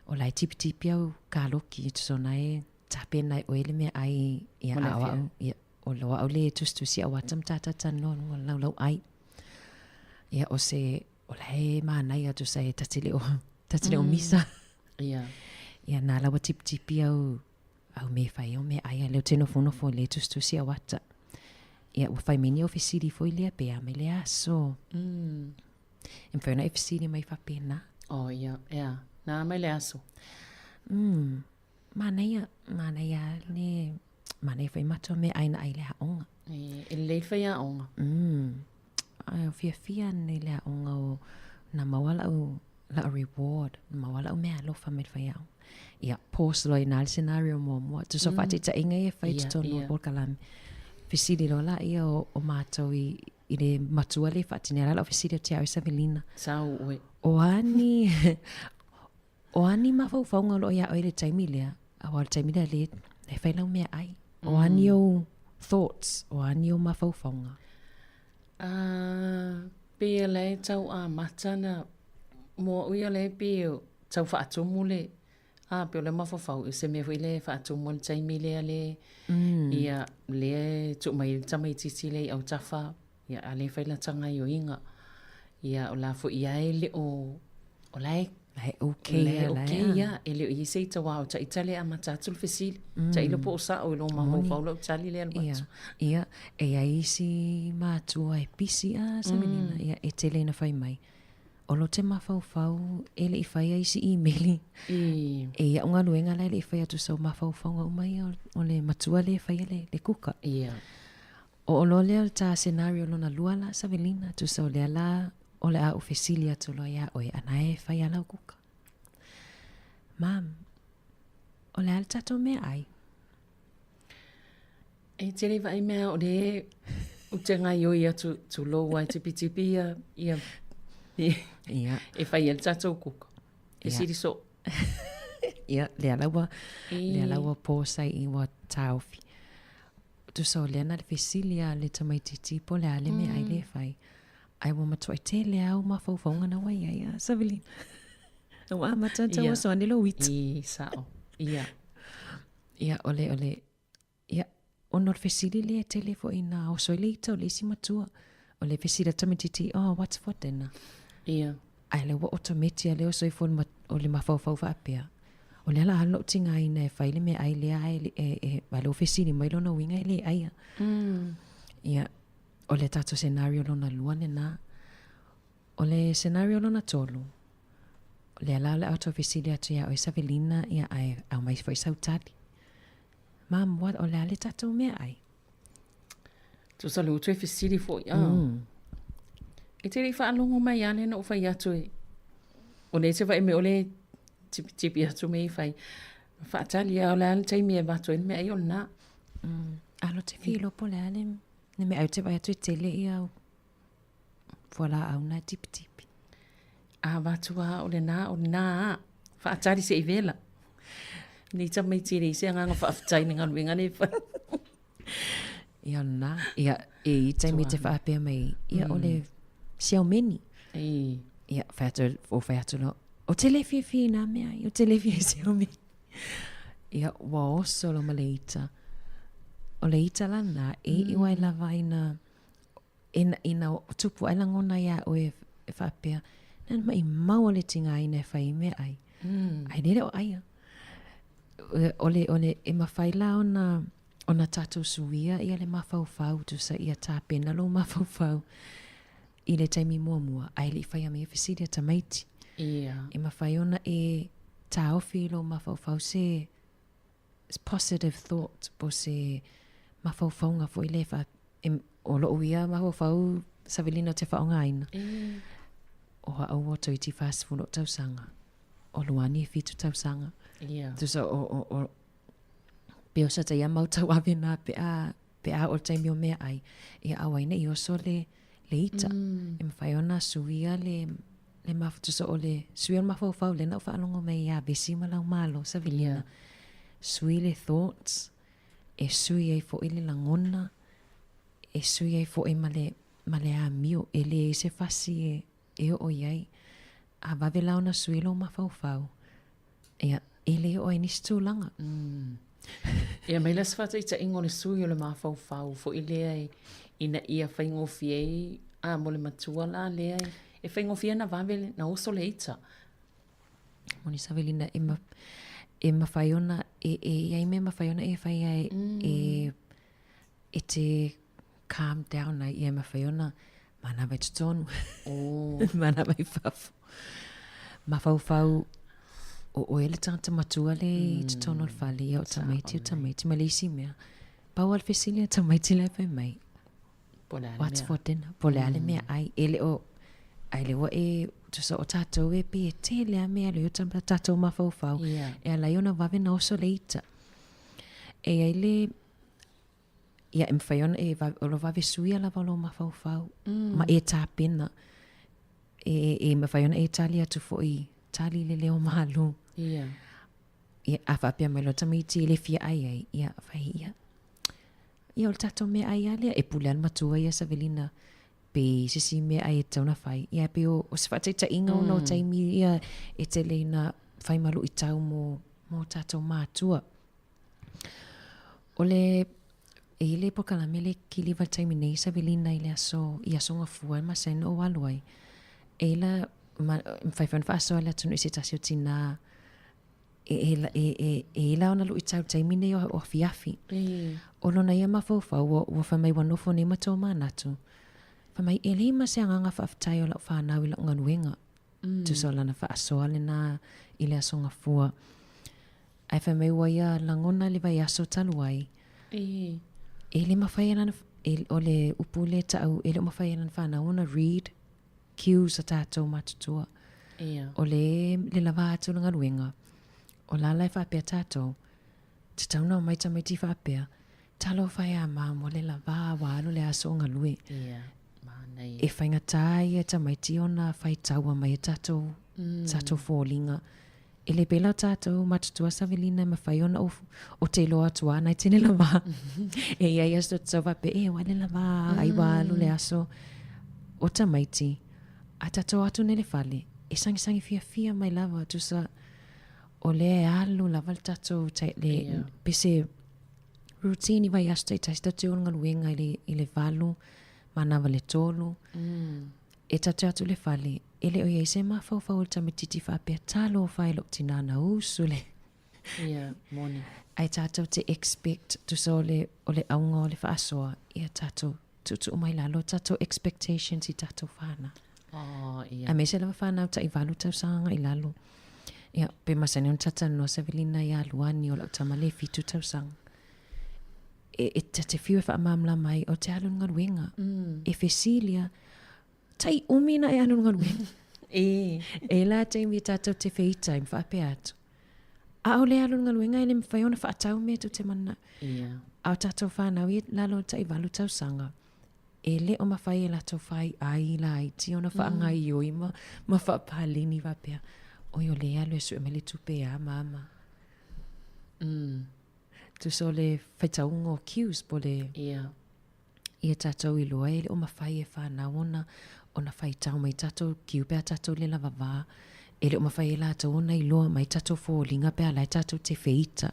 O lai tipi au kāloki i tusona e tapena o ele mea ai ia awa. Ia. O loa au le tustusi a watam tata tano lau ai. Ia o se o lai maanai atu sa e tatile o misa. Ia. Ia nā lawa tipi au me whai o me aia leo teno fono fo le tustusi a wata. Ia ua whai meni o fisiri fo i lea pea me lea so. E mwhauna e fisiri mai whapena. Ia. Nā mai lea so. Mana ia ne mana whai mato me aina ai lea onga. E lei whai a onga. Ai o fia ne lea onga o na mawala o la reward mawala o mea lofa me whai au. Ia pause loi nā scenario mua. Tu so whati ta inga e whai tutono o kalami. Fisiri lo la ia o mātou i le matua le whati nera la o fisiri o te au i Savelina. Sau oe. O ani mawhauwhaunga lo ia o le taimi lea. Awa le taimi lea le whai lau mea ai. O ani o thoughts. O ani o mawhauwhaunga. Pia le tau a matana mo uia le pio tau whaatomu le pio le mawhawhau i se me hui le whaatomu le taimi lea le ia le tu mai tamaititi le au tafa ia a le whaila tanga i o inga ia o la fu ia e le o lai okay ia e le i se tawa o ta itale a matatul fesili ta ilo po sa o lo mawhawhau lo tali le almatu ia e a isi matua e pisi a Savelina ia e tele na whai mai. O lo te mawhauwhau e le i whai isi e-maili. E ia unga luenga lai le i whai atu sau mawhauwhau ngau mai o le matua le whai le kuka. O lo lea ta scenario lona lua la Savelina tu sau lea la o le a ufesili atu lo ia oe ana e whai ala o kuka. Mam, o le ala tato mea ai? E tere vai mea o le utenga i oi atu tu lo wai tipi ia e whai el tatou kuka. E siri so. Ia, lea lawa pōsai i wa tauwhi. Tu so lea na le fesilia le tamaititi po lea le me ai le whai. Ai wa matua i te lea au mawhauwhaunga na wai ai a Savelina. O a matanta wa soani lo witi. I sao. Ia. Ia, ole. Ia, o nor fesili le telefo ina o soile i tau le isi matua. o le fesila tamatiti, what's for dinner? Ia. Ai le wa otometi a leo soifo o le mafau fa apea. O le ala alo tinga ina e whaile me ai lea ai e wale o fesili mai lona winga e le aia. Ia, o le tato scenario lona luane na. O le scenario lona tolu. O le ala le auto fesili atu ia o Isavelina ia ai au mai fai sautali. Mam, what o le ale tato mea ai? Tu sa le utu e fesili fo ia. E te rei whaalongo mai ane na o whai atu e. O ne te whai me o le tipi atu me i whai. Whaatali a o le ale taimi e watu en me ai o na. Alo te whilo po le ale. Ne me au te whai atu e tele i au. Wala au na tipi. A watu a o le na. Whaatali se i vela. Ni ta mai tiri i se anganga whaafitai ni nganu ingane whai. Ia na. Ia e taimi te whaapea mai. Ia o le siau meni. Ia whai atu lo. O te lefi na mea. O te lefi e siau meni. Ia wa oso lo ma le ita. O le ita lana e iwa i lava ina tupu ai langona ia o e whaapea. Nana mai maua le tinga ina e whai mea ai. Ai nere o aia. Ole e mawhai la ona tatou suia ia le mawhau tu sa ia tāpena lo mawhau i le taimi mua ai li whai ame e whesiria tamaiti. E mawhai ona e tāofi lo mawhau se positive thought po se mawhau nga fo i le wha o lo uia mawhau Savelina te whaonga aina. O au o toi ti fast funo tausanga. O luani e fitu tausanga. Tu sa o peo sa te ia mau tau ave na pe a o taimi o mea ai. E awaina i oso le ita. E mawhai ona suia le tu sa o le suia mawhau le na o whaalongo mei ia besi malau malo Savelina. Sui le thoughts. E sui ei fo ile langona. E sui ei fo e male a mio. E le e se fasi e o iai. A vawe launa sui lo mawhau. E le o e nisi tūlanga. Ia mai las whata i ta ingo le sui o le mawhau fo i lea ina ia whaingofi ei a mo le matua la lea e whaingofi na vawe na oso le ita. Moni Savelina e mawhaiona e me mawhaiona e whai ai e te calm down ai e mawhaiona mana vai tutonu. Mana vai fafu. Mawhau o ele tanta matua le tutonu al fali o tamaiti malisi mea. Pau al fesilia tamaiti le fai mai. What's for dinner? Po le ale mea ai ele o ai le wa e tusa o tatou e pe te le mea le o tatou mawhau. E ala iona vave na oso le ita. E ai le ia e mwhaiona e o lo vave sui ala valo mawhau. Ma e tāpena. E mwhaiona e tali atu fo i tali le leo malu. Ia a whapea mai lo tamaiti le fia ai. Ia whai ia. Ia o tatou mea ai alia. E pule an matua ia Savelina. Pe sisi mea ai e tauna whai. Ia pe o se whataita inga o no taimi ia e te leina whai malu i tau mo tatou mātua. O le e le pokala mele kiliva taimi nei Savelina i le aso i aso ngafua ma sen o waluai. E la mwhaifan whaaso ala tunu i se tasi o tina e la ona lu i tau taimi nei o fiafi. O lona ia mawhau o whamai wanofo nei mato manatu. Whamai e le ima se anganga whaafitai o lau whanau i lau nganuenga. Tu so lana whaaso ale na i le aso ngafua. Ai whamai waia langona le vai aso taluai. E le mawhaianan o le upu le tau e le mawhaianan whanau ona read cues a tātou matutua. O le lava atu langa ruenga. O la lai whapea tātou. Te tauna o maita mai ti whapea. Talo whai a māmo le lava wālo le aso ngā lue. E whainga tai e ta mai ti ona whai taua mai e tātou fōlinga. E le pela tātou matutua Savelina ma whai ona o te loa atua nai tene lava. E iai aso tau whape e wale lava ai wālo le aso. O ta maiti. A tātou atu nele whale. E sangi fia mai lava tu sa o le alu lava le tātou le pese routine vai asta i taista te onga luenga i le valu Manawa le tolu. E tatu le fale. Ele o ye se mafau le tamatiti whapea talo whai lo tinana usule. Yeah, morning. Ai tātou te expect tu so o le aunga o le whaasoa. Ia tātou tutu umai lalo tātou expectations I tātou whana. Oh, yeah. A me se lawa whanau ta I walu tau sanga I lalo. Ia, pe masani on tata no Savelina ia luani o lau tamale fitu tau sanga. E te whiu e whaamamla mai o te alun ngaruenga. E Fesilia, tai umina e alun ngaruenga. E la te imi tātou te whita I mwhape atu. A o le alun ngaruenga e le mwhaiona whaatau me tu te mana. Au tātou whanau I lalo ta I walu tau sanga. E le o mawhai e lato whai ai la iti ona whaanga I oi ma whaapalini wapea. Oi o le alu e su e mele tupe a mama. Tu so le whaitaunga o kius po le ia tātou I loa e le o mawhai e whanau ona whaitau mai tātou kiu pea tātou le lava wā. E le o mawhai e lātou ona I loa mai tātou fōlinga pea lai tātou te whita.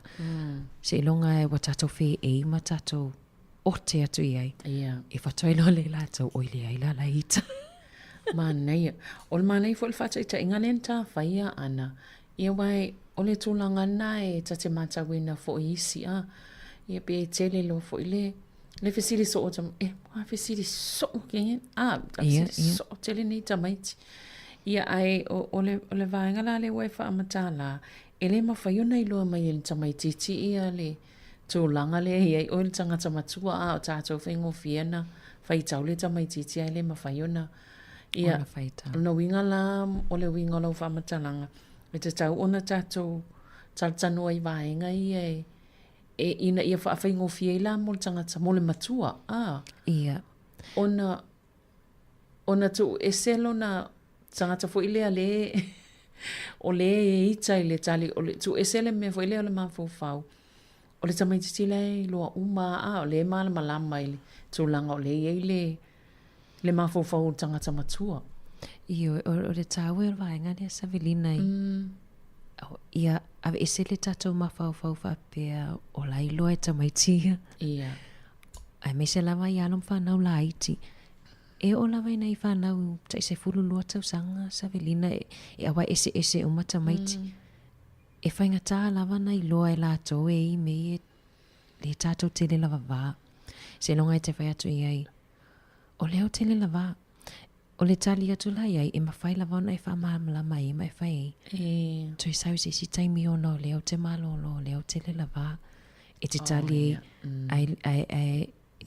Se longa e wa tātou whi e ma tātou o te atu I ai. E whatoi lo le lātou oi le ai la ita. Manei. O le manei fo le whata I ta inganenta whaia ana. Ia wai o le tūlanga nai ta te matawina fo I isi a. Ia pe tele lo fo I le fesiri so o tam. Wa fesiri so o kengen. Fesiri so o tele nei tamaiti. Ia ai o le vaenga la le wai wha amatala. E le mawhaiona I loa mai ele tamaititi ia le tūlanga le iai o le tangata matua a o tātou whengo fiena. Whaitau le tamaititi ai le mawhaiona. Ia, no winga la o le winga lau whamatalanga. E te tau ona tātou taltanu ai vaenga I e ina ia whaawhaingo fie la mo le tangata mo le matua. Ia. Ona tu e selo na tangata fo ilea le o le e ita I le tali o le tu e sele me fo ilea o le mawhau. O le tamaititi le loa uma o le mala malama I le tūlanga o le i le mawhau tangata matua. Io, o le tāu e vaenga le Savelina Ia, ave ese le tātou mawhau whapea o la iloa e tamaitia. Ia. Ai me se lawa I alum whanau la iti. E o lawa ina I whanau ta se fulu lua tau sanga Savelina e awa ese o matamaiti. E whainga tā lawa na iloa e lātou I me le tātou tele lawa wā. Se longa e te whai atu I ai. O leo tele lava. O le tali atu lai ai e mawhai lava ona e whaamahamala mai e mai whai. Toi sau se si taimi ona o leo te malolo o leo tele lava. E te tali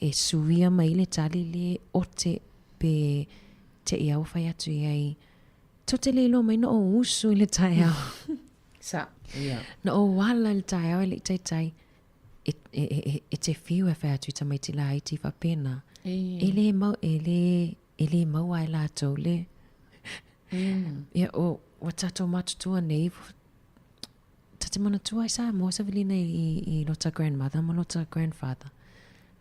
e suia mai le tali le ote pe te iau whai atu I ai. To te leilo mai no o usu le taeao. Sa, ia. No o wala le taeao e le tai. E te whiu e whai atu tamai te la iti whapena. Ele mau ai lātou le. Ia o watato matutua nei. Tate mana tua I Sāmoa Savelina I lota grandmother ma lota grandfather.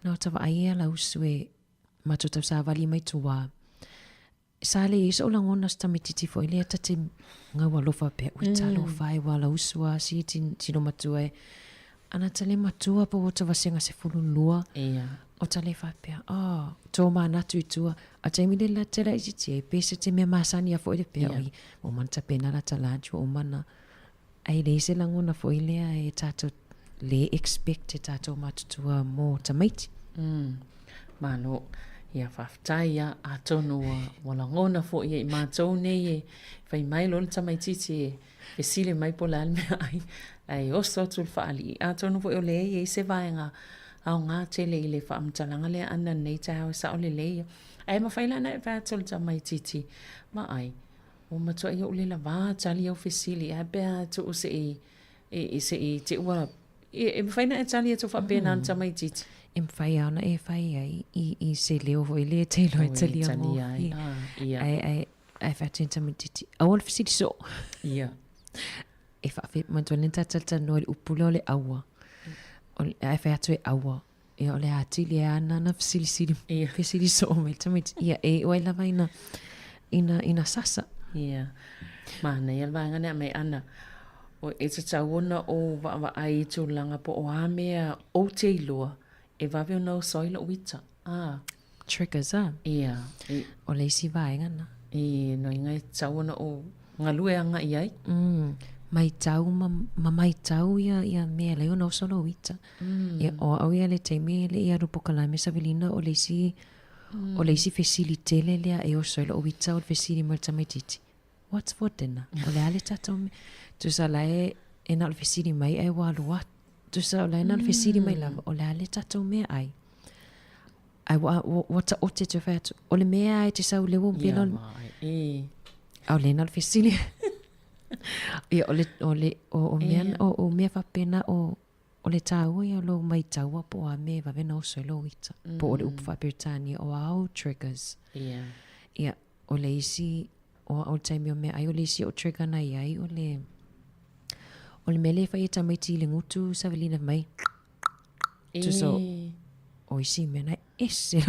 Na o tawa ai ala usu e matutau sa wali mai tua. Sa le iso langona sta mititi fo ile tate ngawa lofa pe ui talo whai wala usua si tino matua e. Ana tale matua po wata wasenga se fulu lua. O tale whapea, tō mā natu I tua, a taimi le la tera isi tie, pese te mea māsani a fo I le pea oi, o manta pena la talaju o mana. Ai le se langona fo I lea e tātou le expect e tātou matutua mō tamaiti. Malo, ia whaftai ia a tonu wala ngona fo I mātou nei e, whai mai lo le tamaititi e, e sile mai po la almea ai oso tu whaali, a tonu fo I o le e se vaenga, au ngā tele I le whaamtalanga le ana nei taeao sa o le leia. Ai mawhaila na e whātol tamaititi. Ma ai, o matua I o le la wā tali au whesili. Ai bea tu o se I te ua. E mawhaina e tali atu whapena an tamaititi. E mwhai ana e whai ai I se leo ho I le te ilo e tali a mō. Ai whātuen tamaititi. Au al whesili so. Ia. E whawhi mantua nenta tata no le upula o le aua. Ai whai atu e aua. E o le atili e ana na whesilisili. Whesili so o me tamiti. Ia e oai lawa ina sasa. Ia. Mana ia lwa ngana me ana. O e te tauona o wa ai tūlanga po o hamea o te iloa. E wawe o nau soila uita. triggers Ia. o le isi vaenga na. No ingai tau na o ngalue anga iai. Mai tau mai tau ia mea leo no solo wita. Ia o au ia le teime le ia rupokalai me savelina o le isi facilite lea e o soilo o wita o le facility mo le tamaititi. What's for dinner? O le ale tato me. Tu sa lae e na le facility mai e walu wat. Tu sa lae na le facility mai lava o le ale tato me ai. Ai wata ote te whaiatu. O le mea ai te sau lewo pila. Au le na le facility. Ia o mea whapena o le tāua ia lo mai taua po a me vavena o soilo wita. Po o le upu whapiritania o au triggers. Ia o le isi o taimi o mea ai o le isi o trigger na iai o le mele whai e tamaiti le ngutu savelina mai. Tu so o isi mena ese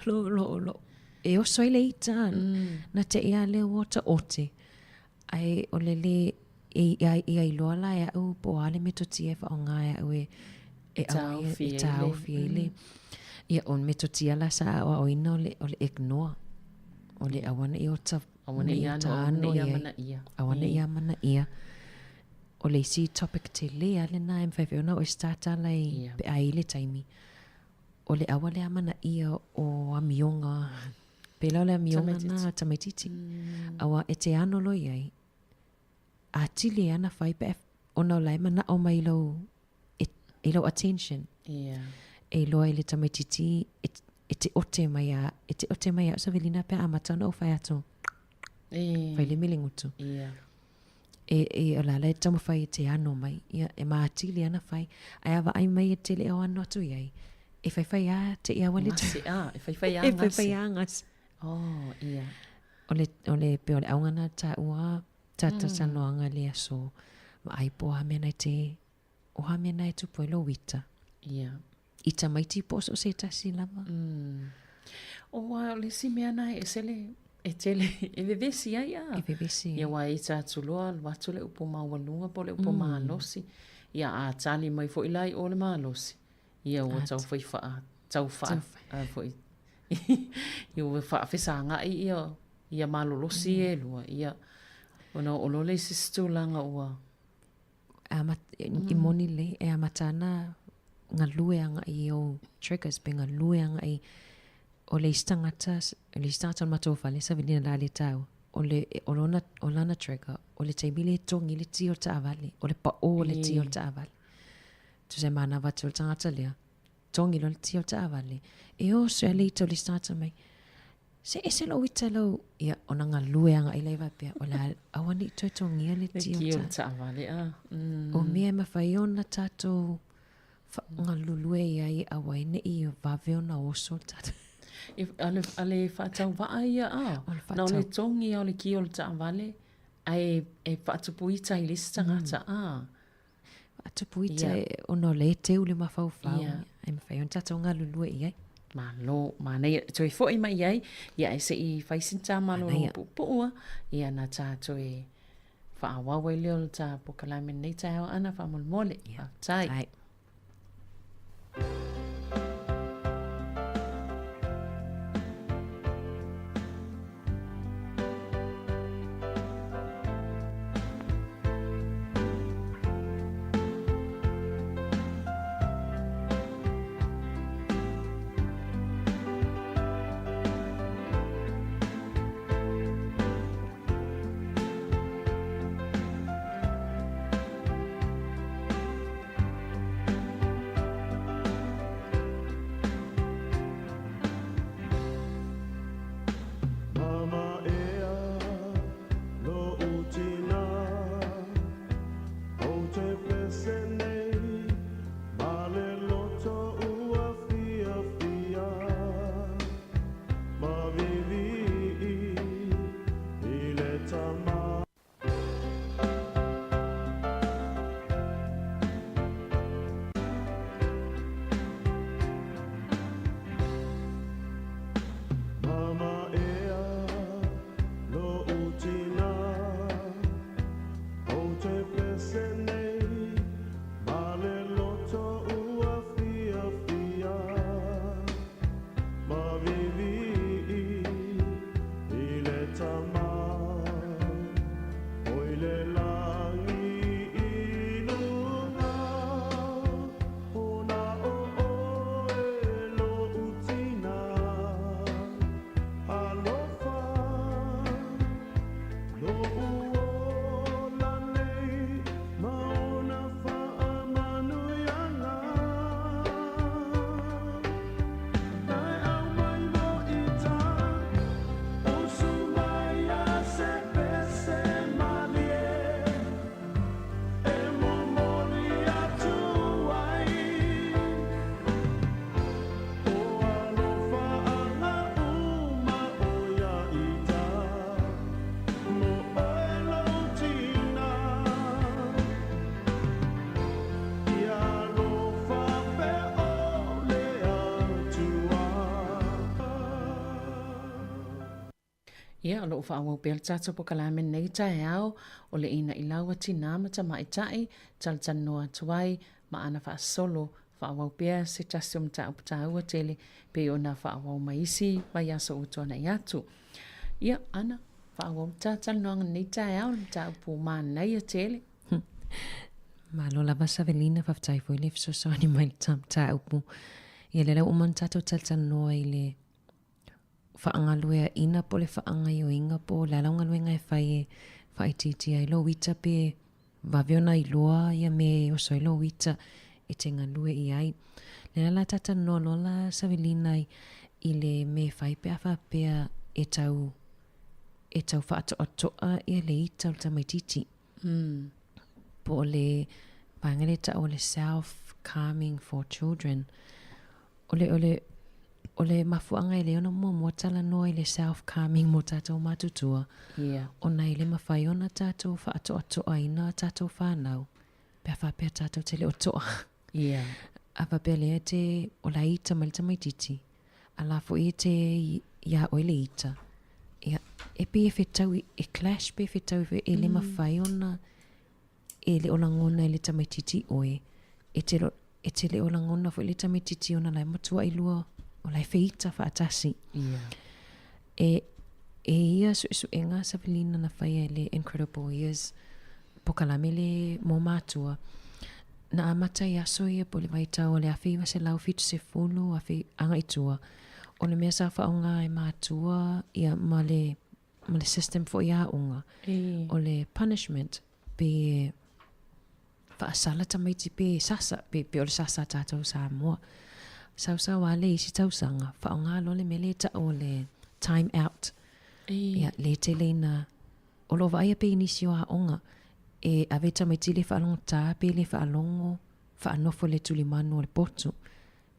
lo e o soile ita na te ia le wata ote. Ai o le i loa la e au po ale me toti e wha o ngā e au e tau fiele. Ia on me toti ala sa o ina o le ignore. O le awana i o ta awana i amana ia. Awana i amana ia. O le isi topic te le ale na em whaiwhiona o stata lai pe ai le taimi. O le awa le amana ia o amionga. Pela o le amionga na tamaititi. Awa e te anolo iai. A tili ana whai pe ona o lai mana o mai lo attention. E loa i le tamaititi e te ote mai a sa velina pe amatana o whai ato. Whai le milingutu. E o lala e tamu whai e te ano mai. E maa tili ana whai. Ai awa ai mai e te le o ano atu iai. E whai a te ia wale te. E whai a ngasi. Oh, ia. O le pe o le aungana ta ua tata sanoanga le aso. Ma ai po ha mena te o ha mena e tupo ilo wita. Ia. I tamaiti po so se tasi lava. O wa le si mea nai e sele e tele e vevesi ai a. E vevesi. Ia wa i tātuloa watu le upo mawalunga po le upo mahalosi. Ia a tali mai fo ilai o le mahalosi. Ia ua tau whai wha. Tau wha. Fo ia ua wha whesanga ia malolosi e lua. Ia ona o lole i sistulanga ua. I moni le e amatana ngā lueanga i o triggers pe ngā lueanga i o le istangata matowhale sa vilina la le tau o lana trigger o le taimile tongi le tio ta avale o le pa o le tio ta avale tu se mana watu o tangata lea tongi lo le tio ta avale e o se le ito le stata mai se ese lo wita lo ia ona ngā lueanga i leiva pia o la awani toi tongi le tio ta avale o mea mawhai ona tato ngā lulue ia i awaine i o vaveona oso tata. Ale whaatau waa ia a. Na o le tongi o le ki o le ta avale ai e whaatupuita i lista ngata a. Whaatupuita ono le teu le mawhauwhau. Ai mawhai on tato ngā lulue iai. Ma nei toi fo i mai iai. Ia e se i whaisinta malo pupua. Ia na tato e whaawawa i leo le ta pokalame nei tae o ana whamolmole. Tai. Ia, o loo whaawau pēl tātou po kalame nei taeao, o le ina ilaua tina ta mai tai, tal noa tuai, ma ana wha solo, whaawau pēl se tasum ta upataua tele, pe o na whaawau maisi, vai aso utua nei atu. Ia, ana, whaawau tal noa nei taeao, ta upu maa nei a tele. Malo lava Savelina whaftai fo ile fisosani mai tam ta upu. Ia le lau uman tātou tal noa ile whaangalue ina po le whaangai o inga po le alaungalue ngai whai titi ai lo wita pe waviona i loa ia me oso i lo wita e te ngalue i ai. Le la tata no lola Savelina i le me whai pe awha pea e tau whaatoa ia le ita o le tamai titi. Po le pangale ta o le self-calming for children. O le mafuanga i le ona mua tala noa i le self-calming mo tātou matutua. O nei le mawhaiona tātou whaatoa ina tātou whanau. Pea whapea tātou te le o toa. Apa pea lea te o la ita mai tamai titi. Alafo i te ia o le ita. E pe e whetau e clash pe whetau e le mawhaiona e le olangona i le tamai titi oe. E te le olangona fo i le tamai titi ona lai matua i lua o lai feita whaatasi. E ia su enga Savelina na whaia le Incredible Years pokalame le mō mātua. Na amata i aso ia po le waitau o le awhiwa se lau fitu se fulu awhi anga itua. O le mea sa whaonga e mātua ia ma le system fo ia unga. O le punishment pe whaasala tamaiti pe sasa, pe o le sasa tātou Sāmoa. Sau wale isi tausanga, whaonga lo le mele ta o le time out. Ia le te leina, o lo vaia pe inisio a onga, e ave tamaiti le whaalonga tā, pe le whaalongo, whaanofo le tulimanu o le potu.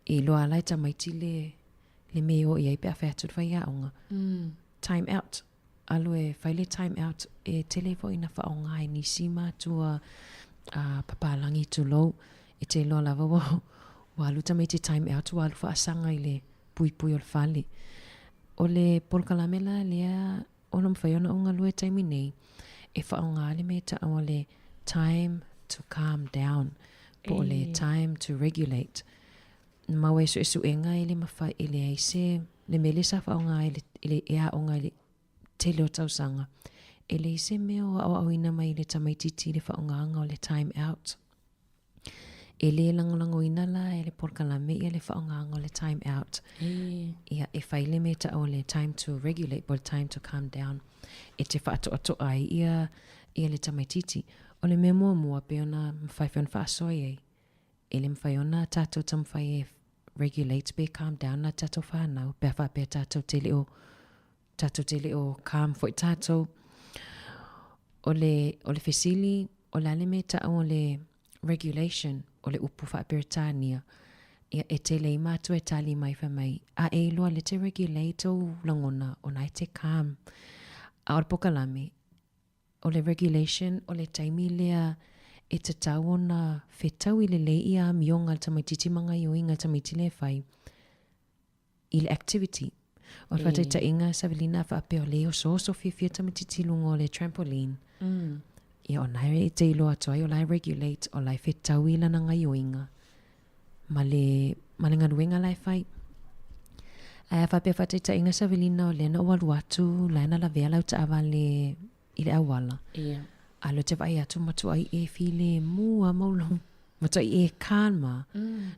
E lo alai tamaiti le meo ia i pe a whaatu whaia onga. Time out. Alo e whaile time out, e telefo ina whaonga e nisima tua papalangi tu lo, e te lo lava wo. Walu ta te time out walu whaasanga i le pui o le whale. O le polkalamela lea onom whaiona o ngā lue taimi nei, e whaonga le me ta o le time to calm down, po le time to regulate. Mawe su enga i le mawhai i le aise, le mele sa whaonga i le ea o ngā le tele o tausanga. E le ise meo au ina mai le tamaititi le whaonga o le time out. E le langolango ina la e le polkalame ia le whaonga o le time out. Ia e whaile me ta o le time to regulate, but time to calm down. E te whaatoa ai ia le tamaititi. O le mea mua pe ona mwhaiwhion whaasoi e. E le mwhaiona tātou tam whai e regulate pe calm down na tātou whanau. Pea whapea tātou tele o calm fo i tātou. O le whesili, o la le me ta o le regulation, o le upu whaperitania, e te lei mātua e tali mai whamai, a e loa le te regulate o langona, o nai te calm. A o pokalame, o le regulation, o le taimi lea, e te tau ona whetau i le lei ia mionga le tamaititi manga i o inga tamaiti le whai, i le activity. O le whatai ta inga Savelina whaapeo leo so fia tamaititi lungo le trampoline. Ia o nai e te iloa toai o lai regulate o lai whetau i lana ngai o inga. Ma le ngaruenga lai whai. Ai whapea whateta inga Savelina o lena o walu atu, laina la vea lau ta awale i le awala. Ia. Alo te vai atu matua i e file mua maulong. Matua i e kalma.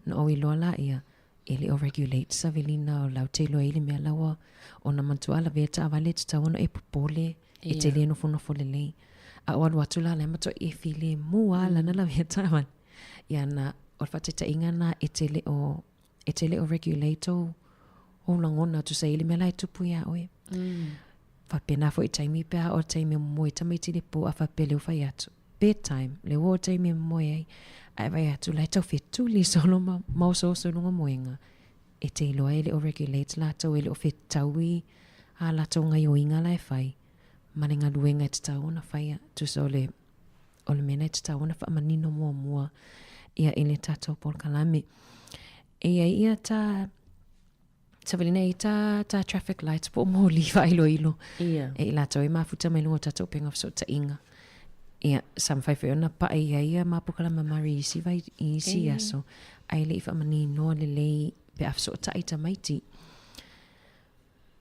Na o i loa la ia. Ele o regulate Savelina o lau te loa ili mea lawa. O na mantua la vea ta awale te tawana e popole. E te le no funa folelei. A walu atu la matua i e file mua lana la vea ta awale. Ia na o whateta inga na e te le o regulator o langona tu sa ili mea lai tupu ia oe. Whapena fo i taimi pēa o taimi moe tamaiti le po a whape leo whai atu. Bedtime, leo o taimi moe ai. Ai vai atu lai tau whetu li solo mauso lunga moenga. E te iloa ele o regulate la tau ele o whetaui a la tau ngai o inga lai whai. Manenga luenga e te tau na whai tu sa ole mena e te tau na wha manino mua ia ele tatou Paul Kalame. Ia ta Savelina i ta traffic lights po mo li va ilo. Ia. E la toi mafuta mai lunga tatou penga so ta inga. Ia sam fai fe ona pa ia mapukala mamari isi vai isi aso. Ai le ifa mani no le pe afso ta ita maiti.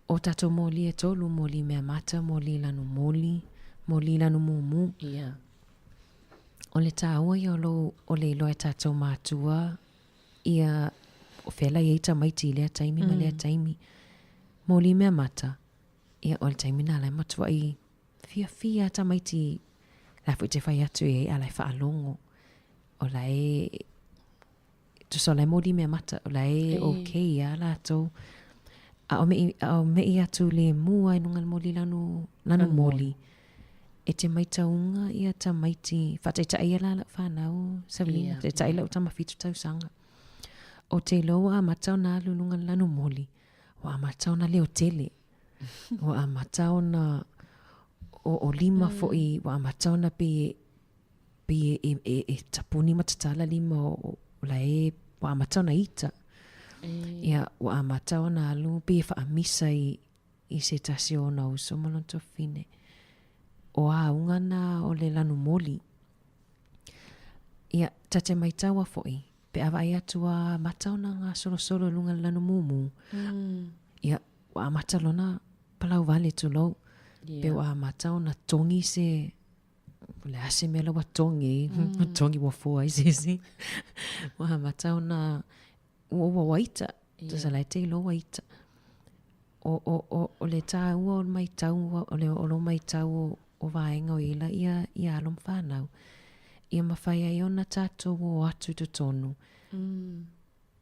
O tatou mo li e tolu mo li mea mata mo li lanu mumu. Ia. O le taua ia o le ilo e tatou matua ia o fela ia ita maiti lea taimi ma lea taimi. Mo li mea mata ia o le taimi na lai matua i fia ta maiti la fu te fai atu e a lai whaalongo. O lai tu so lai mo li mea mata o lai okay a la tau a o me i atu le mua i nunga mo li lanu moli. E te maitaunga ia ta maiti whataita ia la whanau Savelina. Te taila o tamafitu tau sanga. O te loa a matau na lulunga lanu moli. Wa a matau na leo tele. Wa a matau na o lima fo i. Wa a matau na pe e tapuni matatala lima o la e. Wa a matau na ita. Ia wa a matau na alu pe wha amisa i se tasi o na uso malonto fine. O a unga na o le lanu moli. Ia tate maitaua fo i. Pe awa ai atua matau na ngā solo lunga lanu mumu. Ia wa a matau na palau vale tu lau. Pe wa a matau na tongi se le ase mela wa tongi. Tongi wa fua i sisi. Wa a matau na ua waita. Tasa lai te ilo waita. O le tā ua o maitau o le olo maitau o vaenga o ila ia alom whanau. Ia mawhai ai ona tātou o atu tu tonu.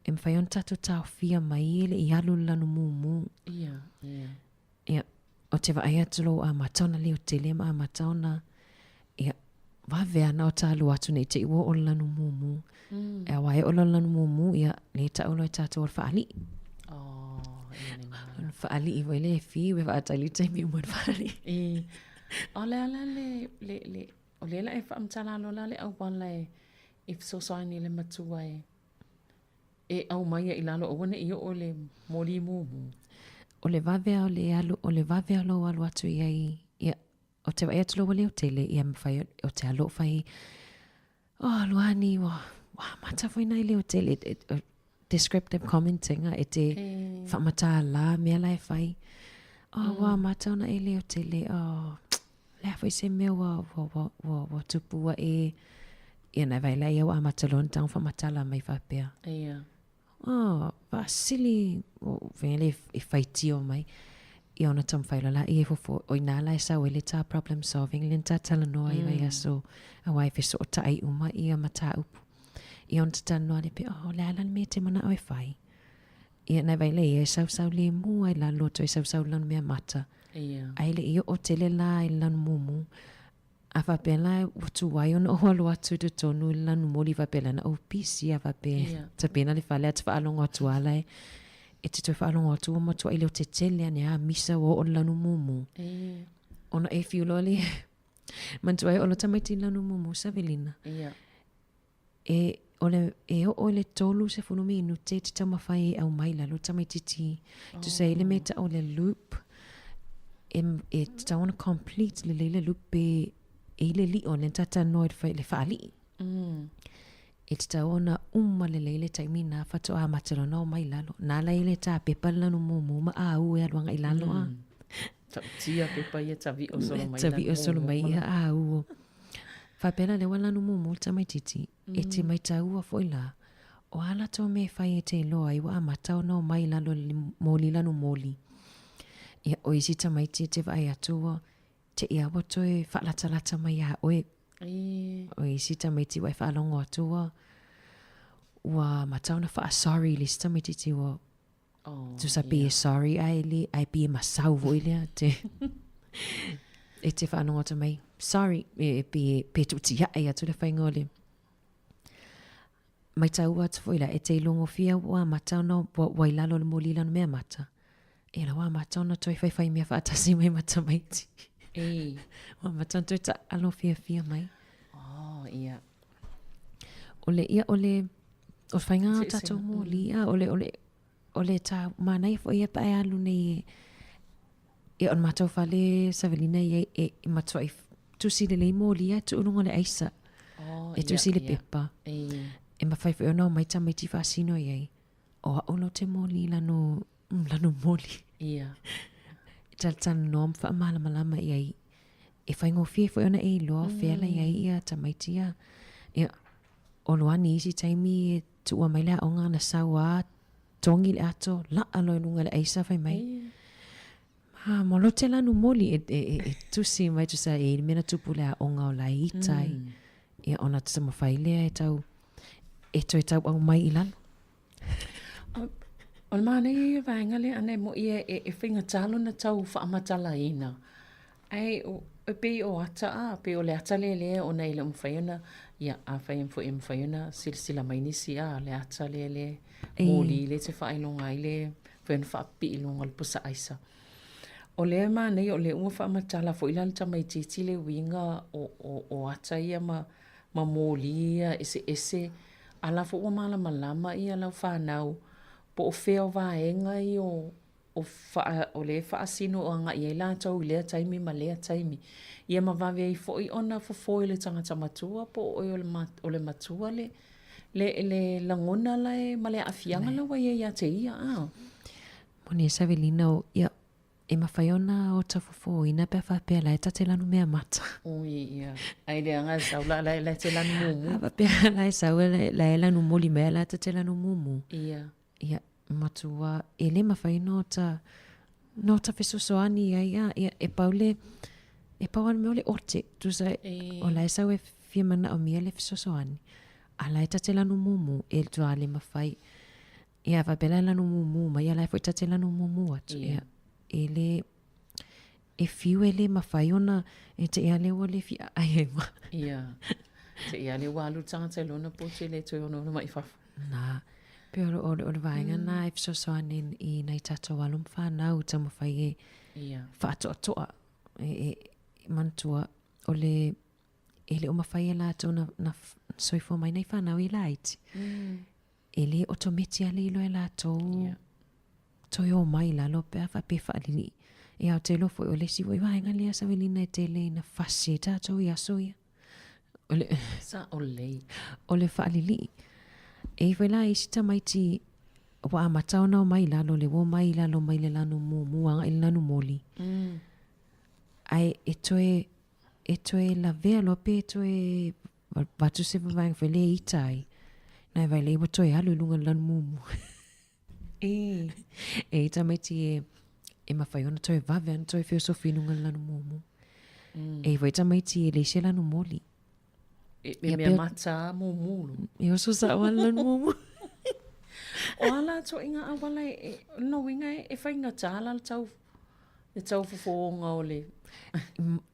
E mawhai ona tātou tāo fia mai ele i alu lanu mumu. Ia, o te vai atu lo a matauna leo tele ma a matauna. Ia, wawea na o tālu atu nei te iwo o lanu mumu. E wai o lanu mumu, ia, le ta olo e tātou o whaali. Whaali i wele e fi, we whaatali taimi umar whaali. O le ala le o le la e whaamtala lo la le au wala e sosaini le matua e au maia i lalo o wane i o le mori mumu. O le vavea o le alu, o le vavea lo alu atu iai, ia, o te vai atu lo wale o tele, ia mwhai o te alo whai, luani, mata fwoi nai le o tele, descriptive commenting, e te whamata la mea lai whai, mata ona e le o tele, lea fwoi se mea wa tupua e, ia nai vai lai au a matalon tang whamata la mai whapea. Ia. Vasili vele e faitio mai I ona tam faila la I fo o ina la sa wele ta problem solving lenta tala no I vai so a wai fe so ta I uma I mata up I on ta no le pe la la me te mana o fai I na vai le sa le mu ai la loto sa lan me mata ai le I o tele la I lan mumu a fa pela tu wai on o lo atu de tonu lan moli va pela na o pisi a va pe ta pena le fale at fa longo tu ala e te fa longo tu mo tu ile o te tele ne a misa o lanu mumu ona e fiu loli man tu ai o lo tamati lanu mumu Savelina e ole o le tolu se funu mi no te tama fai au mai la lo tamati ti tu sei le meta o le loop e ta ona complete le loop pe e le li on lenta ta noid fa le fali e te tau ona le leile taimi na whato a matero na o mai lalo. Nā leile tā pepa lanu mumu ma a ue aluanga i lalo a. Tia pepa ia tavi o solo mai. Tavi o solo mai ia a uo. Whapela le walanu mumu ta mai titi. E te mai tau a foila. O ala tō me whai e te loa i wa a matau na o mai lalo moli lanu moli. Ia o isi ta mai te vai atua. Te ia wato e whalatalata mai a oe. O isi ta mai ti wai whaalongo atua. Ua matau na wha sorry lista mai titi wa. Tu sa pie sorry ai li. Ai pie masau voi lea te. E te whaanongo ta mai. Sorry. E pie petuti ai atu le whaingole. Mai tau atu foila. E te ilongo fia wa matau na wailalo le moli lanu mea mata. E la wa matau na toi whai mea whaatasi mai mata mai ti. Wa matau toi ta alo fia mai. Ia. Ole ia ole o whainga tato moli ia ole ta manai fo ia pa alu nei e on matau fale savelina ia e matau i tu si le moli ia tu ununga le aisa e tu si le pepa e ma fai fo no mai ta mai ti fasino ia o ono te moli lanu moli ia tan nom fa malama ia e whaingo fie fo ona e loa fela ia ta mai tia ia o loani isi taimi e tua mai lea onga na sawa tongi le ato la alo nunga le aisa fai mai mo lo te lanu moli e tusi mai tu sa e mena tupu lea onga o la itai e ona tu sama fai lea e tau au mai ilan o le mana i vaenga le ane mo ia e whinga talo na tau whaamatala ina ai o pe o ata pe o le ata le o nei le mwhaiona ia a whaiona sila mai nisi a le ata le moli le te whailonga i le whain whaapi ilonga le pusa aisa o le ma nei o le ua whaamatala fo ilan tamai titi le winga o ata ia ma moli ia ese ala fo ua malama ia lau whanau po o wheo vaenga i o le whaasino o anga i la tau lea taimi ma lea taimi. Ia ma vawe i foi ona fo le tangata matua po o le matua le langona lai ma le afianga la wai ia te ia. Moni Savelina o ia e mawhaiona o ta fo ina pe whapea lai ta te lanu mea mata. Ia. Ai le anga saula lai te lanu mumu. Hapa pea lai saula lai lanu moli mea lai ta te lanu mumu. Ia. Ia. Matua e le mawhai no ta fesosoani ia e paule me ole orte tu sa o lai sau e fia mana o mia le fesosoani a lai ta te lanu mumu e tu a le mawhai ia vabela lanu mumu ma ia lai fo ta te lanu mumu atu ia e le e fiu e le mawhai ona e te ia le wale fia aiema ia te ia le walu tanga te lona po te le tui ono mai fafu na pe o le vaenga na e fesosoani i nei tato walum whanau ta mawhai e whaatoa e mantua o le o mawhai e la tau na soifo mai nei whanau i laiti e le otometi a le ilo e la tau toi o mai la lo pe a pe whaalili e au te lofo o le si voi vaenga lea sa welina e te le na whasi ta tau i aso ia o le whaalili e wela i sita mai ti wa amatau na o mai lalo le wo mai lalo mai le lanu muanga i lanu moli ai e toe la vea lope e toe watu se vavang whele i tai na e vai wa toe alu lunga lanu mumu e ita mai ti e mawhai ona toe vave ana toe whio sofi lunga lanu mumu e vai ta mai ti e leise lanu moli e mea mata mumulu. E oso sa wala mumu. O ala to inga awala no winga e whainga tāla le tau fufonga o le.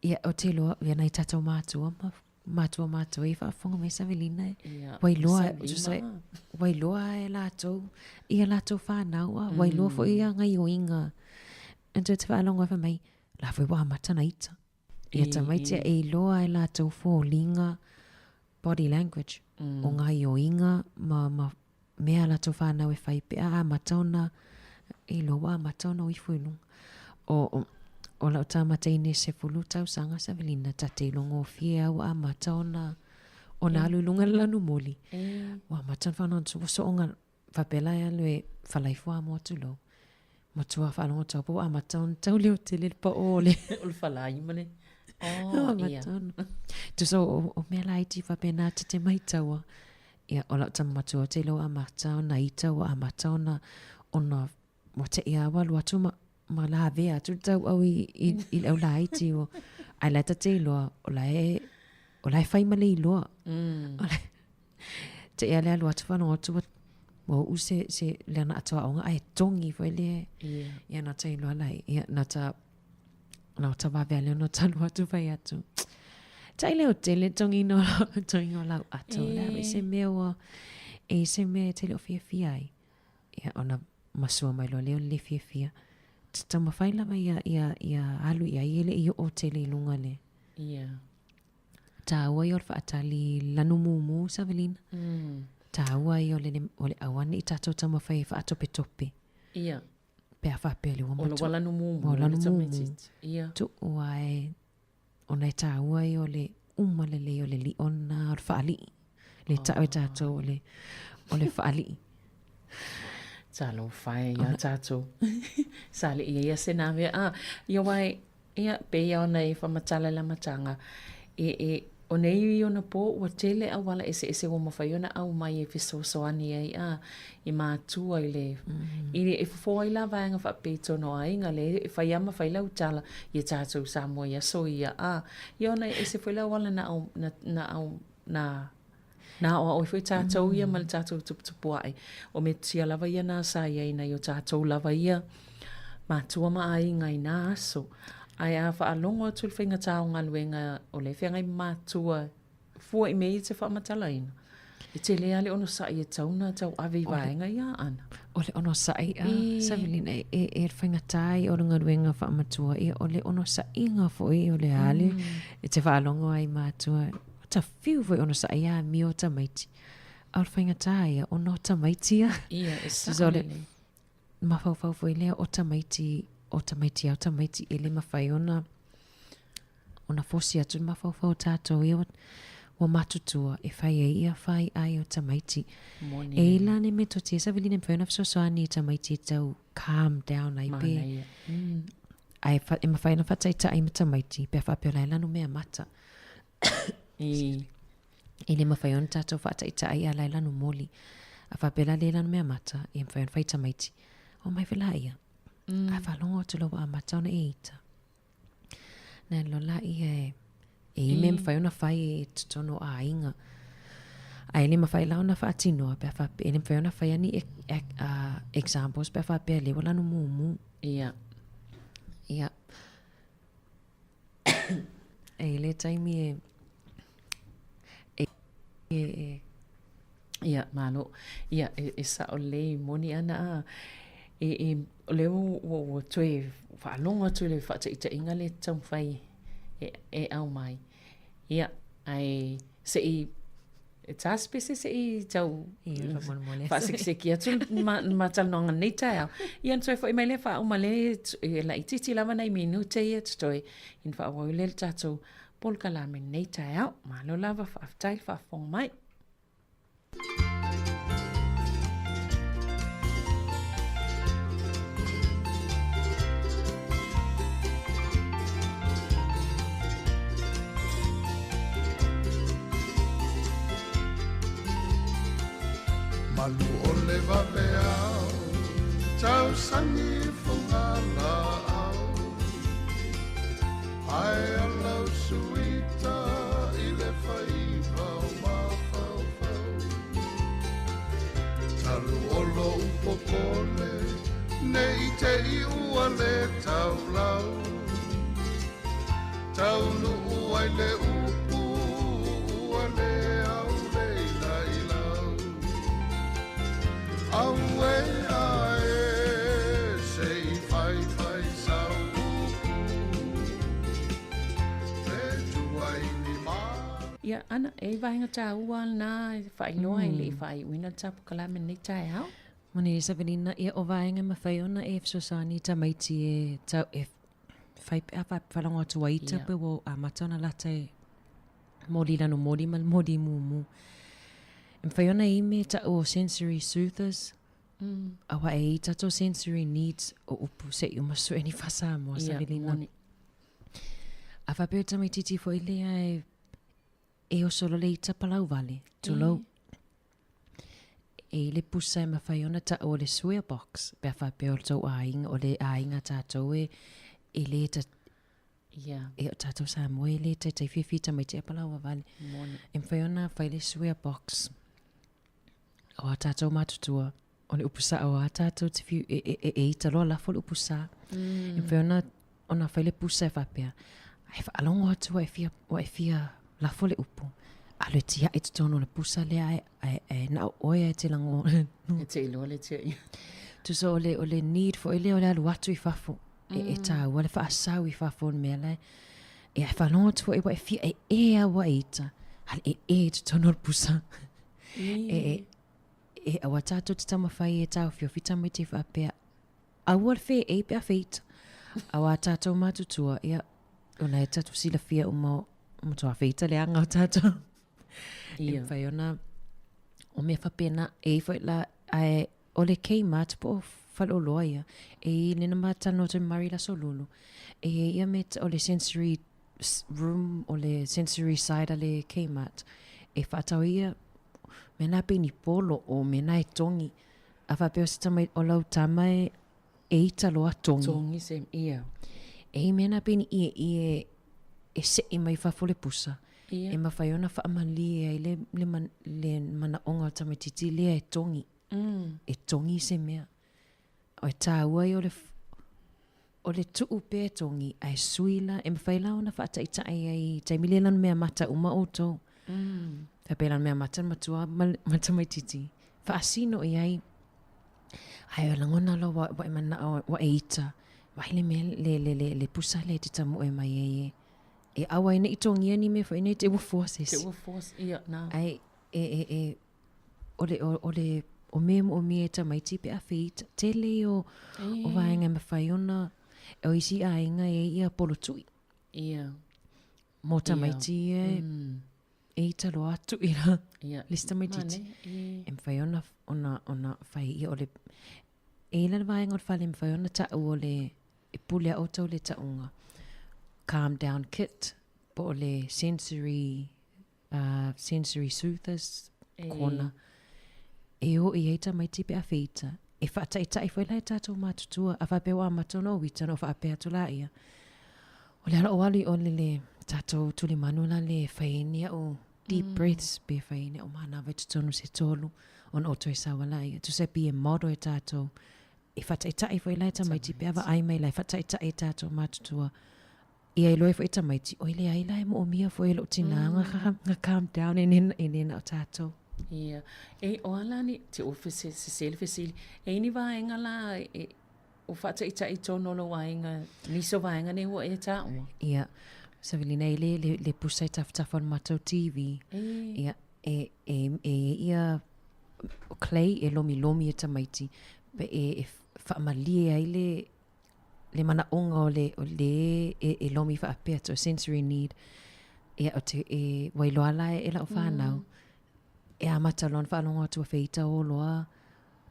Ia o te loa, ia nei tatau mātua i whaafonga me Savelina. Wai loa e lātou, ia lātou whānaua, wai loa fo ia ngai o inga. Anto te whaalonga wha mai, la fai wā matana ita. Ia ta mai tia e loa e lātou fo linga, body language o ngai o inga ma mea la to whanau e whai pe a matona e loa matona o i whunu o lau tā mataine se fulu tau sanga Savelina ta te longo fia o a matona O nā lulunga lanu moli. Wa matan whanau tu so onga whapela ia lue whalaifua mo tu lo. Matua whanau taupo a matan tau leo te le pa ole. Ul whalai mane. Matan. Tu so o mea laiti whapena te mai taua. Ia o lau tam matua te lo a matau na ita o a matau na ona mo te ia walu atu ma la vea tu tau au i lau laiti o ai lata te loa o lai whai male i loa. Te ia lea lua tu whanau atu mo u se lea na atua aonga ai tongi fai lea. Ia na te loa lai. Ia na ta wawea lea no ta lua tu fai atu. Tai leo te le tongi no lau ato. Lea se mea e se mea te leo fia ai. Ia ona masua mai lo leo le fia. Ta mawhai lama ia alu ia ele i o te le lunga le. Ia. Ta ua i o whaatali lanu mumu Savelina. Ta ua i o le awane i tato ta mawhai whaatope tope. Ia. Pea whapea le wama. O le walanu mumu. O lanu mumu. Ia. Tu ua e ona e ta ua i o le umale le o le li ona o le whaali. Le tau e tato o le whaali. Talo whai ia tato. Sali ia se nā mea. Ia wai, ia pe ia ona e whamatala la matanga. O nei i ona po, ua tele au wala ese o mawhai ona au mai e fisosoani ai i mātua i le. I fufua i la vaenga whapeto no ainga le, e whai ama whai lau tala i tātou Sāmoa ia so ia. I ona ese whai lau wala na o fui tātou ia ma le tātou tupua ai. O me tia lava ia nā sa ia ina i o tātou lava ia mātua ma ainga i nā aso. Ai a whaalongo atu le whainga tāo ngā luenga o le whianga i mātua fua i mei te whaamatala ina. I te lea le ono sa i e tauna tau avi vaenga ia ana. O le ono sa i Savelina e whainga tai o ngā luenga whaamatua i o le ono sa i ngā fwoi o le ale. E te whaalongo ai mātua. Ta whiu foi ono sa i a mi o tamaiti. A o whainga tai o no tamaiti ia. Ia, e sa lele. Mawhau foi lea o tamaiti ele mawhai ona fosi atu mawhau tātou i o matutua e whai e ia whai ai o tamaiti. E ila ne me totia Savelina mwhai ona fisosoani i tamaiti tau calm down ai pe. Ai e mawhai ona whataita ai ma tamaiti pe whapeo lai lanu mea mata. Ele mawhai ona tātou whataita ai a lai lanu moli. A whapeo lai lanu mea mata e mwhai ona whai tamaiti. O mai whela ia. A whalongo tu lo a matauna e ita. Nā lola i e me mwhai ona whai e tutono a inga. A ele mawhai lau na whaatinoa pe whape. Ele mwhai ona whai ani examples pe whape lewa lanu mumu. Ia. Ia. E le taimi Ia, malo. Ia, e sa o le moni ana o le o tue whaalonga tu le whaata inga le tau whai e au mai. Ia, ai se i ta spese se i tau whaasikseki atu matalonga nei taeao. Ia ntoi whai mai le wha o male la i titi lama nei minute ia tutoi in wha awau le tatou polka lame nei taeao. Malo lava whaaftai whaafong mai. Malu ole vaveao, tau sangi whangala au. Ai alau suita i le whaivau mawhauwhau. Talu olo upopole, nei te iua le tau lau. Tau nuu ai le upu, ua le au le ilailau. Aue ae, sei fai sau upu, te tuai ni maa. Ia, ana, e vainga tā ua nā whainoa i le whai wina tapu kalame nei taeao. Mani Savelina, ia o vaenga mawhai ona e fsosani tamaiti e tau e whai whalonga atu waita pe wo a matana lata Modi lano modi mal modi mumu. Mwhaiona I me ta o sensory soothers. Awa e tato sensory needs o upu se I umasu eni whasamo sa vilina. A whapeo tamai titi fo ile e o solo le ita palau vale. Tulo. E le pusa e mawhaiona ta o le swear box. Bea whapeo tau ainga o le ainga tato e le ta e o tato Sāmoa e le te whiwhi tamai te palau vale. E mwhaiona whai le swear box. O a tato matutua. O le upusa o a tato te whiu e ita loa lafo le upusa. E whiona o na whaile pusa e whapea. Ai whaalongo atua e whia lafo le upu. A le tia e tutono le pusa le ai na oia e te lango. E te iloa le tia ia. Tuso o le need fo ele o le alu atu I whafo. E tāua le whaasau I whafo ni mea lai. E ai whalongo atua e wa e whia e awa ita. Hale e tutono le pusa. E awa tātou te tamawhai e tau whio whita mai te whapea. Awa le whē e pia whita. Awa tātou matutua. Ia, ona e tātou sila whia o toa whita le anga o tātou. E whai ona, o mea whapena e whai la o le Kmart po whalo loa ia. E lena matano te mari la solulu. E ia met o le sensory room o le sensory side a le Kmart. E whatau ia, mena peni polo o mena e tongi. A whapeo se tamai o lau tamai e ita loa tongi. Tongi se ia. E mena peni e se I mai whafole pusa. E mawhaiona whaamali e le mana onga o tamai titi lea e tongi. E tongi se mea. O e tāua I o le tuu pe tongi ai suila. E mawhaila ona whaataitai ai taimilelan mea mata uma o tau. Whapelan mea mata matua mata mai titi. Whaasino I ai. Ai o langona lo wa e mana wa e ita. Waile mea le pusa le te tamu e mai e. E awa ina I tongia ni me wha ina te uafuases. Te uafuas, ia, nā. Ai, o me e tamai tipe a whita. Tele o vaenga mawhaiona. E o isi a inga e ia polo tui. Ia. Mo tamai ti e ita lo atu ira. Lista mai titi. E mwhaiona ona whai ia o le... E ila le vaenga o le whale mwhaiona ta o le... E pule a otau le taunga. Calm down kit. Po o le sensory soothers. Kona. E o I eita mai tipe a whita. E whaataitai whai lai tātou mātutua. A whapeo a matono wita no whaapea tula ia. O le ala o wali o le tātou tuli manula le whainia o deep breaths be whainia o mana vai tutonu se tolu. On oto e sawala ia. Tu se be modo e tātou. E whaataitai whai lai tamai tipe awa ai mai lai whaataitai tātou mātutua. Ia I loe whai tamai ti. O ile ai lai mo o mia whai lo tinanga. Nga calm down e nena o tātou. Ia. E o ala ni te ofise se sele fesili. E ni vaenga la o whaataitai tono lo vaenga. Niso vaenga ne ho e tāua. Ia. Savilina le pusa I tafon matau TV. Ia. Ia o clay e lomi e tamaiti. Pe e whaamali ai le mana onga o le e lomi whaapea to sensory need. Ia o te wailoala e la o whanau. E a matalon whaalonga tua whita o loa.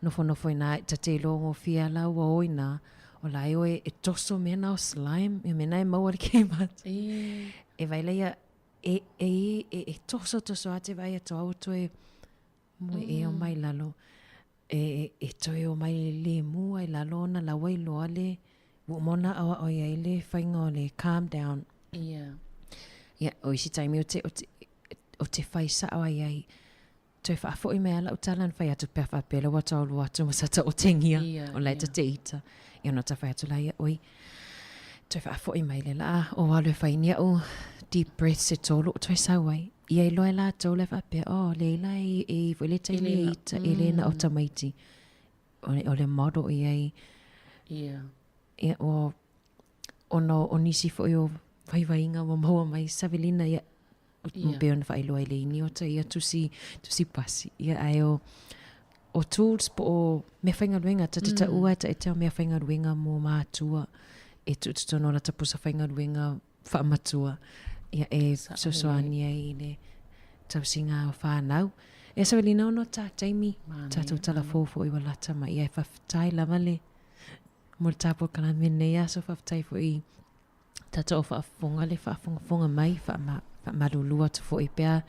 Nofo ina ta te longo whiala ua oina. O lai o e toso mena o slime. E mena e maua le Kmart. E vai leia e toso ate vai ato auto e mui e o mai lalo. E toi o mai le mu ai lalo na la wai loa le. Mona awa o ia le whainga o le calm down. Ia. Ia, o isi taimi o te whaisa awa iai. Toi whaafo I mea la o talan whai atu pia whaapela wata o luatu masata o tengia. O lai ta te ita. Ia no ta whai atu lai oi. Toi whaafo I mai le la o walu whainia o deep breath se tolo o toi sawai. Ia I loa la tau le whaapea. O le la e wile taimi ita e le na o tamaiti. O le modo iai. Ia. Ia o nisi fo o whaiwainga wa maua mai Savilina ia. Mpeon whailoa I le ini o ta ia tusi pasi. Ia ai o tools po o mea whaingaruenga. Tatita ua ta e teo mea whaingaruenga mō mātua. E tutono la tapusa whaingaruenga whaamatua. ia e sosoania i le tausinga o whanau. E sa wali no ta Jamie, tatou talafofo i walata ma ia e whaftai lava le. Mo le tapo kala mene ia so whaftai fo i tatou o whaafonga le whaafonga mai whaamalulua tu fo i pia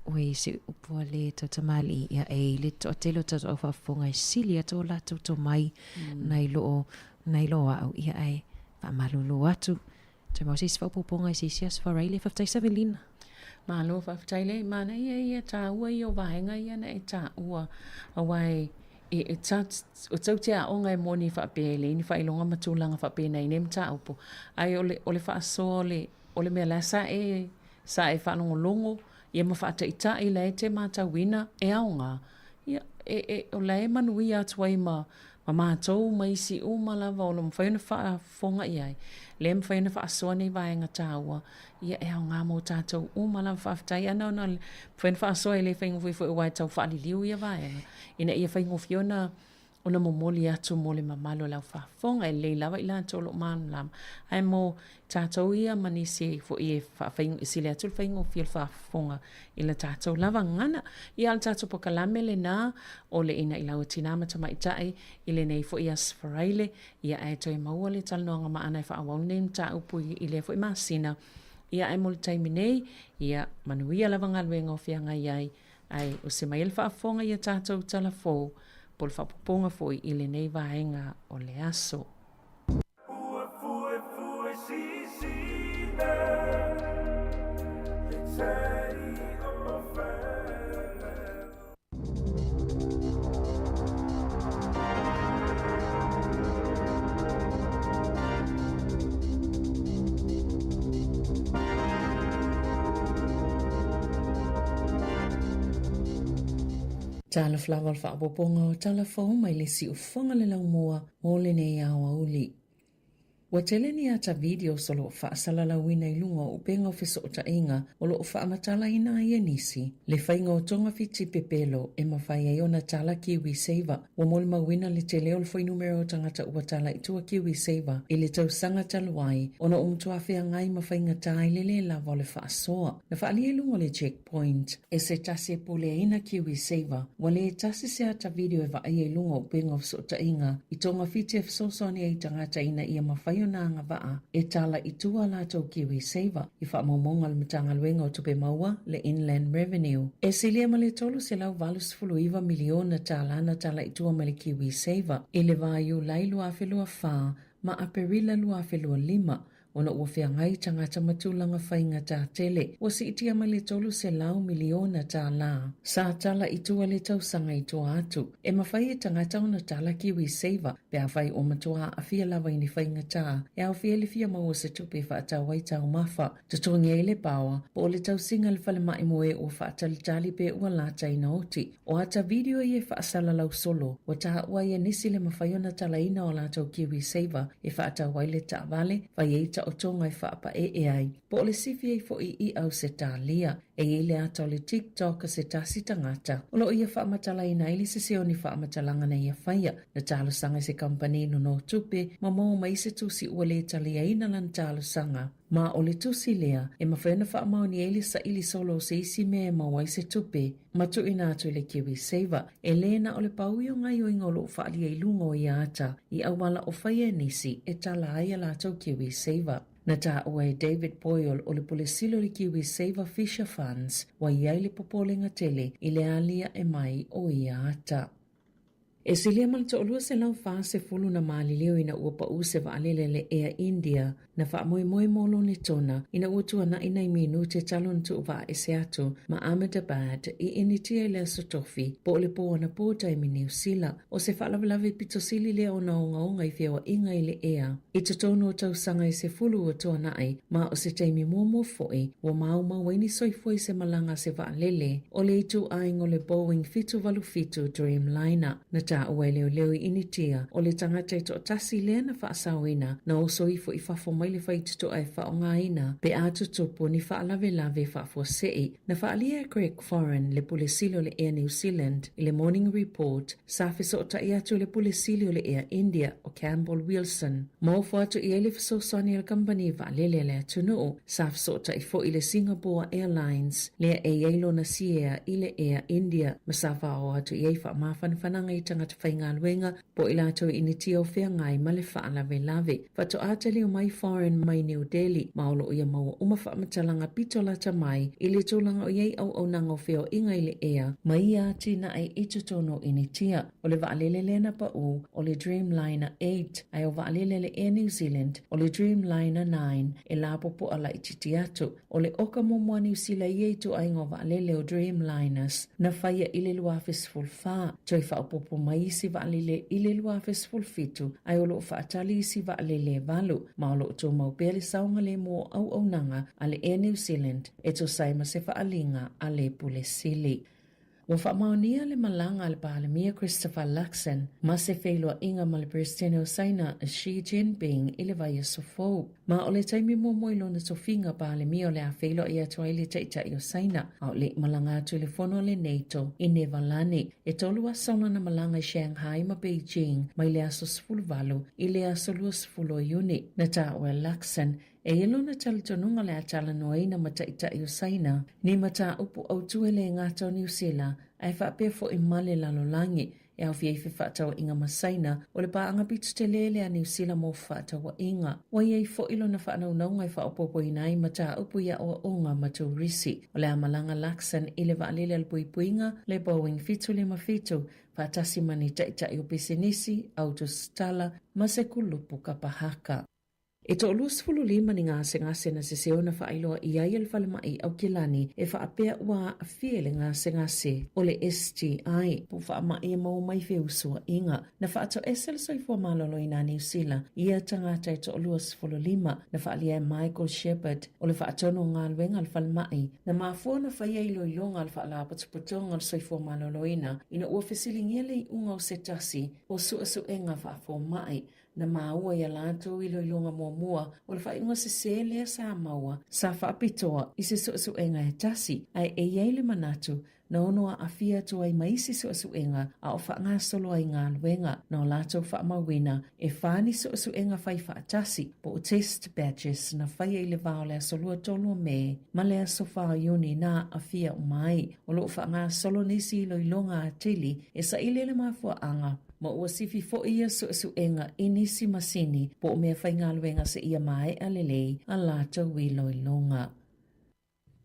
ui se upua le tautamali ia e le to telo tatou o whaafonga i sili ato la to mai nai loo au ia e whaamalulua tu. Te mau sisi whaupoponga i sisi as whareile whaftai sa velina. Malo whaftai le mana ia tā ua i o vahenga ia na e tā ua awai e o tau te aonga e moni whaapele ni whailonga matulanga whaapena i nem tā upo ai ole whaaso ole mea la sa e whanongolongo ia ma whaata ita i le te mata wina e aonga ia o le manui atua i ma mātou ma isi o malawa o lo mwhaina whaafonga i ai le mwhaina whaasoa nei vaenga tā ua ia e aonga mo tātou o malawa whaaftai ana ona mwhaina whaasoa i le whaingofi fo i wai tau whaaliliu ia vaenga ina ia whaingofi ona momoli atu mo le mamalo lau whaafonga e le lawa i la tolo manu lama ai mo tātou ia manisi fo i sile atu le whaingofi al whaafonga i la tātou lava ngana i al tātou pokalame le nā o le ina i lau tinama tama i tae i le nei fo i asfaraile ia e toi maua le talanoanga maana i whaawau nei ta upu i le fo i masina ia e mo le taimi nei ia manuia lava ngalwenga o whianga iai ai o se mai le whaafonga ia tātou talafo po le whapoponga foi i le nei vaenga o le aso. Tala flawa al whaapoponga o tala whau mai le si ufonga le lau moa o le nei awa uli. Wa teleni ata video solo whaasala la wina i lunga o penga o fiso o tainga o lo o whaamatala ina i enisi. Le whainga o tonga fiti pepelo e mawhai e ona tala Kiwi Saver. Wa mole mawina le te leo lfoi numero o tangata ua tala i tua Kiwi Saver i le tau sanga taluai ona umtua whea ngai mawhainga tai le lava le whaasoa. Na whaali e lunga le checkpoint e se tasi e pule ina Kiwi Saver. Wa le tasi se ata video e vai e lunga o penga o fiso o tainga i tonga fiti e fisosoni e tangata ina ia mawhai na nga vaa e tala i tua la tau Kiwi Saver i whaamomonga le matanga luenga o tupe maua le inland revenue. E silia ma le tolu se lau valus fuluiva miliona tala i tua ma le Kiwi Saver i le vāiu lai lua whelua whaa ma aperila lua whelua lima ona ua whea ngai tangata matulanga whainga tā tele wa si itia ma le tolu se lau miliona tā la. Sa tala i tua le tau sanga i tua atu. E mawhai e tangata ona tala Kiwi Saver pe a whai o matua a fia lawa i ni whainga tā e au fia le fia maua se tupe whaatau wai tau mafa tutongi e le pawa po o le tau singa le whale mai moe o whaatalitali pe ua lata ina oti. O ata video i e whaasala lau solo wa taha ua i nisi le mawhai ona tala ina o la tau Kiwi Saver e whaatau wai le ta vale whai e ta o tonga i whaapa e ai. Po le sifi e fo i au se tā lia e le ato le TikTok a se tasi tangata. Olo ia whaamatala i naili se seo ni whaamatalanga na ia whaia na talo sanga se kampani no tupe ma mo mai se tusi ua le talia ina lan talo sanga. Ma o le tusi lea e mawhaina whaamau ni eili sa ili solo se isi mea ma wai se tupe ma tu ina atu le Kiwi Saver e lena o le pauio ngai o inga o lo whaalia i lungo i ata i awala o whaia nisi e tala aia la tau Kiwi Saver. Na tā ua e David Boyle o le polesilo le Kiwi Saver Fisher Funds wa iai le popolenga tele i le alia e mai o ia ata. E silia malto olua se lau wha se fulu na maalilio ina ua pa use wa alele le Air India na wha moe molo ni tona ina ua tua na ina minu te talon tu wa e se atu ma Ahmedabad i initia le sotofi po ole po na pota i New Zealand o se wha lawe pitosili le o na onga i whiawa inga i le Air. I totono o tau sanga i se fulu o tua nai ma o se teimi momo foi wa mauma waini soifoi se malanga se wa alele o le itu aingo le Boeing fitu Dreamliner na ta ua leo initia o le tangata to tasi lea na whaasawina na o soifo I whafo mai le whaituto ai whaongaina pe atu tupu ni whaalave whafo sei na whaalia Greg Foreign le pulesilo le Air New Zealand I le Morning Report sa fiso o tai atu le pulesilo le Air India o Campbell Wilson maofo atu I ele fiso sani al company whaalele le atunu sa fiso o tai fo I le Singapore Airlines le eilo na siea I le Air India masafa o atu I eifa mawhanwhananga I tangata whaingaluenga po ila atu initia o whea ngai ma le whaalave fato atali o mai Foreign mai New Delhi maolo o ia maua umawhamatalanga pitolata mai I le tūlanga o iei au nanga o wheo inga I le ea mai ati na ai itutono initia o le waalele lena pa o le Dreamliner 8 ai o waalele le Air New Zealand o le Dreamliner 9 e la popo ala ititi atu o le oka momua New Zealand iei tu ai ngā waalele o Dreamliners na whaia I le lua fesful wha toi whaopopo mai si waalele I le lua fesful fitu ai o lo whaatali si waalele valu ma o lo tō maupele saunga le mo au nanga a le Air New Zealand e to saima se whaalinga a le pule sili. Wa whaamaunia le malanga le pahalamia Christopher Luxon ma se wheilua inga ma le Presidente o Saina Xi Jinping I le vai sofou. Ma o le taimi moilo na tofinga pahalamia o le a wheilua I atua I le taitai o Saina a o le malanga atu le fono le NATO I Nevalani e tolu asona na malanga I Shanghai ma Beijing mai le aso sfulvalu I le aso lua sfulo uni na ta o Luxon e ilo na talitonunga le atala noaina mataitai o Saina ni mata upu au tuele ngata o New Zealand ai whaapefo I male lalolangi e au fieife whaatau inga masaina o le paanga pitu te lele a New Zealand mo whaatau inga. Wa iei fo ilo na whaanaunau ngai whaapopo inai mata upu ia o onga maturisi. O le amalanga Luxon I le waalele al puipuinga le Boeing fitu le mafitu whaatasi mani taitai o pisinisi, autostala, masekulupu kapahaka. E to lus fulu lima ni ngase na seseo na whaailoa I ai al whalemai au kilani e whaapea ua a fiele ngase o le STI po whaamai e mau mai whiusua inga na whaato esel soifua malolo I New Zealand ia tangata e to lus fulu lima na whaalia Michael Shepherd o le whaatono ngā luenga al whalemai na mafua na whaia ilo ilonga al whaala patuputonga al soifua malolo ina ina ua whesilingia le unga o setasi o suenga whaafua mai na maua ia lato ilo ilonga mua o le whainga se lea Sāmoa sa whaapitoa I se suenga e tasi ai e iei le manatu na onoa a fia to ai maisi suenga a o whaanga solo ai ngā luenga na o lato whaamawina e whani suenga whai whaatasi po o test badges na whai e le vao lea solua tolu me ma lea sofa ioni na a fia o mai o lo whaanga solo nisi ilo ilonga a tili e sa ile le mafua anga ma ua sifi fo ia suenga inisi masini po o mea whaingaluenga se ia mai alelei a lata wilo ilonga.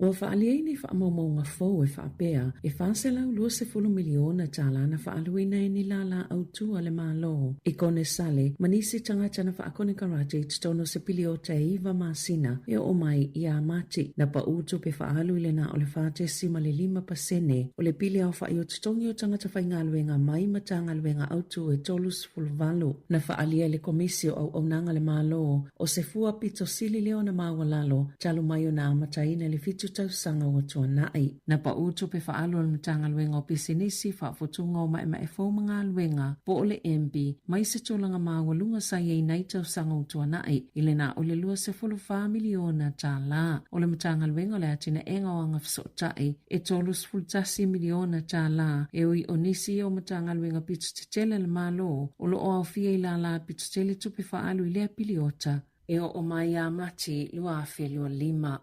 Ua whaaliei ni whaamaunga fau e whaapea e whaaselau lua se fulu miliona tala na whaaluina e ni lala autua le malo. I kone sale, manisi tangata na whaakone karaje tutono se pili o te iwa masina e o mai I a mati na pa utu pe whaalu ile na o le whaate sima le 5% o le pili au whaio tutongi o tangata whaingaluenga mai matangaluenga autu e tolus fulvalu na whaalia le komisio au onanga le malo o se fua pito sili leo na mawalalo talu mayo na amataina le fitu tausanga o tua nai. Na pa utu pe whaalu al mtanga luenga o pisinisi whaafotunga o mai fau mga luenga po ole MP mai se tūlanga mawalunga sa iei nei tausanga o tua nai ile na ole lua se fulu 5 miliona tā la. Ole mtanga luenga le atina enga o anga fsotai e tolus fultasi miliona tā la e ui onisi o mtanga luenga pitu tetele le malo o lo o au fia ila la pitu tetele tupe whaalu ilea piliota e o mai a mati lua afe lua 5.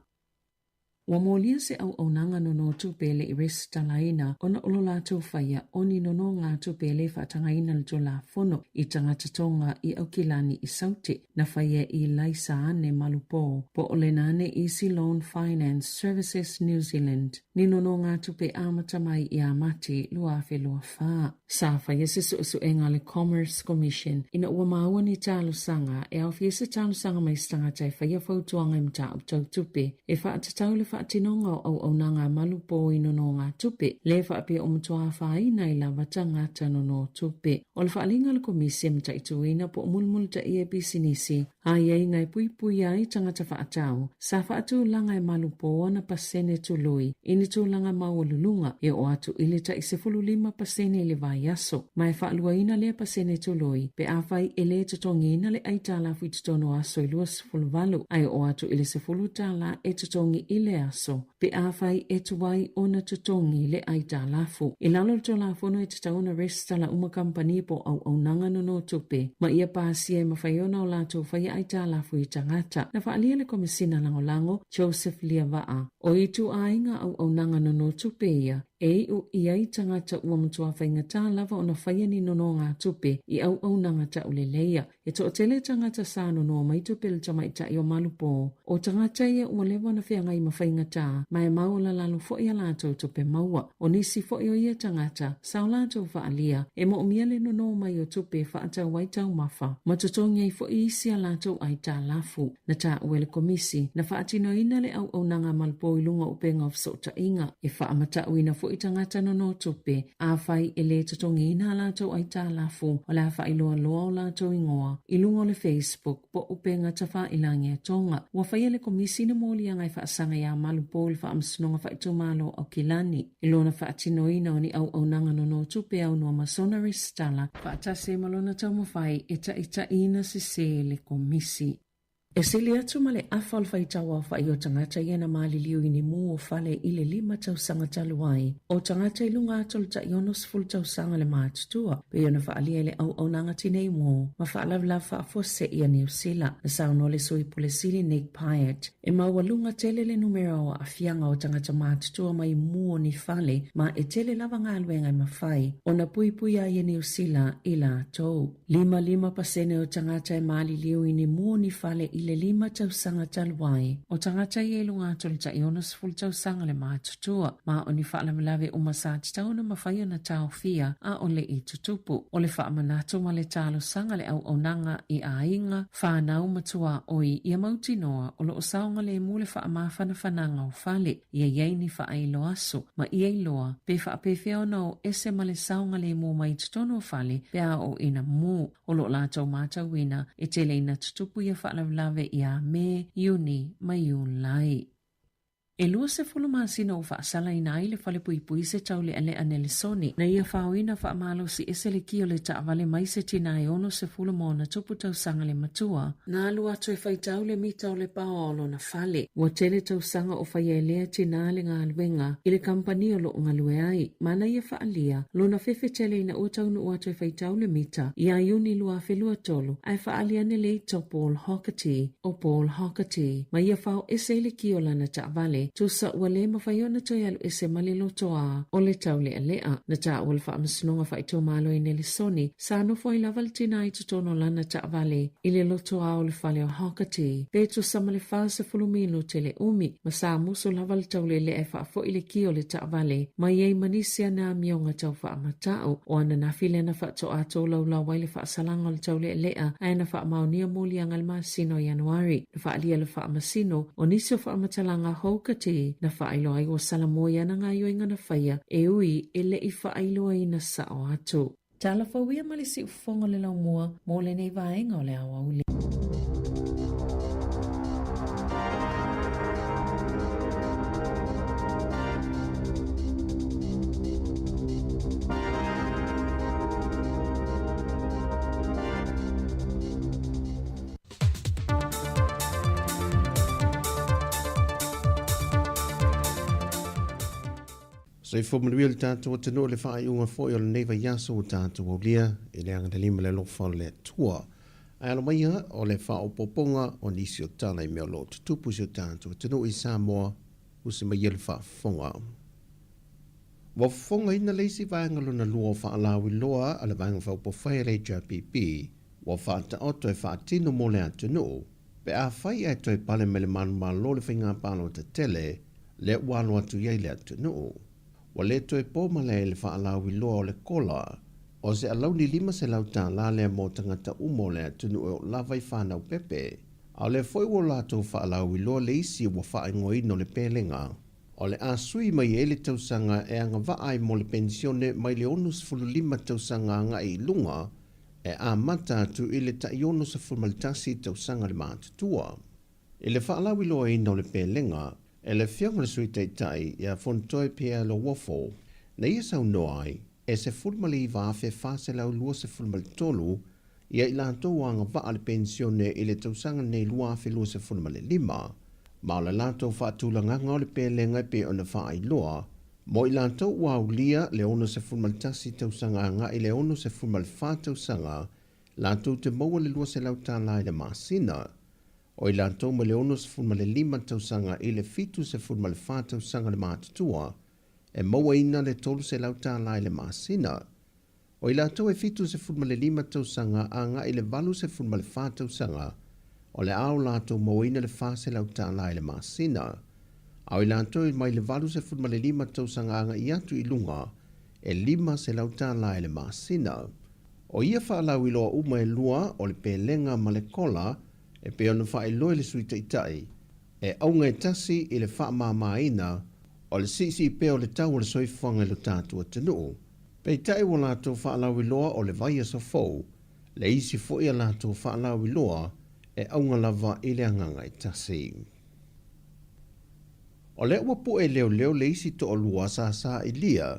Wa molia se au nanga nono tupele I res talaina ona olola tau whaia oni nono ngā tupele whatangaina le tola fono I tangata tonga I au kilani I saute na whaia I laisa ane malupo po ole nane I Ceylon Finance Services New Zealand ni nono ngā tupe amata mai I amati lua fe lua wha. Sa whaia se suenga le Commerce Commission ina ua maua ni talo sanga e au fia se talo sanga mai stangata I whaia fautuanga I mta au tau tupe e whaatatau le whaatinonga au nanga malupo ino no ngā tupe, le whaapia o mtua whai nei la watanga tano no tupe. O le whaalinga le komisi mta ituina po mulmul ta ia bisinisi, ai ai ngai pui ai tangata whaatau, sa whaatu langa e malupo na pasene tului, ini tu langa maululunga, e o atu ili ta isefulu 5% le vai aso, mai whaaluaina le pasene tului, pe awhai ele tutongina le aitala fu tutono aso i luas fuluvalu, ai o atu ili sefulu tala e tutongi ile aso, pe awhai e tuwai ona tutongi le aitala fu. I lalo to la fono e tutauna resta la uma kampani po au nanga no tupe, ma ia pasia e mawhaiona o lato whai aitala fu i tangata, na whaalia le komisina lango Joseph Liavaa, o itu ainga au nanga no tupe ia, e o iai tangata ua mtua whaingata lava o na whaiani nono ngā tupe i au nangata o leleia. E to o tele tangata sāno no mai tupe le tamaita i o malupo. O tangata ia ua lewa na whianga i mawhaingata, mai maula lalu fo ia lātou tupe maua. O nisi fo i o ia tangata, sao lātou whaalia, e mo umiale nono mai o tupe whaatau waitau mafa. Matutongia i fo i isia lātou ai tā lafu. Na tā uele komisi, na whaatino ina le au nanga malupo i lunga upenga of sota inga, e whaamata uina fo i tangata no tupe, a whai e le tatongi ina lātou ai tā lafu, o la whai loa o lātou ingoa, i lunga le Facebook, po upenga ta wha ilangi a tonga. Wa whai ele komisi na mōli angai whaasanga ia malupo le wha amsinonga whai tumalo au kilani. I lona wha atino ina o ni au nanga no tupe au noa masona restala, wha atase malona tau mawhai e ta ina se le komisi. E sili atu ma le awhal whaitawa whai o tangata iana maliliu ini mu o whale i le 5 tausanga taluai. O tangata i lunga atol ta ionos full tausanga le mātutua, pe iona whaalia le au nanga tinei mo, ma whaalawla whaafose i a New Zealand, na sauno le sui pule sili Nick Pyatt. E maua lunga tele le numero o a fianga o tangata mātutua mai mu o ni whale, ma e tele lava ngā luenga i mawhai, o na pui a i a New Zealand i la tau. 5% o tangata e maliliu ini mu o ni whale i le 5 tausanga taluai. O tangata i elunga atol ta ionas full tausanga le mātutua, ma o ni whaalamalawe o masāti tauna mawhaia na tau fia a o le i tutupu. O le whaamanato ma le talo sanga le au nanga i a inga, whanau matua oi i a mauti noa o lo o saunga le mule whaamawhana whananga o whale, i a yeini whaailo aso, ma i eiloa, pe whaapewhia ona o ese ma le saunga le mu mai tutono o whale, pe a o ina mu, o lo lātou mātau ina, e tele ina tutupu i a whaalamalawe ia me yuni mai lai. E lua se fulu masina o whaasala ina ai le whale pui se tau le ale anele soni, na ia whauina whaamalo si ese le kio le taawale mai se tina e ono se fulu mo na tupu tau sanga le matua. Na alu atu e whaitau le mita o le paolo na whale. Ua tele tau sanga o whaia lea tina le ngā alwenga i le kampani o lo ngalue ai. Mana ia whaalia, lo na fefe tele ina utau nu atu e whaitau le mita, ia iuni lua whelua tolu, ai whaalia ne le ito Paul Hockety. Ma ia whao ese le kio lana taawale, tusa ua le mawhaiona toi alu ese malilo toa o le tau lea na ta ua le whaamasnonga whaito malo i nele soni sa nofo i lawal tina i tutono lana ta vale i le lotoa o le whale o Hockety. Pe tusa ma le whaasa fulumilo te le umi ma sa muso lawal tau le e whaafo i le kio le ta vale ma iei manisia na mionga tau whaamatao o ana na file na whaato ato lau wai le whaasalanga o le tau lea ai na whaamaunia moli angal masino Januari na whaalia le whaamasino o nisio whaamatalanga Hockety na whaailoa i o Sāmoa na ngā yoinga na whaia e ui e le I whaailoa I na sao atu. Tala whauia malisi ufonga le lau mua mō le nei vaenga o le awa uli. Sai fōmanuia le tātou tano le whaaiunga fōi o le neiva yaso o tātou o lia e le anga lima le lofa le tua. Ai alo mai o le whaopoponga o nisi o tāna I mea lo tutupu si o tātou tano I Sāmoa o se mai le whaafonga. Wa fonga ina leisi vaenga lona lua o whaalawi loa a le vaenga whaopofai le JPP wa whaata oto e whaatino mo le atano pe a whai e toi pale me le manu malo le whainga palo te tele le wano atu iei le atano. Wa le toi pōma le whaalawi loa o le kola, o se alauni 5 se lau tā la le mo tangata umo le atunu o lawai whanau pepe, A le foi wo lātou whaalau I loa le isi wa whaingoi no le pēlenga. O le a sui mai e le tausanga e anga vaai mo le pensione mai le onus fululima tausanga anga I lunga e a mata tu I le taiono sa fulmalitasi tausanga le mātutua. I le whaalau I loa ina o le pēlenga e le whianga le sui teitai ia fontoi pia lo wafo na ia sau noai e se fulmali I vaafe fase lau lua se fulmalitolu ia I lātou anga vaa le pensione I le tausanga nei lua afe lua se fulmali lima. Ma o le lātou whaatulanganga o le pēlenga pe o na whaai loa, mo I lātou waulia le ono se fulmalitasi tausanga anga I le ono se fulmali whātausanga, lātou te maua le lua se lautala I le māsina. O I lātou ma le ono se fulmali lima tausanga I le fitu se fulmali whātausanga le mātutua, e maua ina le tolu se lautala I le māsina. O I lātou e fitu se fulmali lima tausanga anga I le valu se fulmali whātausanga, o le au lātou mawina le whase lau tāla I le māsina. Au I lātou mai le valu se fulmale lima tausanga anga I atu I lunga, e lima se lau tāla I le māsina. O ia whaalau I loa uma e lua o le pēlenga ma le kola, e pe ona whae loe le sui taitai, e aunga e tasi I le wha māmaina, o le sisi pe o le tau o le soifuanga lo tātua tanu. Pei tai o lātou whaalau I loa o le vaia so fau, le isi fo ia lātou whaalau I loa, e aunga lava I le anganga I tasi. O le ua po e leo le isi to o lua sa I lia,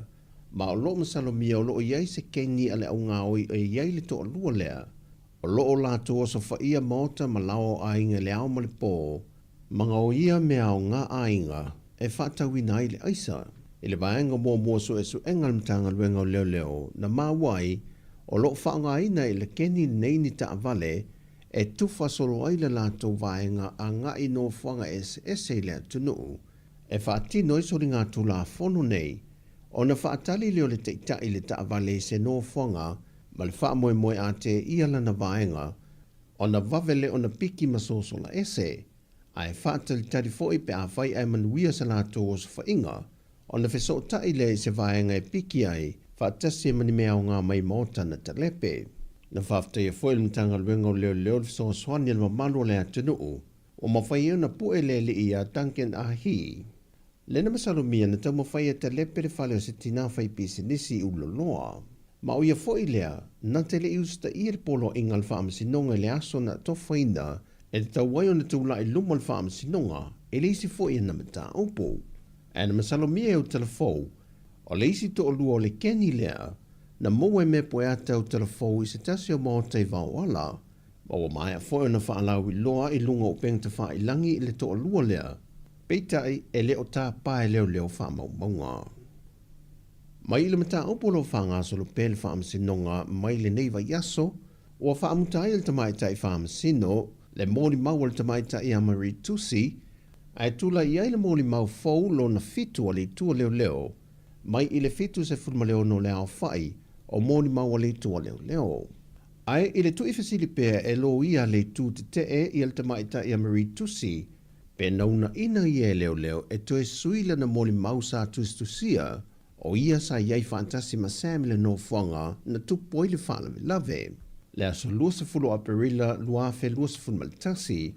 ma o lo masalomia o lo o iai se keni ale aunga oi e iai le to o lua lea, o lo o lato o so whaia maota ma lao ainga le au ma le pō, manga o ia mea o ngā ainga e whatawina I le aisa, I le vaenga mua so e su engal mtanga luenga o leo na mā wai, o lo whaanga ina I le keni nei ni ta avale, e tufa solo ai le lātou vaenga a ngā ino whanga ese lea tunu. E whaatino I sori ngā tula whono nei, o na whaatali leo le teitai le taavale se no whanga, ma le whaamoe a te ia lana vaenga, o na vavele o na piki masosola ese, a e whaatali tari fōi pe a whai ai manuia sa lātou o sa whainga, o na wheso tai le se vaenga e piki ai, whaatasi mani mea o ngā mai mōta na talepe. Na whafta ia fwoi mtanga luenga o leo so swani alma malu le atunuu, o mawhai na pue le li a Duncan a hi. Lena masalumia na tau mawhai te lepe le whale o se tina whai pisi nisi uloloa. Ma o ia fwoi lea, na te le iusta i le polo ingal whaamasinonga le aso na tofwaina, e te tau wai o na tula I luma le whaamasinonga, e le isi fwoi na mata upo. E na masalumia o telefou, o le isi to o lua o le keni lea, na moe me poe ata o telefou I se tasi o mao tei vau ala, ma o mai a fwoi na whaalau I loa I lunga o peng te wha I langi I le to o lua lea, peitai e leo tā pae leo wha maunga. Mai I le mata opolo whanga solo pēle wha amasinonga mai le neiva yaso, o wha amutai le tamaitai wha amasino, le mōri mau le tamaitai a Marie Tusi, ai tula I ai le mōri mau fau lo na fitu ali tua leo, mai I le fitu se fulma leo no le au whai, o mōni maua le tua leo. Ai I le tui fasili pēr e lo ia le tū te I al tamaita I a Marie Tusi, pe nauna ina I e leo e toe suila na mōni mau sa tusia, o ia sa iai fantasi ma samile no whanga na tupoi le whala me lave. Le aso luasa fulu aparila luafe luasa fulu maltasi,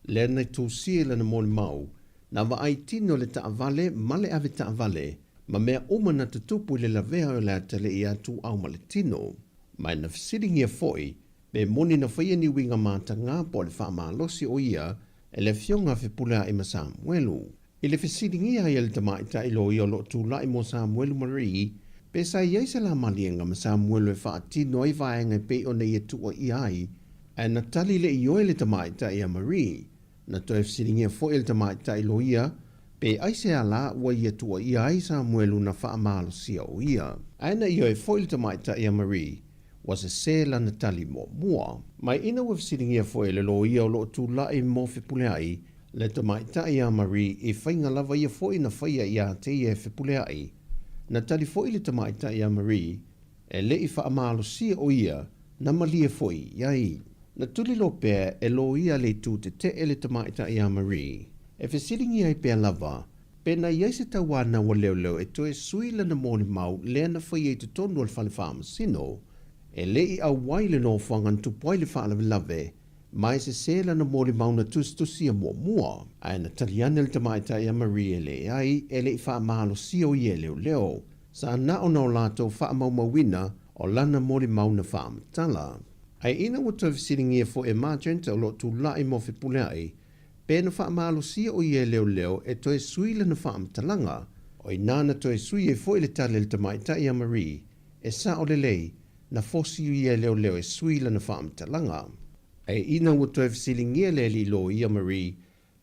le na tusia na mōni mau, na wa ai tino le taavale ma le ave taavale, ma mea uma na tutupu le lavea o le atale I atu au maletino. Mai na fisiringia foi, me moni na whaia ni winga mata ngā po le whaamalosi o ia, e le fionga whipulea I ma Sāmoelu. I le fisiringia I le tamaita I lo I o lo tūla I mo Sāmoelu Marie, pe sa iai se la malienga ma Sāmoelu e whaatino I vaenga pe o nei e tua I ai, e na tali le I oe le tamaita I a Marie, na toe fisiringia foi le tamaita I lo ia, pe aise ala ua ia tua I ai Sāmoelu na whaamalo sia o ia. Aina I oe foi le tamaita I a Marie, was a se la na tali mua. Mai ina ua fisiringia foi le lo ia o lo tūla I mo whipuleai, le tamaita I a Marie I whainga lava ia foi na whaia I a te ia whipuleai. Na tali foi le tamaita I a Marie, e le I whaamalo sia o ia, na malia foi iai. Na tuli lo pēr e lo ia le tū te le tamaita I a Marie. E fisiringia I pēr lava, pe na iai se tawana wa leo e toe suila na mōni mau lea na whaia I te tonu al whale whaamasino, e le I au waile no whangan tu poile whaala lave, mai se lana mōli mauna tusi a mua. Ai na taliana le tamaitai a Maria le ai e le wha mahalo si o ie leo. Sa na o nao lātou wha maumawina o lana mōli mauna wha amatala. Ai ina wata visiringia fo e magenta o lo tu lai mo fe pule ai, pe na wha mahalo si o ie leo e toe sui lana wha amatalanga, o i nana toe sui e fo i le tale le tamaitai a Maria, e sa o le lei, na fosi o ie leo e sui lana wha amatalanga. Ai ina wata visiringia le li lo i a Maria,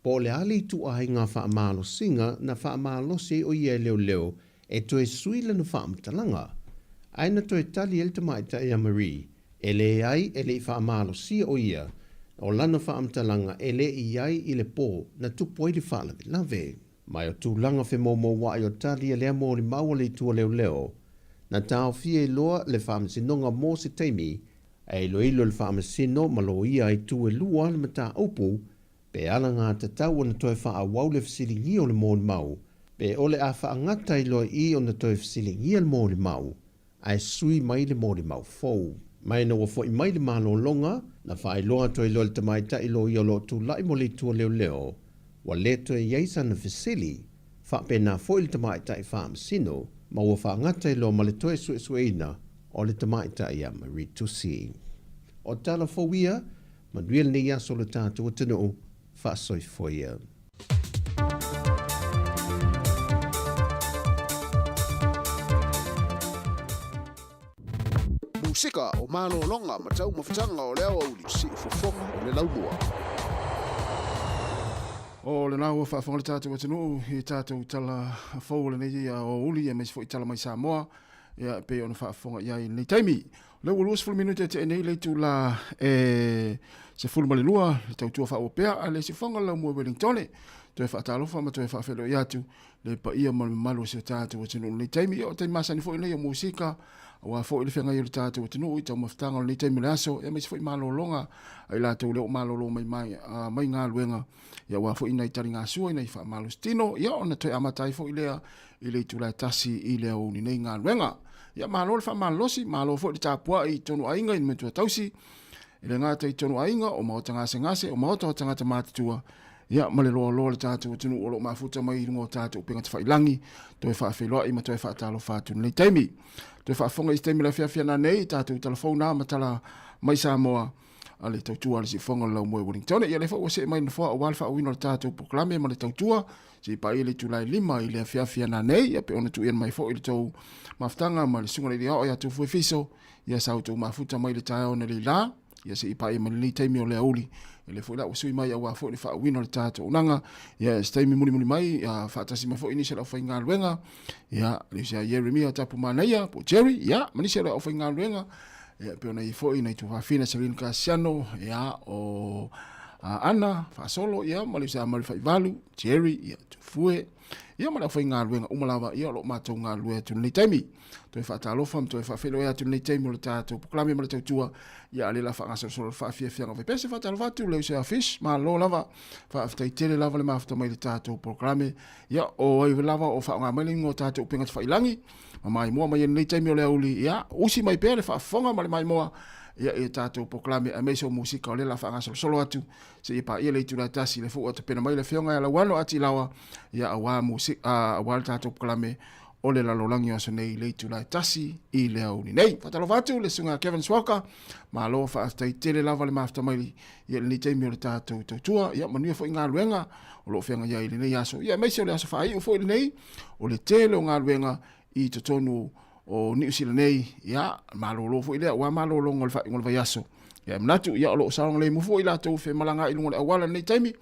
po le ali tu ai ngā wha mahalo singa na wha mahalo si o ie leo e toe sui lana wha amatalanga. Ai na toe tali el tamaitai a Maria, e le ai e le wha mahalo si o ia, o lana wha amatalanga e le i ai i le pō na tupo i le wha lave. Mai o tūlanga whe mō wai o tali e lea mō li maua le tua leo, na tāo fia i loa le wha amasinonga mō se teimi, e ilo le wha amasino malo ia ai tu e lua le mata upu, pe ala ngā tatau na toe wha awau le fasilingi o le mō li mau, pe ole a wha angata i loa i o na toe fasilingi le mō li mau, ai sui mai le mō li mau fou. Mai na wafo i mai le malo longa, na whae loa toi lo le tamaita i lo i o lo tu lai mo le tua leo, wa le toi yeisa na fisili, whape na fo i le tamaita i wha amsino, ma wa wha ngata i lo ma le toi sueina o le tamaita i a maritusi. O tala fowia, ma duel ni yaso le tātu o tino, wha soi foia. Musika o malo longa matau mawhitanga o leo au si fofonga o le laumua. O le nau whaafonga le tātou atinu i tātou tala fau le nei o uli e meisi fo i tala mai Sāmoa ia pe ona whaafonga iai nei taimi. Le ua luas 10 minute te nei le tu la se fulu mali lua le tautua whaopea a le si fonga laumua Wellingtone. Toe whaatalofa ma toe whaafelo i atu le pa ia malu se tātou atinu nei taimi o te masani fo i nei o musika wa fo ile fenga ile tatu tinu i tau maftanga le te milaso e mai fo malo longa ai la tu le malo lo mai mai nga luenga ya wa fo ina itari nga su ina fa malo stino ya ona te amatai fo ile tu la tasi ile o ni nga luenga ya malo fa malo si malo fo le tapua i tonu ainga i metu tausi ile nga te tonu ainga o mo tanga ngase o mo tanga tamatua ya male lo le tatu tinu o lo mafuta mai ngo tatu penga te fa ilangi to fa felo i ma to fa talo fa tu le taimi te whaafonga i teimi la whiawhia nei, tātou telefona matala mai Sāmoa, ale tautua le si whonga lau moe Wellingtone. Ia le whao se mai na wha o wale wha wino le tātou proklame ma le tautua, si pa i le tulai 5 i le whiawhia nei, ia pe ona tu ian mai whao i le tau maftanga ma le sunga le ria o ia tu fuefiso, ia sau tau mafuta mai le taeao na le la, ia se i pa i ma le teimi o le auli, le foi la o sui mai au fo le fa wino le tato unanga ya stay mi muli mai ya fa tasi ma fo ini sela fa inga luenga ya le sia Jeremia tapu manaya po Jerry ya mani sela o fa inga luenga ya pe ona i fo ina tu fa fina selin Casiano ya o ana fa solo ya mali sia mali fa valu Jerry ya tu fue ya mala fa inga luenga umalawa ya lo mato nga lue tu ni taimi to fa talo fam to fa felo ya tu ni taimi le tato proclame mala tua ya le la fa ngasol solo fa fia fia ve pese fa talo va tu le sia fish ma lo lava fa afta tele lava le mafta mai le tato proclame ya o ai lava o fa nga mai ngo tato pinga fa ilangi mai mo mai ni taimi le uli ya usi mai pele fa fonga mai mo ia e tātou proclame a meso musika o le la whaanga solo atu se i pa ia le tūra tasi le fuwa te pena mai le whionga ia la wano ati lawa ia a wā musika a wā tātou proclame o le lalolangi o nei le tūra tasi i le au ni nei. Whatalo watu le sunga Kevin Swaka ma lo whaaftai tele lava le mafta mai ia le ni teimi o le tātou tautua ia manuia fo i ngā luenga o lo whianga ia i le nei aso ia meso le aso whai o fo i le nei o le tele o ngā luenga i te tonu o New Zealand nei ya malolo fo ile wa malolo ngol fa yaso ya mnatu ya lo saong le mu fo ila to fe malanga ilungol awala nei taimi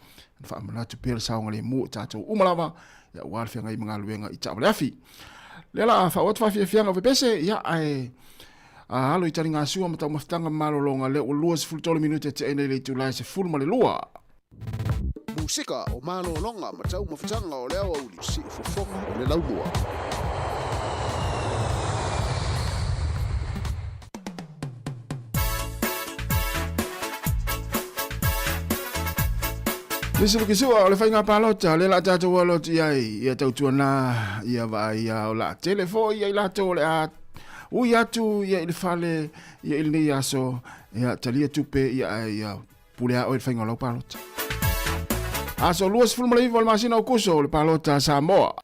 fa mnatu per saong le mu tato umalava ya wal fe ngai mangal wenga i tabla fi lela fa wat fa fi fianga ve pese ya ai halo itari nga su mata maftanga malolo ngale o luas full 30 minute te ene le tu la se full male lua musika o malolo nga mata maftanga o leo uli si fo fo le laua Lisa kisua le fainga palota le la tatu walot ia tau tuana ia va ia la telefo ia la to le a u ia tu ia il fale ia il ni aso ia talia tupe ia pulea o il whainga lau palota. Aso luas fulmalai wal masina o kuso le palota Sāmoa.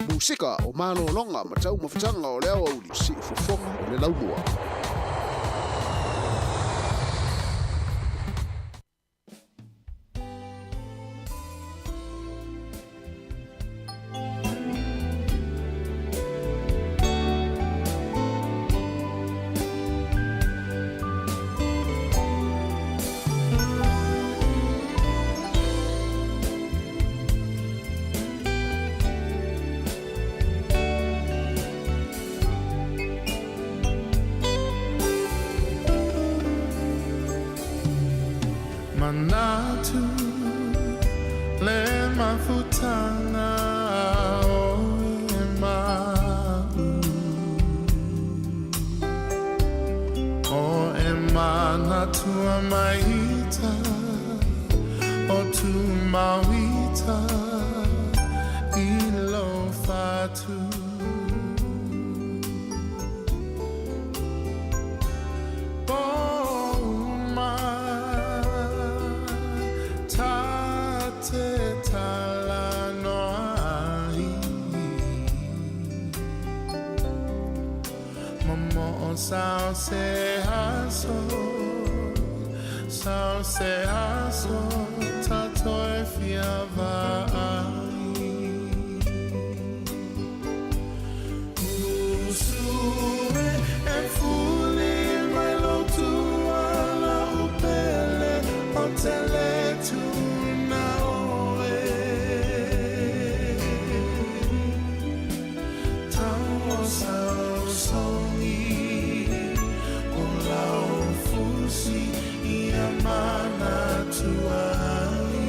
Musika o mano longa ma tau mawhitanga o leo au li si ufofonga o le laumua. tu le mafutanga o e mau o e mana tua maita o tu mawita I lo fatu Sao se haso tato e fiava Usue e fuli mai lo tua la upele o tele tu na oe Tau sao songi Fusi ia mana tuai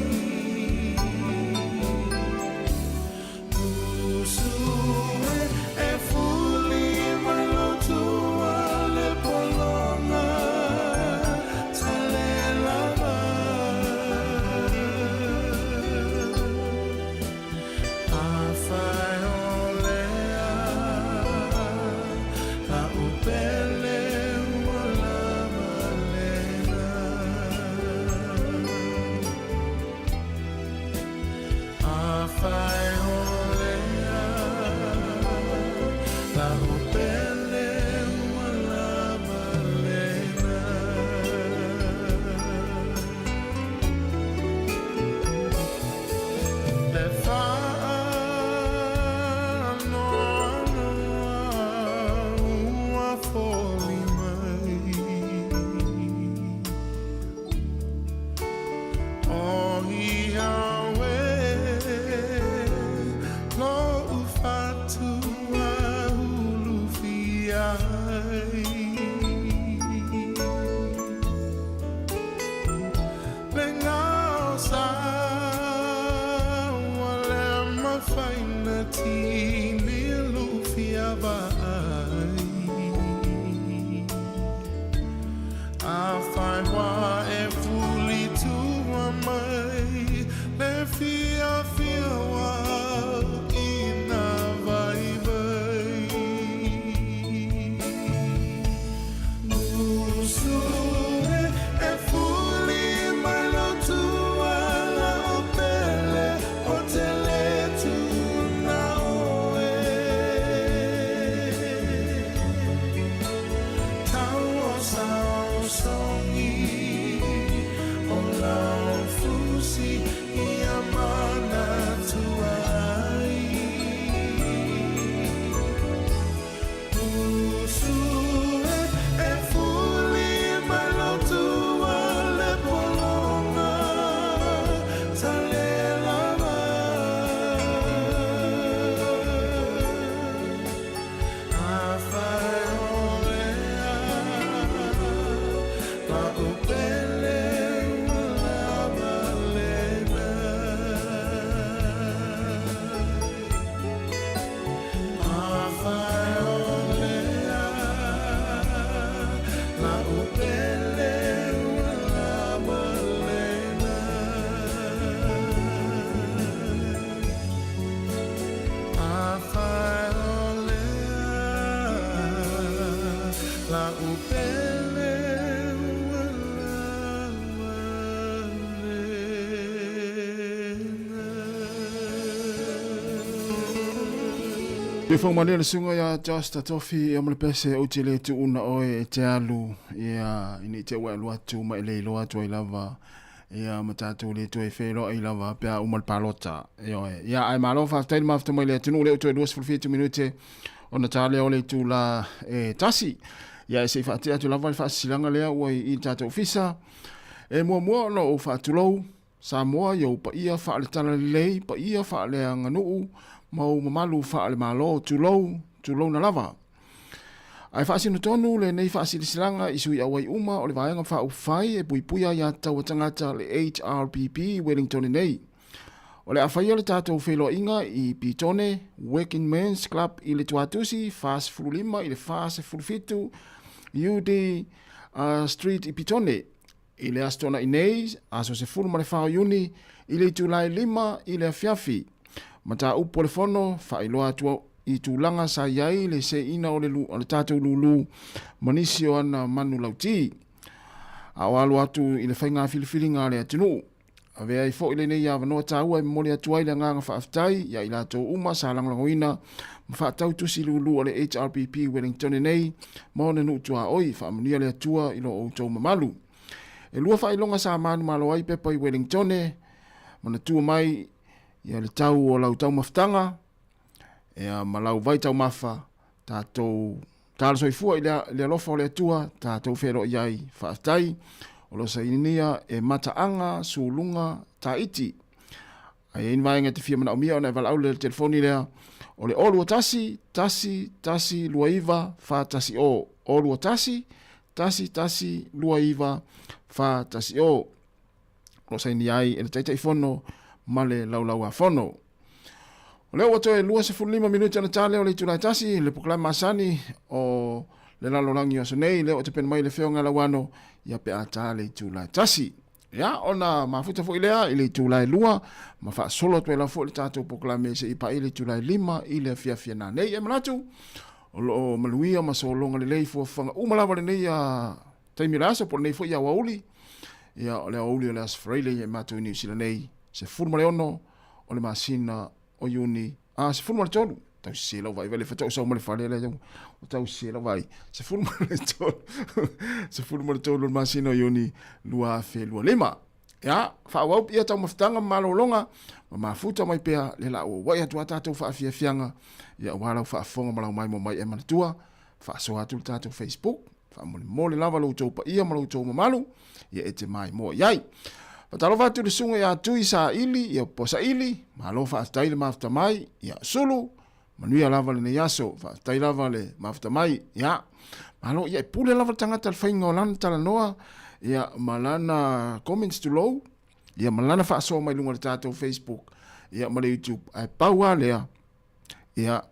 Usue e fuli mai lo tua le polonga tale lava A fai olea a upele Fai olea la upele wala balena Le fa no ua foli mai O ia Le fo mane le sunga ya just a tofi ya mle pese o tele tu una oe te alu ya ini te wa lu atu mai le lo atu I lava ya matatu le tu e felo I lava pe umal palota ya ai malo fa stel mafta mai le tunu le tu 2 minute ona tale o le tu la tasi ya se fa te atu lava fa silanga le o I tatu ofisa e mo no o fa tu lo Sāmoa yo pa ia fa le tala le pa ia fa le nganu mau mamalu fa le malo tu lo na lava Ai whaasino tonu le nei whaasilisilanga i sui awai uma o le vaenga whaufai e puipuia ia tau tangata le HRPP Wellington nei. O le awhaia le tātou whelo inga i Pitone, Working Men's Club i le tuatusi, Fast Fululima i le Fast Fulufitu, UD Street i Pitone, i le astona i nei, aso se fulma le whao uni, i le tūlai 5 i le afiafi. Mata upo le fono, whailoa tua i tūlanga sa iai le se ina o le tātou lulu manisio ana manu lauti. Awalu atu i le whainga filifili ngā le atinu. Avea i fo ile nei ia vanoa tāua i mole atuai le nganga whaaftai, ia i lato uma sa langlangoina, mwhaatau tusi lulu o le HRPP Wellington nei, maone nu tua oi, whaamunia le atua i lo o tau mamalu. E lua whailonga sa manu malo ai pepa i Wellington, mana tua mai, ia le tau o lau tau maftanga, ia malau vai tau mafa, tātou tāla soifua i le alofa o le atua, tātou whero iai whaaftai, o lo sa inia e mataanga, sulunga, taiti. Ai ein vaenga te fia mana o mia o na vala au le telefoni lea. O le olua tasi, lua iwa, fa tasi o. Olua tasi, lua iwa, fa tasi o. Lo sa inia ai e le taita i fono, male laulau a fono. O leo wato e lua se 5 minuti ana tale o le tulai tasi, le poklama masani o le lalolangi o sonei, leo te pen mai le feo ngalawano, ia pe ata le tūlai tasi. Ia, ona mafuta fo ilea, ile tūlai lua, ma wha solo tu e la fo le tātou poklame se ipa ile tūlai 5, ile fia na nei e manatu, o lo maluia ma so longa le lei fo whanga umalawa le nei a taimi rasa, po nei fo ia wauli, ia o le wauli o le asfreile i e matu ni sila nei, se furma le ono, o le masina o iuni, se furma le tolu, tau se lau vai, vele whatau sau male whare le o tau se lau vai, se furma le tolu, se furma le tolu masina o iuni, lua fe lua 5. Ia, whaawau ia tau maftanga malolonga, ma mafuta mai pea, le la o wai atu atatou whaafia fianga, ia walau whaafonga malau mai mo mai e manatua, whaasoa atu tatou Facebook, whaamole mole lava lau tau pa ia malau tau mamalu, ia e te mai mo iai. Patalo whatu le sunga ia tui sa ili, ia posa ili, malo whaatai le mafta mai, ia sulu, manuia lava le neyaso, whaatai lava le mafta mai, ia, malo ia pule lava tangata le whainga o lana tala noa, ia malana comments to low, ia malana whaasoa mai lunga le tātou Facebook, ia male YouTube, ai paua lea, ia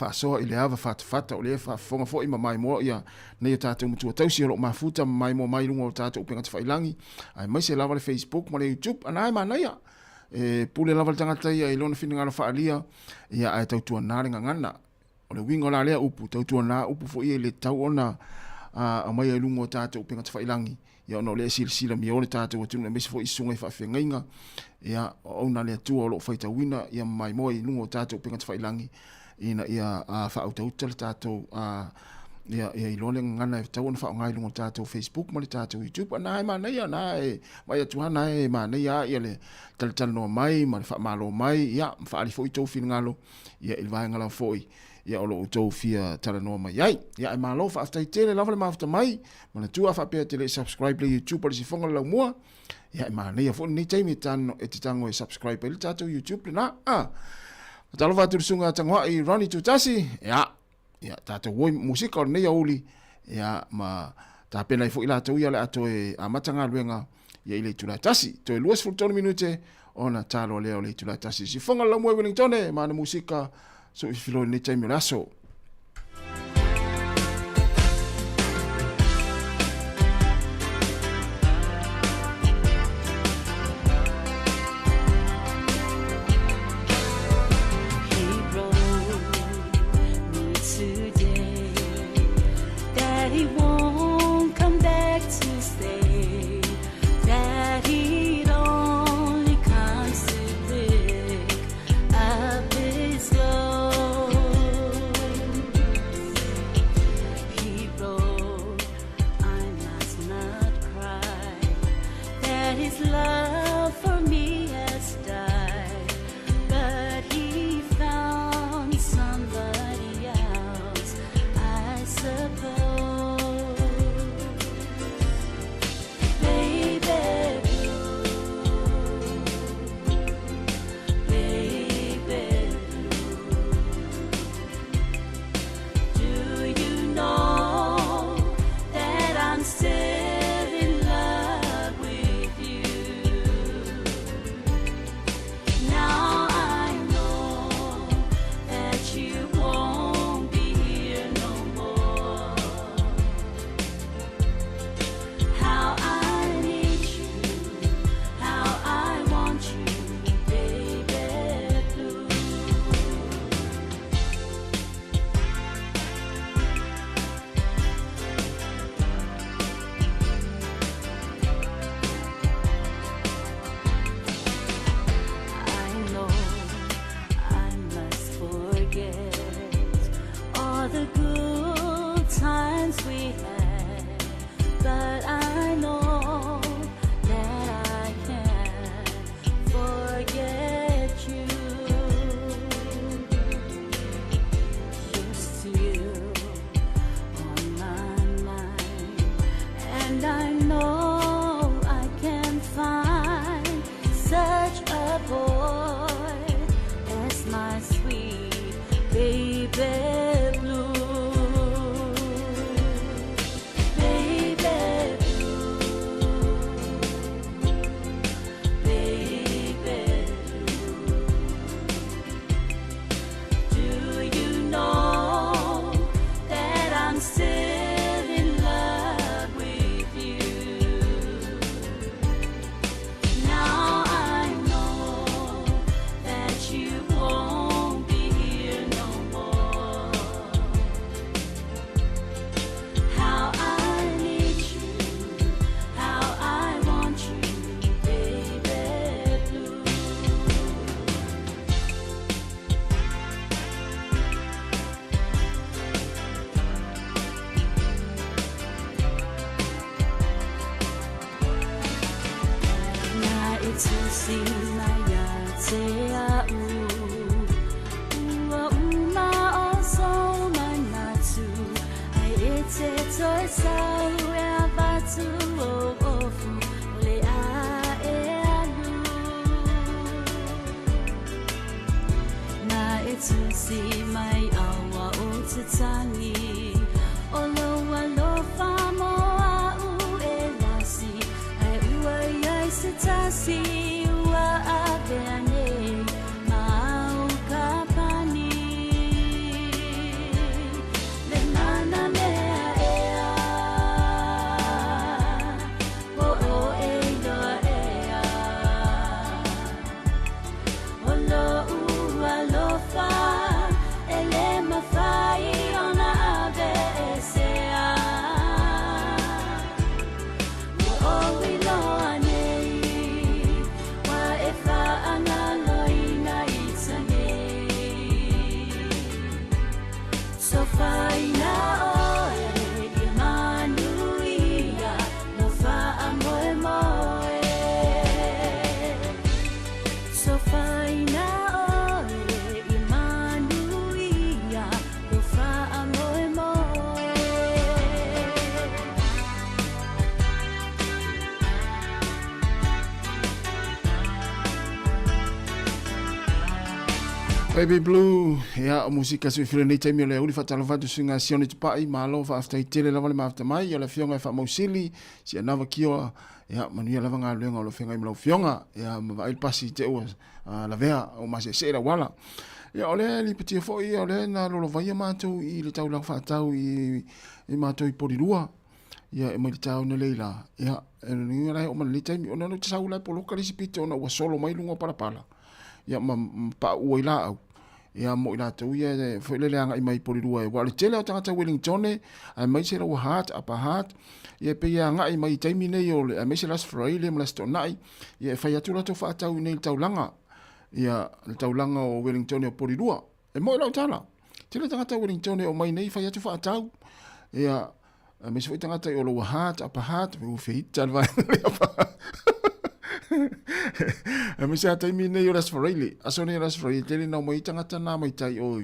whaasoa i le awa whata o lea whaafonga fo ima mai moa, ia nei o tātou mutua tausi o lo mafuta mai moa mai lunga o tātou upenga te whailangi, ai mai se lava le Facebook, male YouTube, anai manaia, pule lava le tangata ia i lona whina ngana whaalia, ia ai tautua nārenga ngana, o le wingo la lea upu, tautua nā upu fo ia le tau ona, a mai ai lunga o tātou upenga te whailangi, ia ono lea sila mi o le tātou atuna mesi fo isunga i whaafengainga, ia o na lea tua o lo whaita wina, ia mai moa i lunga o tātou upenga te whailangi, ina ia whautauta le tātou, ia i lone ngana e tau ana whaongai lunga o tātou Facebook, ma le tātou YouTube, ana e mana ia, na e mai atuhana e mana ia, ia le taletala noa mai, ma le whaamalo mai, ia whaari fo i tau whina ngalo, ia i vai ngala fo i, ia o lo tau fia tala noa mai ai, ia e malo whaaftai tele lava le mafta mai, ma na tua whaapea tele subscribe le YouTube, ali si whonga lau mua, ia e mana ia fo ni taimi tano e te tango e subscribe le tātou YouTube, le na, Talo whāturu sunga tangoa i Ronnie Tutasi, ia tātou woi musika o nei auli, ia ma tā pena i fo ila tau ia le ato e amatanga luenga, ia i le tulai tasi, to e luas fultoni minute, ona talo leo le tulai tasi. Si whonga lau mua Wellington e, ma na musika, so i filo ni taimi raso. boy as my sweet baby blue. Baby Blue, ya musika sui file nei taimi o le uli whatalo whatu sunga sione tupai malo whaaftai tele lava le maafta mai o le fionga e whamausili si anawa kioa ya manuia lava ngā luenga o lo whenga i mlau fionga ya mawa il pasi te ua la vea o mase seira wala ya ole li patia foi ole na lolo vaia mātou i le tau lau whaatau i mātou i porirua ya e mai tau na leila ya e ni rai o man le taimi o nanu tasau lai poloka risi pite o na ua solo mai lunga parapala ya pa ua ila au ya mo ila tau ya foi le anga i mai porirua e wale tele o tangata Wellington ai mai se la hat apa hat ya pe ya nga i mai taimi nei o le mai se las fraile mo las tonai ya fa ya tula to fa tau nei tau langa ya le tau langa o Wellington o porirua e mo ila tala tele tangata Wellington o mai nei fa ya to fa tau ya mai se foi tangata o lo hat apa hat o fe tal vai me se atai mine yo las fraile asone las fraile tele no mai tangata na mai tai o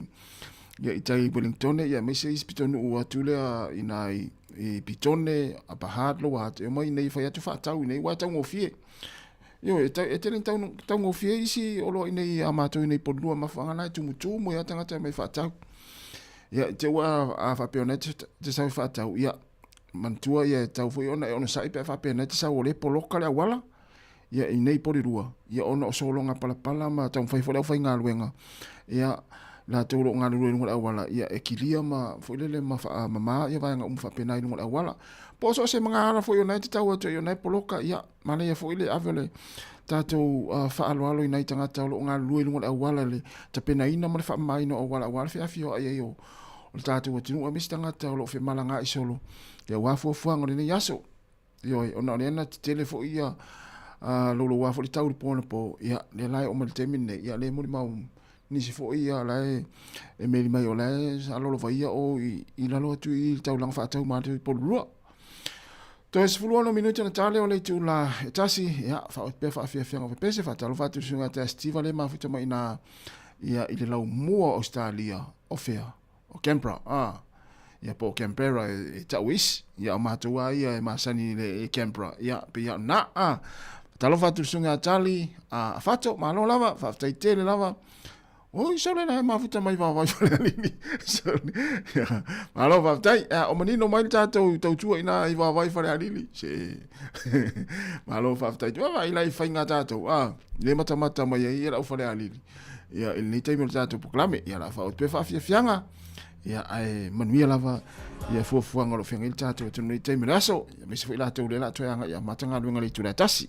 ya itai Wellington ya me se ispitonu o atule inai e pitone apa hat lo hat e mai nei fa tu fa tau nei wa tau ngofie yo e tele tau ngofie isi o lo nei amato nei podua mafanga na tu mutu mo ya tangata mai fa tau ya te wa a fa peonet te sa fa tau ya mantua ya tau foi ona e ona sai pe fa peonet sa o le poloka le wala ya i nei porirua ya ona o solonga palapala ma tau fai fo le fai ngā luenga ya la te uro ngā luenga wala ya e kilia ma fo le ma fa mama ya vai nga fa pena i lunga wala po so se mga ara fo yo nei tau atu yo nei poloka ya mane ya fo ile avele tatou fa alo i nei tangata o ngā luenga wala le ta pena ina ma fa mai no wala fi afio ai yo o tatou atu o mistanga tau lo fe malanga i solo ya wa fo ngone nei yaso yo ona ona telefo ia lolo wa fo tau pona po ya le lai o mal temine ya le mo mau ni se fo ia lai e me mai o lai sa lolo vai o i la lo tu i tau lang fa tau ma tu po lu to es fulu no minuto na tale o le tu la tasi ya fa o pe fa fia fia o pe se fa tau fa tu sunga ta stiva le ma fu mai na ya i le lau mo Australia o fea o Canberra ya po Canberra e tau is ya ma tu ai e ma sani le Canberra ya pe ya na talofa tu sunga tali a fato malo lava fa tai tele lava o sole na mafuta mai va sole ali malo fa tai o manino mai tato tau tua ina i va vai fa ali se malo fa tai va ila i fainga tato le mata mai ia la fa ali ia il ni taimo tato proclame ia la fa o pe fa fianga ia ai manuia lava ia fuanga lo fianga il tato tu ni taimo raso me se foi la tu le la tu ia matanga luenga le tu la tasi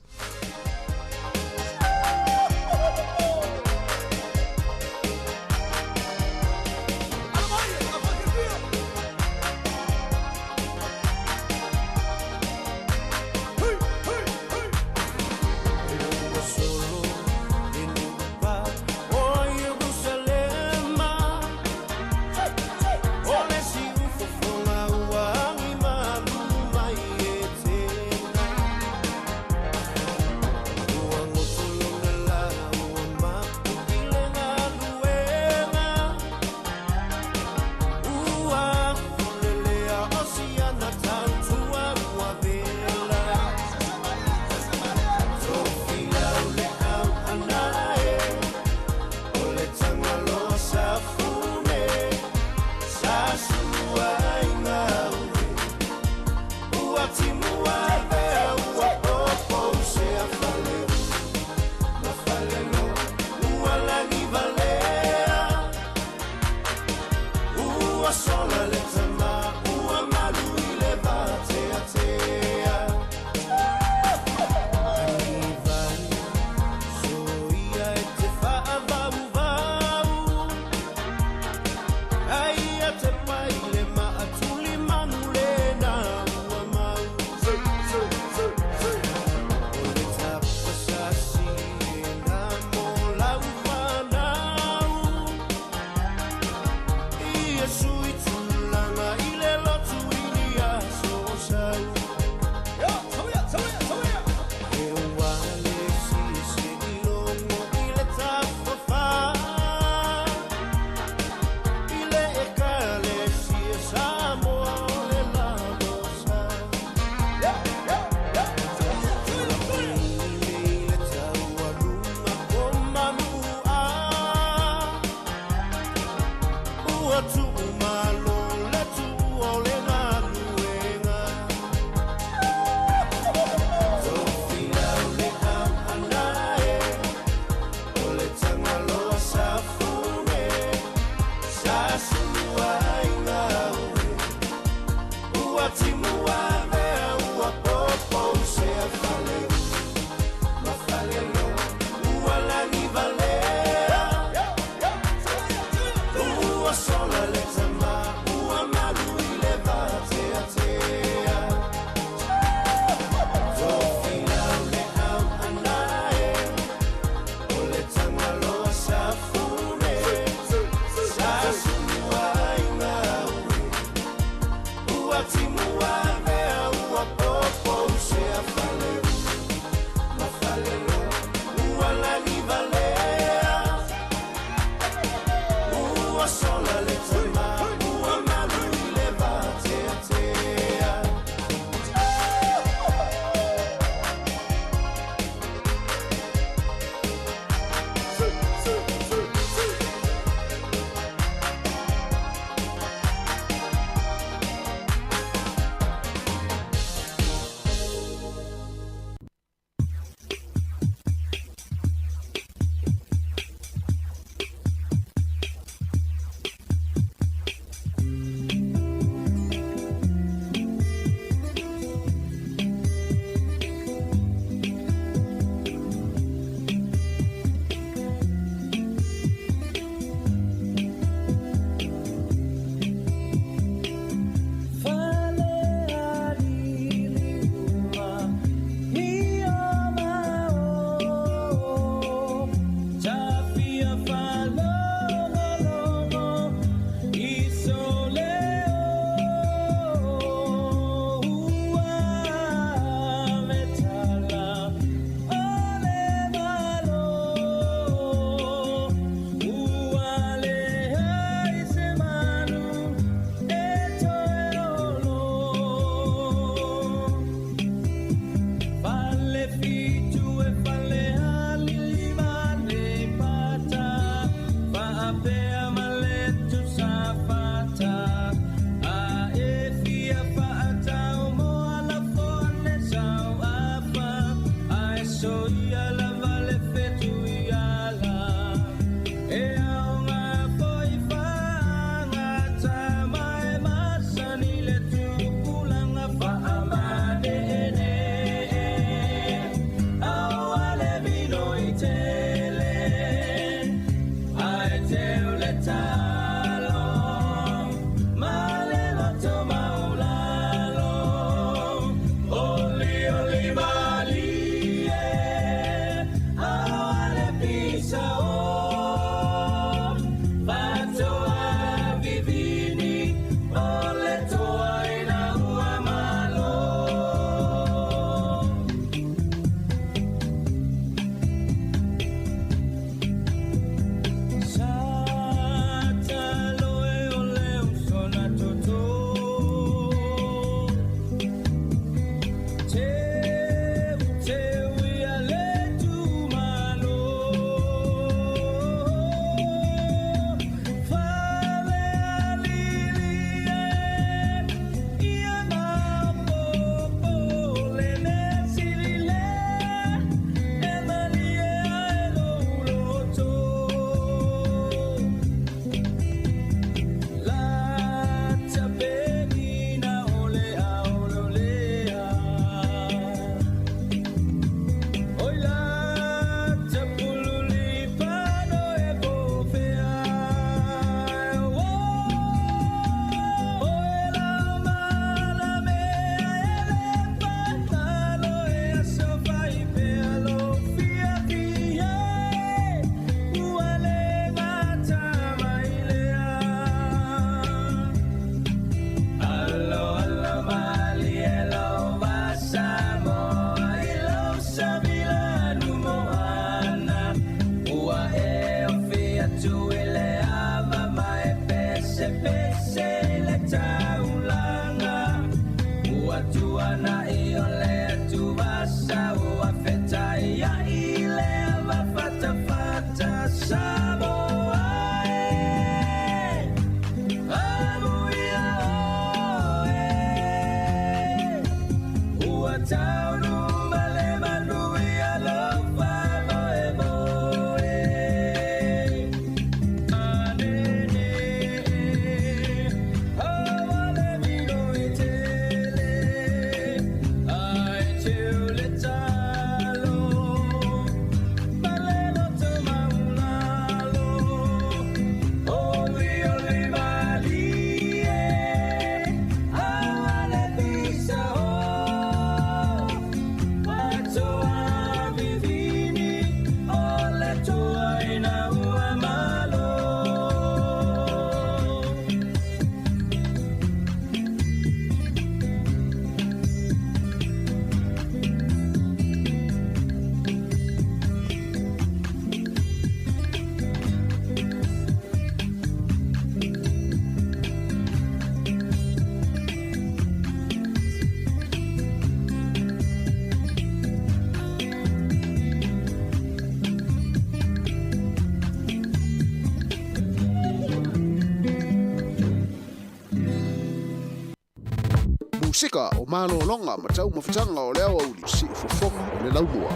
Sika o mano longa ma tau mawhitanga o leo au li si ufofonga o le laumua.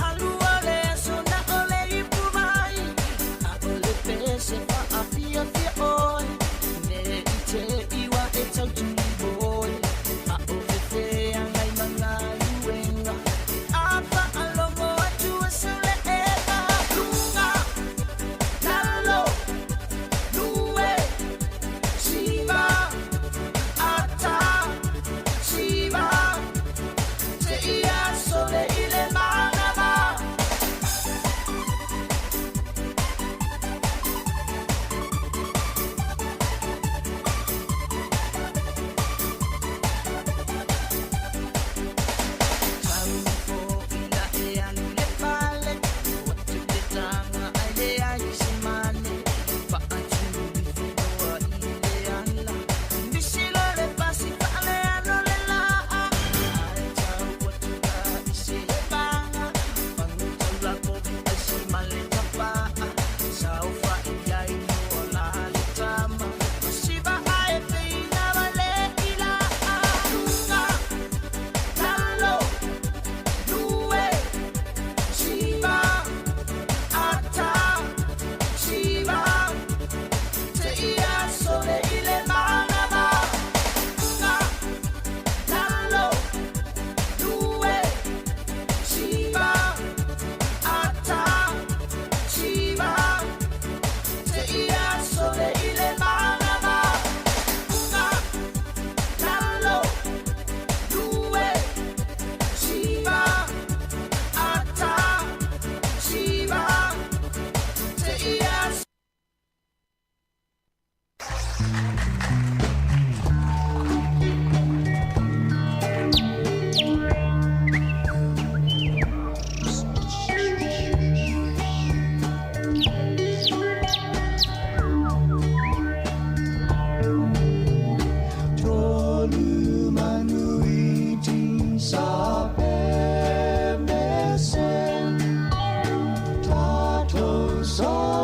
Halu ale so na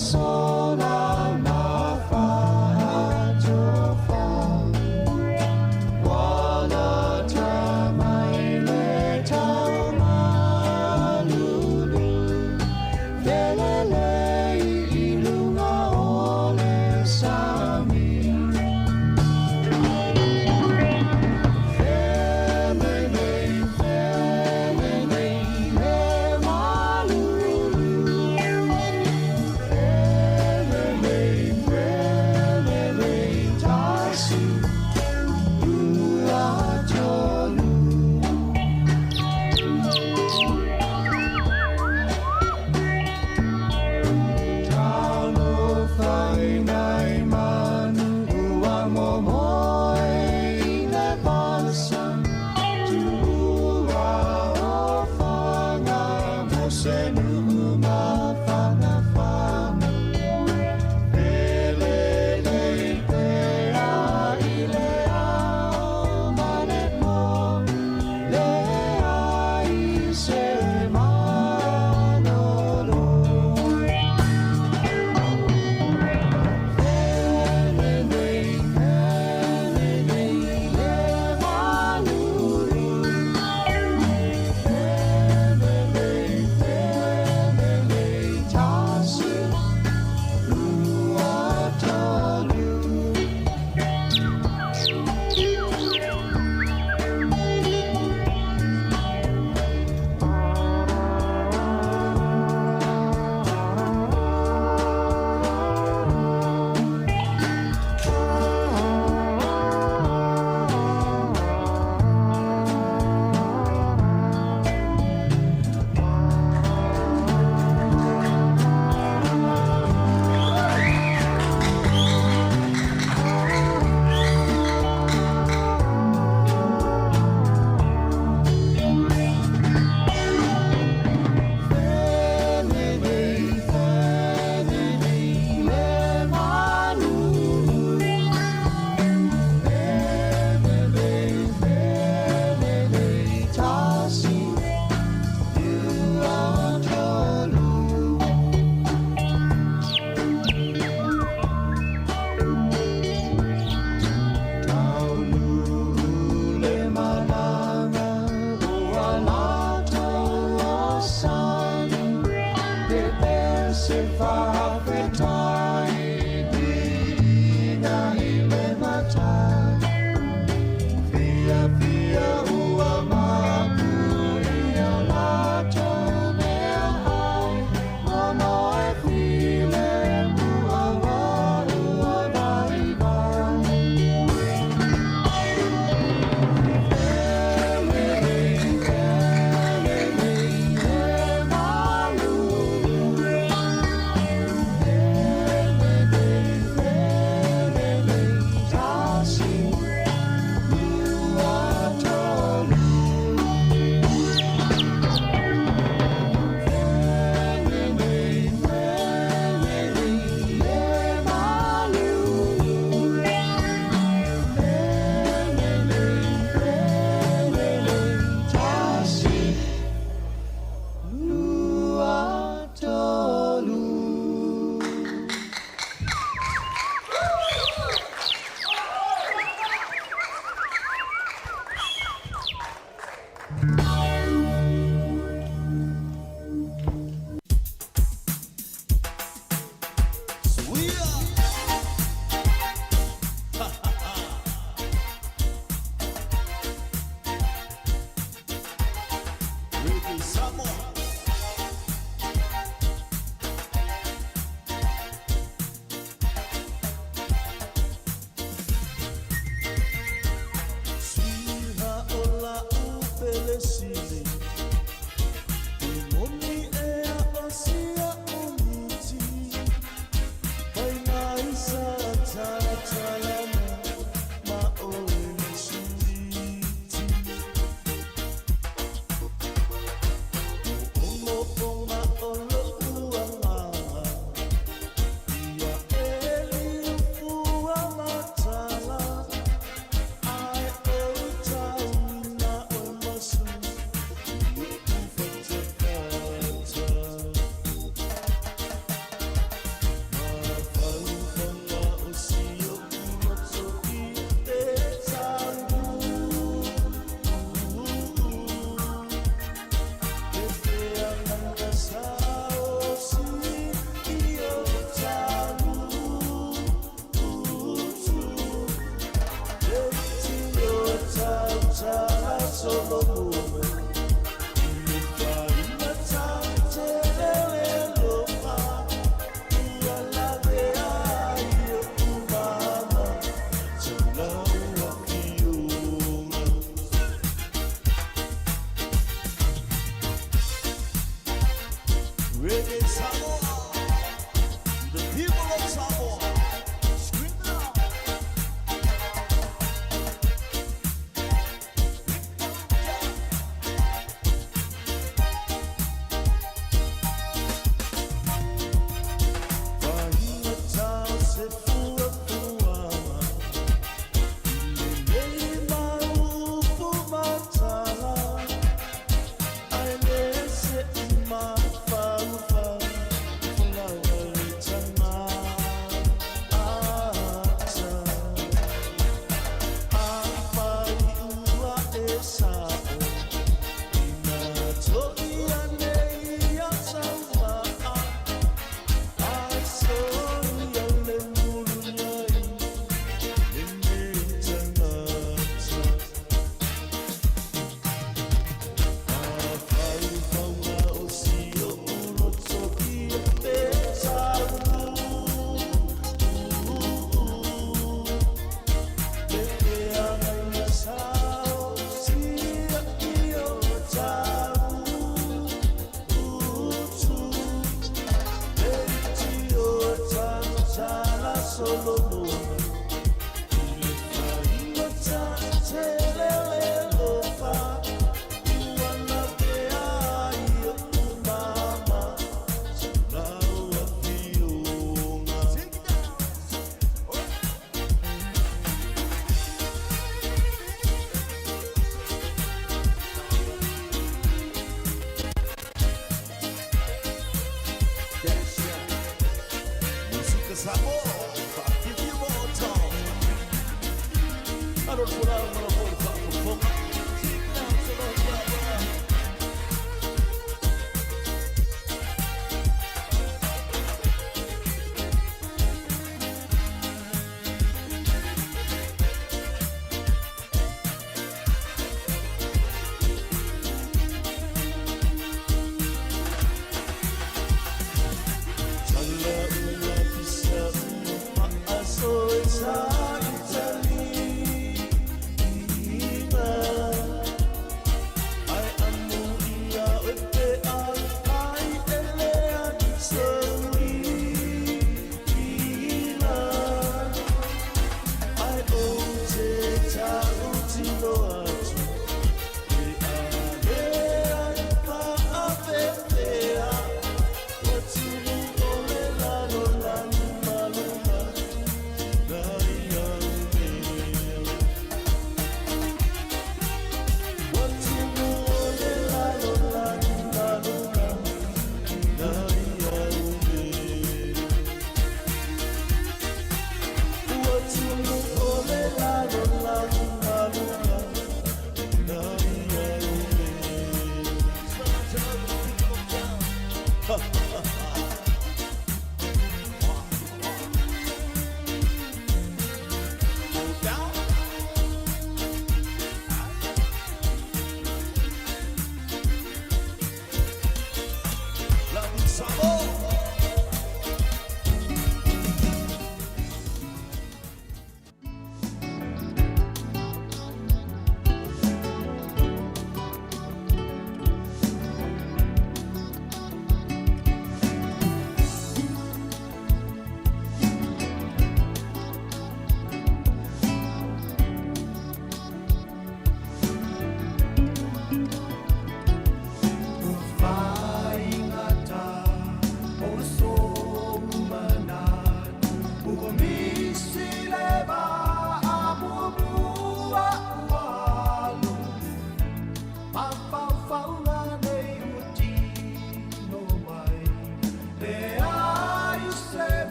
So na na fa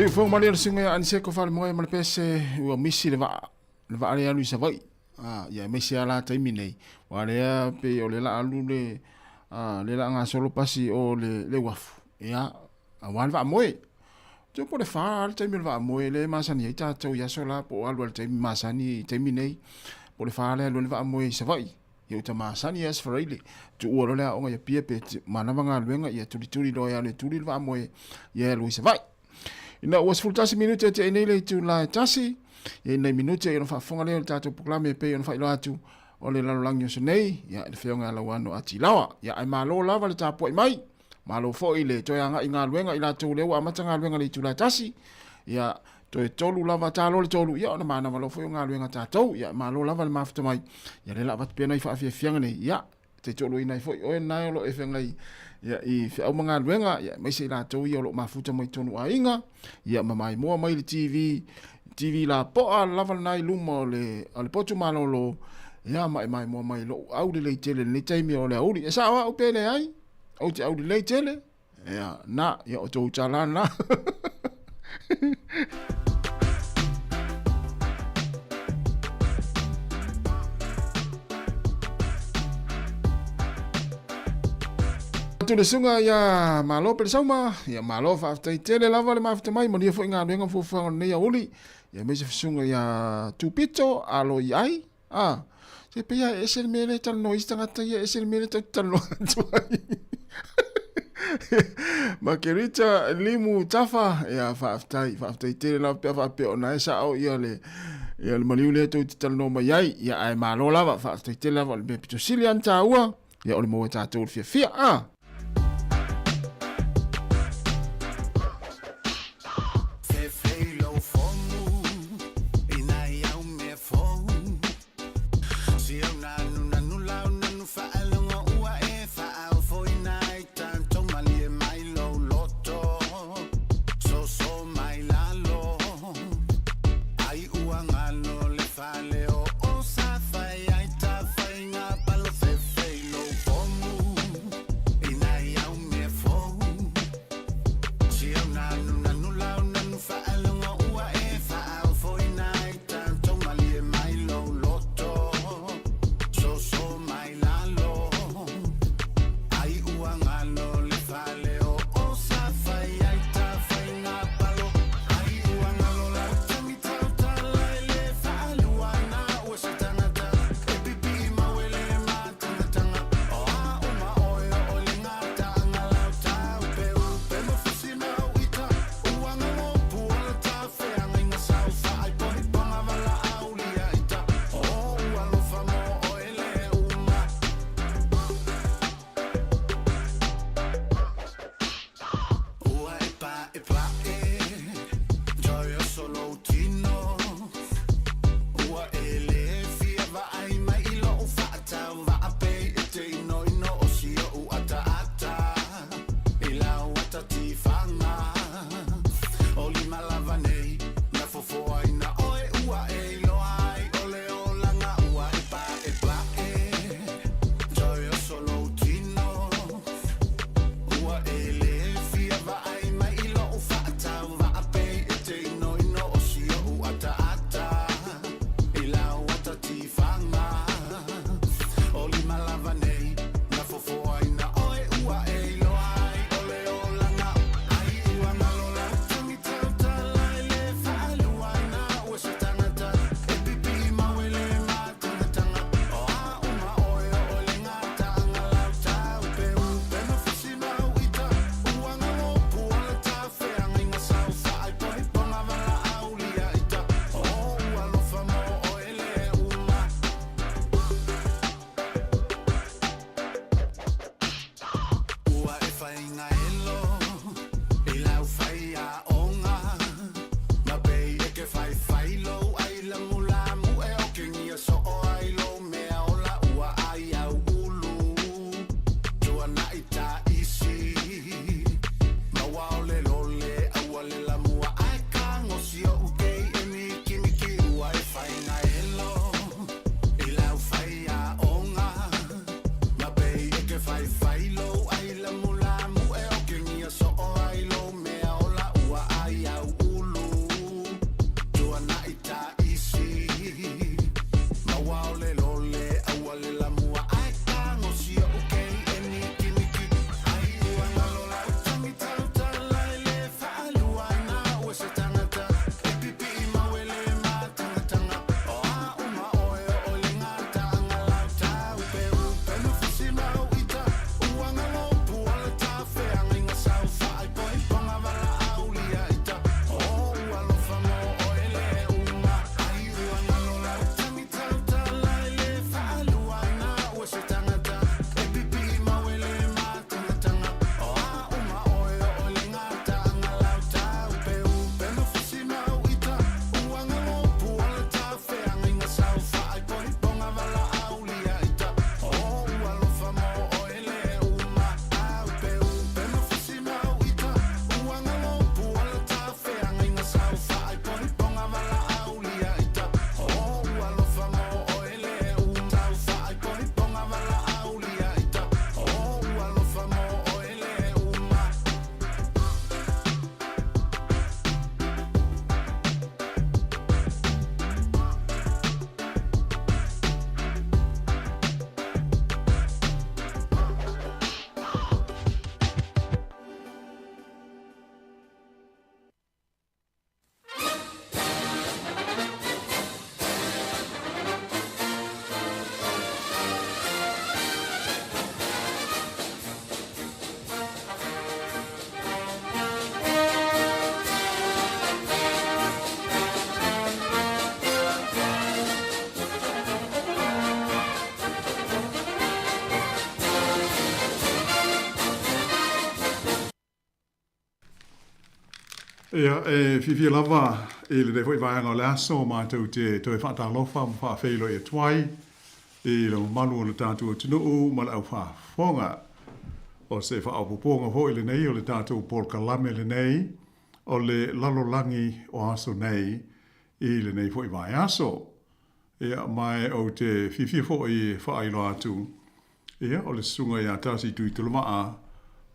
Ri fo mali ar singa an se ko fal moe mal pese u misi le va ale alu sa vai ya misi ala tai minei wa le pe o le la alu le la nga solo pasi o le wafu ya wan va moe jo po le fa al tai mi va moe le masani ita to ya sola po alu al tai masani tai minei po le fa le alu va moe sa vai ya uta masani as fraile tu o le o nga pia pe mana nga luenga ya tuli do ya le tuli va moe ya lu sa vai ina was full tasi minute te nei le tu la tasi e nei minute e no fa fonga le tato proclame pe no fa ilo atu o le la langyo se nei ya le feonga la wano ati lawa ya ai malo lava le tapo mai malo fo ile to ya nga luenga ila tu le wa matanga luenga le tu la tasi ya to e tolu lava talo le tolu ya ona mana malo fo nga luenga tato ya malo lava le mafta mai ya le lava pe nei fa fianga nei ya te tolu ina fo o na lo e fenga ya i au mga luenga ya mai se la tau i o lo mafuta mai tonu a inga ya mamai moa mai le TV la po a lava nai luma le potu malolo ya mai moa mai lo au le tele le taimi o le auri e sa wa o pele ai au te au le tele ya na ya o tau chalana tu le sunga ya malo pe sauma ya malo fa tai tele lava le mafta mai mo dia fo nga lenga fo fa ne ya uli ya me se sunga ya tu pito alo yai se pe ya esel mele tal no istanga ta ya esel mele tal no makerita limu tafa ya fa tai tele la pe fa pe ona sa au ya le maliule tu tal no mai ya ai malo lava fa tai tele lava le pito silian taua ya ole mo ta tu fia Ia, fifi lava, le ne fwoi vai ngā le aso mātou te toi whata lofa, mwha whaelo e tuai, le manu o le tātou tunu ma le au whafonga, o se whaapoponga hoi le nei, o le tātou Paul Kalame le nei, o le lalolangi o aso nei, le nei fwoi vai aso. Ia, mai o te fifi fwoi whaelo atu, ia, o le sunga ia tasi tui tulumaa,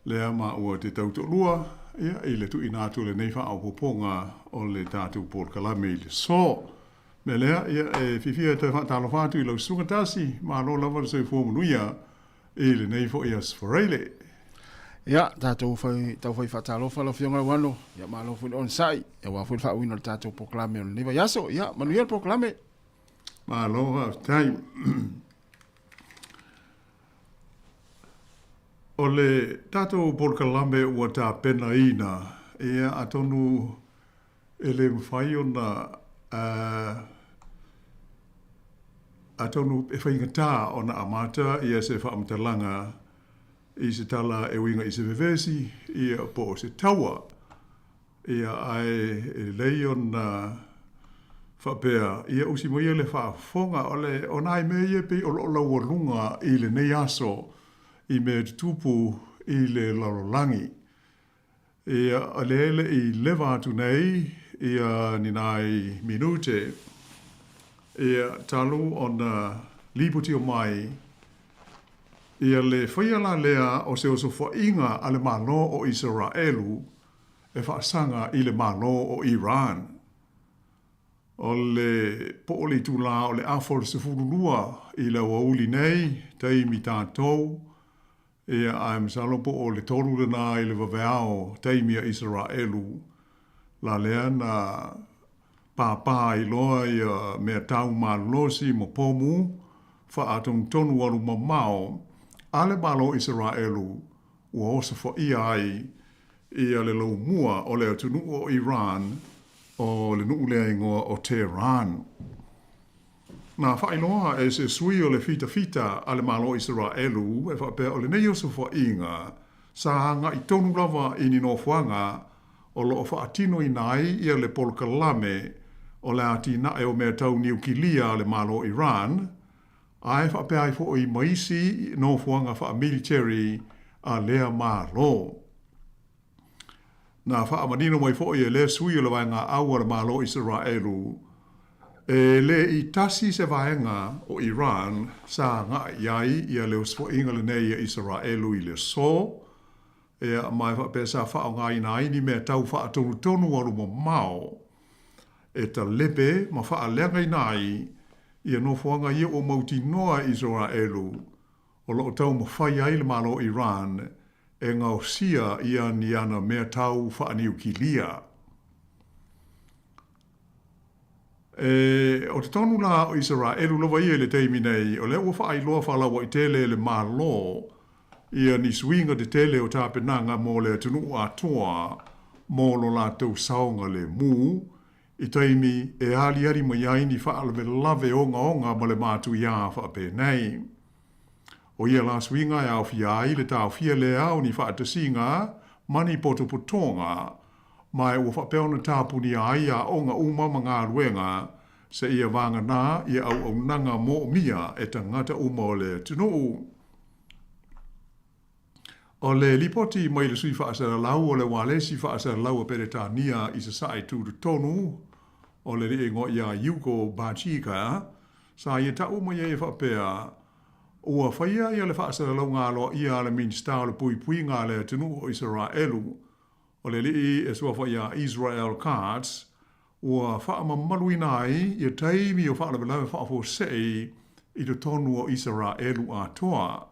lea ma ua te tauto lua, ia, i le tu inatu le neifa au poponga o le tātou Paul Kalame le so. Me lea, ia, fifia te talo fatu i lau sunga tasi, ma lo lava le soi fuamunuia, i le neifo i asfareile. Ia, tātou tau fai whatalo whala whionga wano, ia ma lo fui on sai, ia wa fui whauino le tātou Paul Kalame o le neifa yaso, ia, manuia Paul Kalame. Ma lo, time. O le tātou Paul Kalame ua tā pena ina, ia atonu ele mwhai o na atonu e whaingatā o na amata ia se whaamtalanga i se tala e winga i se vevesi, ia po se taua, ia ai e lei o na whapea, ia usi mo ia le whaafonga o le o nai me ia pe o lo lunga i le nei aso, i me tupu i le lalolangi. Ia alele i lewa atu nei, ia ni nai minute, ia talu o na liputi o mai, ia le whaiala lea o se oso whainga ale malo o Israelu, e whaasanga i le malo o Iran. O le pooli tula o le afol se furulua i le wauli nei, teimi tātou, ia am salopo o le toru lena i le waweao teimia Israelu. La lea na pāpā i loa ia mea tau malosi mo pomu, wha atong tonu alu mamao, ale malo Israelu, ua osa wha ia ai, ia le lau mua o le atunu o Iran, o le nuu lea ingoa o Tehran. Nā whailoa e se sui o le fita ale malo Israelu e whapea o le nei o se whainga sa hanga i tonu lava i ni nofuanga o lo whaatino i nai ia le Paul Kalame o le atina e o mea tau niukilia le malo Iran ai whapea i fo i maisi nofuanga wha military a lea malo. Nā whaamanino mai fo i e le sui o le wanga aua le malo Israelu e le i tasi se vaenga o Iran sa ngā iai ia leo sfoinga le nei a Israelu i le so. E mai whape sa whao ngā ina ini mea tau wha tonu alu mo mao. E ta lepe ma wha lenga inai ia no fuanga ia o mauti noa Israelu o lo tau ma whai ai le malo Iran e ngau sia ia ni ana mea tau wha niukilia. O te tonu la o Israelu lawa ia le teimi nei, o le ua wha ai loa whalawa i tele le malo, ia ni swinga te tele o tāpenanga mō le tunu atoa, mō lo la tau saonga le mū, i teimi e ali mai ai ni wha alame lave onga ma le mātu ia wha pe nei. O ia la swinga e au fia ai le tau fia le au ni wha atasinga, mani poto potonga, mai ua whapeona tāpuni ai a onga umama ngā ruenga, se ia vanga nā ia au nanga mō mia e tangata uma o le tunu. O le lipoti mai le sui whaasara lau o le walesi whaasara lau a peretania i sa sae tūru tonu, o le ri ngo ia Yuko Bachika, sa ia ta uma ia e whapea, ua whaia ia le whaasara lau ngā loa ia le minsta o le pui ngā le tunu o Israelu, o le lii e sua whaia Israel Cards, ua whaamamalu inai ia taimi o whaalawe whaafo sei i te tonu o Israelu a toa.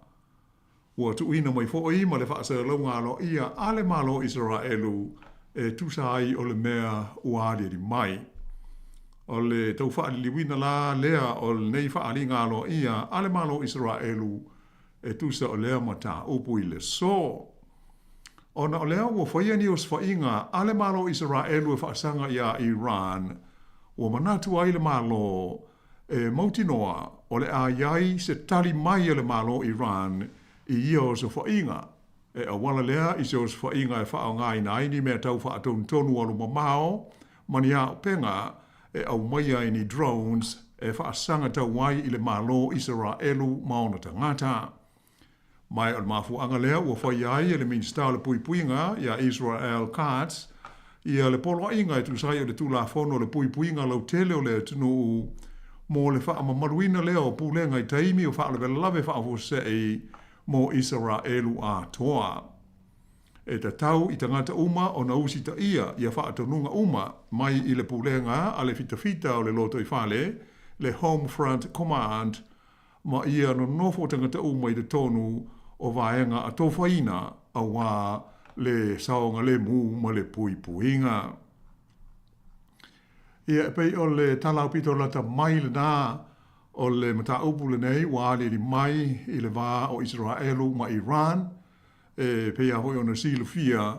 Ua tuina mai fōi ma le whaasara lau ngā lo ia ale malo Israelu e tusai o le mea uadia di mai. O le tau whaali liwina la lea o le nei whaali ngā lo ia ale malo Israelu e tusa o lea mata upu i le so. Ona o lea ua whaia ni o swainga ale malo Israelu e whaasanga ia Iran, ua manatu ai le malo e mautinoa o le a iai se tali mai le malo Iran i ia o se whainga e a wala lea i se os fa inga e fa o ngai nai ni mea tau fa atonu tonu alu mamao, mani a penga e au maia i ni drones e fa asanga tau wai i le malo Israelu maona tangata. Mai al mafu anga lea ua fa iai e le minsta le pui puinga ia Israel Katz, ia le polo inga e tu sai o le tu la fono le pui puinga lau tele o le tunu mo le fa mamaruina lea o pulenga i taimi o fa le lave fa o se e mo Israelu a toa. E ta tau i tangata uma o na usi ta ia fa atonunga uma mai i le pulenga a le fita o le loto i fale, le Home Front Command, ma ia no nofo tangata uma i le tonu o vaenga a tofaina a wā le saonga le mu ma le pui puinga. Ia pei o le talau pito lata mai le nā o le mata upu le nei wā le li mai i le wā o Israelu ma Iran, e pei a hoi o na silu fia,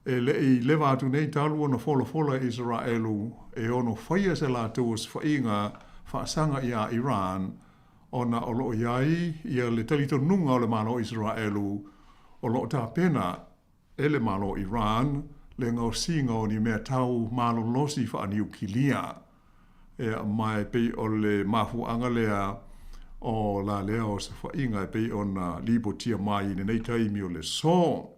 e le i lewa atu nei talu o na fola Israelu, e ono whaia se la tuas whainga whaasanga ia Iran, o na o loo iai, ia le talito nunga o le malo Israelu, o loo tā pena e le malo Iran, le ngau singa o ni mea tau malo losi wha aniu kilia. E mai pei o le mafu anga lea o la lea o sa whainga e pei o na libo tia mai i nei taimi o le so.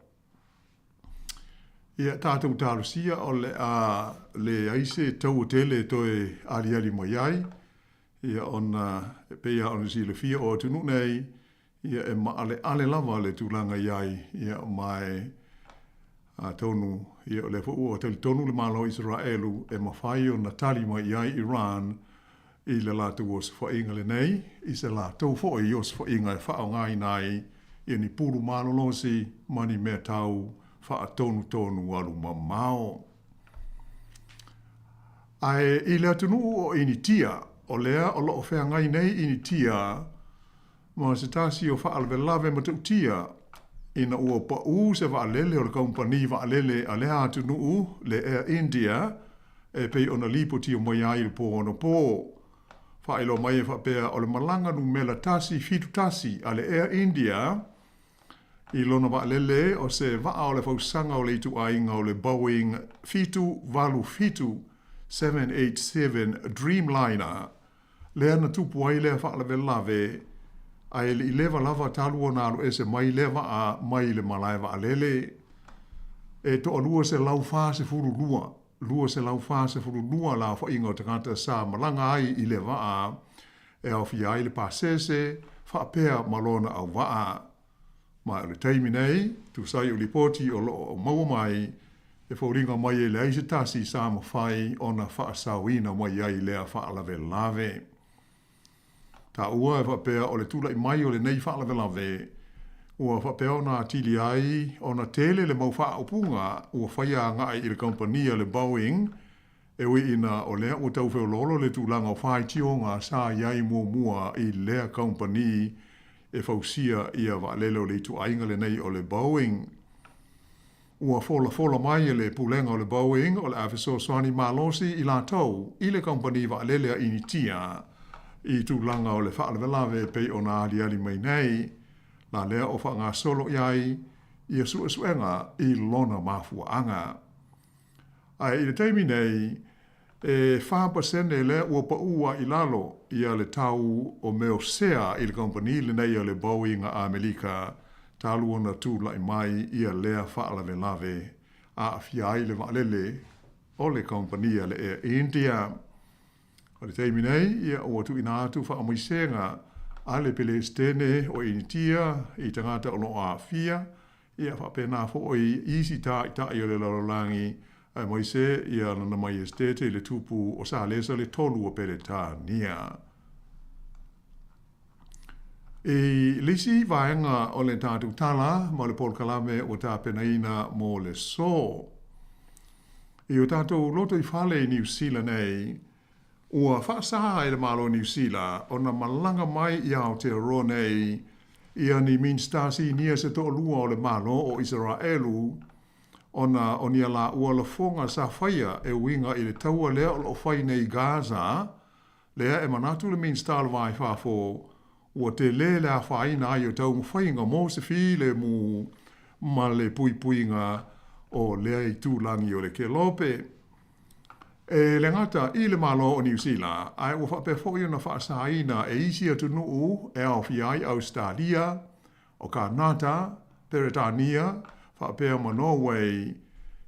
Ia tātou tārusia o le aise tau tele toe ali mai ai, ia ona peia ona si le fia o tunu nei, ia e ma ale lava le tūlanga iai, ia mai a tonu, ia le fo o tali tonu le malo Israelu, e mawhai o na tali mai iai Iran, i le lātu o se whainga le nei, i se lātou fo i o se whainga e whao ngai nai, i ni puru malo losi, mani mea tau, wha tonu alu mamao. Ai i le atunu o ini tia, o lea o loo whea ngai nei ini tia, ma se tasi o wha alwe lawe matau tia, ina ua pa u se wa alele o le kompani wa alele a lea atunu le Air India, e pei ona lipo tia mai ai le po ono po. Wha ilo mai e wha pea o le malanga nu mela tasi, fitu tasi, a le Air India, i lona wa alele o se waa o le fausanga o le itu ainga o le Boeing fitu 787 Dreamliner, lea na tupu ai lea wha alwe lawe, a ele i lewa lava talu o nāru ese mai lewa a mai le malai wa alele. E to alua se lau fase furu lua se lau fase furu lua la wha inga o te kanta sa malanga ai i lewa a, e au fia ai le pasese, wha pēa malona au waa. Ma le taimi nei, tu sai o lipoti o loo mau mai, e fōringa mai e le aise tasi sa mawhai o na wha asawina mai ai lea wha alawe lawe. Ta ua e whapea o le tula i mai o le nei wha alawe lawe, ua whapea o na atili ai, o na tele le mau wha upunga, ua whaia ngai i le kompania le Boeing, e ui ina o lea ua tau wheo lolo le tūlanga o whai tionga sa iai mua i lea kompani, e fausia ia wa lelo le tu ainga le nei o le Boeing. Ua fola mai e le pulenga o le Boeing o le afiso swani malosi i la tau i le kompani wa lelea initia i tu langa o le whaalawe pei o na ali mai nei la lea o wha solo iai i a suenga i lona mafuanga. Ai i le teimi nei e whapasene le ua paua i lalo i a le tau o meo sea i le kompani le nei o le Boeing a Amerika talu ona tūla i mai i a lea whaalawe lawe a fiai le waalele o le kompani le Air India. O le teimi nei i a ua tu ina atu whaamoisenga a le pele stene o initia i tangata o loa fia i a whapena fo o i isi ta i o le lalolangi ai mai se ia na mai estete le tupu o sa lesa le tolu o pere tā nia. E lisi vaenga o le tātu tala mo le pol kalame o tā penaina mo le so. E o tātou loto i whale i New Zealand nei, ua whaasaha e le malo New Zealand o na malanga mai i Aotearoa nei ia ni minstasi nia se to lua o le malo o Israelu ona onia la ua la fonga sa whaia e winga i le taua lea o lo whai nei Gaza, lea e manatu le min stal vai whafo, ua te le lea whai na i o tau mwhainga mo se fi le mu ma le puipuinga o lea I tūlangi o le ke lope. E le ngata I le malo o New Zealand, ai ua whape fōi na whaasaina e isi atu nuu e au fiai Australia, o Kanata, Peretania, whapea ma Norway,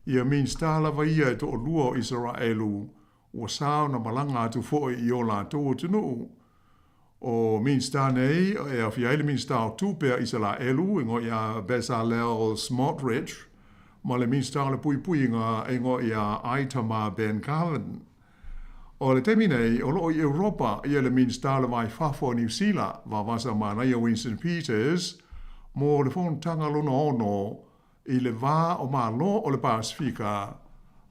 ia min stala vaia e to o lua o Israelu, ua sao na malanga atu fōi I o la tō atu nuu. O min sta nei, e au fiai le min sta o tūpea Israelu, ingo ia Bezalel Smotrich, ma le min sta le puipuinga ingo ia Aitama Ben Calvin. O le temi nei, o loo I Europa, ia le min sta le vai fafo New Zealand, va vasa mana ia Winston Peters, mo le fontanga luna ono, I le va o malo o le Pasifika,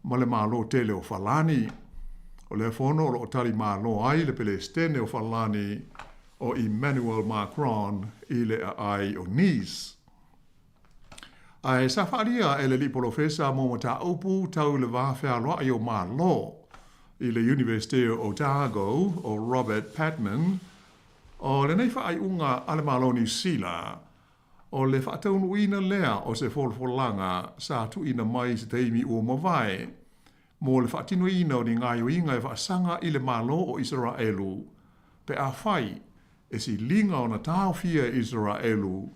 ma le malo tele o Falani. O le fono o tali malo ai le Palestine o Falani o Emmanuel Macron I le ai o Nice. Ai safaria e le li profesa mo mata upu tau le va fea loa I o malo I le University of Otago o Robert Patman o le nei fa ai unga ale malo New Zealand o le fa taunu ina lea o se folfolanga sa tu ina mai se teimi o mawai mo le fa tino ina o ni ngai o inga e fa sanga I le malo o Israelu pe a fai e si linga o na tau fia Israelu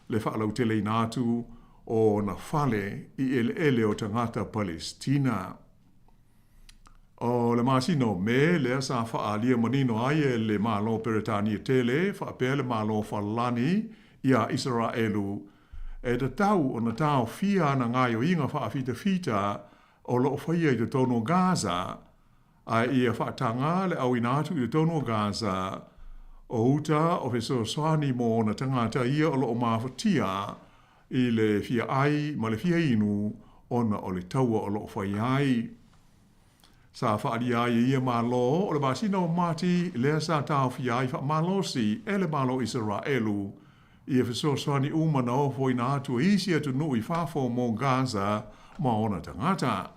le fa lau tele inatu o na fale I ele o tangata Palestina. O le masino me le sa fa alia manino ai le malo Peretania tele fa pe le malo Falani ia Israelu e te tau o na tau fia na ngai o inga fa fita o lo faia I te tono Gaza ai ia fa tanga le au inatu I te tono Gaza o uta o feso swani mo na tangata ia o lo mafatia I le fia ai ma le fia inu ona o le taua o lo fai ai. Sa whaari ai ia malo o le masina o mati lea sa tau fia ai wha malo si e le malo Israelu ia feso swani umana o foi na atu isi atu nui fafo mo Gaza ma ona tangata.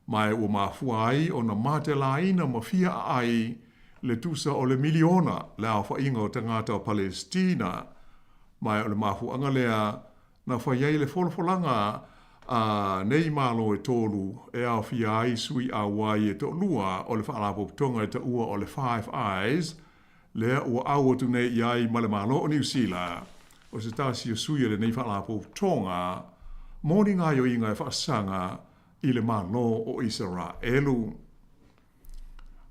Mai ua mafua ai o na mate la ina ma fia ai le tusa o le miliona le au whainga o tangata o Palestina. Mai o le mafuanga lea na whaiei le folfolanga a nei malo e tolu e au fia ai sui a wai e to lua o le whaalapo tonga e ta ua o le Five Eyes lea ua au atu nei iai ma le malo o New Zealand o se tasi o sui le nei whaalapo tonga moni ngai o inga e whaasanga I le malo o Israelu.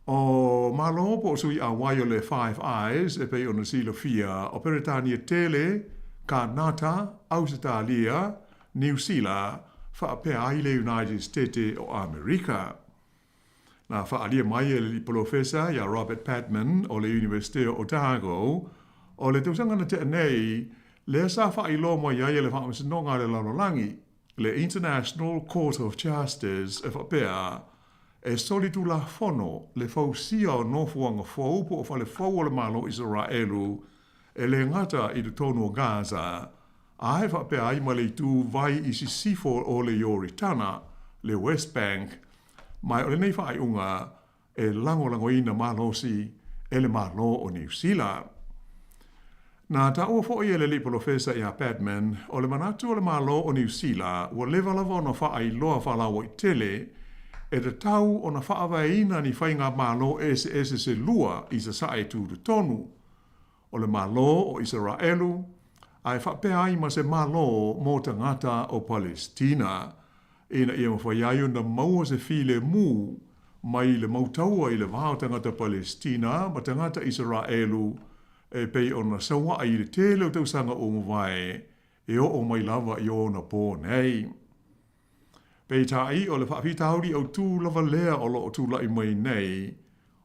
O malo po sui a wai o le Five Eyes e pei o na silo fia o Peretania tele Kanata, Australia, New Zealand, whaapea ai le United States o Amerika. Na whaalia mai e li profesa ia Robert Patman o le University of Otago o le tausanga na te nei le sa whailo mai ai le whaamasinonga le lalolangi le International Court of Justice e whapea e solitu la fono le fausia o nofuanga faupo o whale fau o le malo Israelu e le ngata I te tono Gaza, a he whape ai ma le tū vai I si sifo o le Yoritana, le West Bank, mai o le nei whaai unga e lango ina malosi e le malo o New Zealand. Nā ta ua fo I le li profesa ia Padman, o le manatu o le malo o New Zealand, ua lewa lava o na whaai loa whalawa I tele, e te tau o na whaawai ni whainga malo ese se lua I sa sae tū te tonu. O le malo o Israelu, ai whapea ai ma se malo mo tangata o Palestina. Ina ia mawhaiaio na maua se file mu, mai le mautaua I le vāo tangata Palestina, ma tangata Israelu, e pei o na sawa I le tele o tausanga o mwai, e o mai lava I o na pō nei. Pei tai o le whapitauri au tū lava lea o lo o tū lai mai nei,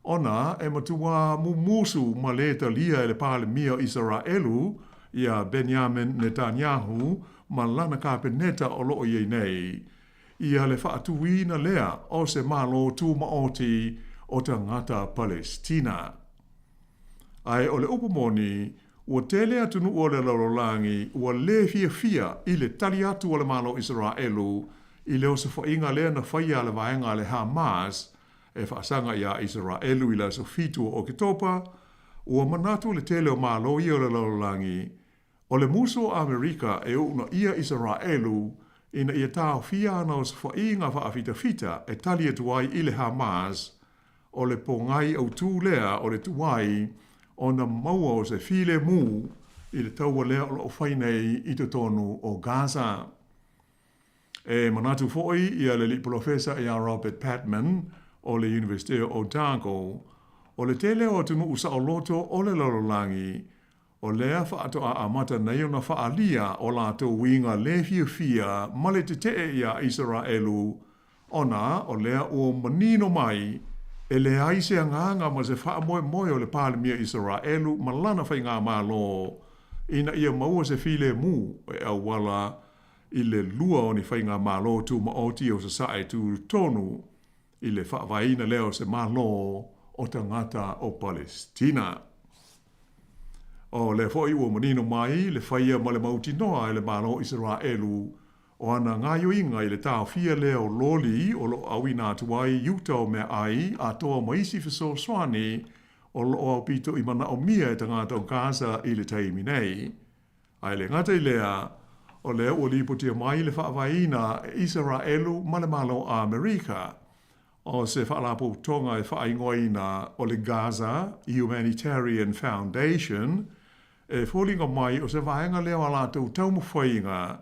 ona e matua mumusu ma le talia e le pale mia Israelu ia Benjamin Netanyahu ma lana kapeneta o loo iei nei. Ia le whaatuina lea o se malo tu maoti o tangata Palestina. Ai o le upamoni, ua tele atunu o le lalolangi, ua le fia I le tali atu o le malo Israelu, I leo se whainga lea na whaia le vaenga le Hamas, e whaasanga ia Israelu I la sofitu o Kitopa, ua manatu le tele o malo I o le lalolangi, O le muso Amerika e una ia Israelu ina ia tau fia ana o sa whainga whaafita fita e tali e tuai i le Hamas o le pongai au tūlea o le tuai o na maua o se file mu i le taua lea o whainei i te tonu o Gaza. E manatu foi ia le li profesa ia Robert Patman o le University of Otago o le tele o tunu usa o loto o le lololangi o lea whaato a amata nei o na whaalia o lato winga le fia male te te ia Israelu ona o lea o manino mai e le aise a nganga ma se wha moe moe o le palimia Israelu ma lana whai ngā malo ina ia maua se file mu e au wala i le lua o ni whai ngā malo tu ma oti o sa sae tu tonu i le whaavaina leo se malo o tangata o Palestina. O le foi ua manino mai, le whaia ma le mauti noa e le malo Israelu o ana ngāio inga i le tau fia leo loli o lo awina tuai Utah mea ai a toa maisi fiso swani o lo au pito i mana o mia e tangata o Gaza i le taimi nei. Ai le ngata i lea o leo o lipotia mai le whaavaina Israelu ma le malo a Amerika. O se whaalapo tonga e whaingoina o le Gaza Humanitarian Foundation e fōlinga mai o se vaenga leo ala tau taumu whainga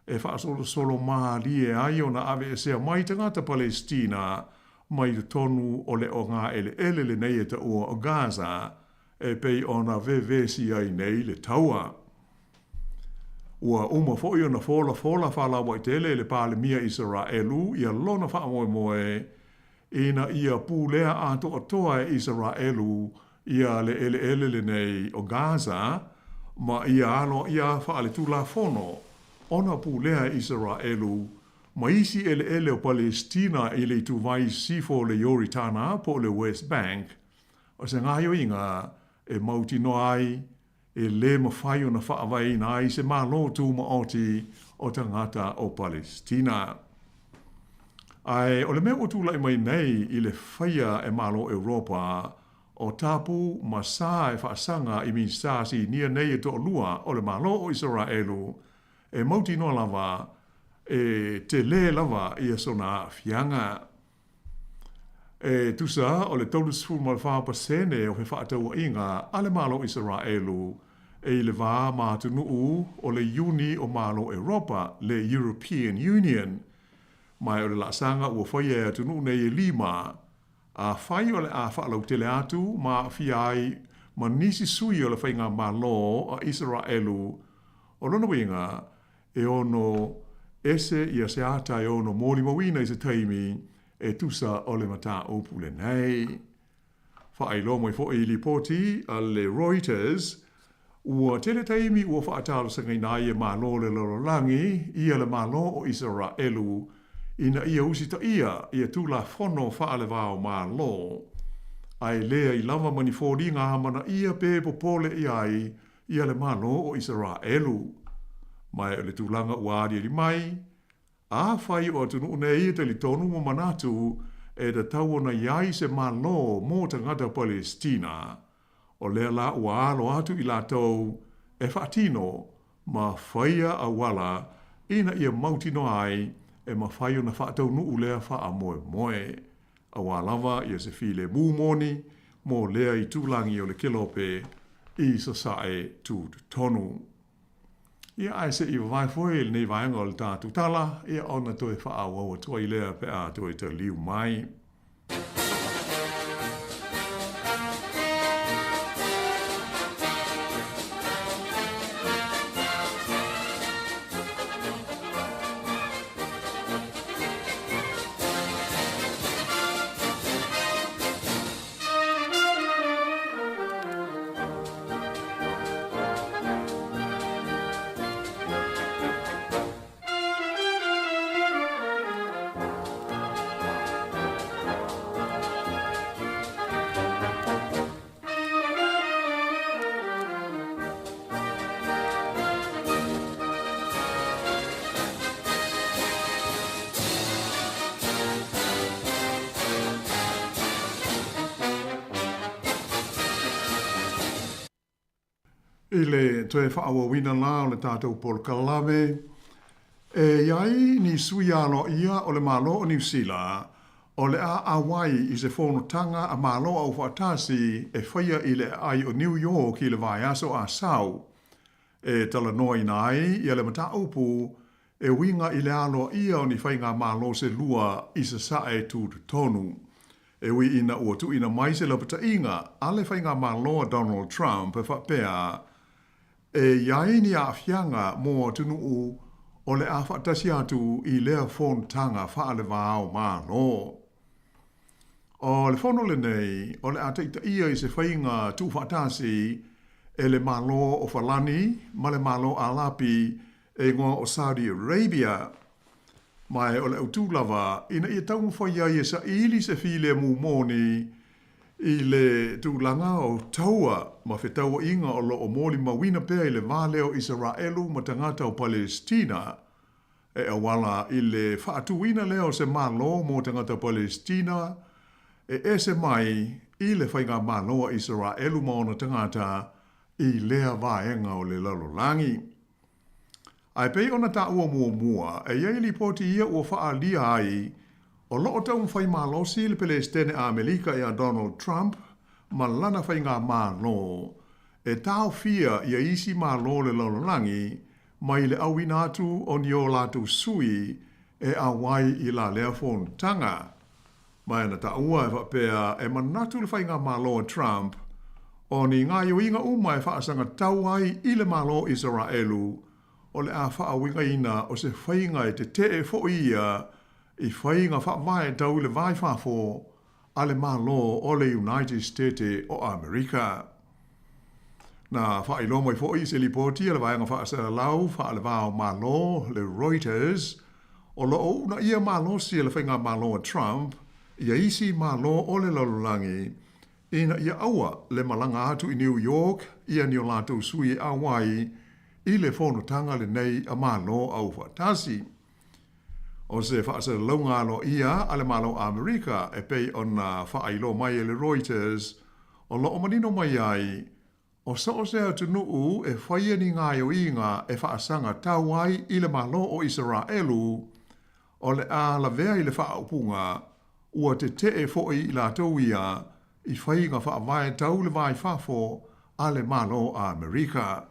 e whaasolo solo maali e ai o na ave e sea mai tangata Palestina mai te tonu o le o ngā ele le nei e ta ua o Gaza e pei o na vevesi ai nei le taua. Ua uma fo i o na fola whala wai tele le pāle mia Israelu ia lona wha moe moe ina ia pūlea ato atoa e Israelu ia le ele le nei o Gaza ma ia alo ia whaale tūla fono ona pūlea Israelu ma isi ele o Palestina i le tuvai sifo le Yoritana po le West Bank o se ngaio inga e mauti no ai e le mawhai o na whaavai na ai se malo tū maoti o tangata o Palestina. Ai, o le mea o tūlai mai nei i le whaia e malo Europa o tapu ma sā e whaasanga i min sāsi nia nei e toa lua o le malo o Israelu e mauti noa lava e te le lava i a sona fianga. E tusa o le taulus fulmalwha pasene o he whaataua inga a le malo Israelu e le vā mātunuu o le uni o malo Europa, le European Union, mai o le laasanga ua whaia e tunu nei e lima, a whai o le a whaalau tele atu, ma fiai, ma nisi sui o le whainga malo a Israelu, o lona winga, e ono ese i a se ata e ono mōli mawina i se taimi, e tusa o le mata opu le nei. Whaai lo moi fo i li poti a le Reuters, ua tele taimi ua whaatalo sa ngai nai e malo le lorolangi, ia le malo o Israelu, ina ia usita ia tūla whono whaale wāo mā lo. Ai lea i lava mani fōri ngā hamana ia pē popole ia le malo o Israelu. Mai o le tūlanga uāri li mai, a whai o atunu ne ia te li tonu mo manatu e da tau na iai se malo mō tangata Palestina. O lea la ua alo atu i la tau e whaatino ma whaia a wala ina ia mautino ai e ma whaio na whaatau nuu lea wha moe moe. A wālawa ia se file mūmoni, mō lea i tūlangi o le kilope i sa sae tū tonu. Ia ai se i vai foe nei vaenga o le tātu tala, ia ona toe wha awawa tua i lea pe a toe te liu mai. I le toe whaawa wina la o le tātou pol kalame. E iai ni sui alo ia o le malo o New Zealand, o le a Hawaii i se whonotanga a malo au whaatasi e whaia i le ai o New York i le vai aso a sau. E tala noi nai i le mata upu e winga i le alo ia o ni whainga malo se lua i se sae tu tonu. E wi ina ua tu ina mai se lapata inga a le whainga malo Donald Trump e whapea e iai ni a fianga mo tunu u o le a whaatasi atu i lea whontanga wha le vāo malo. O le whono le nei, o le a teita ia i se whainga tu whaatasi e le malo o Falani, ma le malo a lapi e ngoa o Saudi Arabia. Mai o le autulava, ina ia taunga whaia i sa ili se file mu moni i le tūlanga o taua ma whetaua inga o lo o moli mawina pēr i le vale o Israelu ma tangata o Palestina. E awala i le whaatuina leo se malo mo tangata Palestina e ese mai i le whainga malo o Israelu ma ona tangata i lea vaenga o le lalolangi. Ai pei ona ta ua mua e iei li poti ia ua wha lia ai o loo taun whai malo si le Palestine a Amerika i a Donald Trump ma lana whai ngā malo e tau fia ia isi malo le lalolangi mai le awinatu o ni o latu sui e a wai i la lea tanga. Mai na ta ua e whapea e manatu le whai ngā malo a Trump o ni ngā iuinga uma e whaasanga tau ai i le malo Israelu o le a whaawinga ina o se whainga e te e fo ia i whainga whaamae tau le vai whafo a le malo o le United States o Amerika. Na whailo mai fo i se lipoti le vaenga whaasara lau wha le vāo malo le Reuters o lo o na ia malo si le whainga malo a Trump ia isi malo o le lalulangi ina ia aua le malanga atu i New York ia ni o lātou sui a wai i le whonotanga le nei a malo au whatasi. O se whaasara launga lo ia a le malo Amerika e pei o na whailo mai e le Reuters o lo o manino mai ai o sa o se atu nuu e whaia ni ngā inga e whaasanga tau ai i le malo o Israelu o le a la vea i le whaupunga ua te e foi i la tau ia i whainga whaamai tau le vai whafo a le malo a Amerika.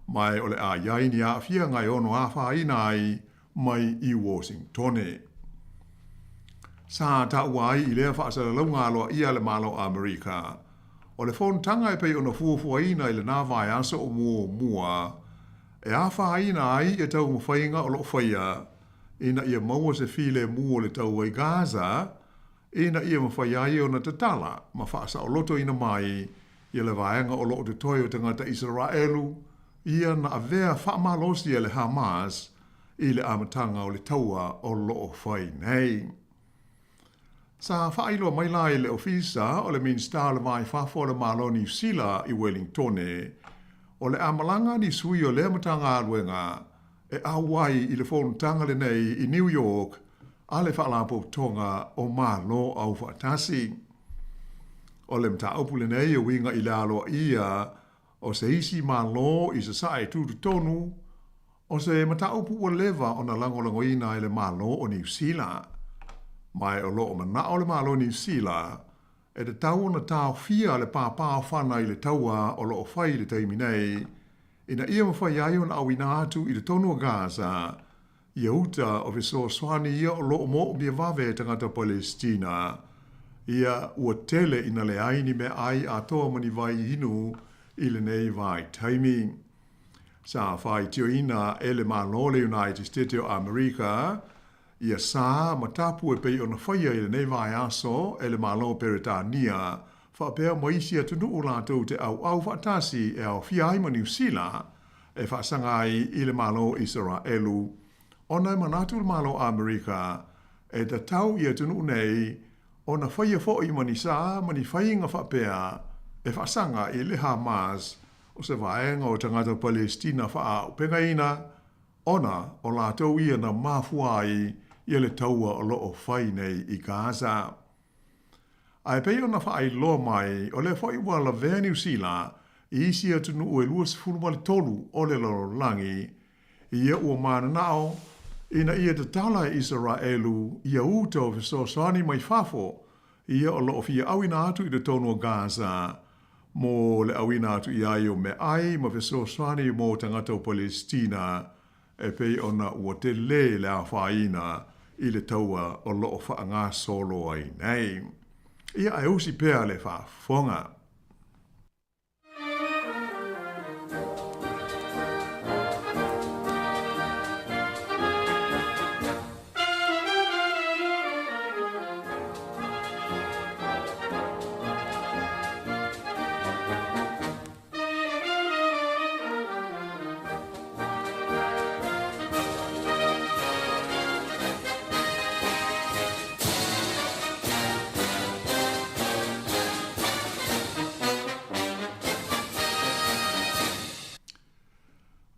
Mai o le a iaini a fia ngai ono a whaina ai mai i Washingtone. Sa ta uai i lea whaasara launga loa ia le malo a Amerika. O le whontanga e pei ona fuafuaina i le nā vai asa o mua e a whaina ai e tau mwhainga o lo whaia ina ia maua se file mua le tau ai Gaza ina ia mwhaia i ona tatala ma whaasa o loto ina mai i le vaenga o lo te toi o tangata Israelu ia na avea whaamalosi e le Hamas i le amatanga o le taua o lo whai nei. Sa whailo mai lai le ofisa o le minsta le mai whafo le malo New Zealand i Wellingtone o le amalanga ni sui o le amatanga aluenga e awai i le whontanga le nei i New York a le whaalapo tonga o malo au whaatasi. O le mta upu le nei o winga i le aloa ia o se isi malo i se sae tutu tonu o se mata upu o leva o na langolango ina i le malo o New Zealand. Mai o lo o mana o le malo New Zealand e te tau na tau fia le pāpā whana i le taua o lo o whai le teimi nei ina ia mawhai ai o na awina atu i le tonu o Gaza i uta o viso swani ia o lo o mo o mia vave tangata Palestina ia ua tele ina le aini me ai a toa mani vai inu i le nei vai taimi. Sa whai tio ina e le malo le United States o Amerika ia sa matapu e pei o na whaia i le nei vai aso e le malo Peretania whapea maisi atu nuu lātou te au whaatasi e au whiai ma New Zealand e whaasangai i le malo Israelu. Ona manatu le malo Amerika e ta tau i atu nuu nei o na whaia fo i manisa mani whainga whapea e whaasanga i le Hamas o se vaenga o tangata Palestina wha upenga ina ona o lātou ia na mafuai i le taua o loo whai nei i Gaza. Ai pei ona whaai loa mai o le whai wala vea New Zealand isi atu nu e lua sifuru male tolu o le langi, ia ua mana nao, ina ia te tala Israelu, ia uta o fesosani mai fafo, ia o loo fia awina atu i te tonu o Gaza, mo le awina atu i ai o me ai, ma fesosani mo tangata o Palestina, e pei ona ua te le a whaina i le taua o loo wha ngā solo ai nei. Ia ai usi pēa le wha fonga.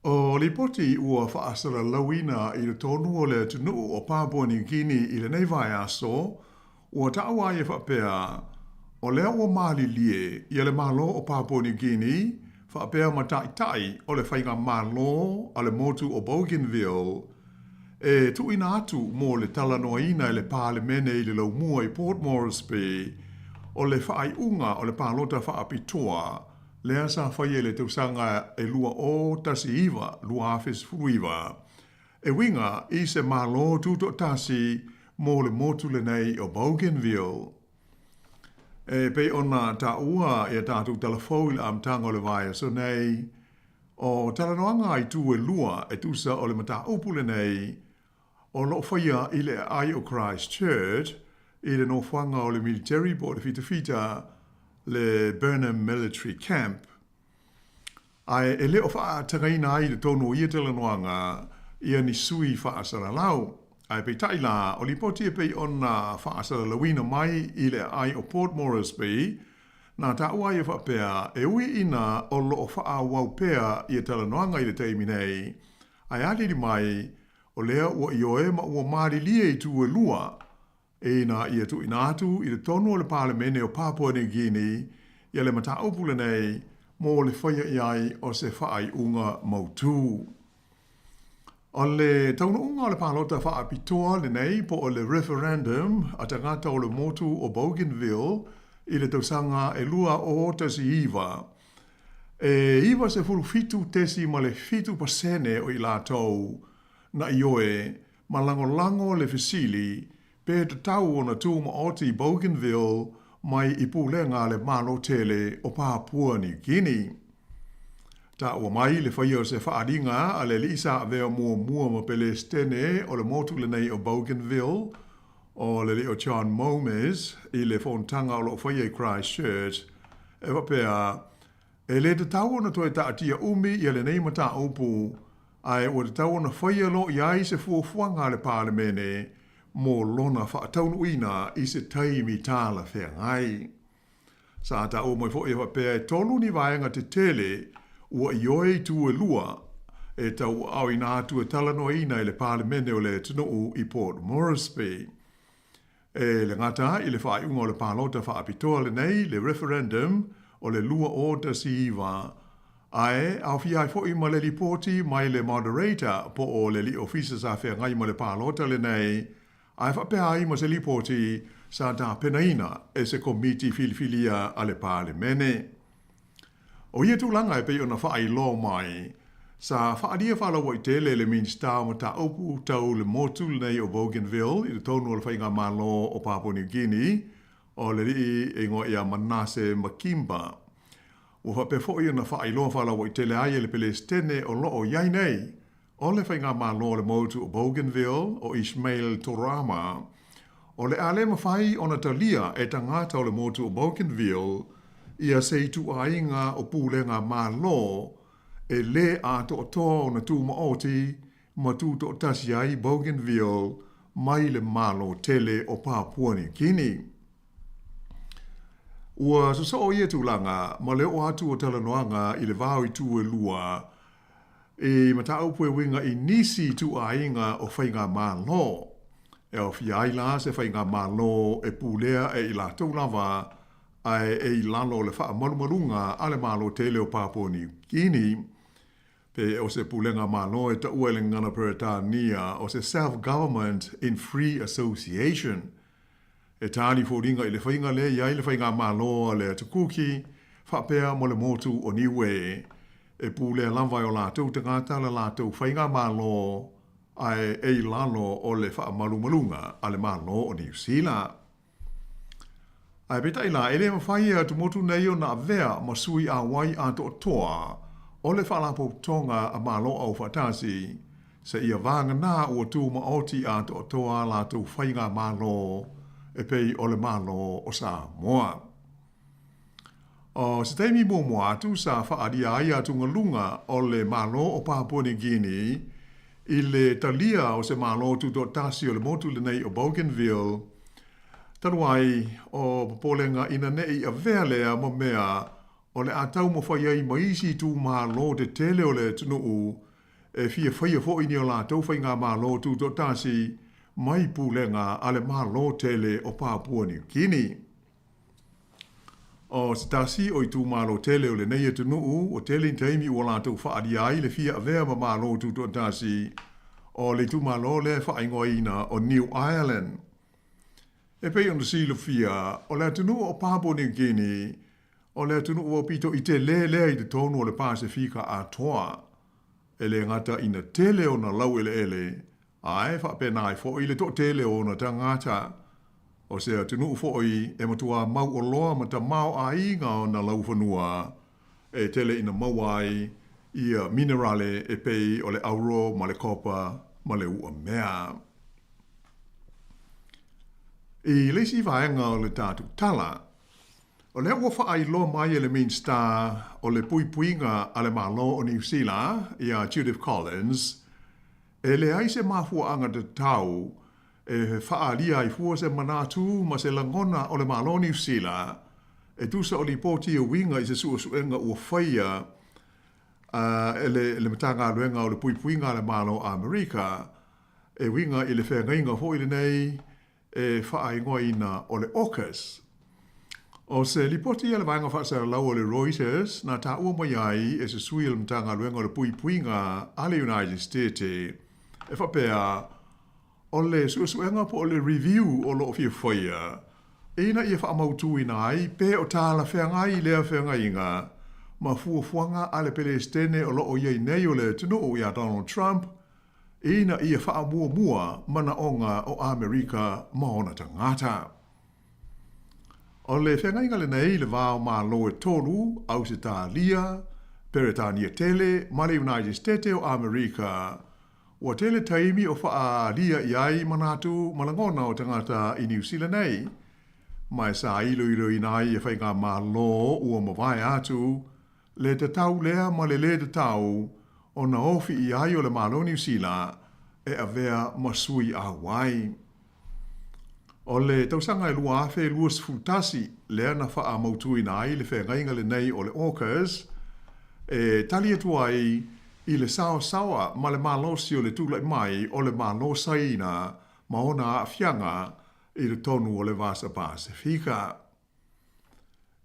O lipoti ua whaasara lawina i le tonu o le tunu o Papua New Guinea i le nei vai aso, ua taua e whapea o lea ua maali lie i le malo o Papua New Guinea, whapea mataitai o le whainga malo a le motu o Bougainville, e tuina atu mo le talanoaina i le pālemene i le laumua i Port Moresby, o le whaaiunga o le pālota whaapitoa, lea sa whaie le tausanga e lua o tasi iwa, lua hafes fuiwa. E winga i se malo tuto tasi mo le motu le nei o Bougainville. E pei ona ta ua e tātou talafou i le amtanga o le vaia so nei, o talanoanga i tu e lua e tusa o le mata upu le nei, o lo whaia i le ai o Christchurch, i le no whanga o le military bo le fita le Burnham Military Camp. Ai e leo wha tangaina ai le tono ia te lanoanga ia ni sui wha asara lau. Ai pei taila o li poti e pei ona wha asara lawina mai i le ai o Port Moresby na ta ua e wha pea e ui ina o lo wha wau pea i te lanoanga i le teimi nei. Ai adiri mai o lea ua i oe ma ua maari lie i tu e lua e na ia tu inatu i le tono o le palemene o Papua New Guinea i le mata upule nei mo le whaia iai o se whaai unga mautu. O le tauna unga o le palota wha pitoa le nei po o le referendum a tangata o le motu o Bougainville i le tausanga e lua o tasi iwa. E iwa se furu fitu tesi ma le fitu pasene o i la tau na ioe ma lango le fisili pe te tau o na tūma oti Bougainville mai i pūlenga le malo tele o Papua New Guinea. Ta ua mai le whaia o se whaaringa a le lisa avea mua ma Pelestene o le motu le nei o Bougainville o le leo John Momes i le whontanga o lo whaia i Christchurch. E wapea, e le te tau o na toi ta atia umi i le nei mata upu ai o te tau o na whaia lo iai se fuafuanga le palemene mo lona whaataunu ina i se taimi tāla whea ngai. Sa ta o mai fo e wapea e tolu ni vaenga te tele ua ioi tu e lua e tau au ina atu e talanoa ina i le palemene o le tunu i Port Moresby. E le ngata i le whaaiunga o le palota whaapitoa le nei le referendum o le lua o tasi iwa. Ai, au fiai fo i ma le lipoti mai le moderator po o le li officers a whea ngai ma le palota le nei. Ai whapea ai ma se lipoti sa ta penaina e se komiti filifilia a le palemene. O ia tūlanga e pei ona whaai lo mai, sa whaadia whalawa i tele le minsta ma ta opu tau le motu nei o Bougainville i le tonu o le whainga malo o Papua New Guinea o le rii e ngoa ia Manase Makimba. O whape fo i ona whaai lo whalawa i tele ai le Pelestene o loo iai nei, o le whainga malo le motu o Bougainville o Ismail Torama, o le ale mawhai o na talia e tangata o le motu o Bougainville ia se tu ainga o pūlenga malo e le a to o na tū maoti ma tū to tasi ai Bougainville mai le malo tele o Papua New Guinea. Ua so ia tūlanga ma le o atu o talanoanga i le vau i tū e lua e mata upu e winga i nisi tu ainga o whainga malo. E o fiaila se whainga malo e pūlea e i la tūlava ai e lalo le wha malumalunga ale malo te leo Papua New Guinea, pe o se pulenga malo e ta uele ngana Peretania o se self-government in free association. E tani fōringa i le whainga le ia i le whainga malo le tukuki, whapea mo le motu o niwe, e pule lamwai o lātou te ngata le lātou whainga malo ai e lalo o le wha malumalunga ale malo o New Zealand. Ai beta ila ele mawhai a tumotu nei o na avea masui a wai a to toa o le whalapo tonga a malo au whatasi se ia vanga nā ua tū ma oti a to toa lātou whainga malo e pei o le malo o Sāmoa. O se teimi mō mua atu sa whaaria ai atu ngalunga o le malo o Papua New Guinea i le talia o se malo tu do tasi o le motu le nei o Bougainville. Taruai o popolenga ina nei a vea lea mo mea o le atau mo whaiai maisi tu malo te tele o le tunuu e fia whaia fo ini o la tau whainga malo tu do tasi mai pulenga ale malo tele o Papua New Guinea. O se tasi o i tu malo tele o le nei e tunuu o tele in taimi o la tau whaadi ai le fia avea ma malo tu do tasi o le tu malo le whaingoina o New Ireland. E pei on silo fia o le tunuu o Papua New Guinea o le tunuu o pito i te le i te tonu o le Pasifika a toa. E le ngata ina tele o na lau ele ai whapena ai fo i le to tele o na tangata. O se tunuu fo i e matua mau o loa ma ta mau a inga o na lau whanua e tele ina mauai ia minerale e pei o le auro ma le kopa ma le ua mea. I leisi vaenga o le tātu tala, o le ua whaai lo mai e le main star o le puipuinga a le malo o New Zealand, ia Judith Collins, e le aise mafua anga te tau, e whaalia i fua se manatu ma se langona o le malo o New Zealand, e tusa o li poti o winga i se suenga ua whaia, e le matanga luenga o le puipuinga a le malo a Amerika, e winga i le whengainga fo i le nei, e whaingoina o le AUKUS. O se lipoti e le vanga whaasara lau o le Reuters, na ta ua mai ai e se sui le mtanga luenga o le puipuinga a le United States, e whapea o le suenga po o le review o lo fia whaia, e ina ia whaamautu ina ai, pe o tāla whengai lea whengainga, ma fuafuanga a le Palestine o lo o iei nei o le tunu o ia Donald Trump, ina ia whaamua mana onga o Amerika maona tangata. O le whengainga le nei le vāo mā loe tolu au se tā lia, Peretania tele, ma le United States o Amerika, ua tele taimi o wha lia iai manatu malangona o tangata i New Zealand nei, mai sa ilo inai e whainga mā lo ua mawai atu, le te tau lea ma le te tau, o na ofi i ai o le malo New Zealand e a vea masui a wai. O le tausanga e lua afe lua sfutasi lea na wha mautu ina ai le whengainga le nei o le AUKUS e tali atu ai i le sawa ma le malosi o le tula mai o le malosaina ma ona a fianga i le tonu o le vasa Pasifika.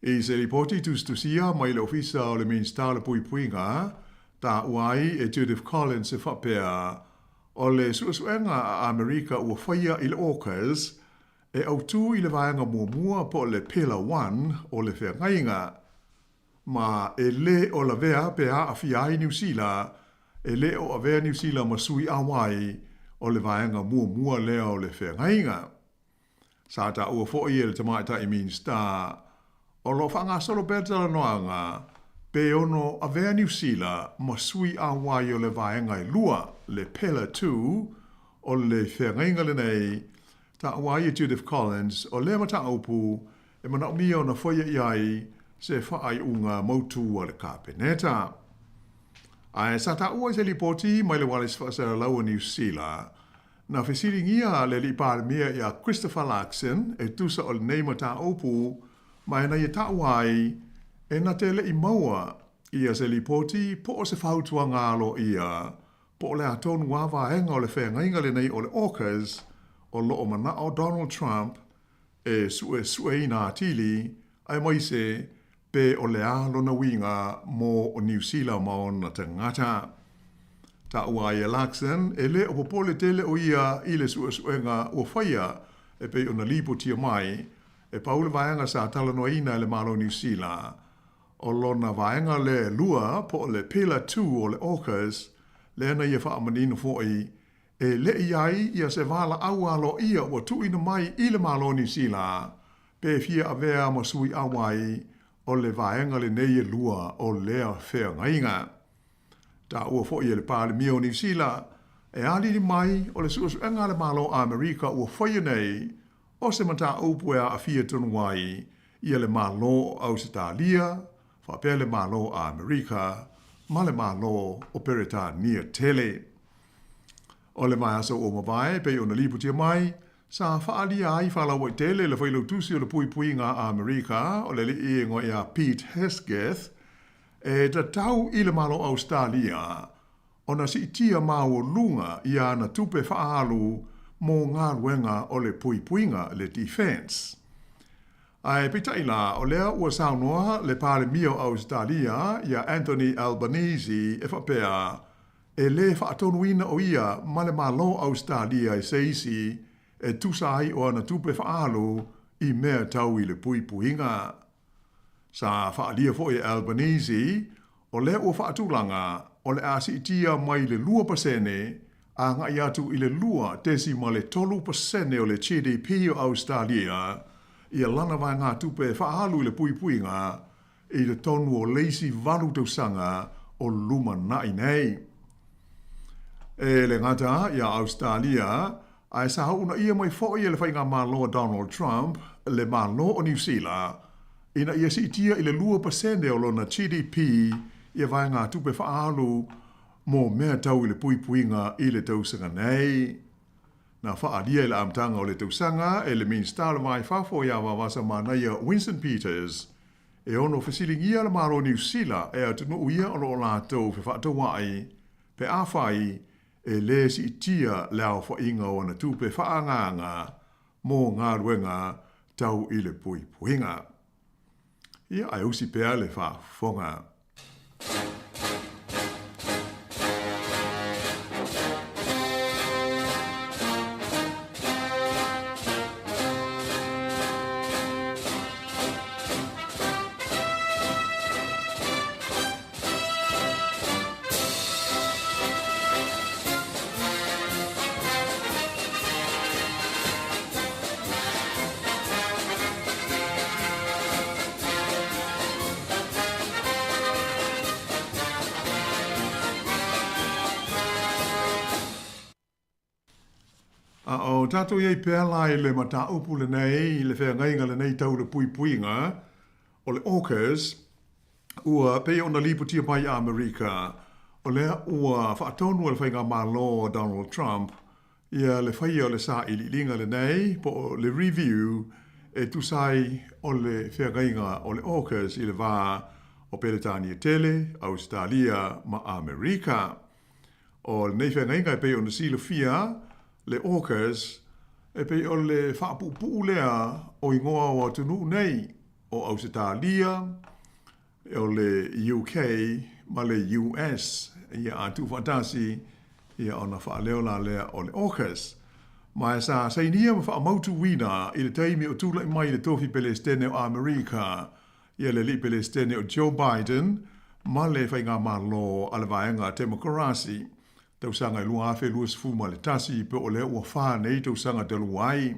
I se ripoti tustusia mai le ofisa o le minsta le puipuinga ta uai e Judith Collins e whapea o le suenga a Amerika ua whaia i le AUKUS e autu i le vaenga muamua po le Pillar 1 o le whengainga. Ma e le o la vea pea a fiai New Zealand, e le o a vea New Zealand masui awai o le vaenga muamua lea o le whengainga. Sa ta ua fo i e le tamaita i minsta, o lo whanga solo beta noanga, pe ono a vea New Zealand masui awai o le vaenga i lua le Pillar 2 o le whengainga le nei, ta awai e Judith Collins o le mata aupu e mana o mia o na whaia iai se whaai unga mautu o le kāpeneta. Ai sa ta ua se lipoti mai le walis whaasara lau o New Zealand, na whisiringia le li pārmia ia Christopher Larkson e tusa o le nei mata aupu mai na ia ta awai e na te le i maua ia se lipoti po o se whautua ngalo ia po o le atonu wawa enga o le whengainga le nei o le AUKUS o lo o mana o Donald Trump e sue ina atili ai mai se pe o le alo na winga mo o New Zealand ma ona te ngata. Ta ua ia laksen, e le o popole tele o ia i le suenga ua whaia e pe o na lipo tia mai, e paule vaenga sa tala no ina le malo New Zealand. O lona vaenga le lua po le pila 2 o le Orcas, le ana ia wha amanino foi, e le iai ia se vala aua lo ia ua tuina mai i le malo New Zealand, pe fia avea ma sui awai o le vaenga le neie lua o lea whea ngainga. Ta ua foi e le pāle mio New Zealand, e ali ni mai o le suenga le malo Amerika ua whaia nei, o se mata upua a fia tonu wai, ia le malo Australia, whapea le malo Amerika, ma le malo o Peretania tele. O le mai aso o mawai, pe o na liputia mai, sa whaalia ai whala wai tele le whailo tusi o le pui ngā Amerika, o le li ingo ia Pete Hesketh, e ta tau i le malo Australia, o na si tia māua lunga ia na tupe whaalu mō ngā ruenga o le puipuinga le defense. Ai pitai la o lea ua saunoa le pāle mio Australia ia Anthony Albanese e whapea e le whaatonuina o ia ma le malo Australia e seisi e tusai o ana tupe whaalu i mea tau i le puipuinga. Sa whaalia fo e Albanese o lea ua whaatulanga o le asi itia mai le 2% a ngai atu i le 10% o le GDP o Australia ia lana vai ngā tupe whaalu i le puipuinga i le tonu o leisi valu tausanga o luma nai nei. E le ngata ia Australia ai sa hauna ia mai fo i le whainga malo Donald Trump le malo o New Zealand ina ia si itia i le 2% o lona GDP ia vai ngā tupe whaalu mō mea tau i le puipuinga i le tausanga nei. Na whaalia i le amtanga o le tausanga e le minstala mai whafo ia wawasa manaia Winston Peters e ono whasilingia le maro New Zealand e atunu uia ono o lātou whi whaatawai pe awhai e le si itia leo whainga o na tupe whaanganga mō ngā ruenga tau i le puipuinga. Ia ai usi pēr le whafonga. O tātou iei pēla i le mata upu le nei, i le whea ngainga le nei tau le puipuinga, o le Orcas, ua pei o na liputia mai Amerika, o lea ua whaatonu le whainga malo Donald Trump, ia le whaia o le sa i linga le nei, po le review e tusai o le whea ngainga o le Orcas i le wā o Peretania tele, Australia ma Amerika. O le nei whea ngainga e pei o na silo fia, le Orcas, e pei o le whaapupu lea o ingoa o atunu nei, o Australia, o le UK, ma le US, ia atu whatasi, ia ona whaaleo la lea o le Orcas. Ma e sa sainia ma whaamautu wina i le teimi o tula i mai le tofi Palestine o Amerika, ia le li Palestine o Joe Biden, ma le whainga malo a le vaenga demokrasi, tausanga i lua afe lua sifuma le tasi pe o le ua wha nei tausanga te luai.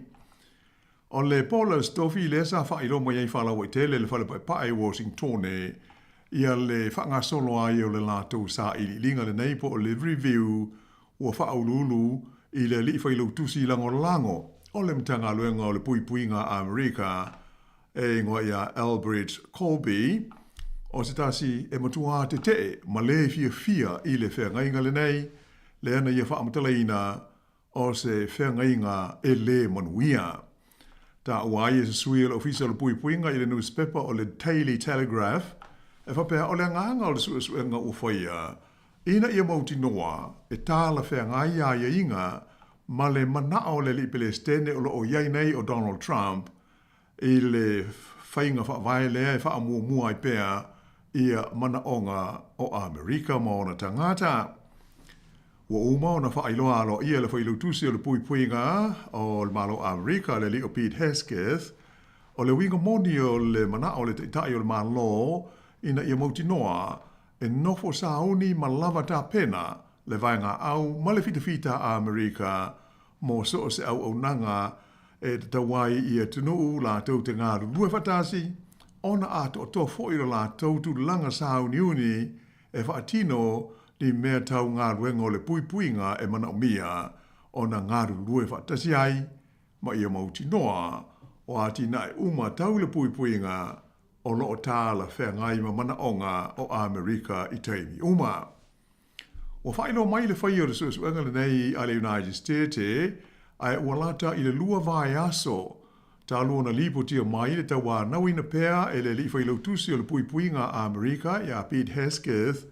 O le polas tofi le sa wha ilo mai ei whala wai tele le whale pai Washington ia le whanga solo ai o le lātou sa i linga le nei po o le review ua wha aululu i le li whailo tusi lango lango o le mtanga luenga o le puipuinga Amerika e ngoa ia Albert Colby o se tasi e matua te te ma le fia i le whea ngainga le nei le ana ia whaamutalaina o se whengainga e le manuia. Ta uai e se sui le ofisa le puipuinga i le newspaper o le Daily Telegraph e whapea o le nganga o le suenga ua whaia. Ina ia mauti noa e tāla whengai a ia inga ma le manao le li Palestine o lo o iai nei o Donald Trump i le whainga whaai lea e wha mua i pēa ia mana onga o Amerika ma ona tangata. Ua uma ona whaailoa alo ia le whailutusi o le puipuinga o le malo Amerika le li o Pete Hesketh o le winga moni o le mana o le teitai o le malo ina ia mauti noa e nofo sauni ma lava ta pena le vainga au ma le fita a Amerika mo so se au nanga e te tawai ia tunuu la tau te ngāru lue fatasi ona ato to foiro la tau tu langa sauni uni e whaatino ni mea tau ngā ruenga o le puipuinga e mana o mia o na ngāru lue whatasi ai ma ia mauti noa o atina e uma tau le puipuinga o loo tāla whea ngai ma mana onga o Amerika i teimi uma. O whailo mai le whai o le suasuanga le nei a le United States ai ua lata i le lua vai aso ta lua na lipo tia mai le tawa nawina pea e le li whailau tusi o le puipuinga a Amerika ia Pete Hesketh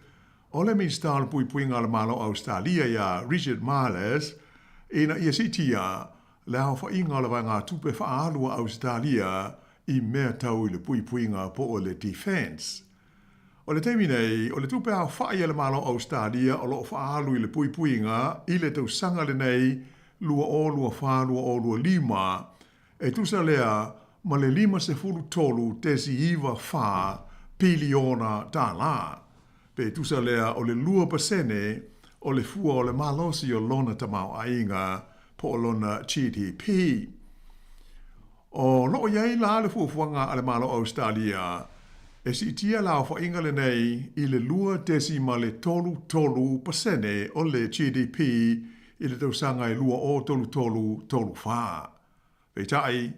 o le minsta le puipuinga le malo Australia ia Richard Marles ina ia sitia le hao whainga le vai ngā tupe whaalua Australia i mea tau i le puipuinga po o le defense. O le teimi nei, o le tupe hao whaia le malo Australia o loo whaalu i le puipuinga i le tau sanga le nei lua o lua lima e tusa lea ma le 5 tesi iwa wha piliona tāla. Pe tusa lea o le 2% o le fua o le malosi o lona tamau ainga po o lona GDP. O loo iei la le fuafuanga a le malo Australia e si tia la o whainga le nei i le 2.3% o le GDP i le tausanga i lua o tolu wha. Pei tai,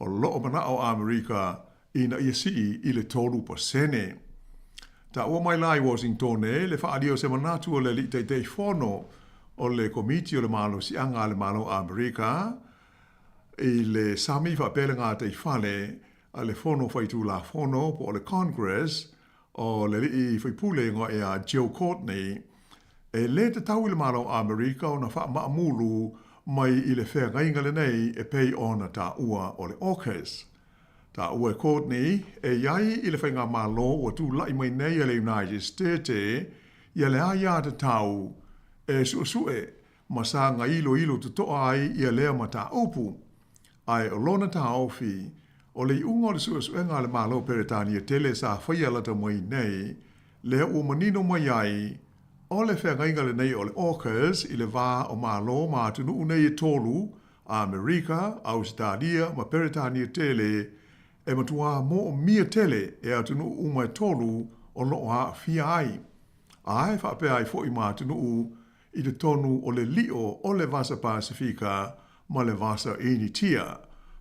o loo mana o Amerika ina ia si i le 2%. Ta ua mai lai Washington le whaadio se manatu o le li teitei whono o le komiti o le malo si anga le malo Amerika i le sami whapele ngā tei whale a le whono whaitu la whono po o le Congress o le li i whaipule ngā e a Joe Courtney e le te tau i le malo Amerika o na wha maamulu mai i le whea ngainga le nei e pei ona ta ua o le AUKUS. Ta ua Courtney e iai i le whainga malo o tu lai mai nei a le United States i le aia te tau e suasue ma sa ngā ilo tu toa ai i a lea ma ta upu. Ai o lona ta ofi o le unga le suasue ngā le malo Peretania tele sa whaia lata mai nei lea ua manino mai ai o le whea ngainga le nei o le AUKUS i le wā o malo ma tunu unei e tolu Amerika, Australia ma Peretania tele e matua mo o mia tele e atunu umai tolu o loo a fia ai. Ai whapea ai fo i ma tunu i le tonu o le lio o le vasa Pasifika ma le vasa Enitia.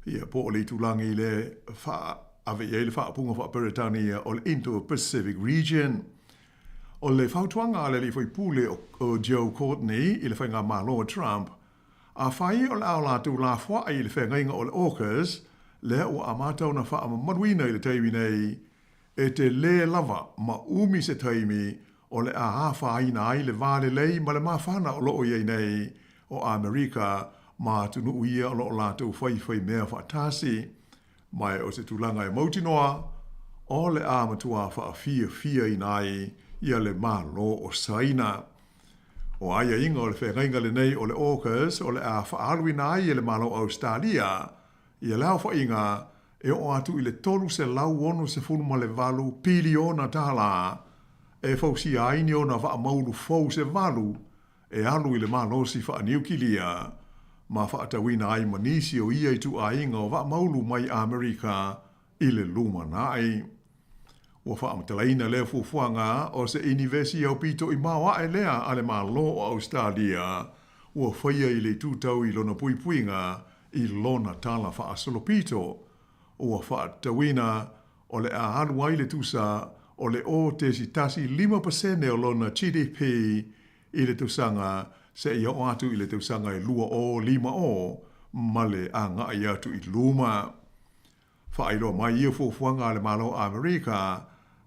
Ia po o le tulangi le wha ave i le whaapunga wha Peretania o le Indo-Pacific region. O le whautuanga le li fwoi pule o Joe Courtney i le whainga malo o Trump, a whai o le au lātu la wha i le whainga o le AUKUS, le o amatau na wha amaduina i le teimi nei, e te le lava ma umi se teimi o le a whaina ai le vale lei ma le mawhana o loo iei nei o Amerika ma tunu uia o loo lātu whai mea whaatasi, mai o se tulanga e mautinoa, o le a matua wha fia i nai, ia le malo o saina. O aia inga o le whengainga le nei o le AUKUS o le a whaaluina ai le malo Australia, ia lau whainga e o atu i le tolu se lau ono se funuma le valu piliona tala, e fausi aini o na wha maulu fau se valu, e alu i le malo si wha niukilia, ma wha atawina ai manisi o ia i tu a inga o wha maulu mai Amerika i le luma nai. Ua whaamtalaina lea fufuanga o se inivesi au pito i mawa e lea ale malo o Australia. Ua whaia i le tūtau i lona puipuinga i lona tala whaasolo pito. Ua whaatawina o le aharu ai le tusa o le o tesi tasi 5% o lona GDP i le tusanga se ia o atu i le tusanga i lua o 5 o male a ngā i atu i luma. Whaeroa mai ia fufuanga le malo Amerika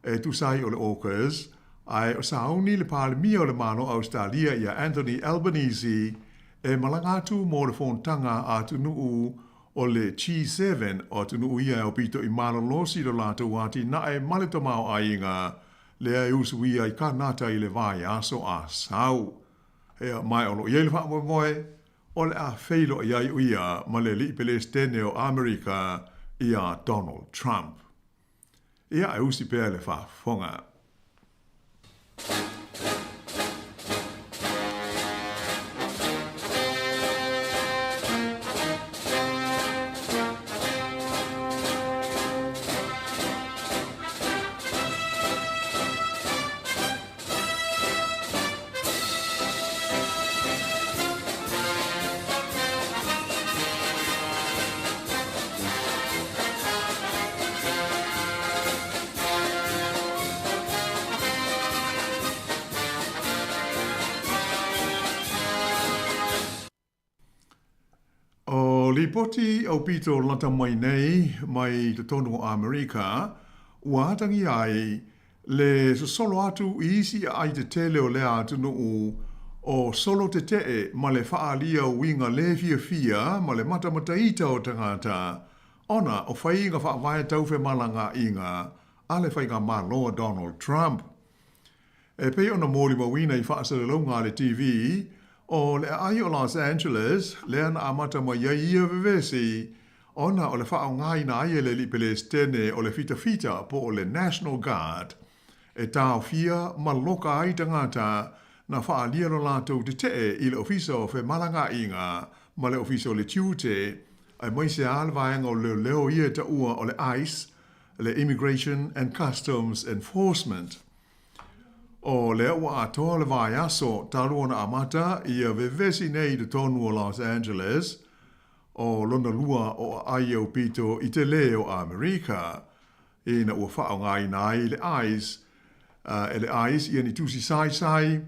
e tusai o le AUKUS, ai o sauni le palemia o le malo Australia ia Anthony Albanese e malangatu mo le fontanga a tunuu o le G7 o tunu ia o pito i malolosi do lātou wāti na e maleta mau a inga le ai usu ia i ka nata i le vai aso a sau. Hea mai o lo i ele wha moe o le a feilo i ai uia ma le li pelestene o Amerika ia Donald Trump. Ia e usi pēr le wha fonga. Lipoti au pito lata mai nei mai te tonu o Amerika ua atangi ai le solo atu isi ai te tele o le atu no o solo te te ma le whaalia o winga le fia ma le matamataita o tangata ona o whainga whaavaya tauwhe malanga inga a le whainga maloa Donald Trump. E pei ona mōli mawina i whaasare launga le TV o le ai o Los Angeles, le ana amata ma ia vevesi, ona o le whao ngai na ai le li pelestene o le fita po o le National Guard, e tau fia ma loka ai tangata na wha lia no lātou te te i le ofiso fe malanga inga, ma le ofiso le tiute, ai mai se alvaenga o leo ia ta ua o le ICE, le Immigration and Customs Enforcement. O lea ua atoa le vai aso talu ona amata ia vevesi nei de tonu o Los Angeles o lona lua o ai au pito i te leo Amerika ina ua whao ngai nai le ICE e le ICE ia ni tusi sai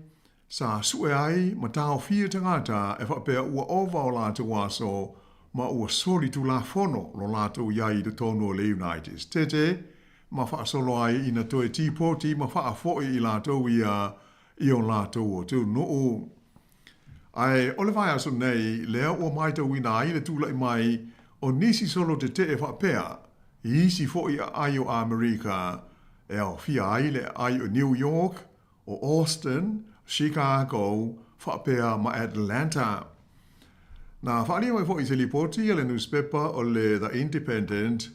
sa sue ai ma tau fia tangata e whapea ua ova o lātou aso ma ua soli tu la fono lo lātou iai de tonu o le United States ma wha solo ai ina toe tīpoti ma wha foi i lātou ia i o lātou o tū nuu. Ai, ole vai aso nei, lea ua mai tau ina ai le tūlai mai o nisi solo te te e wha pēa, i isi foi ai o Amerika, e au fia ai le ai o New York, o Austin, Chicago, wha pēa ma Atlanta. Nā whaalia mai foi se lipoti le newspaper o le The Independent,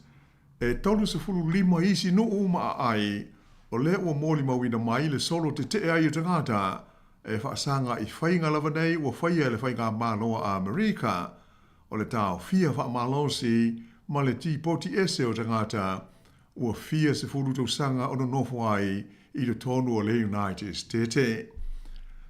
e tolu se fulu lima isi no uma ai, o le ua mōli mawina mai le solo te te ai o tangata, e whaasanga i whainga lava nei ua whaia le whainga māloa a Amerika, o le tau fia wha malosi, ma le tīpoti ese o tangata, ua fia se fulu tau sanga o no nofo ai i le tonu o le United States.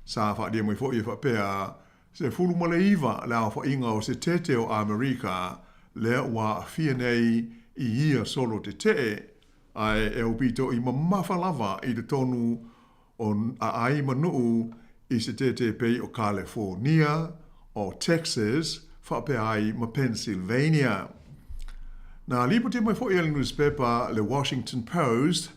Sa whaadia mai fo i whapea, se fulu ma le iwa le au whainga o se tete o Amerika, le ua fia nei i ia solo te te, ai e upito i mamafa lava i te tonu o a ai manuu i se te pei o California, o Texas, whape ai ma Pennsylvania. Nā lipote mai fo i le newspaper le Washington Post,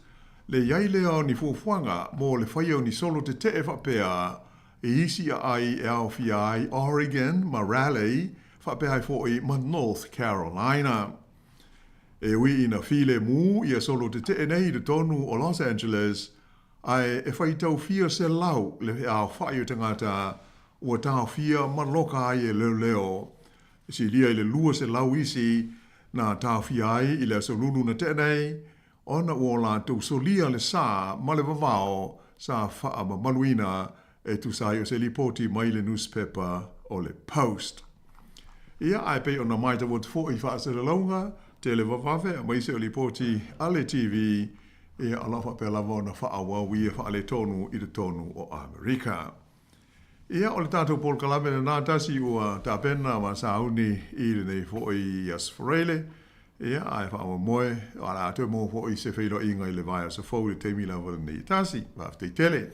le iai leo ni fuafuanga mo le whaio ni solo te te whapea i isi a ai e au fi ai Oregon, ma Raleigh, whape ai fo i ma North Carolina. E wi ina file mu ia solo te te nei de tonu o Los Angeles, ai e whai tau fia se lau le au whai o tangata ua tau fia maloka ai e leo. Si lia i le lua se lau isi na tau fia ai i le solunu na te nei, ona ua la tau solia le sa ma le vavao sa wha ma maluina e tu sai o se lipoti mai le newspaper o le Post. Ia ai pe ona mai tawot fo i wha se launga, te le wawawe a maise o lipoti ale TV e alafa pe lava na whaawa wia wha ale tonu i te tonu o Amerika. Ia o le tātou Paul Kalame na nātasi ua tāpena ma sauni i le nei fo i asforele. Ia ai whaawa moe a la atu mo fo i se whiro inga i le vai a sa fau le teimi lava nei tasi. Waftei tele.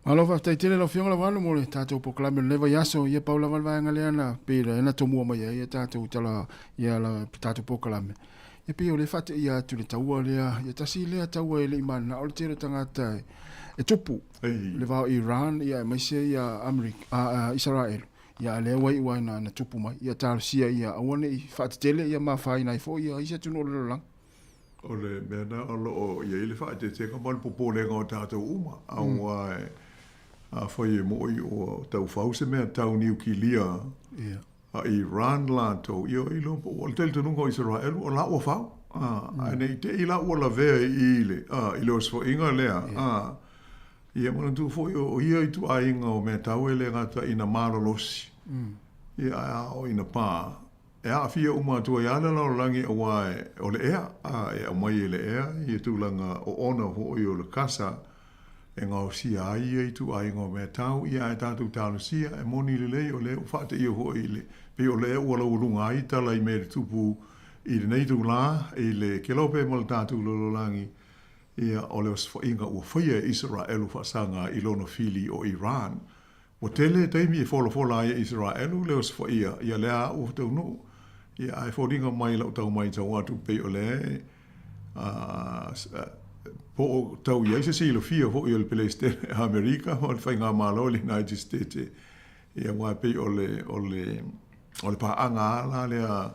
Alofa tai tele lo fionga la wano mo le tātou Proclame leva yaso ia paula walvaenga leana pera ena tomua mai ia tātou tala ia la tātou Proclame. Ia pia o le fate ia tu le taua lea ia tasi lea taua e le imana o le tere tangata e tupu le vao Iran ia maise ia Amerika Israel ia le wai wai na tupu mai ia talosia ia awane i whaatitele ia mawhai nai fo ia isa tunu o le lang. O le mena o lo ia ili whaatite ka mali popo lenga o tātou uma au a whai e moi o tau whause mea tau niu ki lia a Iran lanto ia ilo o le tele tununga o Israel o la ua whau nei te ila ua la vea i ile ilo o sfo inga lea ia mana tu fo o ia i tu a inga o mea tau ele ngata ina marolosi ia o ina pā e a fia uma tua i ala lau langi a wae o le ea e a mai e le ea i tu langa o ona ho i o le kasa e ngā o sia ai i tu a inga o mea tau ia e tātou tālu sia e moni le lei o le o whate i o ho i le pe o le ea ua lau lunga ai tala i mea tupu i le neitu la i le kelope ma le tātou lololangi ia o le osfo inga ua whaia Israelu whasanga i lono fili o Iran. O tele teimi e fola ia Israelu le osfo ia lea ua tau no. Ia ai fōringa mai lau tau mai tau atu pe o le po tau ia se silo fia ho i o le Palestine Amerika o le whainga malo le United States ia wai pe o le paanga ala lea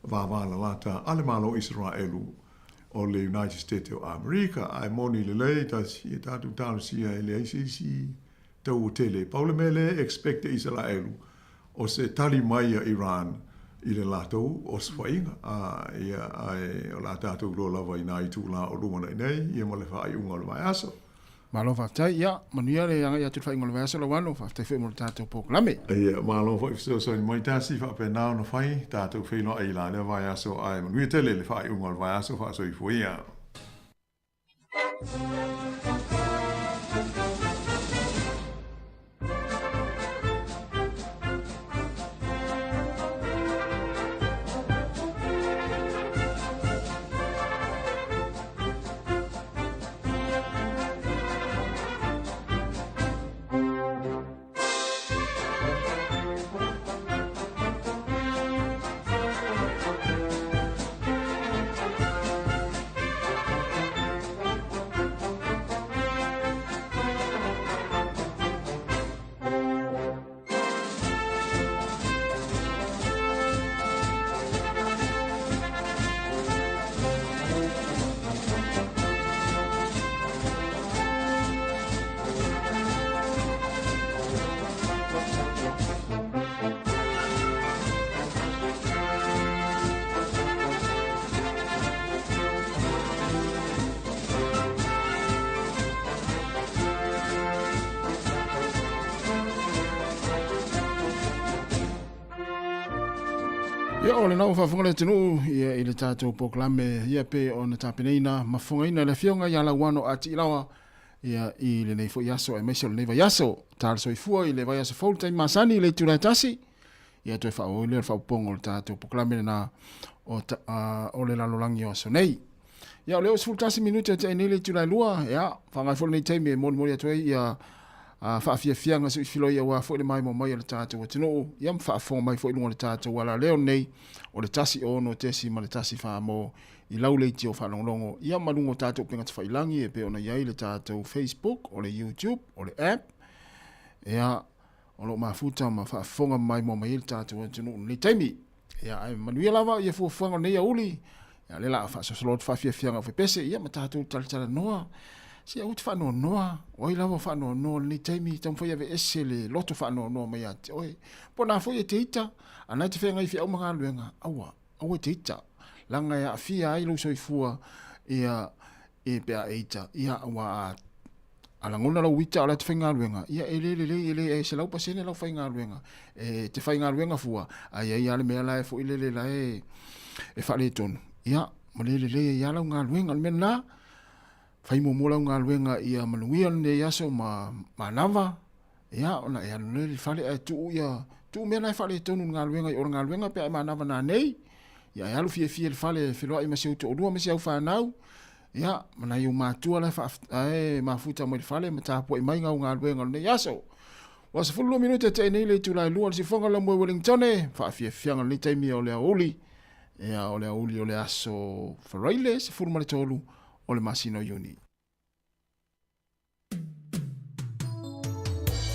vāwala lata ale malo Israelu o le United States of America ai moni le lei tasi e tatu tanu sia e le ICC tau o tele paule mele expect Israelu o se tali mai a Iran i le latou o swainga ia ai o la tatu lo lava ina i tu la o lumana nei ia mo le whai unga o le mai aso Malo whaftai, ia, manuia le anga ia tu whai ngolo vayasa la wano, whaftai whi mo le tātou pōklame. Ia, malo whai so ni mai tāsi whape nao na whai, tātou whi no ai la le vayaso ai, manuia tele le whai unga o le vayaso, wha so i fuia. Ia o le nau whafunga le tenu ia i le tātou pōklame ia pe o na tāpeneina mafungaina le whionga ia la wano ati ilawa ia i le nei fo yaso e meisio le nei vai yaso tāle so i fua i le vai yaso full time masani i le turai tasi ia toi whao i le whaopongo le tātou pōklame na o le lalolangi o aso nei ia o le o full tasi minute te nei le turai lua ia whangai fo nei teimi e moni atoe ia whaafiafianga su i filo ia wā fo le mai mo mai le tātou tino ia mwhaafonga mai fo i lunga le tātou wala leo nei o le tasi o no tesi ma le tasi wha mo i lau leiti o whanonglongo ia malungo tātou penga te whailangi e pe ona iai le tātou Facebook o le YouTube o le app ia o lo mafuta ma whaafonga mai mo mai le tātou tino le taimi ia ai manuia lava ia fuafuanga nei a uli ia le la whaasosolot whaafiafianga o pese ia ma tātou talitala noa si au te whanau noa, oi lawa whanau noa, ni taimi tam whai ave ese le loto whanau noa mai ate, oi, po nā whai e te ita, anai te whenga i whi au mga aluenga, aua, au e te ita, langa ia fia ai lau soifua, ia, e pea e ita, ia awa alangona lau ita ala te whenga aluenga, ia e se lau pasene lau whenga aluenga, e te whenga aluenga fua, ai ale mea lae fo ilele lae, e whale tonu, ia, ma lele ia lau ngā aluenga, almena nā, fai mo mola ngā luenga ia manuia ne yaso ma nawa ia ona ia le fale e tu ia tu me na fale tonu ngā luenga o ngā luenga pe ma nawa na nei ia alu fie le fale filo i masiu to lua masiu fa nau ia mana yu matua la fa ai ma futa mo le fale ma tapo i mai ngā luenga ne yaso was fullo minute te nei le tu la lua si fonga la mo Wellington fa fie fianga ni taimi o le oli ia o le oli o le aso faraile se furma le tolu o le masino yuni.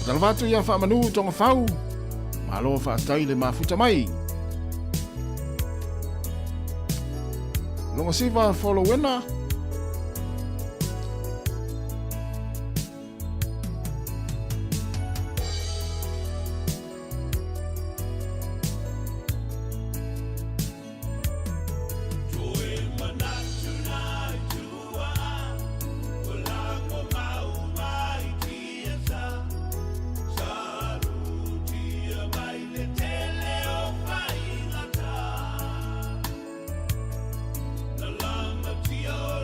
Dalvatu ia wha manu tonga whau, alo whaatai le mafuta mai. Longa siva follow wena. Yo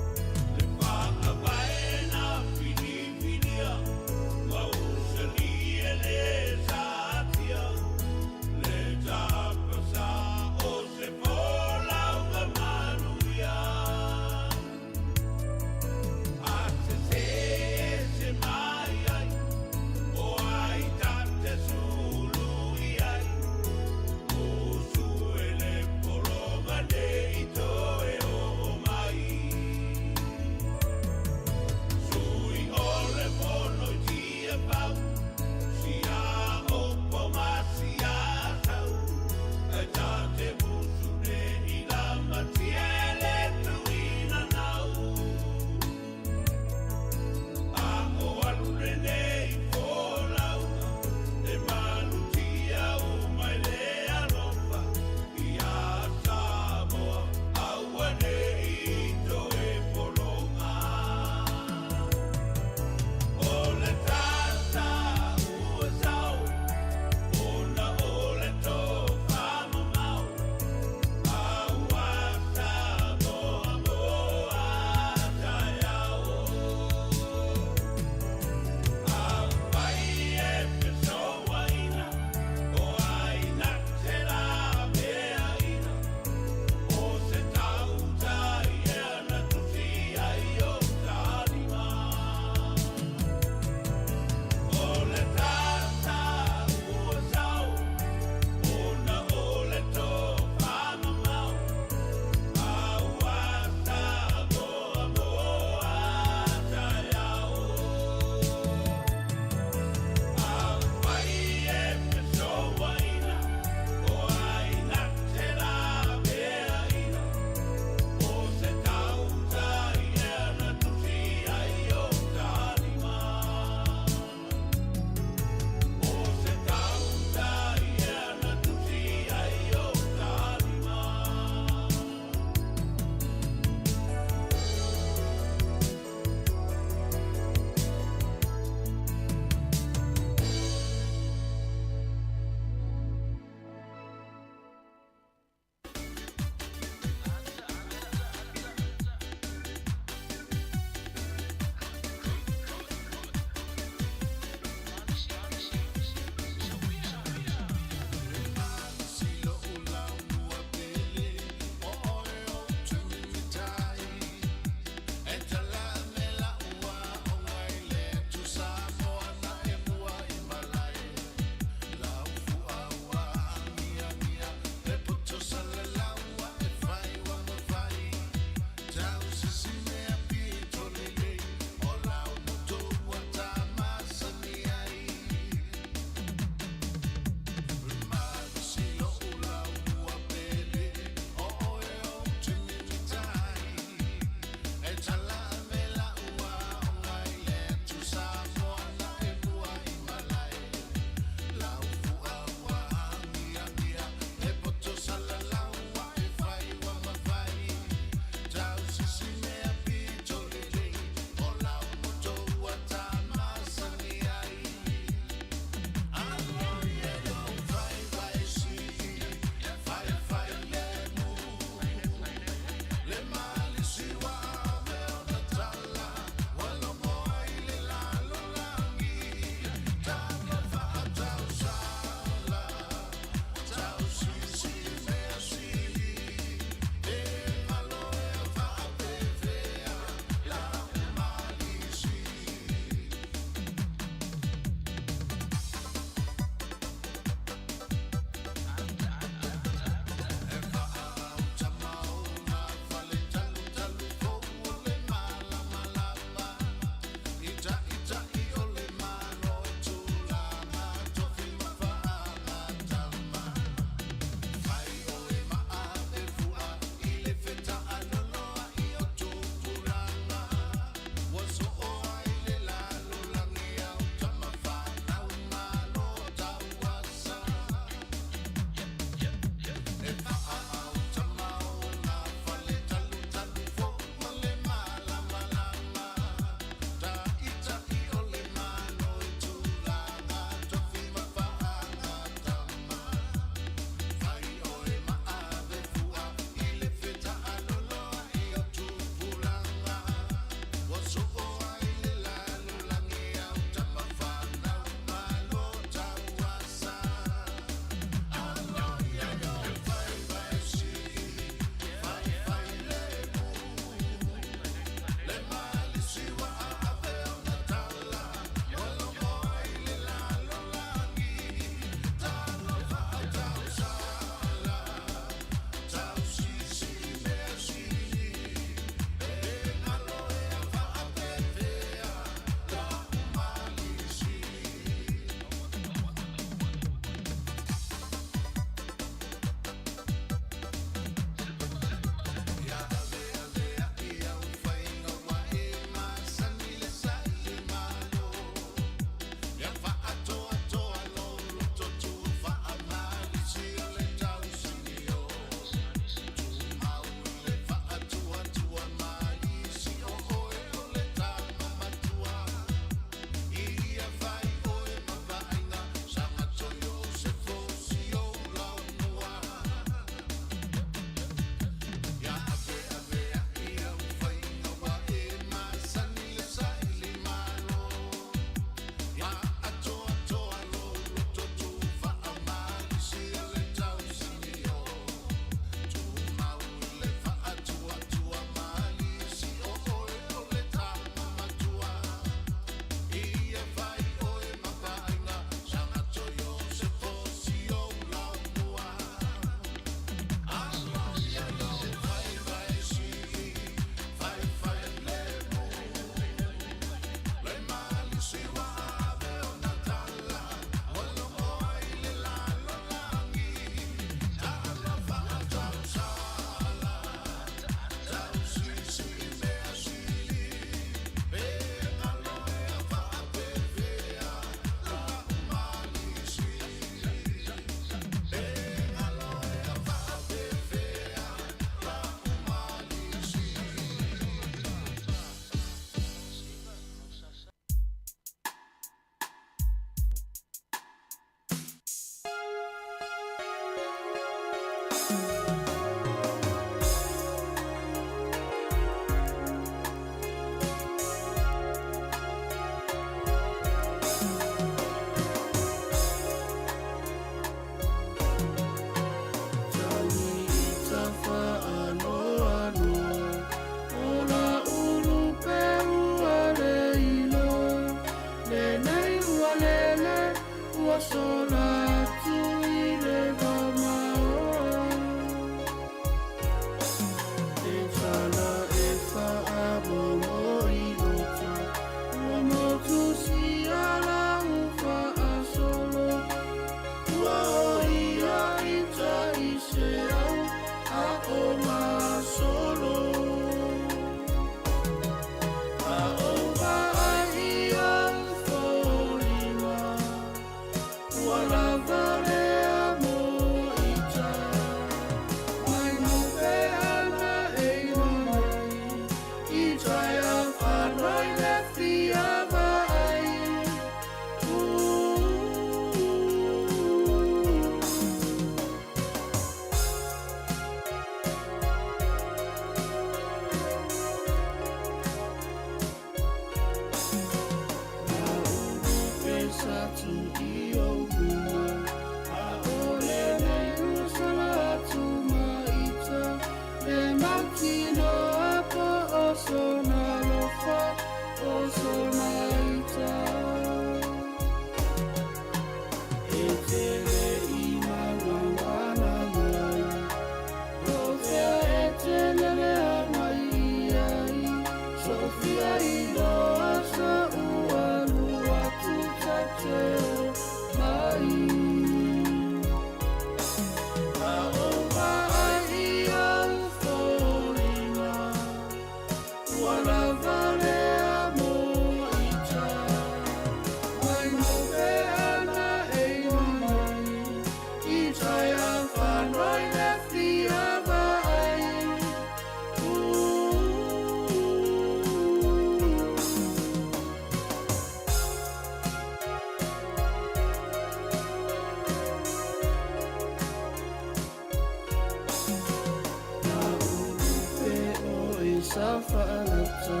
whaalata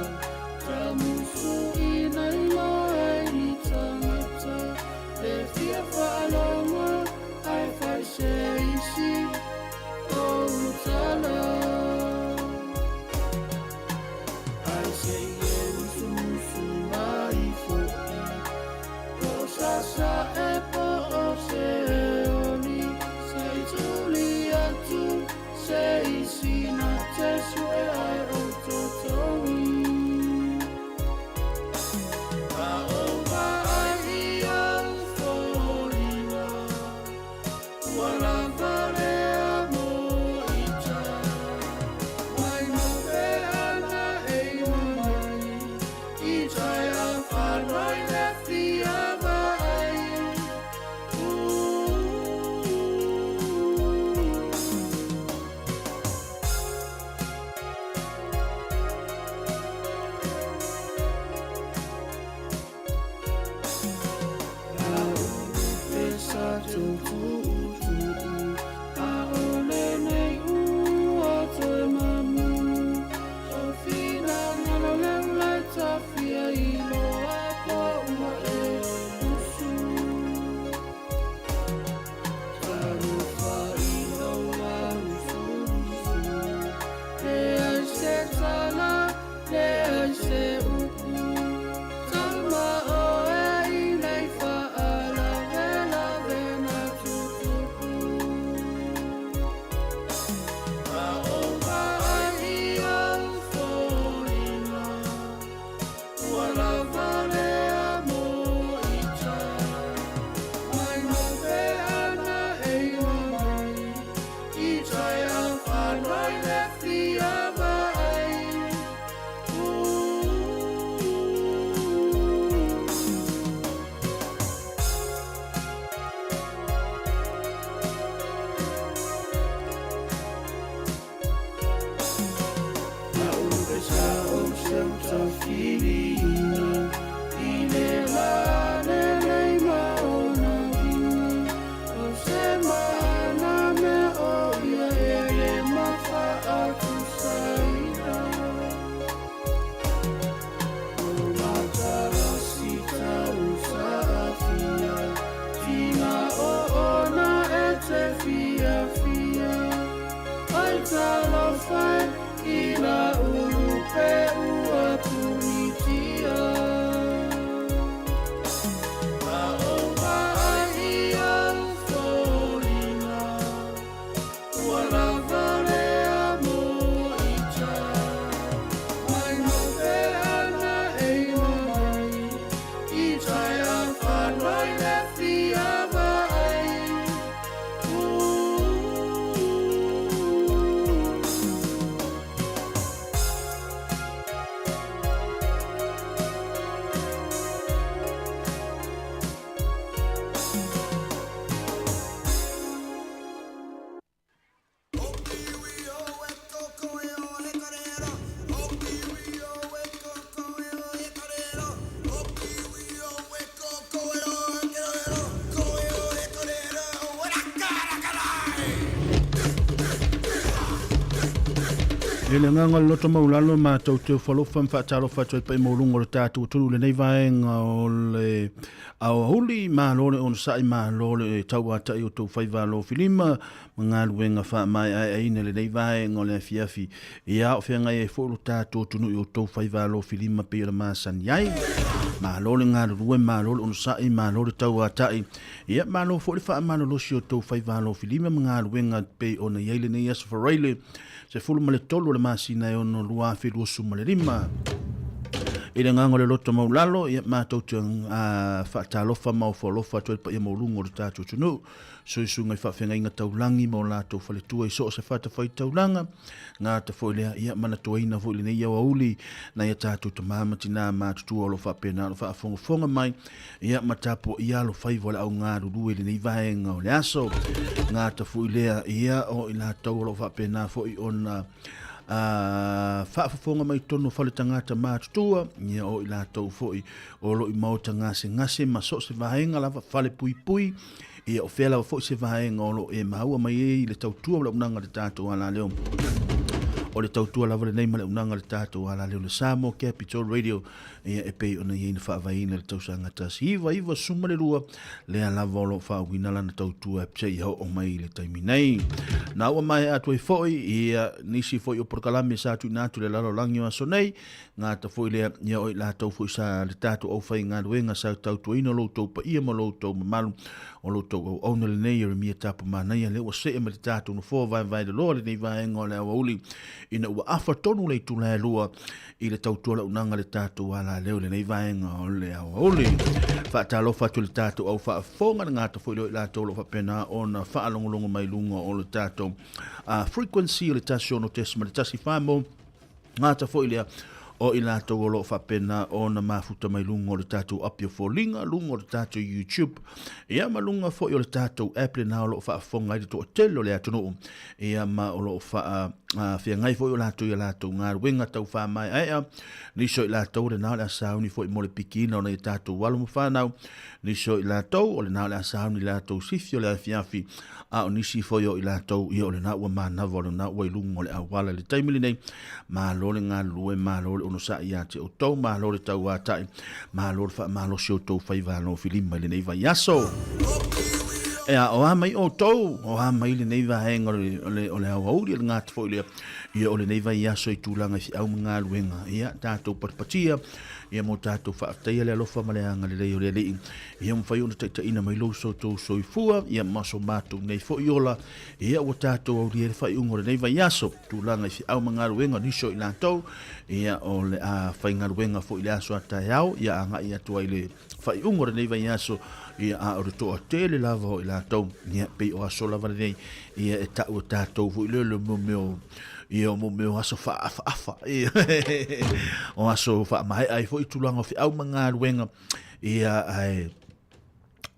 Ta musu I nei loa I tangata E fia whaalonga Ai whai se isi O utala Ai se e musu mai fo'i O sasa e po o se oni Sei tuli atu Se isi na te sue ai o totongi A o wa ai I au wholina Wala vare a mo I ta Wai mo pe ana e mamai I tai a whanoi le fia vai E le nganga loto maulalo ma tau te whalofa mwhaataro whātua i pai maulungo le tātua tulu le nei vaenga o le au huli ma lore on sai ma lore tau ata i o tau whaiva lo filima mga luenga wha mai ai aina le nei vaenga o le fiafi i a o whianga e wholo tātua tunu i o tau whaiva lo filima pe o le māsani ai ma lore ngā rue ma lore on sai ma lore tau ata i a ma lore whole wha ma lore si o tau whaiva lo filima mga luenga pe o na yeile nei asa whareile se fulu male tolu le masina e ono lua whiru suma le rima. I le ngango le loto maulalo, i mātou te whaatalofa mau whalofa tuai pa i maulungo le tātou tunu. So i sunga i whawhenga inga taulangi mau lātou whaletua i so se whata whai taulanga. Ngā ta whoilea i mana tuaina whoile nei au auli na i tātou ta māmati nā mātutua alo whapena alo whaafonga mai. I matapo i alo whaivole au ngā rurue le nei vaenga o le aso. Ngā ta whoilea i o i lātou alo whapena whoi ona whaafonga mai tono whale tangata mātutua. Ia o i lātou whoi o lo i mauta ngase ma so se vaenga lava whale pui pui. Ia o whela fo se vaenga o lo e maua mai e le tautua la unanga le tātou ala leo. o le tautua lava le nei ma le unanga le tātou ala leo le Sāmoa Capital Radio ia e pei ona iei na whaavaina le tausanga tasi iwa suma le rua le alava o lo whaawina lana tautua e psei hau o mai le taimi nei. Na ua mai atu e foi ia nisi foi o porkalame sa atu natu le lalo langi o aso nei ngā ta foi le ia oi la tau foi sa le tātou au whai ngā ruenga sa tautua ina lo tau pa ia ma lo tau mamalu o lo tau au na le nei o mia tapu mana ia le ua se e ma le tātou no fō vai le loa le nei vai ngā le awa uli ina ua afa tonu le tu le lua i le tautua la unanga le tātou ala leo le nei vai ngā o le awa uli. Whaatalo fatu le tātou au whaafonga na ngāta foi leo i la tau lo whapena o na whaalongolongo mai lunga o le tātou frequency o le tasi ono tesima le tasi whamo ngāta foi lea o i lātou o lo whapena o na mafuta mai lunga o le tātou apia fōlinga, lunga o le tātou YouTube. Ia ma lunga fo i o le tātou Apple na o lo whaafonga i le toa telo le atunu. Ia ma o lo whia ngai fo i o lātou ngā ruenga tau wha mai aia. Niso i lātou le nao le asauni fo i mo le pikina o na i tātou walumu whanau. Niso i lātou o le nao le asauni lātou sifio le afiafi. A o nisi fo i o lātou i o le nao ua mānawa o le nao ua i lunga o le awala le taimili nei. Mā lole ngā lue, mā lole ono sa ia te o tau, mā lore tau atai, mā lore wha mā lo si o tau whaiva no filima le neiva yaso. Ea o amai o tau, o amai le neiva henga o le awa uri le ngāti fo i ia o le neiva yaso i tūlanga fi au mga luenga. Ia tātou patipatia, ia mo tātou whaaftaia le alofa maleanga le reo le lei. Ia mwhai ona taitaina mai lo so tau soifua, ia maso mātou nei fo i ola, ia o tātou au rie le whai ungo le neiva yaso, tūlanga fi au mga luenga niso i lātou, ia o le a whainga luenga fo i le aso a taeao, ia anga ia tua i le whai ungo le neiva yaso, ia a ore toa tele lava ho i lātou, ia pei o aso lava nei, ia e tau tātou fo i lele mo meo, ia mo meo aso whaafa, o aso wha mai ai fo i tulanga fi au mga luenga, ia ai,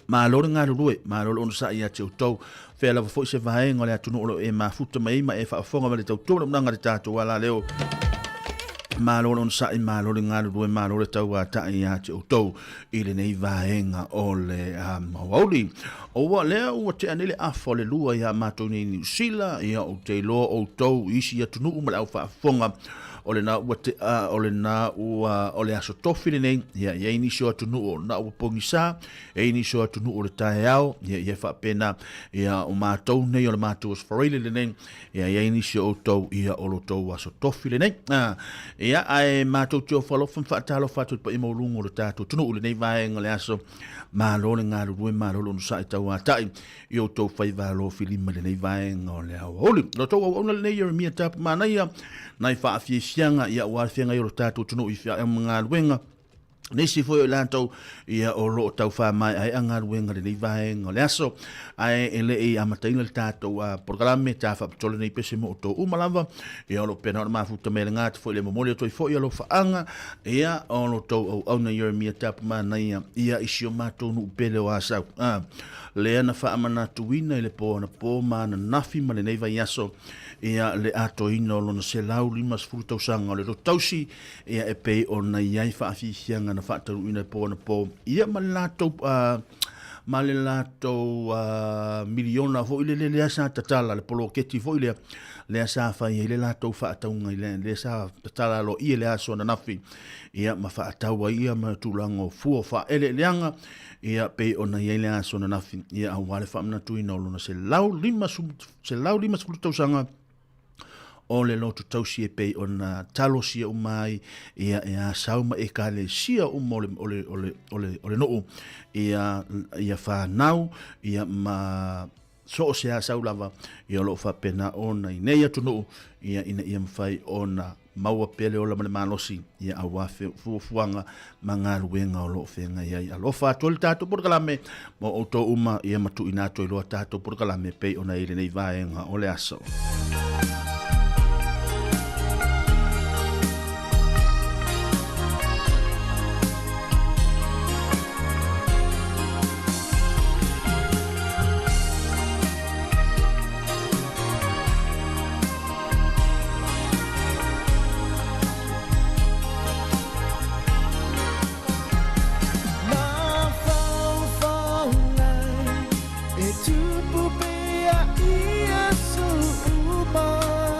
mā lore ngā rurue, mā lore ono sa ia te o tau, whea lava fo i se vahenga le atunu olo e mā futa mai ma e whaafonga ma le tau tōna mnanga le tātou wala leo, mā lore ono sa i mā lore ngā rurue, mā lore tau a ta ia te o tau, i le nei vahenga o le mawauli. O wa lea ua te anele afo le lua ia mātou nei New Zealand, ia o te loa o tau isi atunu ma le au whaafonga, o le na ua te o le na ua o le aso tofile nei ia ini so atunu o na ua pongisa ini so atunu o le taeao ia whapena ia o mātou nei o le mātou os whareile le nei ia ini so o tau ia o lo tau aso tofile nei ia ai mātou teo whalofan whaatalo whātou pa ima o lungo le tātou tunu o le nei vaenga le aso mālole ngā rurue mālole onu sa i tau atai i o tau whaivalo filima le nei vaenga o le awa oli lo tau au ona le nei Jeremia tapu mānaia nai whaafiefianga ia uarwhenga i o tātou tunu i whia mga luenga. Nesi foi o lātou ia o lo tau wha mai ai anga ruenga le nei vaenga o le aso ai ele i amataina le tātou a programe tā whapatole nei pese mo o tō umalava ia o lo pena o mafuta me le ngāti foi le momoli o toi foi o lo whaanga ia o lo tau au na Jeremia tapu mānaia ia isi o mātou nu upele o asau le ana whaamana tuina i le pō na pō mana nafi ma le nei vai aso ia le ato ina o lona se lau limas furutau sanga o le rotausi ia e pei o na iai whaafihianga na whaataru ina pō na pō ia ma le lātou miliona fo ile le asa tatala le polo keti fo ile le asa whai le lātou whaataunga le asa tatala lo ia le aso na nafi ia ma whaataua ia ma tūlango fua wha ele leanga ia pei o na iai le aso na nafi ia au wale whaamna tuina o lona se lau limas furutau sanga o le lotu tausi e pei o na talo sia umai ia sauma e ka le sia ole noo ia whanau ia ma so se a saulava ia lo fa pena ona i nei atu noo ia ina ia mwhai ona maua pele o la male malosi ia awa fuanga manga ruenga o lo whenga ia alofa atole tātou porkalame mo o tō uma ia matu inato i loa tātou porkalame pei ona ile nei vaenga o le aso. Ia su uma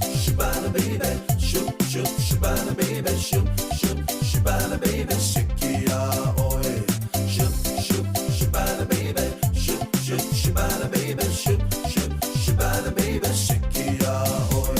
Shibana baby, shoop, shoop, shibana baby, shoop, shoop, shibana baby, shikia oi. Shoop, shoop, shibana baby, shoop, shoop, shibana baby, shoop, shoop, shibana baby, shikia oi.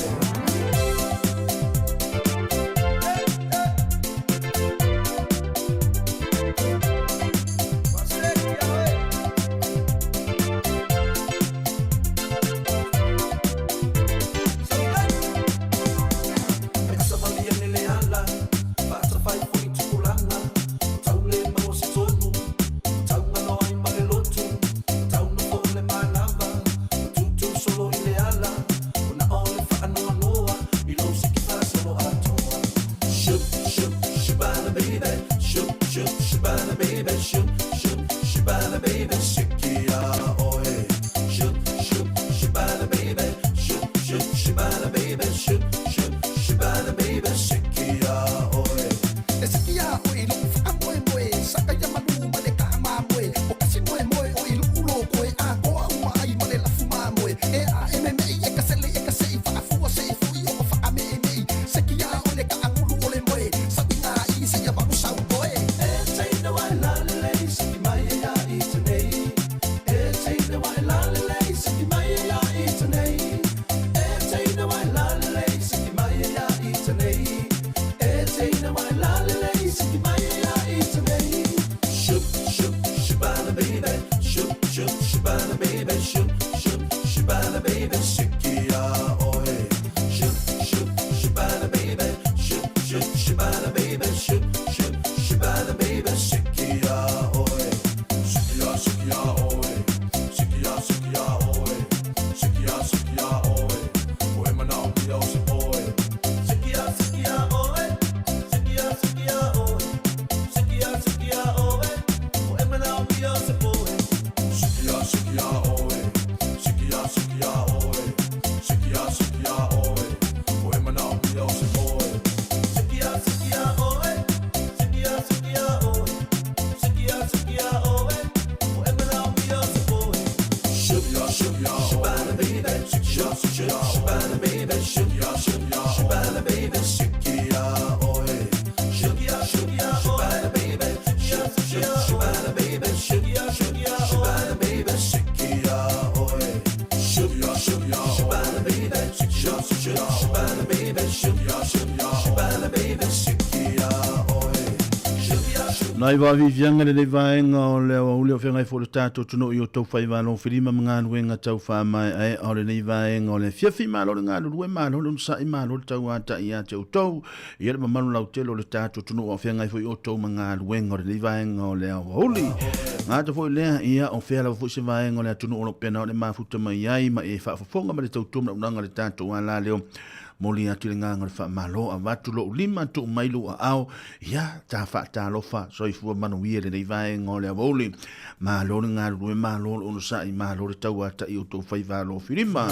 Nai wa vivianga le vaenga o le uli o whengai fo le tātou tuno i o tau whai wālo whirima mga nuenga tau whamai ai o le nei vaenga o le whiawhi mālo le ngā lurue mālo le unsa i mālo le tau ata i a te o tau i ele mamanu lau telo le tātou tuno o whengai fo i o tau mga nuenga o le nei vaenga o le au uli ngā ta fo i lea ia o whea lawa fo i se vaenga o le atunu o lo pena o le mafuta mai ai ma e whaafafonga ma le tau tuma unanga le tātou a la leo moli atu le nganga le wha malo a watu lo lima tu mailu a au ia ta wha ta lofa so i fua manu ia le nei vae ngole a woli malo le ngā rue malo le unusa i malo le tau ata i o tau whai valo whirima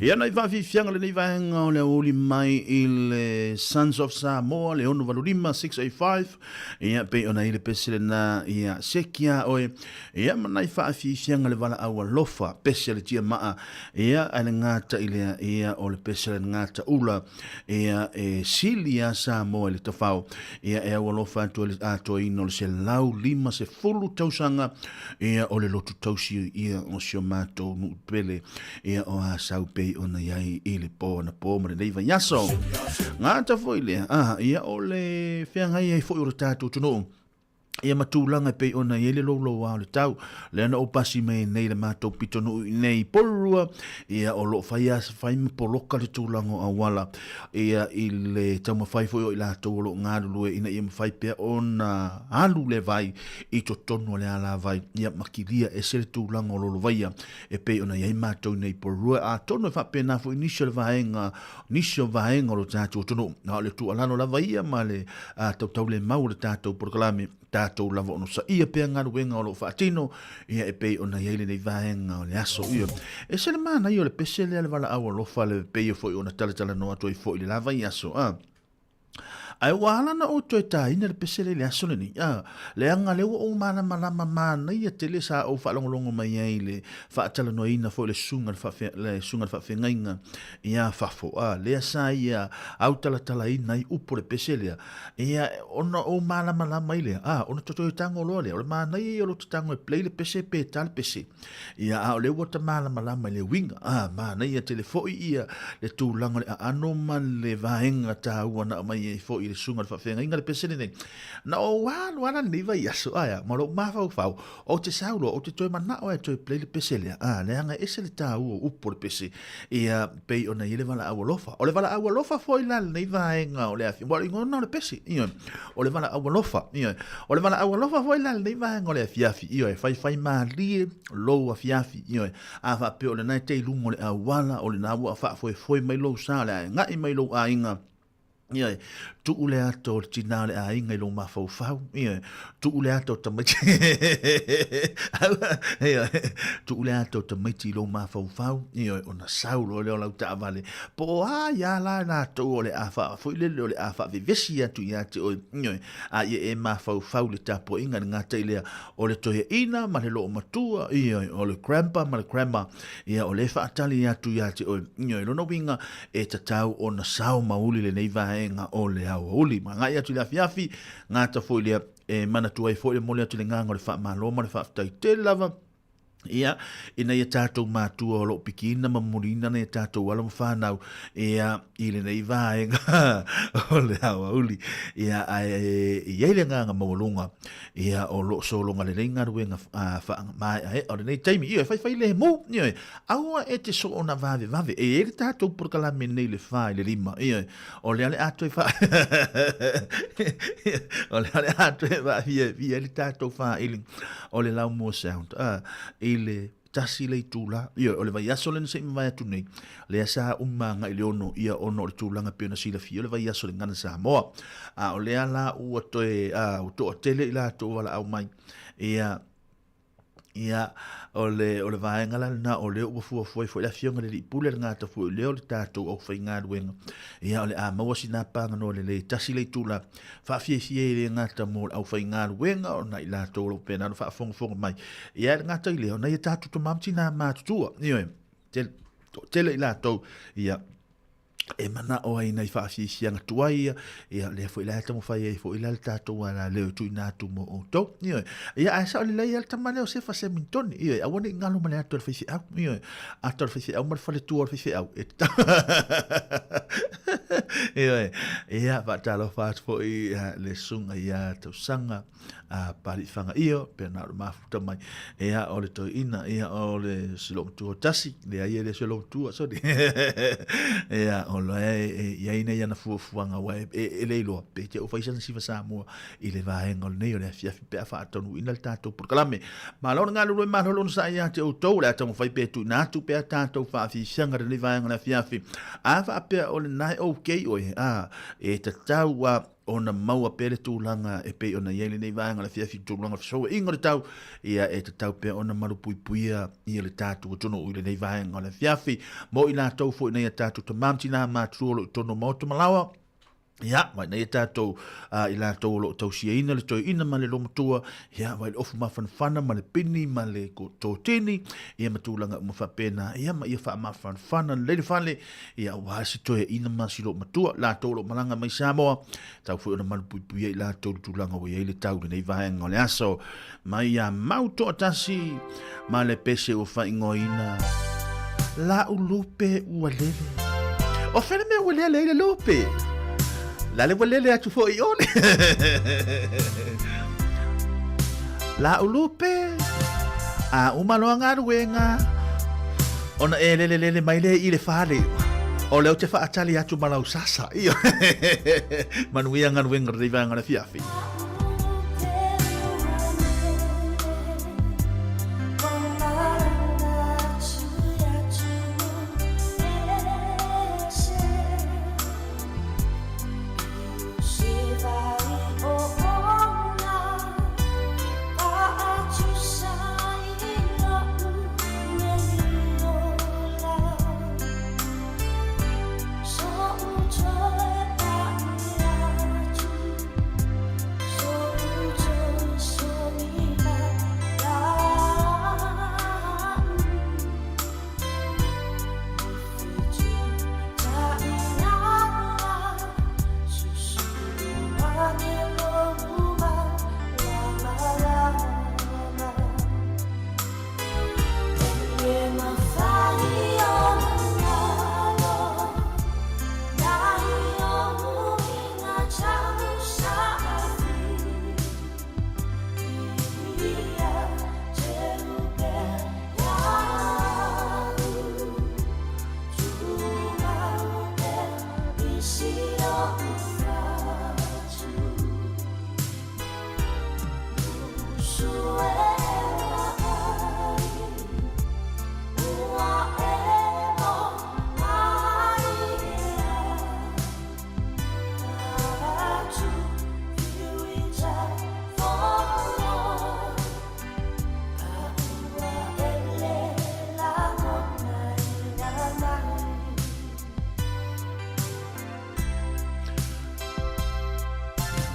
ia nei vafi fianga le nei vae ngole a woli mai i le Sons of Sāmoa le onu valu lima 685 ia pe ona i le pesile na ia sekia oe ia manai vafi fianga le vala awa lofa pesile tia maa ia ale ngata i lea ia o le pesile ngata ula ia e silia Sāmoa le tawhau ia e awa lofa atu le ato ino le se lau lima se fulu tausanga ia o le lotu tausi ia o sio mato nu pele ia o a sau pei ona iai i le po na po ma le leiva yaso ngata foi le ia o le whiangai ai foi o le tātou tuno ia matulanga pe ona ia le lolo wa le tau le na opasi me nei le mato pitonu nei porua ia o lo faia fai poloka le tulanga awala ia i le tama fai foi o ila to lo ngalu ina ia fai pe ona alu le vai i to tonu le ala vai ia makilia e se tulanga lo vaia e pe ona ia mato nei porua a tonu fa pe na foi initial vaenga lo tatu tonu na le tu alano la vaia male a tau le mau le tatu proclame tātou lava ono sa ia pea ngā ruenga o lo whaatino ia e pei ona iaile nei vaenga o le aso ia. E sele mana i o le pesele ale wala awa lo whale pei o foi ona talatala no ato i foi le lava i aso. ai wala na o toi taina le pesele le aso le ni le anga le o mana mana ia tele sa o whalongolongo mai ai le whaatala no ina fo le sunga le whawhengainga ia whafo le sa ia au tala ina i upo le pesele ia ona o mana mai le ona toto i tango loa le o le mana ia o lo tango e play le pese pe tal pese ia o le wata mana mai le winga mana ia tele fo ia le tūlanga le ano man le vaenga ta wana mai e fo i le sunga le whawhengainga le pesele nei na o wana ni vai aso aya ma lo mafau o te saulo o te toi mana o e toi play le pesele le anga ese le ta upo le pese ia pei ona i le vala awalofa o le vala awalofa fo i lal nei vaenga o le afi mo ngona le pese ia o le vala awalofa ia o le vala awalofa fo i lal nei vaenga o le afi ia e fai mali lo afi ia a fa pe o le nai te lungo le awala o le na wa fa foi mai lo sa le ngai mai lo ainga ia tu ule ato tina le ainga lo ma fau ia tu ule ato tamai ia tu ule ato tamai lo ma fau ia ona saulo le o ta vale po ia la na to le afa foi le afa vivesi atu ia te o ia ia e ma fau le tapo inga ngata ile o le tohe ina ma le lo matua ia o le grandpa ma le grandma ia o le fa tali atu ia te o ia lo no winga e tatau ona sau mauli le nei vaenga o le uli ma ngai atu le afiafi ngata foi le mana tuai foi le mole atu le nganga le fa maloma le fa tai te lava ia ina ia tātou mātua o lo pikina ma murina na ia tātou wala mwhanau ia ile nei vaenga o le hawa uli ia ia ile nganga mawalunga ia o lo solonga le renga ruenga whaanga mai o le nei taimi ia fai le mo ia aua e te so ona vave e le tātou purkalame nei le whai le rima ia o le ale atu e wha o le ale atu e wha via le tātou wha iling o le lau mo sound ile tasi le tula ia o le vai aso le se mai atu nei le sa umanga ile ono ia ono le tulanga pena sila fi o le vai aso le ngana Sāmoa o le ala u to o to tele ila to wala au mai ia o le vaenga la na o le ufu foi la fionga le pule ngata foi le o tato o foi nga wenga ia o le a mawasina panga no le tasi le tula fa fie le ngata mo au foi nga wenga o na ila to lo pena no fa fong mai ia ngata ile o na ia tato to mamtina ma tu ia tele ila to ia e mana o ai nei fa si sianga tuai ia le foi la tamo fai foi la tato wala le tu ina tu mo to ia a sa le ia tamale o se fa se minton ia a woni ngalo male to fa si ia a to fa si au mar fa le tu fa si au ia va talo fa foi le sunga ia to sanga a pari fanga io per na mafuta mai ia o le to ina ia o le silo tu tasi le ia le silo tu so di ia o lo ia ina ia na fuanga wa le lo pe te o fa isa si fa Sāmoa i le vaenga o nei o le fia pe fa tonu ina tato por kalame ma lo nga lo ma lo sa ia te o to le ata fa pe tu na tu pe tato fa fi sanga le vaenga le fia fi a fa pe o le nai okay o e te taua ona maua pele tūlanga e pe ona yele nei vaenga le fiafi tūlanga so ingo le tau ia e te tau pe ona marupuipuia ia le tātu o tono ui le nei vaenga le fiafi mo i nā tau fo i nei tātu ta mamtina mātuolo tono mauta malawa ia mai nei tātou i la tau lo tau sia ina le toi ina ma le lomatua ia mai le ofu mawhanwhana ma le pini ma le tōtini ia matulanga umawhapena ia ma ia wha mawhanwhana le whale ia wahasi toi ina ma si lo matua la tau lo malanga mai Sāmoa tau fui ona malupuipuia i la tau tulanga o ia le tau le nei vahenga o le aso mai ia mauto atasi ma le pese o whaingoina la ulupe ualele o whene mea ualele le lupe la le volele atu fo i ole la ulupe a umaloanga ruenga ona lele mai le i le fale o leo te whaatali atu malau sasa iyo manuia ngaruenga rivanga na fiafi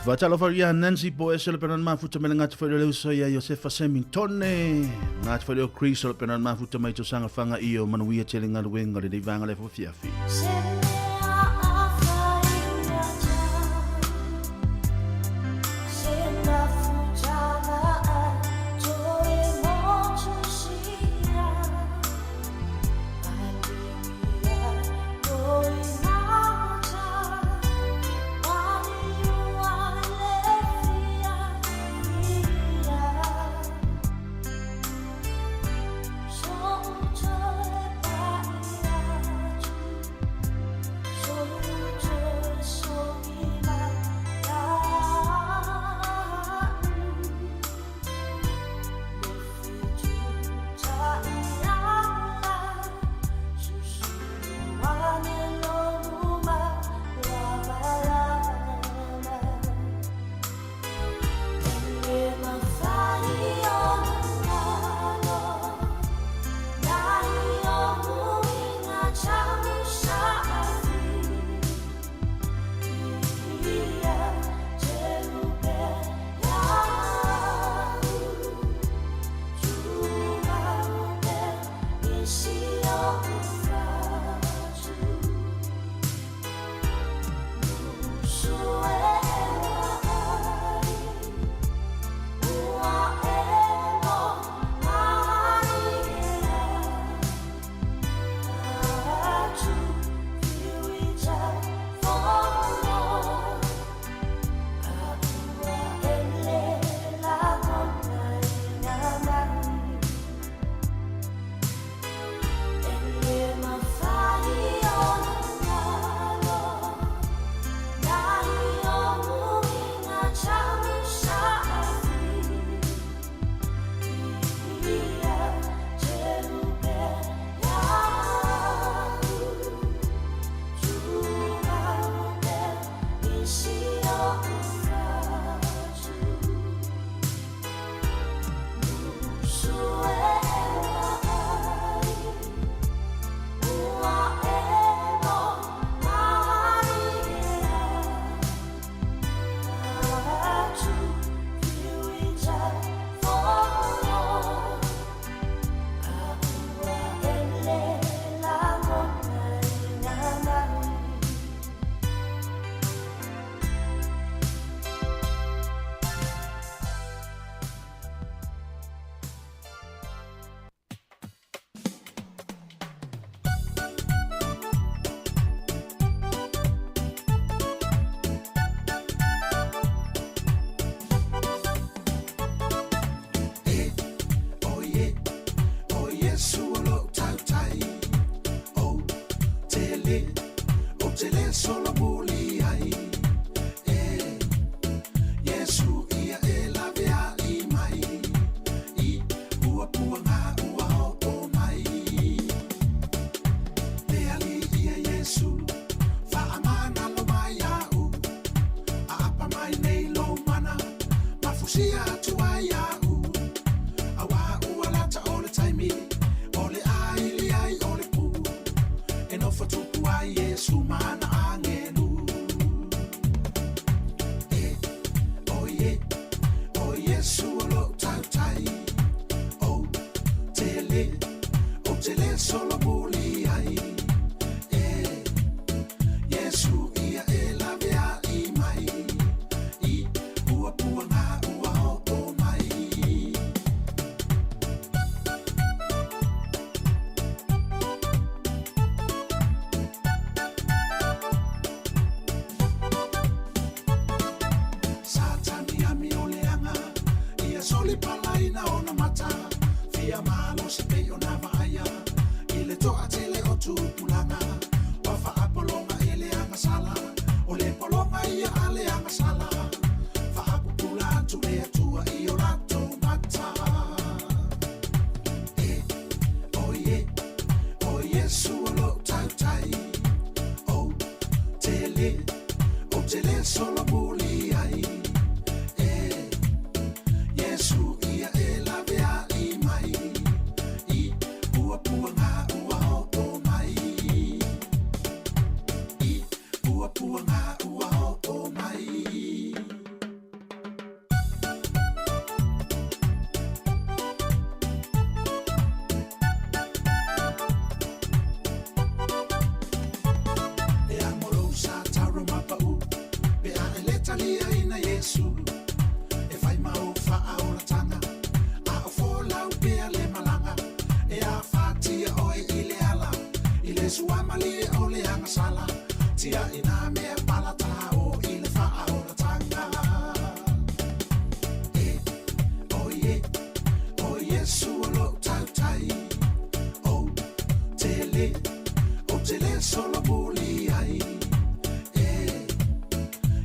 Vatalo faria Nancy po esele penan mafuta me ngata fo le uso ya Josefa Semintone ngata fo le Chris le penan mafuta mai to sanga fanga io manuia telinga le wenga le vanga le fo fiafi sia ina mea palata o i le wha o la tanga. O Yesu o lo tau tai, o tele solo muli ai.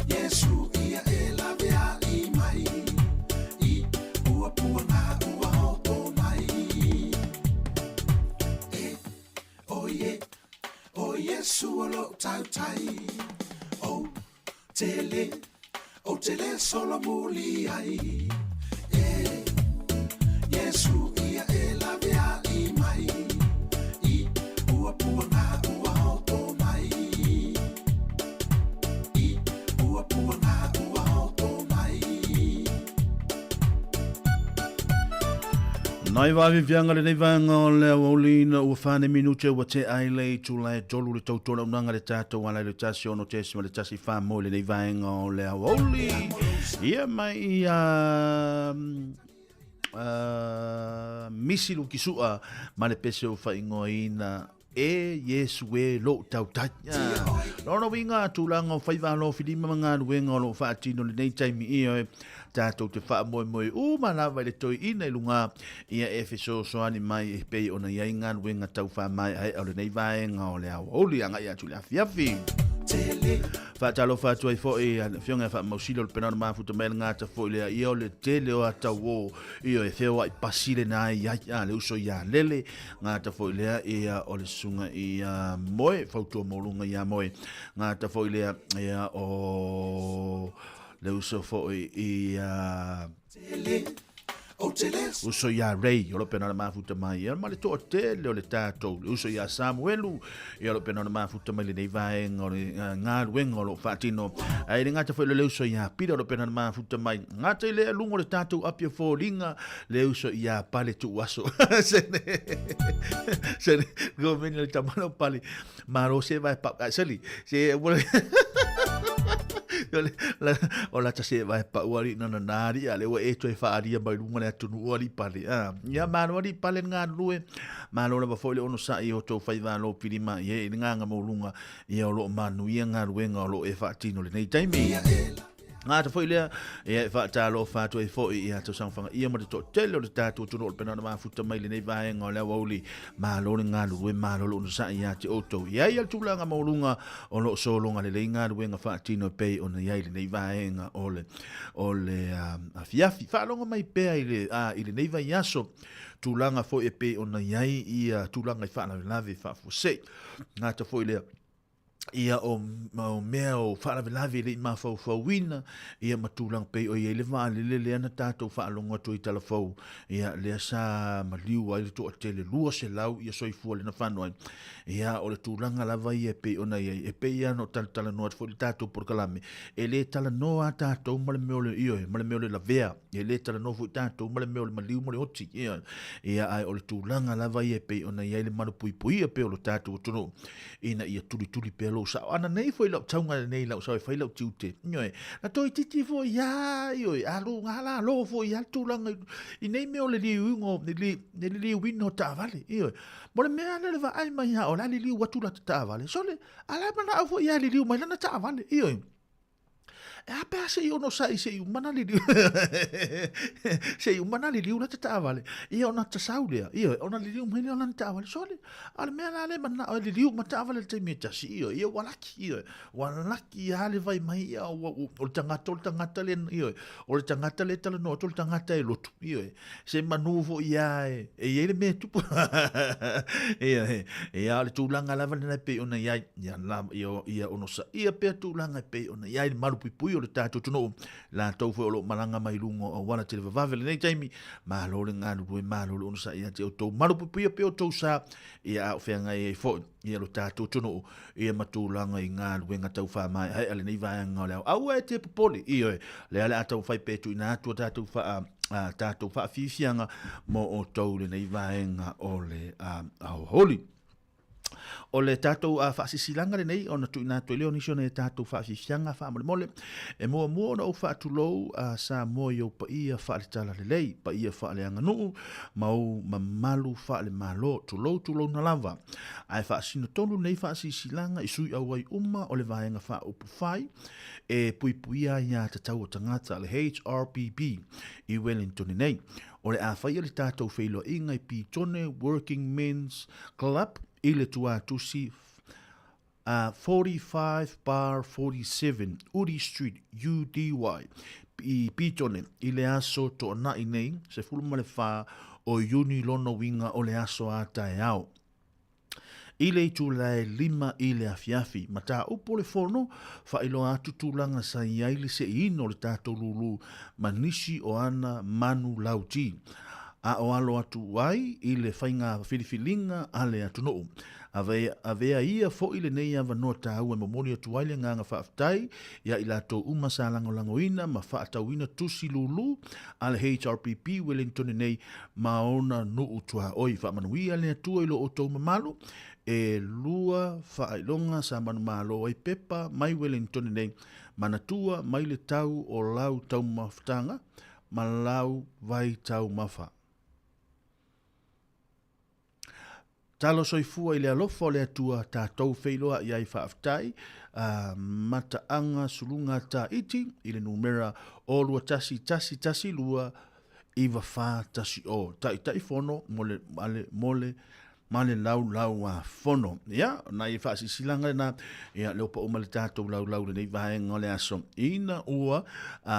Yesu ia e la vea i mai, i ua pua ngā ua hopo mai. O Yesu o lo tau tai, o tele solo muli ai. Yesu ia e la vea i mai, i ua pua ngā ua hopo mai. I ua pua ngā ua hopo mai. Nai wawi vianga le nei vanga o lea waulina ua whane minute ua te aile i tūlai tolu le tautola unanga le tātou ala le tasi ono tesi ma le tasi whamo le nei vanga o lea wauli. Ia mai i misi lu kisua ma le pese o whaingoina Yesu e lo tau taia. Lono winga tūlanga o whaiva lo whilima mga ruenga o lo whaatino le nei taimi i oe tātou te wha moe moe malawa le toi ina i lunga ia efeso soani mai e pei ona iai ngā ruenga tau wha mai ai au le nei vaenga o le au oli anga ia tu le afiafi. Whaatalo whātua i fo e whionga wha mausilo le penana mafuta mele ngāta fo i lea i o le tele o atau o i o e whewa i pasile nā i ai le uso i a lele ngāta fo i lea i o le sunga i moe whautua maulunga i a moe ngāta fo i lea i o le uso fo i uso ia rei o lo penana mafuta mai ia ma le toa tele o le tātou le uso ia Samuelu i o lo penana mafuta mai le nei vaenga o le ngā ruenga o lo whaatino ai le ngata fo le uso ia pira o lo penana mafuta mai ngata i le lungo le tātou apia fo linga le uso ia pale tu aso sene gomeni le tamano pale maro se vai pa sali se o la tase vai pa uari na nari ale o e toi faaria mai lunga le tunu uari pale ia manuari pale ngā lue malo la bafo le ono sa i o tau whaiva lo pirima i ngā mo lunga i o lo manu i ngā ruenga o lo e whaatino le nei taimi ngā ta foi lea e whaatalo whātua e foi i atau sangwhanga ia ma te tō tele o le tātua tuno o le penana mafuta mai le nei vaenga o lea wauli mālore ngā lue mālore ono sa i ate oto ia i altulanga maulunga o lo solonga le lei ngā ruenga whaatino pei o na iai le nei vaenga o le afiafi whaalonga mai pea i le nei vai aso tūlanga foi e pei o na iai i tūlanga i whaanawelawe whaafusei ngā ta foi lea ia o mea o whaarawilawe le i mawhauwhauina ia matulang pei o ia le vaa le ana tātou whaalonga to i talafau ia lea sa maliu ai le toa tele lua se lau ia soifua le na whanua ia o le tūlanga lava ia pei ona ia e pei ano tala noa fo le tātou porkalame e le tala noa tātou male meo le ioe male meo le lavea e le tala noa fo i tātou male meo le maliu male oti ia ai o le tūlanga lava ia pei ona ia le maru pui pui ia pei o le tātou tono ina ia tuli pei lo sa ana nei foi lau taunga nei lau sa foi lau tiute nyoe na toi titi foi ya yo alu ngala lo foi ya tulanga I nei me o le liu ngo le liu wino ta vale yo mo le me ana le va ai mai ha o la liu watu la ta vale so le ala mana foi ya liu mai na ta vale yo a pe se io no sai se io mana li se io mana li una tata vale io na ta saulia io ona li un meno na ta vale sole al me ala le mana li li mata vale te meta si io walaki ale vai mai o tangata le io o tangata le tala no tangata e lotu io se manuvo ia e ele me tu e ale tu langa la vale na pe ona ia la io ono sa ia pe tu langa pe ona ia malu pui o le tātou tono la tau fo lo malanga mai lungo o wana te vavave le nei taimi ma lo le ngā lue ma lo ono sa ia te o tau maru pui pe o tau sa ia au whenga e fo ia lo tātou tono ia matulanga I ngā lue ngā tau wha mai hai ale nei vāanga o leo au e te popoli ia le ale atau whai petu ina atua tātou wha fifianga mo o tau le nei vāenga o le au holi o le tātou a whaasisilanga le nei, o na tui nā tui leo nisio ne tātou whaafifianga whaamole mole, e mua na o whaatulou a Sāmoa i o pa ia whaaletala le lei, pa ia whaaleanga nuu, mau mamalu whaale malo, tulou na lava. Ai whaasino tonu nei whaasisilanga i sui au ai uma o le vaenga wha upu whai, e puipuia ia tatau o tangata le HRPP i Wellington nei. O le a whaia le tātou whailo inga i Pitone Working Men's Club, i le tua tusi 45 bar 47 Uri Street UDY i Pitone i le aso to na i nei se fulma le wha o Juni lono winga o le aso a taeao. I le tu lai lima i le afiafi, ma tā upo le fono, wha ilo atu tūlanga sa iai se ino le tātou lulu manisi o ana manu lauti. A o alo atu wai i le whainga whiriwhilinga a le atu noo. A vea ia fo i le nei awa noa tā ua mamoni atu wai le nganga whaaftai, ia i lato uma sa langolangoina ma whaatauina tusi lulu a le HRPP Wellington nei maona nuu tua oi whaamanuia le atua i lo o tau mamalu, e lua whaailonga sa manu malo ai pepa mai Wellington nei manatua mai le tau o lau tau maftanga ma lau vai tau mafa. Talo soifua i le alofa o le atua tātou wheiloa i ai whaaftai, mataanga sulunga tā iti i le numera o lua tasi lua iwa wha tasi o. Tai fono mole lau a fono. Ia, na i whaasi silanga na, ia leo pa umale tātou lau le nei vaenga o le aso. Ina ua,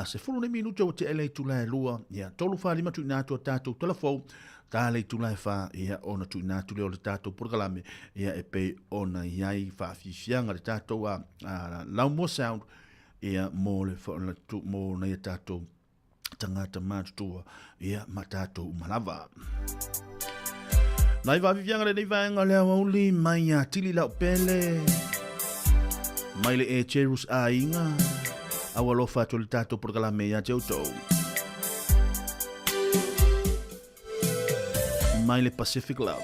se fulu ne minuta o te ele tula e lua, ia tolu wha lima tui nātua tātou telefou, tā lei tūlai wha ia ona tui nā tule o le tātou purakalame ia e pei ona iai wha whiwhianga le tātou a lau mo sound ia mō na ia tātou tangata mātutua ia ma tātou umalava. Nai wha whiwhianga le nei vaenga le awauli mai a tili lau pele mai le e cherus a inga awalofa to le tātou purakalame ia te autou. Mai le Pacific Love.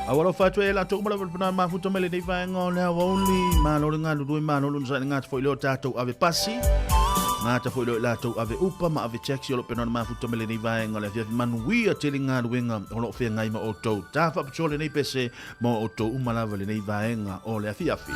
Awalo fatu e la tō mara puna mafuta mele nei vaenga o le awauli ma lori ngā lurui ma lori nsa ngā tafo i leo tātou ave pasi ngā tafo i leo tātou ave upa ma ave taxi o lo penona mafuta mele nei vaenga o le afiafi manuia teli ngā luenga o lo whea ngai ma o tau tāwha pachole nei pese ma o tau umalava le nei vaenga o le afiafi.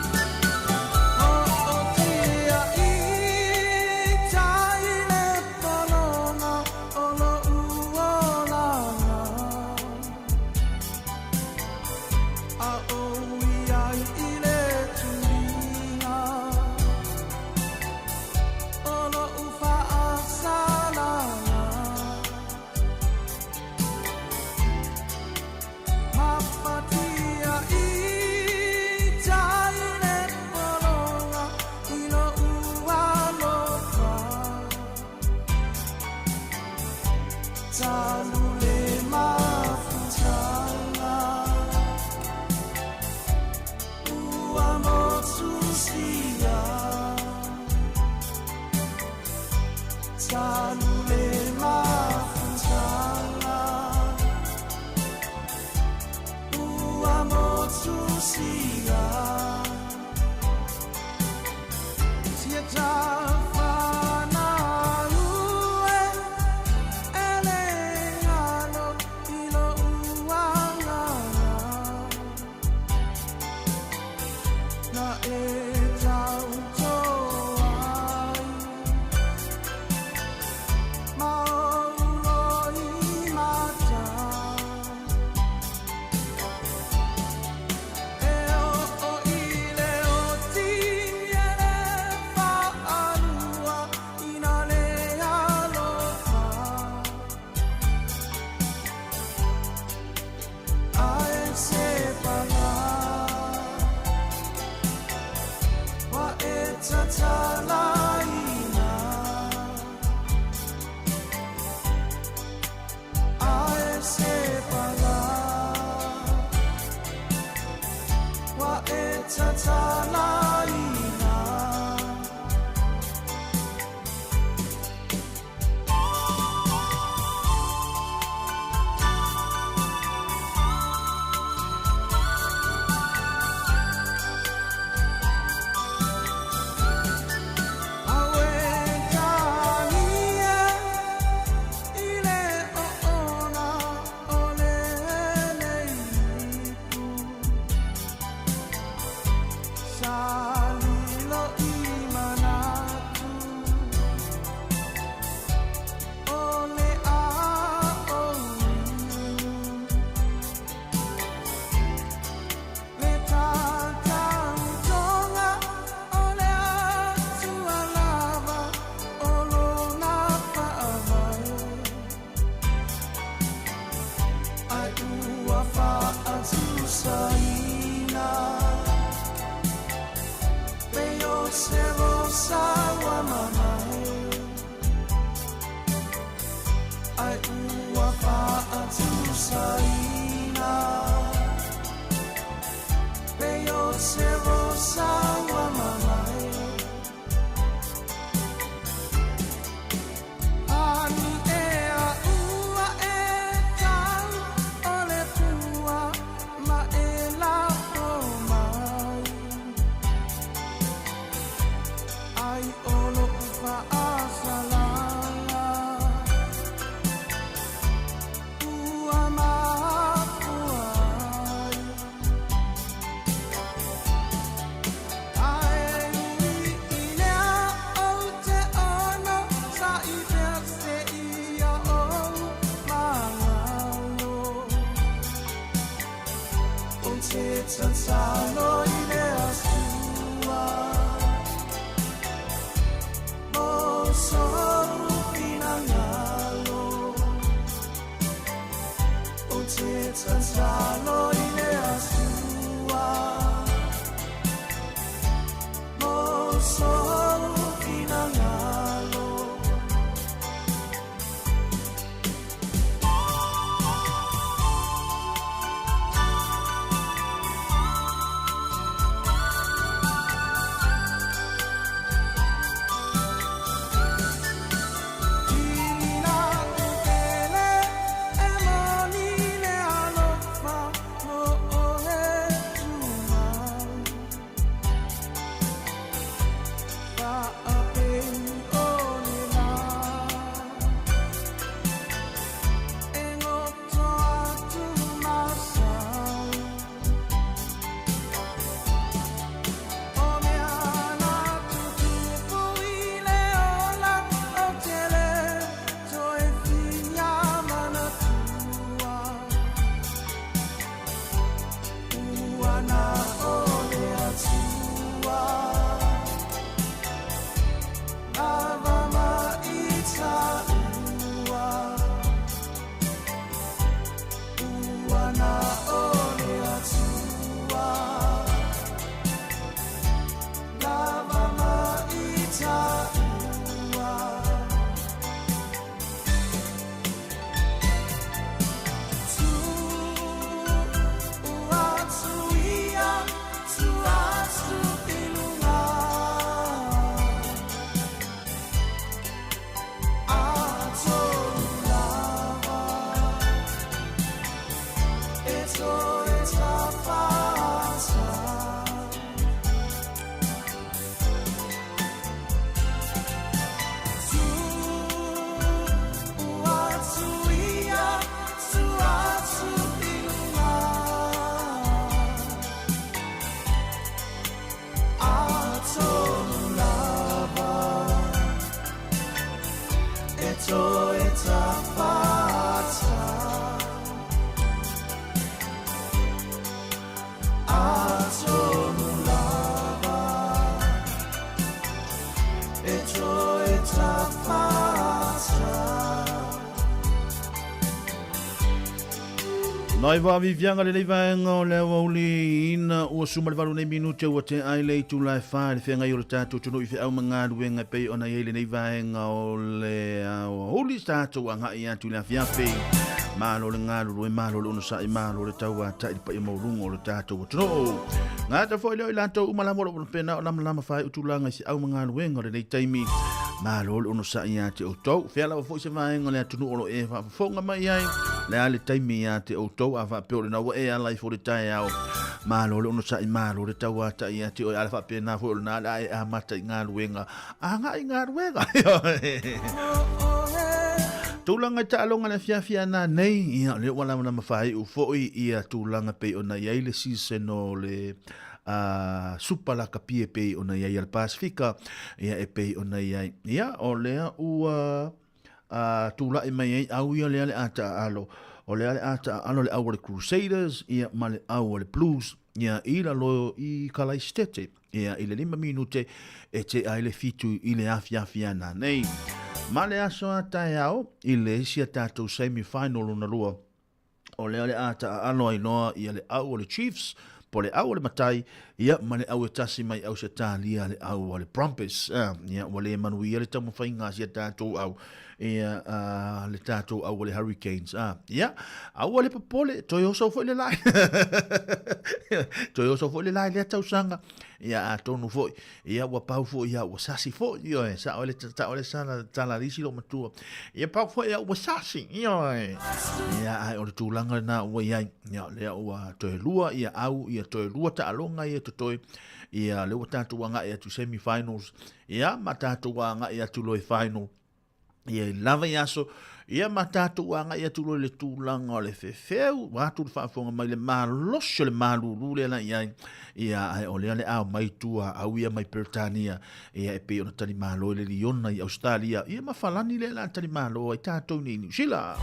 se rosa wa mamai ai ua fa atu saina Peo se rosa wa mamai Ani ea ua e tau ole pua ma e la o mai Ai olo upa asalala Ua mapuai Ai ui inea o te ono Sa i verse ia o mangalo O te tansalo i lea sua O soru pinangalo O te tansalo i lea sua O soru pinangalo Ina ukele e moni le alofa o ohe tuma Fa apeni o le la E ngoto atu masau O me ana tutupu i le ola o tele Toe fia mana tua Ua na o le atua Lava ma ita ua Ua na o le atua Lava ma ita ua Tu ua tuia Tu astu pilunga Ato lava Eto eta fata Tu ua tuia Tu atu pilunga Ato lava Eto eta fata Ato lava Eto eta fata Nai wa vivianga le vaenga o le wauli ina ua suma le walu nei minute ua te ai lei tu lai wha le whenga i o le tātou tunu i whiau mga ruenga pei ona i nei vaenga o le huli tātou anga i atu le awhiawhi Malo le ngāru rue malo le unasai malo le tau a tai pa i maurungo o le tātou o tunu Ngā ta fwoi leo i lātou umalamoro o le pena o lama whai utulanga i whiau mga ruenga o le nei taimi Malo le unasai a te o tau Whiala wa fwoi se vaenga le atunu o lo e whafonga mai ai Le ale taimi a te o tau a whapeo le nawa e alai fo le taeao Malo le unasai malo le tau a tai a te o ala whapeo na fwoi le nā le ai a mata i ngā ruenga A ngā i ngā ruenga Tūlanga ta alonga le fiafia na nei ia le wala mana mawhai u foi ia tūlanga pei ona iai le season o le supala ka pie pei ona iai al Pasifika ia e pei ona iai ia o lea ua tūla e mai ei au ia lea le ata alo o lea le ata alo le au le Crusaders ia ma le au le Blues ia ila lo i Kalaistete ia i le 5 minute e te ai le fitu i le afiafia na nei Ma le aso a taeao i le sia tātou semi-final una lua. O le ale ata alo ai noa i le au o le Chiefs, po le au o le matai, ia ma le au e tasi mai au se tālia le au le Prompes ia wa le manuia le tamu whainga sia tātou au ia le tātou au le Hurricanes ia au le papole toi oso fo le lai toi oso fo le lai le tau sanga ia a tonu fo ia wa pau fo ia wa sasi fo ia sa ole sana tala risi lo matua ia pau fo ia wa sasi ia ai o tulanga na wa ia le wa toi lua ia au ia toi lua ta alonga ia toi ia le tatu wanga ia tu semi-finals ia matatu wanga ia tu loi final ia lava yaso ia matatu wanga ia tu loi le tulanga le fefeu watu fa fonga mai le malosho le malulu le na ia ai ole ale au mai tua au ia mai Britania ia e pe ona tani malo le liona i Australia ia mafalani le la tani malo ai tatu ni New Zealand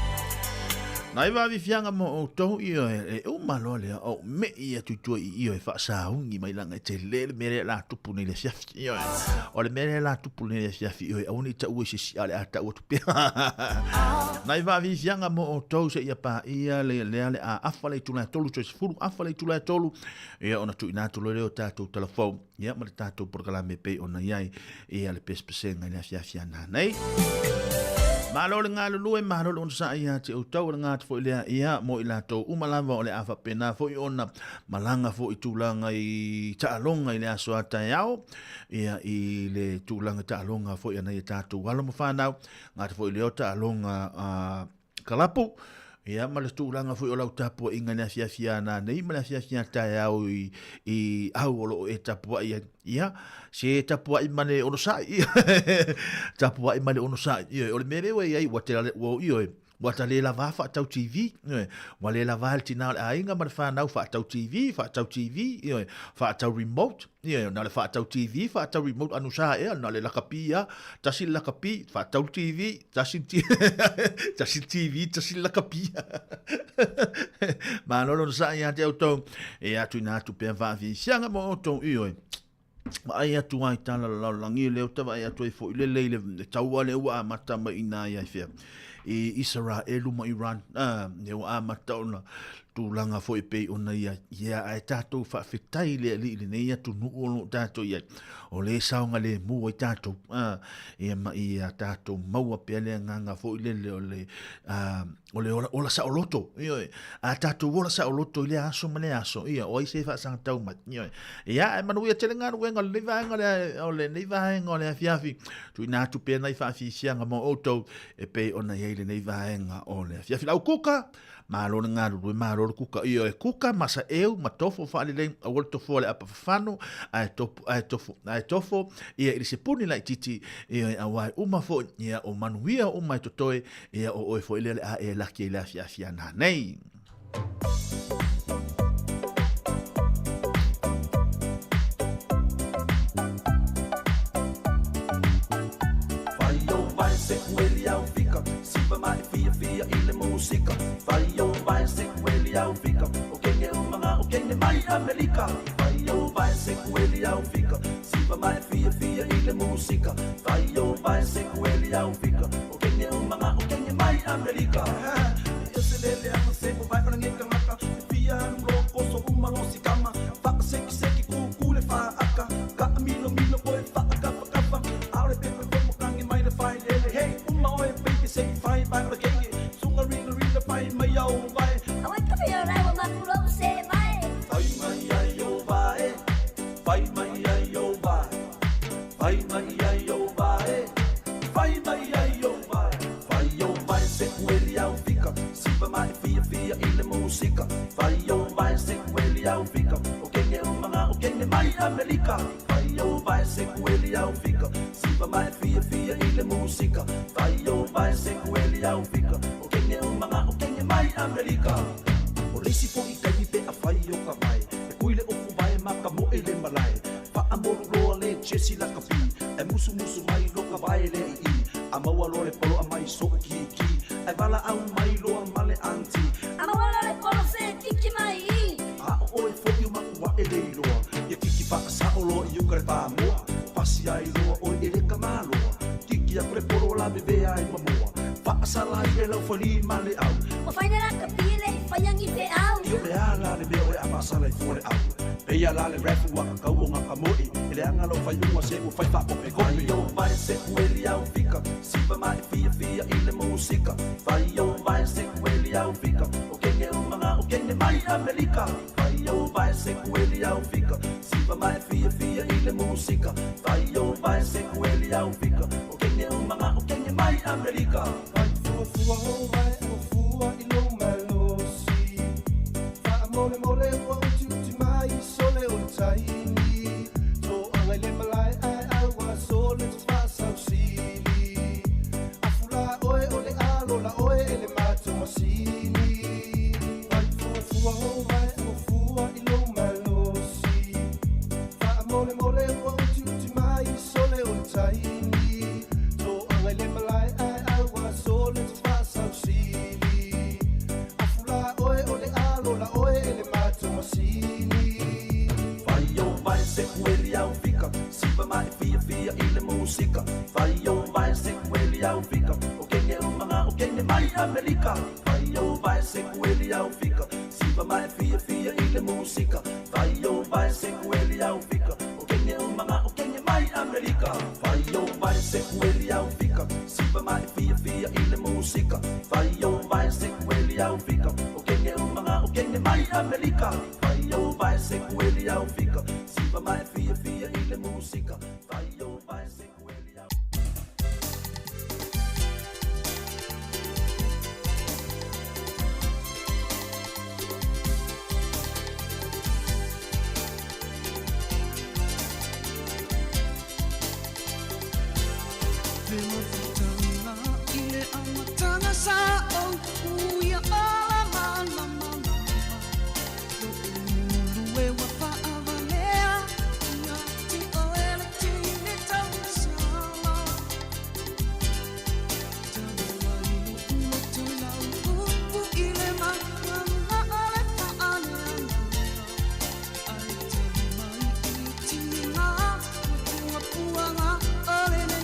Nai wa vi fianga mo o to io e o malo le o me ia tu io e fa sa ungi mai langa te le mere la tu puni le fiafi io o le mere la tu puni le fiafi io e oni ta u si ale ata o tu pe Nai va vi fianga mo o to se ia pa ia le a afale tu la tolu tu furu afale tu la tolu ia ona tu ina tu le o tatu telefon ia ma tatu por kala me pe ona ia ia le pespese ngai la fiafi ana nei Malo le ngā lulu e mahalo le sa ia te utau le ngā te fo ilea ia mo i lato umalava o le afa pena fo i ona malanga fo i tūlanga i taalonga i le aso a taeao ia i le tūlanga taalonga fo i ana i tātou wala mo whanau ngā te fo i leo taalonga kalapu ia ma le tūlanga fo i o lau tapua inga nea fiafia na nei ma le fiafia taeao i au olo e tapua ia se tapua i mane ono sai tapua i mane ono sai o le mere we ai watela wo io wata le lava fa tau TV wa le lava altina a inga ma fa nau fa tau TV fa tau remote na le fa tau TV fa tau remote anu sa na le lakapia tasi lakapi fa tau TV tasi TV tasi lakapia ma no sa ia te auto e atu na tu pe va vi sianga mo to ai atu ai tala la langi le tava ai atu fo le tau le wa mata mai ina ia fia e Israel ma Iran ne wa mata ona tu langa fo e pe ona ia ai tato fa fitai le nei atu no ono tato ia o le saunga le mu ai tato e ma ia tato mau pe le nganga fo le ola sa oloto a tato ola sa oloto le aso ma le aso ia o se fa sang tau ma ia e manu ia telenga wenga le vanga le nei vanga le fiafi tu ina tu pe nei fa fi sianga mo auto e pe ona ia le nei vanga o le fiafi la kuka malo nga ru malo kuka io e kuka masa eu matofo fa le a volto fo le apa fano ai tofo ia il se puni la titi ia awai uma fo ia o manuia o mai totoe ia o fo le a e la ke la fia na nei Fia ile música vai se kweli au fika okenge umanga okenge mai Amerika vai se kweli au fika sipa mai fia ile música vai se kweli au fika okenge umanga okenge mai Amerika ese lele ama se vai para ngeka maka fia ngo poso umanga sikama fa seki ku le fa aka ka mino boy fa aka aure pe mo kangi mai le fai lele hey umma oi pe se fai vai para Fai mai au vai. Awai ka fia rai wa makuro se vai. Fai mai ai au vai. Fai mai ai au vai. Fai mai ai au vai. Fai mai ai au vai. Fai au vai se kweli au fika. Sipa mai fia ile música. Fai au vai se kweli au fika. Okenge umanga okenge mai Amerika. Fai au vai se kweli au fika. Sipa mai fia ile música. Fai au vai se kweli au fika. Okenge umanga mai Amerika o lesi po I kai pe a fai o ka mai e kuile o vai maka mo ele malai pa amoro lo le chesi la kapi e musu mai lo ka vai le I a maua lo le polo a mai so ki e bala au mai lo male anti a maua lo le polo se tiki mai a o e fo ma wa ele lo ye kiki pa sa o lo I ukare pa mo pasi ai lo o ele ka malo kiki a pre polo la bebe ai mamoa Pasala I elo foli male au. O fai nera kapile fai angi te au. Io le ala le meo e a pasala I fole au. Peia la le refu wa ka u nga ka moi ele anga lo fai uma se u fai fa po pe ko yo vai se kweli au fika sipa mai fia ile musika fai yo vai se kweli au fika o kenge umanga o kenge mai Amerika fai yo vai se kweli au fika sipa mai fia ile musika fai yo vai se kweli au fika o kenge umanga o kenge mai Amerika fai fua vai fua ilo malosi fa mole mole wa uti mai sole o taini so anga le malai ai wa sole fa sausili afula oe ole alo la oe ele mato masini vai fua vai fua ilo malosi fa mole mole wa uti mai sole o taini so anga le malai ai wa sole fa sausili afula oe ole alo la oe ele mato masini vai yo vai se kweli au fika sipa mai fia ile musika vai yo vai se kweli au fika o kenge umanga o kenge mai Amerika vai yo vai se kweli au fika sipa mai fia ile musika vai yo vai se kweli au fika o kenge umanga o kenge mai Amerika vai yo vai se kweli au fika sipa mai fia ile musika vai yo vai se kweli au fika o kenge umanga o kenge mai Amerika vai yo vai se kweli au fika sipa mai fia ile musika vai yo vai se kweli au ile amatanga sa o uya ala mama mama we wa fa avalea na ti o ele ti ne tau sala tawa no to la u ile mama ale fa ale ai te mai ti na puanga ole ne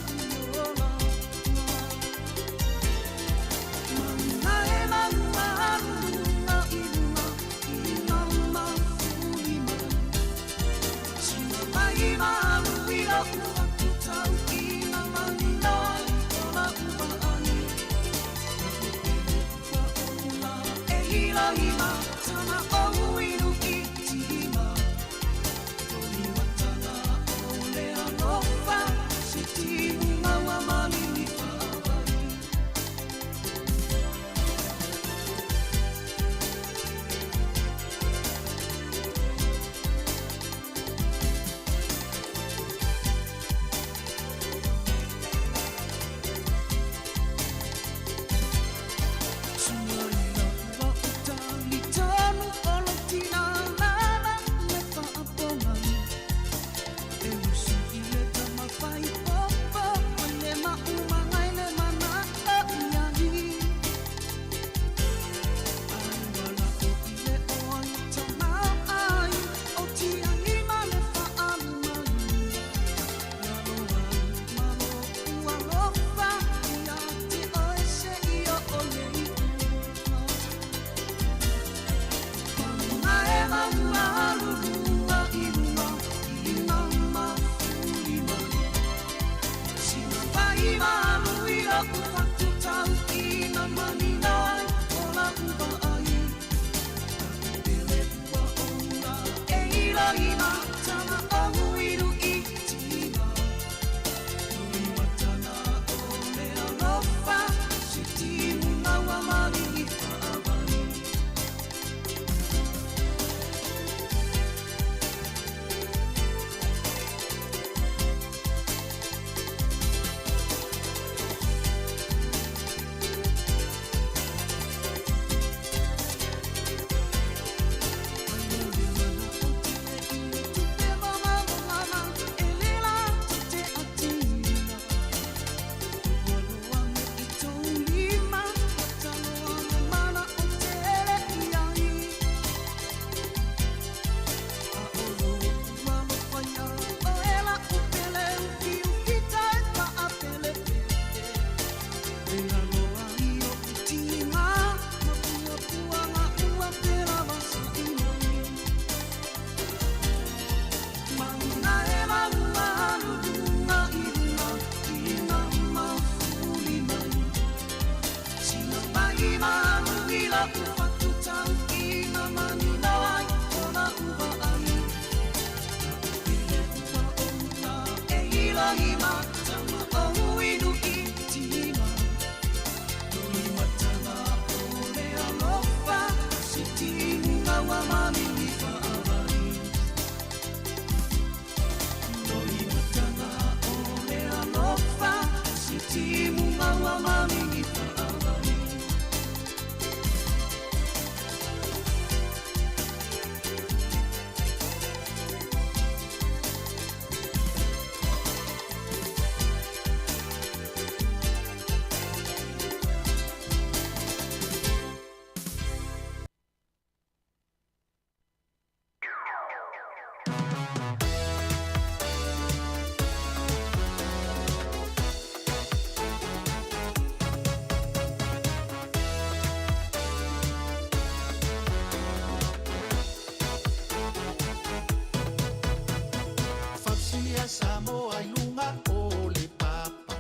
Sāmoa i lunga o le papa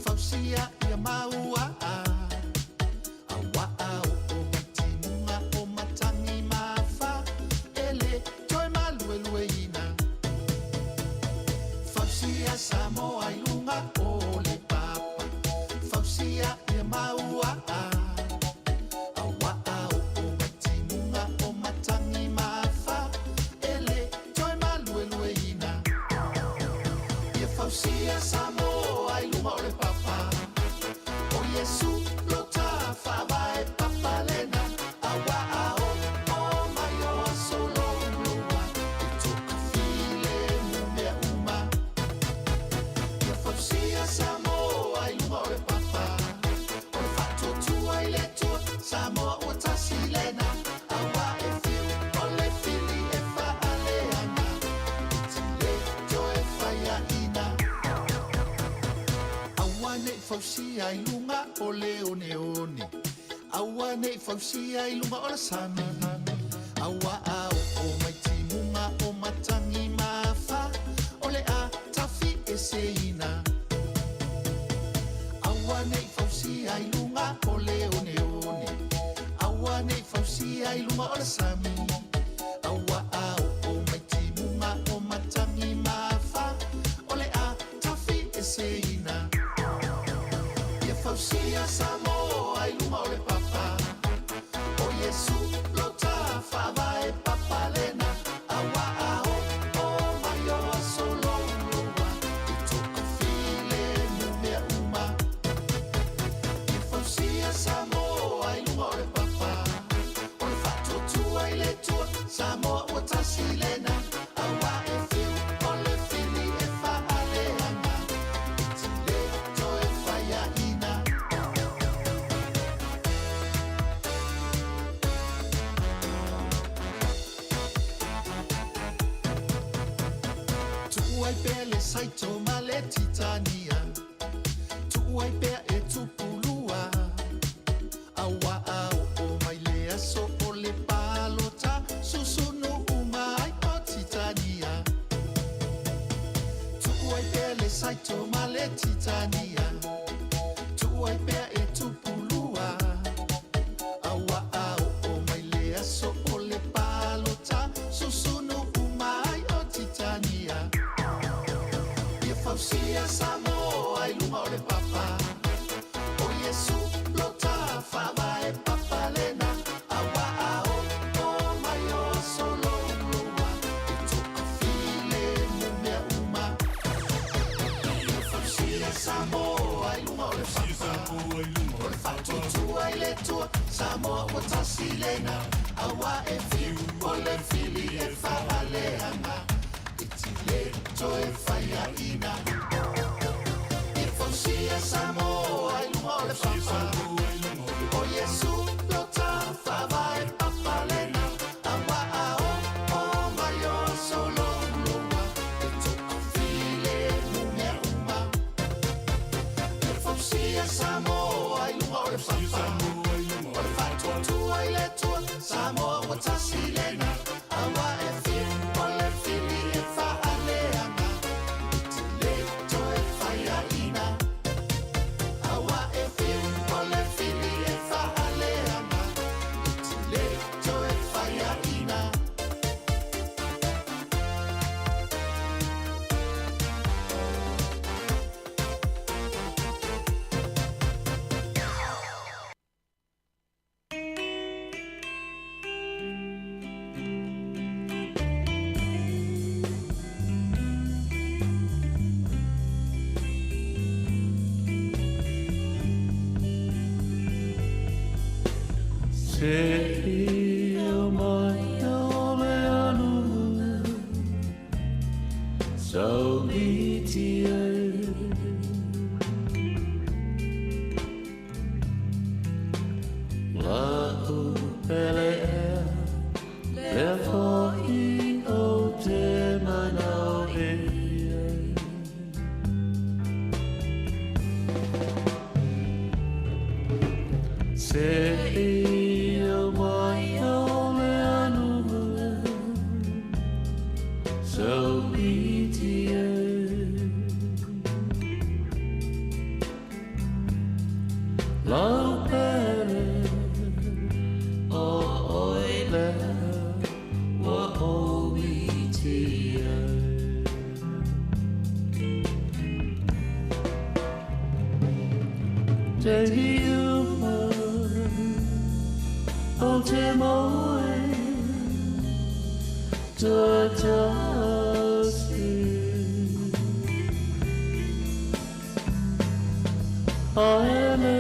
Fausia ia maua a waa o matinunga o matangi mawha Ele toi malue ina Fausia Sāmoa i lunga o le papa Fausia ia maua a waa o matinunga o matangi mawha Ele toi malue ina Fausia Sāmoa i lunga o le papa O Yesu lo ta whawai papa lena A waa o mai o solo lua I toka file mu mea uma Ia Fausia Sāmoa i lunga o le papa O le whatotua i le tua Sāmoa ua tasi lena A wa e fiu o le fili e whaaleanga I te le to e whaia ina Fausia i lunga o le one Aua nei fausia i lunga o la sami Aua o mai timunga o matangi mawha O le a tafi e seina Aua nei fausia i lunga o le one Aua nei fausia i lunga o la sami Aua o mai timunga o matangi mawha O le a tafi e seina Fausia Sāmoa i lunga o le papa O Yesu lo ta whawai papa lena A waa o mai o solo lua I toka file mu mea uma Ia Fausia Sāmoa i lunga o le papa O le whatotua i le tua Sāmoa ua tasi lena A wa e fiu o le fili e whaaleanga I te le to e whaia ina Tuai pea le saito ma le titania Tuai pea e tupulua Awa o mai le aso o le palota Susunu umai o titania Tuai pea le saito ma le titania Tuai pea e tupulua Awa o mai le aso o le palota Susunu umai o titania Ia Fausia Sāmoa i lunga o le papa O Yesu lo ta whawai papa lena A waa o mai o solo lua I toka file mu mea uma Ia Fausia Sāmoa i lunga o le papa O le whatotua i le tua Sāmoa ua tasi lena A wa e fiu o le fili e whaaleanga I ti le to e whaia ina Ia Fausia Sāmoa i lunga o le papa O Yesu lo ta whawai papa lena A waa o mai o solo lua I toka file mu mea uma Ia Fausia Sāmoa i lunga o le papa O le whatotua i le tua Sāmoa ua tasi lena A wa e fiu o le fili e whaaleanga I te le to e whaia ina A wa e fiu o le So easy. Love pele le for I o te mana e se I o mai o le anu so easy. Love pele Baby, you oh, te moe, to tasi. Aele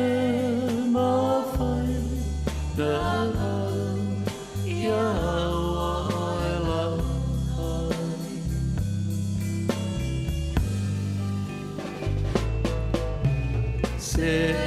mawhai, na ia waela. Se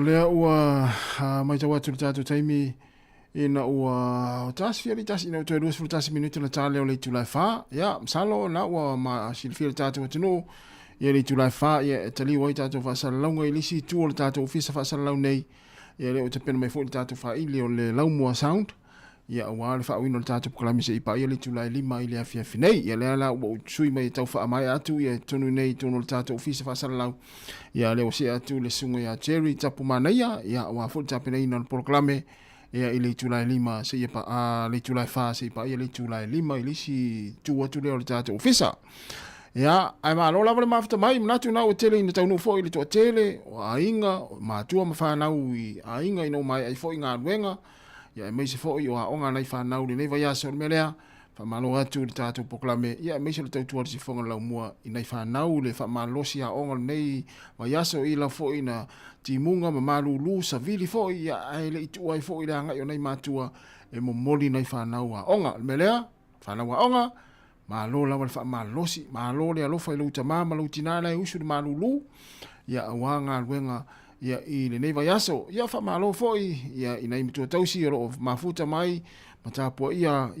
lea ua mai tau atu tātou taimi ina ua tasi fiari tasi ina utoe 2 minuti na tā leo leitu lai wha. Ia, msalo na ua ma silfiari tātou atino ia leitu lai wha. Ia tali wai tātou whaasara launga ilisi tua le tātou ofisa whaasara lau nei. Ia leo te pena mai fōi tātou wha ili o le laumua sound. Ia ua le wha wino le tātou pukalami se ipa ia leitu lai 5 ili a fia finei. Ia lea la ua utsui mai tau wha amai atu ia tonu nei tono le tātou ofisa whaasara lau. Ia leo se atu le sunga ia Jerry tapu manaia. Ia ua fōi tāpena ina le proklame. Ia i leitu lai 5 se ipa a leitu lai wha se ipa ia leitu lai 5 ilisi tu atu leo le tātou ofisa. Ia, ai maa lola wale mafta mai, mnatu nau e tele ina taunu fo ili toa tele, o a inga, o maatua ma whanau i a inga ino mai ai fo i ngā ruenga. Ia, e meise fo i o a onga nei whanau li neiva iasa o melea, whamalo atu li tātou poklame. Ia, e meise le tautua si fonga lau mua i nei whanau le whamalosi a onga nei wa iasa o ila fo i na timunga ma malulu sa vili fo i a ai le itu ai fo i le anga i o nei matua e mo moli nei whanau a onga. Melea, whanau a onga, malo la wal fa malosi malo le alofa lu tama malu tinana usu malulu ya wanga wenga ya I le nei vai aso ya fa malo foi ya ina I mitu tausi ro mafuta mai matapo ia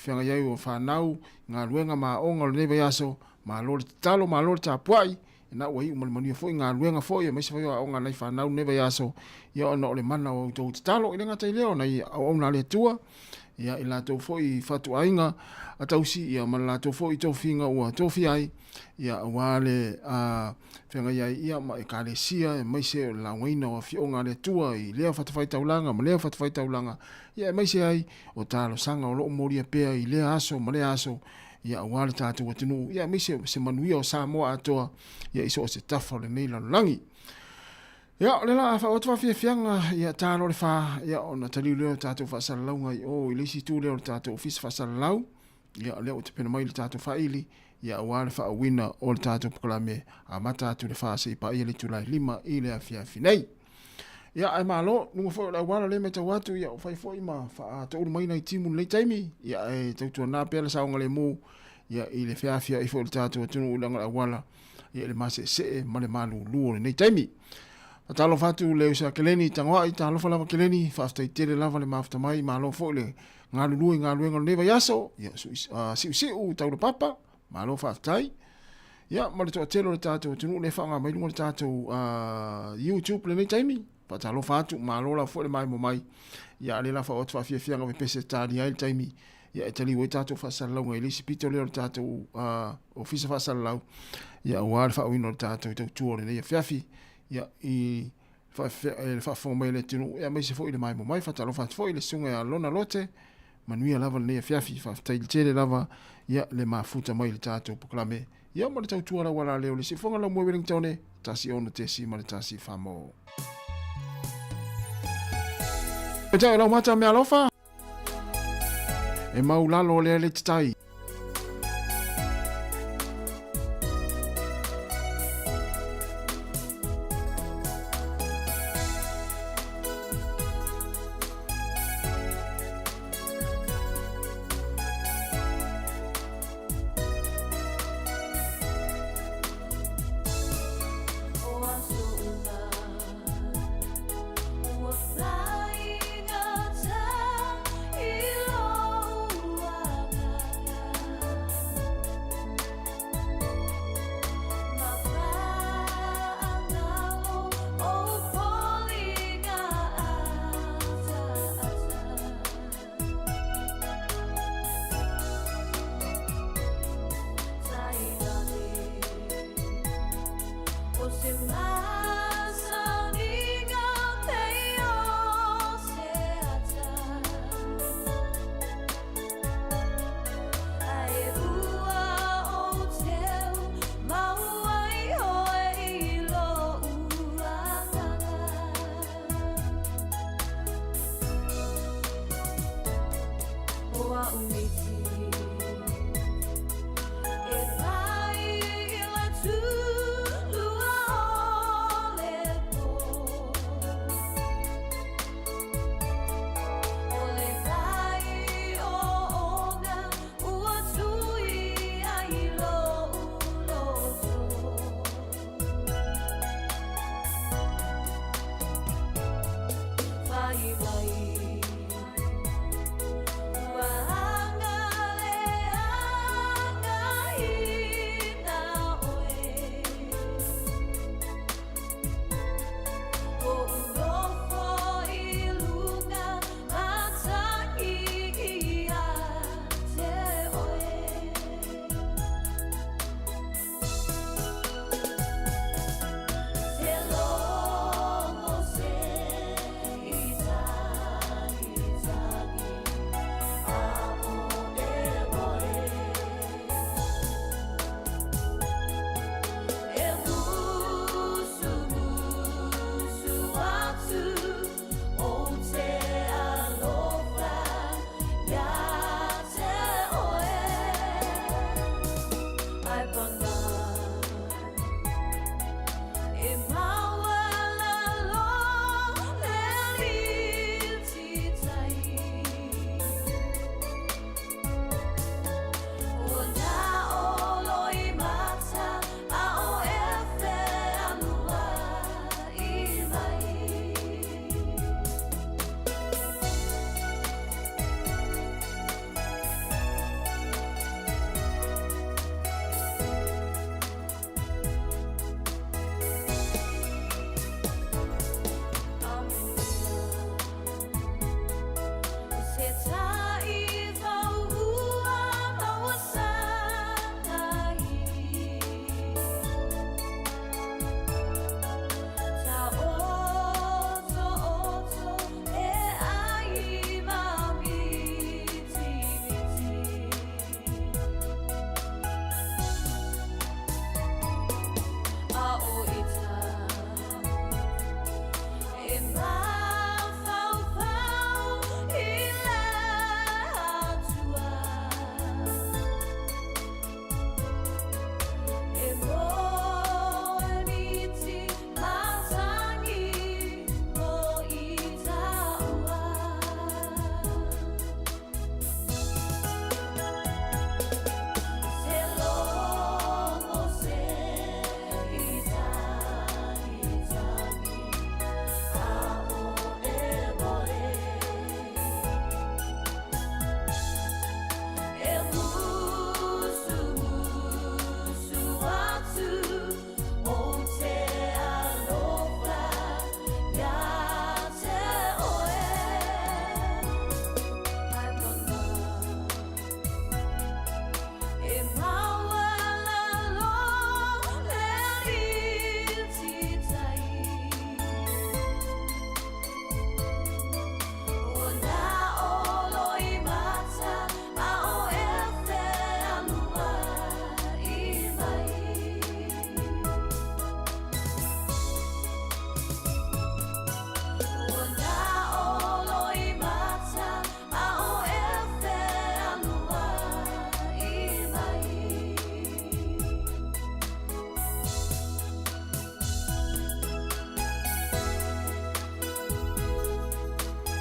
whenga iau o whanau ngā ruenga ma o ngā nei vai aso malo le talo malo le tapuai ina ua I umalimania foi ngā ruenga foi maise vai o ngā nei whanau nei vai aso ia ona o le mana o tau talo I le ngata I leo nei au na le tua ia I latou foi fatu ainga a tausi ia ma latou foi tofinga ua tofi ai ia wale whenga iai ia ma kalesia maise la waina o fionga le tua I lea fatawhai taulanga ma lea fatawhai taulanga ia maise ai o talo sanga o loo moria pea I lea aso ma lea aso ia wale tātou atinu ia maise se manuia o Sāmoa atoa ia iso o se tafa le nei lalangi ia le la fa o twa fianga ia talo le fa ia ona taliu leo tātou fa salaunga I o ilisi tu leo tātou office fa salau ia leo te pena mai le tātou fa ili ia wale fa wina o le tātou proklame a mata tu le fa se pa ia le tulai 5 I le afia finei ia ai malo nunga fo la wala le meta watu ia o fai fo ima fa to mai na timu le taimi ia e tautu na pela sa ngale mu ia I le afia I fo le tātou tunu langa wala ia le mase se ma le malu lu le nei taimi talo fatu le usa keleni tangwa I talo fa lava keleni fa afta I tele lava le mafta mai malo fo le ngalu lu neva yaso ia si u tau le papa malo fa aftai ia ma le to telo le tatou tunu le fa nga mai le tatou YouTube le nei taimi pa talo fatu malo la fo le mai mo mai ia le la fa o fa fia nga me pese tali ai taimi ia e tali we tatou fa sala nga ile sipito le tatou ofisa fa sala ia wa fa wino tatou tu le nei fiafi ia I fa forma le tinu ia mai se foi le mai mo mai fa talo fa foi le sunga ya lona lote manuia lava le fiafi fa tail tele lava ia le mafuta mai le tatou proklame ia mo le tau tuara wala leo le sifonga la mo Wellington tasi ona te si ma le tasi fa mo Peta la mata me alofa e maulalo le tai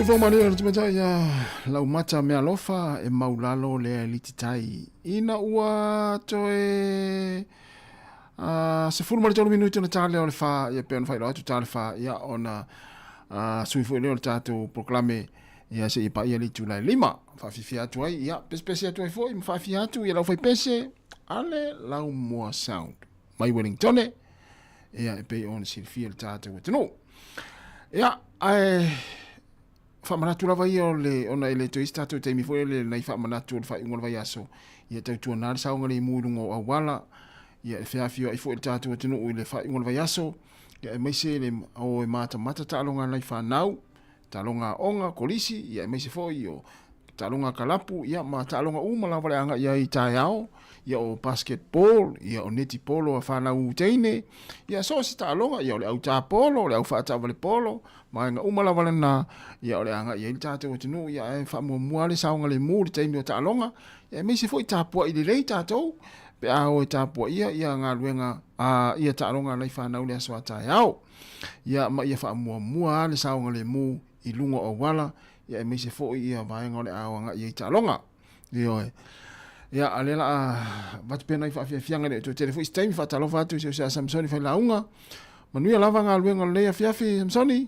Fo mani o tuma ya lau mata me alofa e maulalo le lititai ina ua toe se fulu mali tolu minuto na tale o le fa ya pe on fa lo tu tale fa ya ona sui fu le tato proclame ya se pa ya le tula lima fa fi atu ai ya pespesi atu ai fo im fa fi atu ya lau fa pese ale lau mo sound mai Wellington ya pe on si fi el tato no ya ai fa manatu lava ia o le ona ele to istatu te mi foi le nai fa manatu fa ingol vai aso ia te tu na sa ngale mulungo a wala ia fe afio i foi tatu te no le fa ingol vai aso ia mai se le o mata talonga nai fa nau talonga onga kolisi ia mai se foi o talonga kalapu ia ma talonga uma la vale anga ia i taeao ia o basketball ia o neti polo fa na u teine ia so se talonga ia o le au ta polo le au fa ta vale polo ma nga uma la vale na ia o le anga ia i tato te no ia e fa mo muale sa nga le mu te mi o talonga ia mai se foi ta po i le tato pe a o ta po ia nga luenga ia talonga lai fa na u le so taeao ia ma ia fa mo muale sa nga le mu i lungo o wala ia me se foi ia vai ngole awanga ia talonga io ia alela vat pena fa fianga le to telefone stem fa talofa tu se Samsoni fa launga manu ia lava nga luenga le fia Samsoni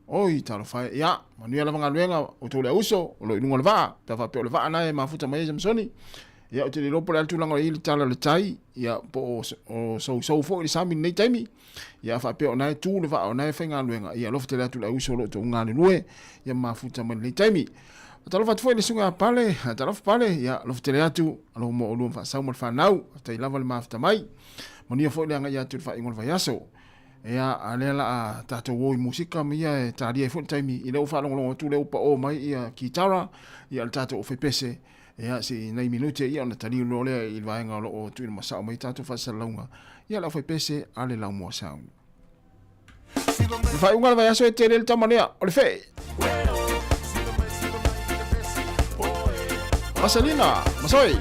oi talofa ia manu ia lava nga luenga o to le uso o lo lunga le va ta fa pe le va na e mafuta mai Samsoni ia o te lo por altu langa il tala le tai ia po o so fo i sami nei taimi ia fa pe ona tu le va ona fenga luenga ia lo fete le tu le uso lo to ngani lue ia mafuta mai nei taimi talo fa foi le sunga pale talo pale ia lo fete le atu lo mo lo fa sa mo fa nau tai lava le mafuta mai monia foi le anga ia tu fa ingol va yaso ia alela tato wo musika mia e taria foi taimi ile o fa lo tu le upa o mai ia kitara ia tato o fepese ia si nei minute ia na tali lo le il va nga lo o tu ma sa mai tato fa salonga ia la foi pese ale la mo sound fa unga va yaso e tere el tamanea o le fe Marcelina masoi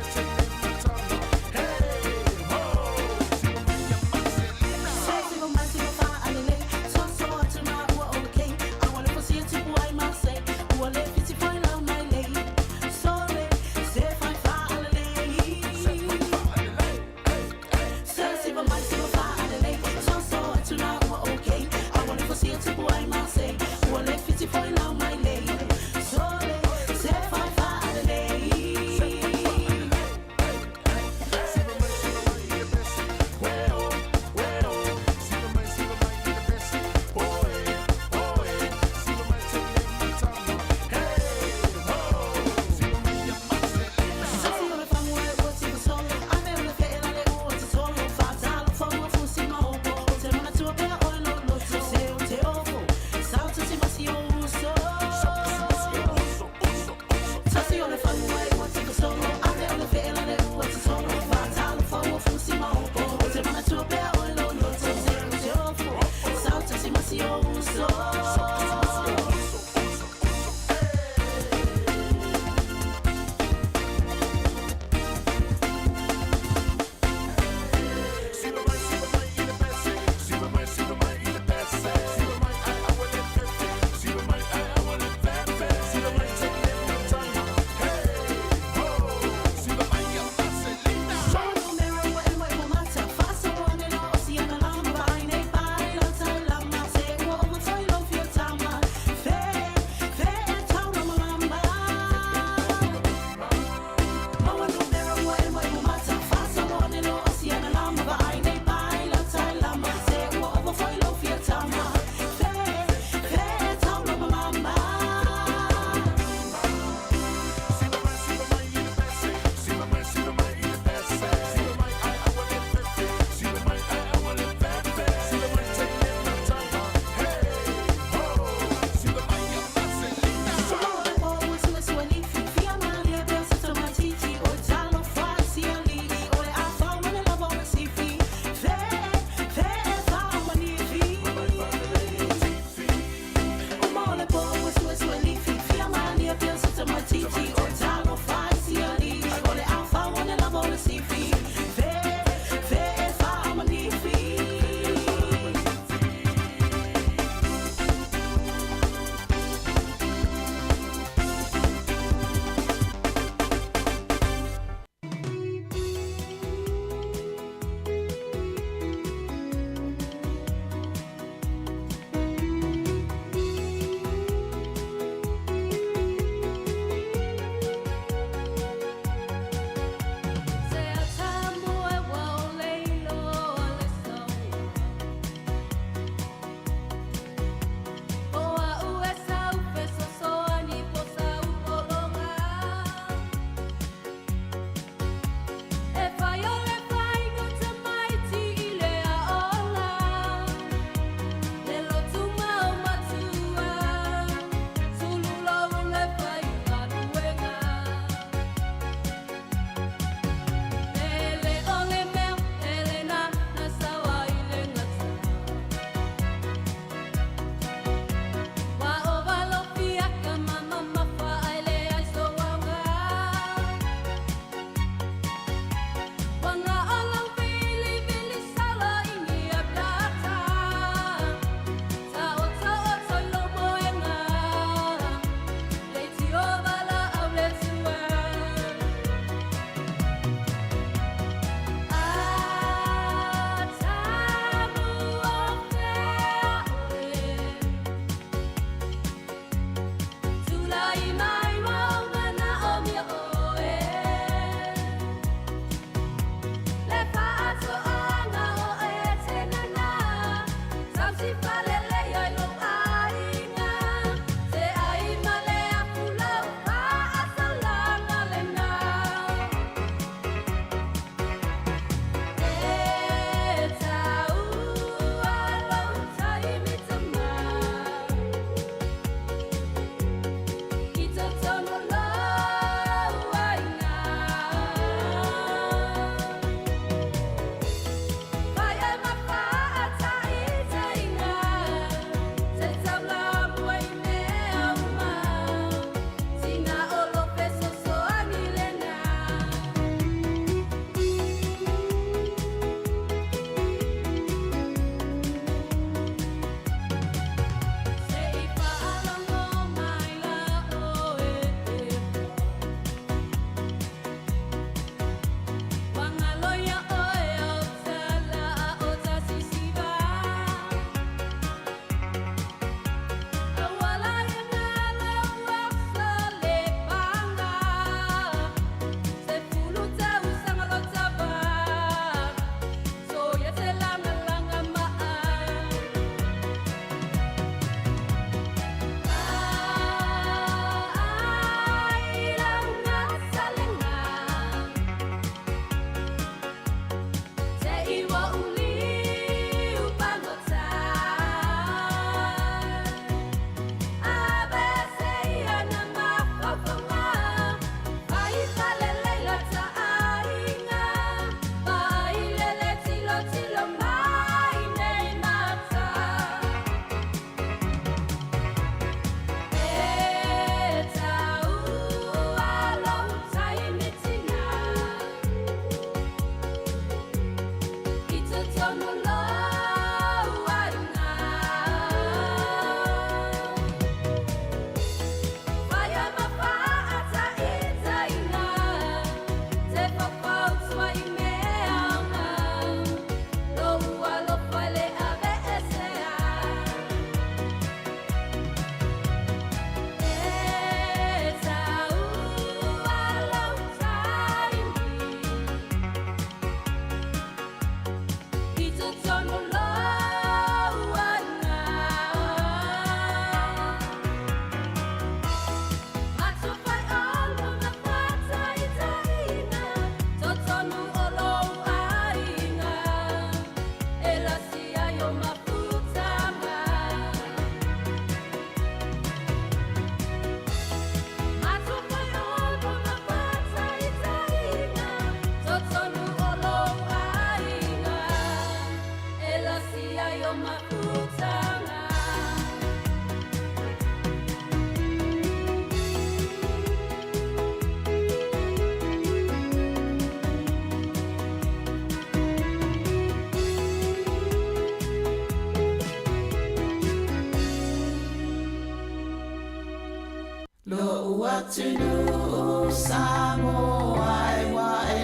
Tunu Sāmoa e wa e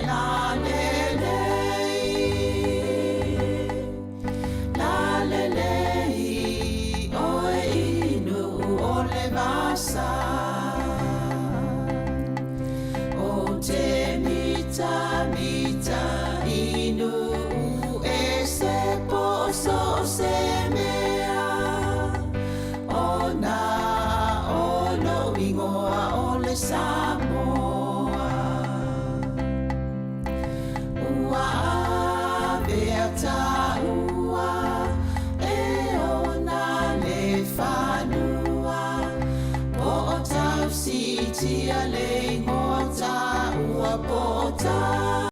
la lelei o e inu o le vasa o te mita